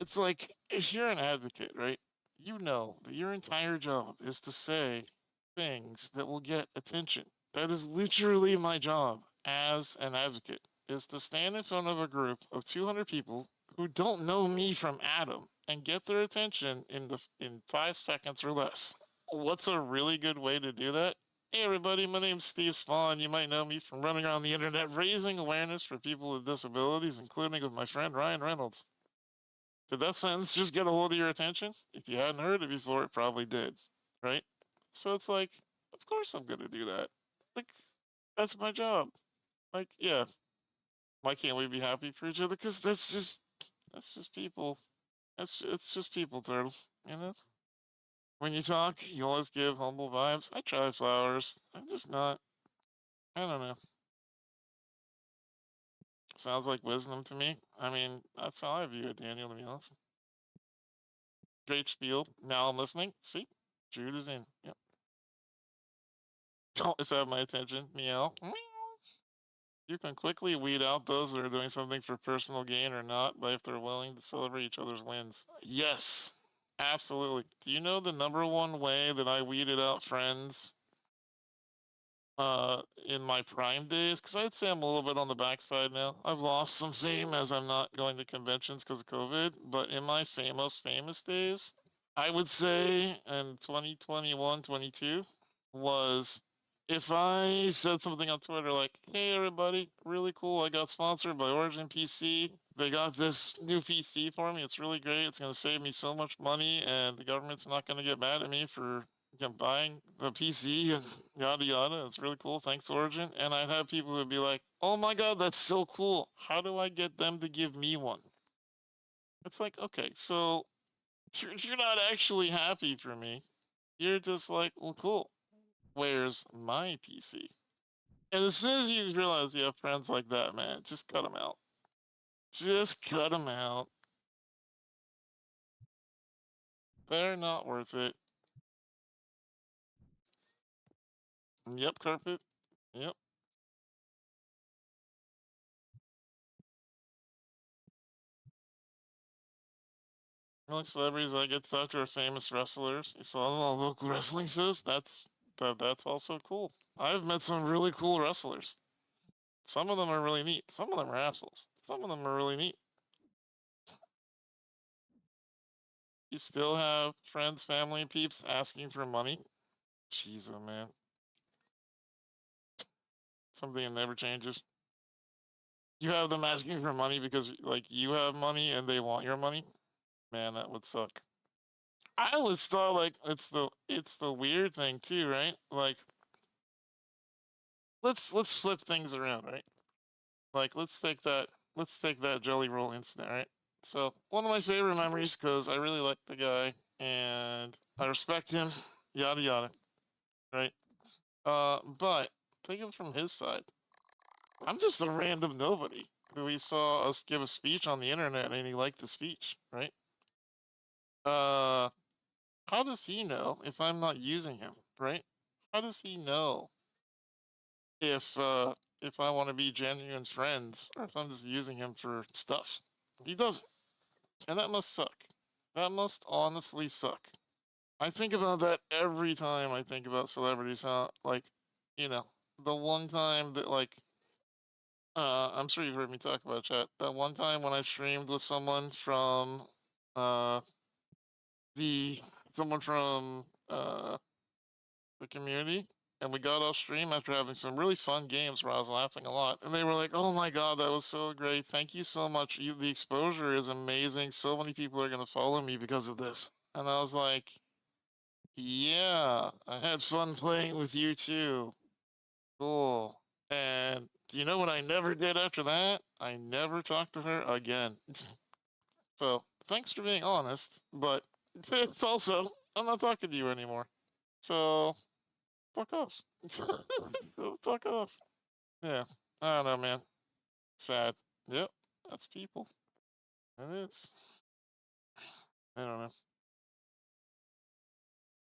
It's like if you're an advocate, right? You know that your entire job is to say things that will get attention. That is literally my job as an advocate, is to stand in front of a group of 200 people who don't know me from Adam and get their attention in 5 seconds or less. What's a really good way to do that? Hey everybody, my name's Steve Spawn. You might know me from running around the internet raising awareness for people with disabilities, including with my friend Ryan Reynolds. Did that sentence just get a hold of your attention? If you hadn't heard it before, it probably did, right? So it's like, of course I'm gonna do that. Like, that's my job. Like, yeah. Why can't we be happy for each other? Because that's just people. It's just people, Turtle. You know. When you talk, you always give humble vibes. I try flowers. I'm just not. I don't know. Sounds like wisdom to me. I mean, that's how I view it, Daniel, to be honest. Great spiel. Now I'm listening. See? Jude is in. Yep. Always have my attention. Meow. Meow. You can quickly weed out those that are doing something for personal gain or not, but if they're willing to celebrate each other's wins. Yes, absolutely. Do you know the number one way that I weeded out friends in my prime days? Because I'd say I'm a little bit on the backside now. I've lost some fame as I'm not going to conventions because of COVID, but in my famous days, I would say in 2021, 22 was if I said something on Twitter like, hey everybody, really cool, I got sponsored by Origin PC. They got this new PC for me. It's really great. It's going to save me so much money, and the government's not going to get mad at me for buying the PC and yada yada. It's really cool. Thanks, Origin. And I'd have people who'd be like, oh my god, that's so cool. How do I get them to give me one? It's like, okay, so you're not actually happy for me. You're just like, well, cool. Where's my PC? And as soon as you realize you have friends like that, man, just cut them out. Just cut them out. They're not worth it. Yep, carpet. Yep. Like celebrities I get to talk to are famous wrestlers. You saw them on local wrestling shows. That's also cool. I've met some really cool wrestlers. Some of them are really neat. Some of them are assholes. Some of them are really neat. You still have friends, family, peeps asking for money. Jeez, oh man. Something that never changes. You have them asking for money because like you have money and they want your money. Man, that would suck. I always thought like it's the weird thing too, right? Like let's flip things around, right? Like let's take that Jelly Roll incident, right? So one of my favorite memories because I really like the guy and I respect him, yada yada, right? But take it from his side. I'm just a random nobody who he saw us give a speech on the internet and he liked the speech, right? Uh, how does he know if I'm not using him, right? How does he know if I want to be genuine friends or if I'm just using him for stuff? He doesn't, and that must suck. That must honestly suck. I think about that every time I think about celebrities. How like, you know, the one time that like I'm sure you've heard me talk about chat. That one time when I streamed with uh the someone from the community, and we got off stream after having some really fun games where I was laughing a lot, and they were like, "Oh my god, that was so great! Thank you so much. The exposure is amazing. So many people are gonna follow me because of this." And I was like, "Yeah, I had fun playing with you too. Cool." And do you know what I never did after that? I never talked to her again. So thanks for being honest, but it's also I'm not talking to you anymore. So fuck off. Fuck off. Yeah. I don't know, man. Sad. Yep. That's people. It is. I don't know.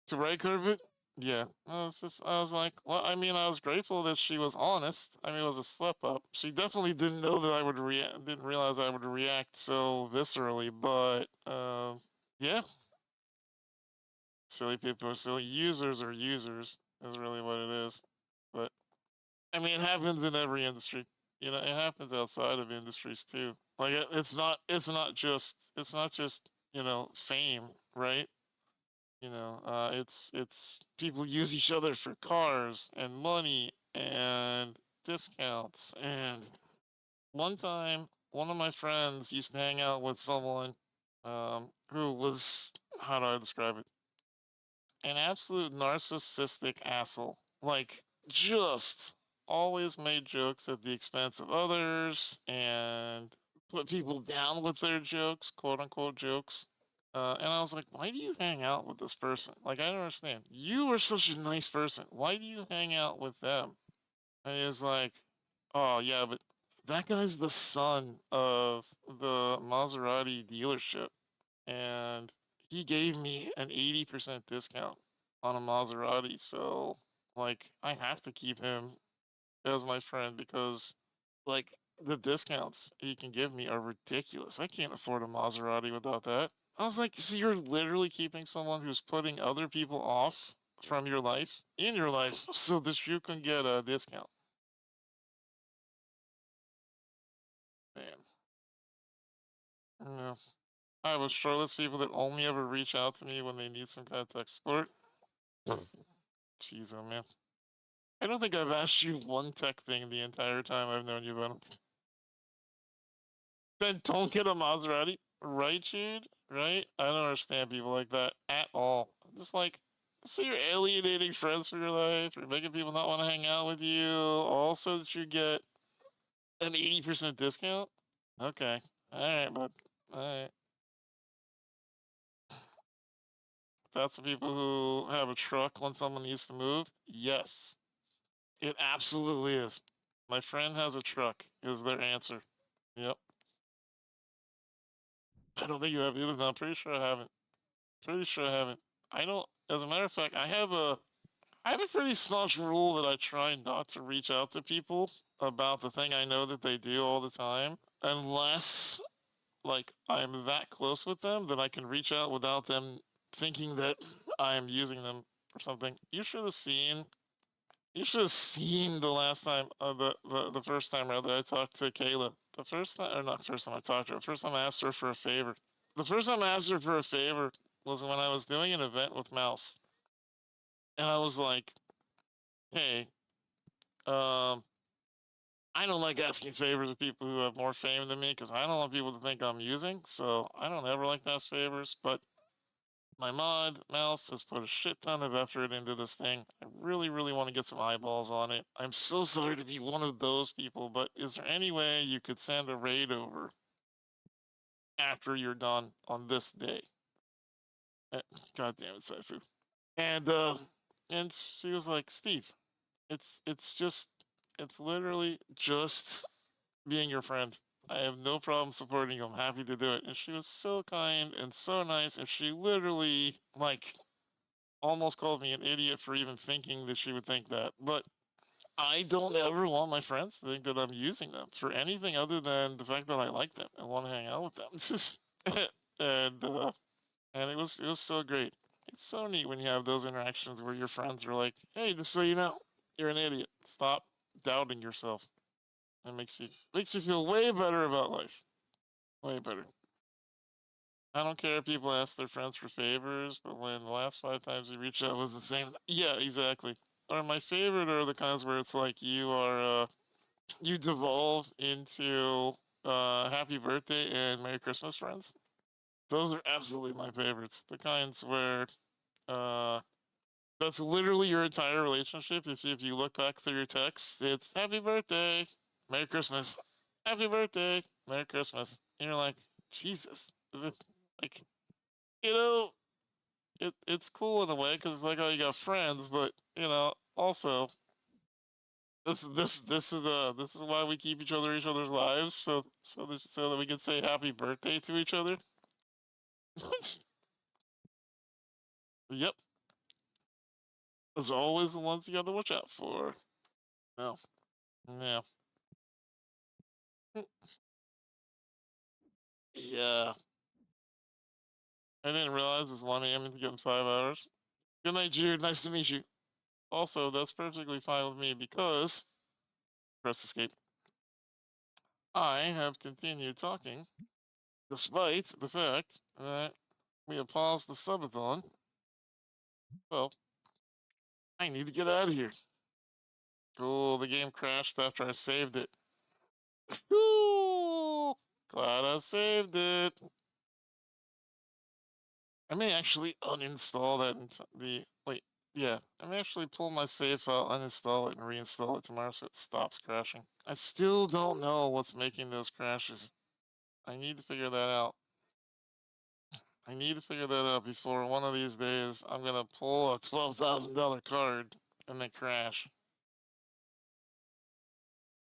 To Ray Curvit? Yeah. I was like, well, I mean, I was grateful that she was honest. I mean, it was a slip up. She definitely didn't know that I would react, didn't realize I would react so viscerally, but, yeah. Silly people are silly. Users are users, is really what it is. But, I mean, it happens in every industry. You know, it happens outside of industries too. Like, it's not just, fame, right? It's people use each other for cars and money and discounts. And one time, one of my friends used to hang out with someone who was, how do I describe it? An absolute narcissistic asshole. Like, just always made jokes at the expense of others and put people down with their jokes, quote unquote jokes. And I was like, why do you hang out with this person? Like, I don't understand. You are such a nice person. Why do you hang out with them? And he was like, oh, yeah, but that guy's the son of the Maserati dealership. And he gave me an 80% discount on a Maserati. So, like, I have to keep him as my friend because, like, the discounts he can give me are ridiculous. I can't afford a Maserati without that. I was like, so you're literally keeping someone who's putting other people off from your life in your life so that you can get a discount. Man. Yeah. I have Charlotte's people that only ever reach out to me when they need some kind of tech support. Jeez, oh man. I don't think I've asked you one tech thing the entire time I've known you, Venom. Then don't get a Maserati, right, Jude? Right? I don't understand people like that at all. Just like, so you're alienating friends from your life, you're making people not want to hang out with you, all so that you get an 80% discount? Okay. Alright, bud. Alright. That's the people who have a truck when someone needs to move? Yes. It absolutely is. My friend has a truck, is their answer. Yep. I don't think you have either. No, I'm pretty sure I haven't. Pretty sure I haven't. I don't. As a matter of fact, I have a pretty staunch rule that I try not to reach out to people about the thing I know that they do all the time, unless like I'm that close with them that I can reach out without them thinking that I'm using them for something. You should have seen. You should have seen the last time, the first time rather I talked to Kayla. The first time, or not first time I talked to her. The first time I asked her for a favor. The first time I asked her for a favor was when I was doing an event with Mouse, and I was like, "Hey, I don't like asking favors of people who have more fame than me because I don't want people to think I'm using. So I don't ever like to ask favors. But my mod, Mouse, has put a shit ton of effort into this thing. I really, really want to get some eyeballs on it. I'm so sorry to be one of those people, but is there any way you could send a raid over after you're done on this day?" God damn it, Saifu. And she was like, "Steve, it's literally just being your friend. I have no problem supporting you. I'm happy to do it." And she was so kind and so nice, and she literally like almost called me an idiot for even thinking that she would think that. But I don't ever want my friends to think that I'm using them for anything other than the fact that I like them and want to hang out with them. and and it was so great. It's so neat when you have those interactions where your friends are like, "Hey, just so you know, you're an idiot. Stop doubting yourself." It makes you feel way better about life. Way better. I don't care if people ask their friends for favors, but when the last 5 times we reached out was the same. Yeah, exactly. Or my favorite are the kinds where it's like you devolve into happy birthday and Merry Christmas friends. Those are absolutely my favorites. The kinds where uh, that's literally your entire relationship. If you look back through your texts, it's Happy Birthday, Merry Christmas, Happy Birthday, Merry Christmas. And you're like, Jesus, is it like, you know, it's cool in a way because it's like, oh, you got friends, but also this is why we keep each other's lives, so that we can say Happy Birthday to each other. Yep, those are always the ones you got to watch out for. No, yeah. Yeah. I didn't realize it was 1 a.m. to give him 5 hours. Good night, Jude. Nice to meet you. Also, that's perfectly fine with me because press escape. I have continued talking despite the fact that we have paused the subathon. So I need to get out of here. Cool, the game crashed after I saved it. Cool. Glad I saved it. I may actually uninstall that wait, yeah. I may actually pull my save file, uninstall it, and reinstall it tomorrow so it stops crashing. I still don't know what's making those crashes. I need to figure that out. I need to figure that out before one of these days I'm gonna pull a $12,000 card and then crash.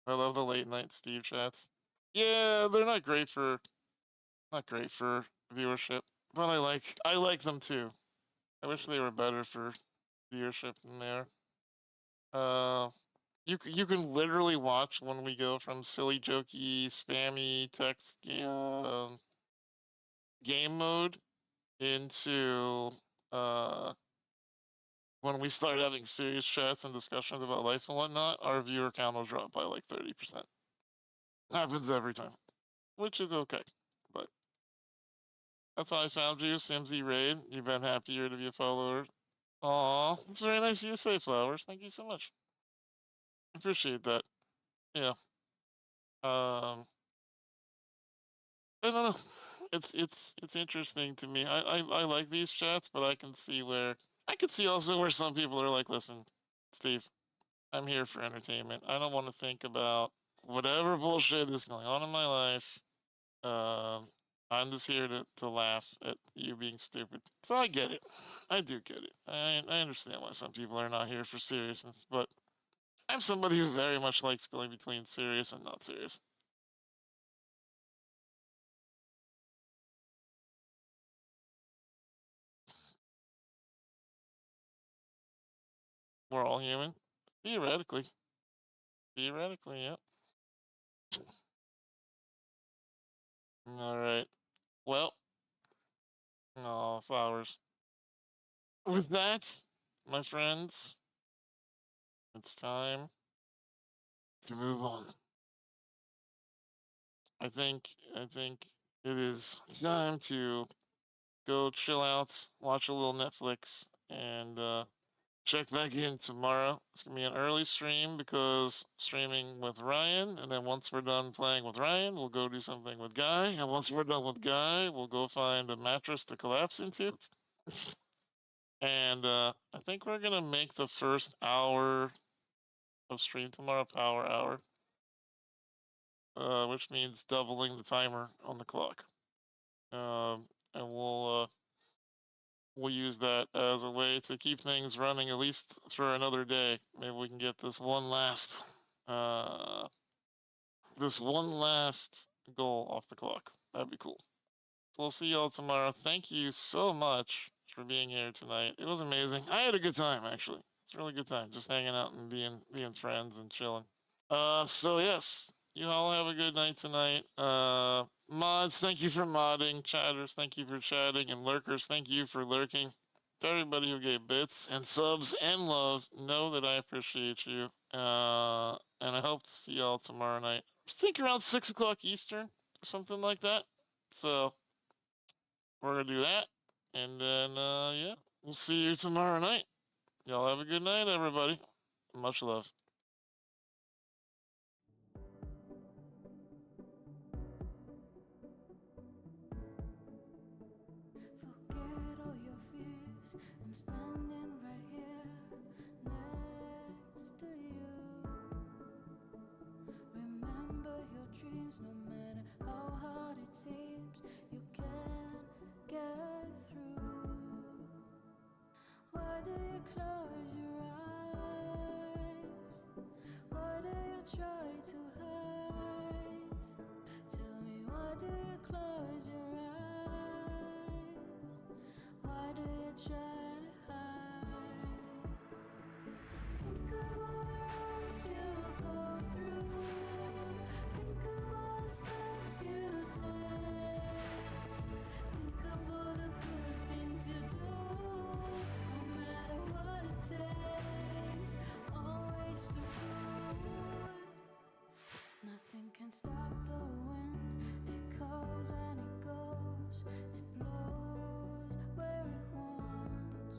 I love the late night Steve chats. Yeah, they're not great for viewership, but I like them too. I wish they were better for viewership than they are. You can literally watch when we go from silly, jokey, spammy text game mode into when we start having serious chats and discussions about life and whatnot. Our viewer count will drop by like 30%. Happens every time, which is okay, but that's how I found you, Simsy Raid. You've been happier to be a follower. Aw, it's very nice of you to say, Flowers. Thank you so much. Appreciate that. Yeah. I don't know. It's interesting to me. I like these chats, but I can see also where some people are like, listen, Steve, I'm here for entertainment. I don't want to think about whatever bullshit is going on in my life. I'm just here to laugh at you being stupid. So I get it. I do get it. I understand why some people are not here for seriousness, but I'm somebody who very much likes going between serious and not serious. We're all human. Theoretically. Theoretically, yep. Alright. Well. Oh, flowers. With that, my friends, it's time to move on. I think it is time to go chill out, watch a little Netflix, and check back in tomorrow. It's gonna be an early stream because streaming with Ryan, and then once we're done playing with Ryan, we'll go do something with Guy, and once we're done with Guy, we'll go find a mattress to collapse into. And I think we're gonna make the first hour of stream tomorrow power hour, which means doubling the timer on the clock. And we'll use that as a way to keep things running at least for another day. Maybe we can get this one last goal off the clock. That'd be cool. So we'll see y'all tomorrow. Thank you so much for being here tonight. It was amazing. I had a good time actually. It's a really good time just hanging out and being friends and chilling. So yes, you all have a good night tonight. Mods, thank you for modding. Chatters, thank you for chatting. And lurkers, thank you for lurking. To everybody who gave bits and subs and love, know that I appreciate you. And I hope to see y'all tomorrow night. I think around 6 o'clock Eastern or something like that. So we're gonna do that. And then yeah, we'll see you tomorrow night. Y'all have a good night, everybody. Much love. Forget all your fears. I'm standing right here next to you. Remember your dreams, no matter how hard it seems, you can get through. Why do you close your eyes? Why do you try to hide? Tell me, why do you close your eyes? Why do you try to hide? Think of all the roads you go through. Think of all the steps you take. Think of all the good things you do. No matter what it takes, always the good. Nothing can stop the wind. It comes and it goes. It blows where it wants.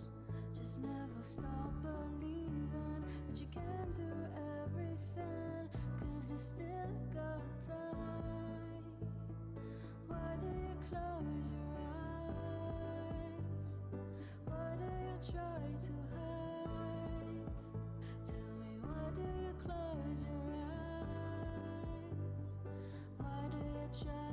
Just never stop believing that you can do everything, 'cause you still got time. Why do you close your eyes? Why do you try to hide? Tell me, why do you close your eyes? Why do you try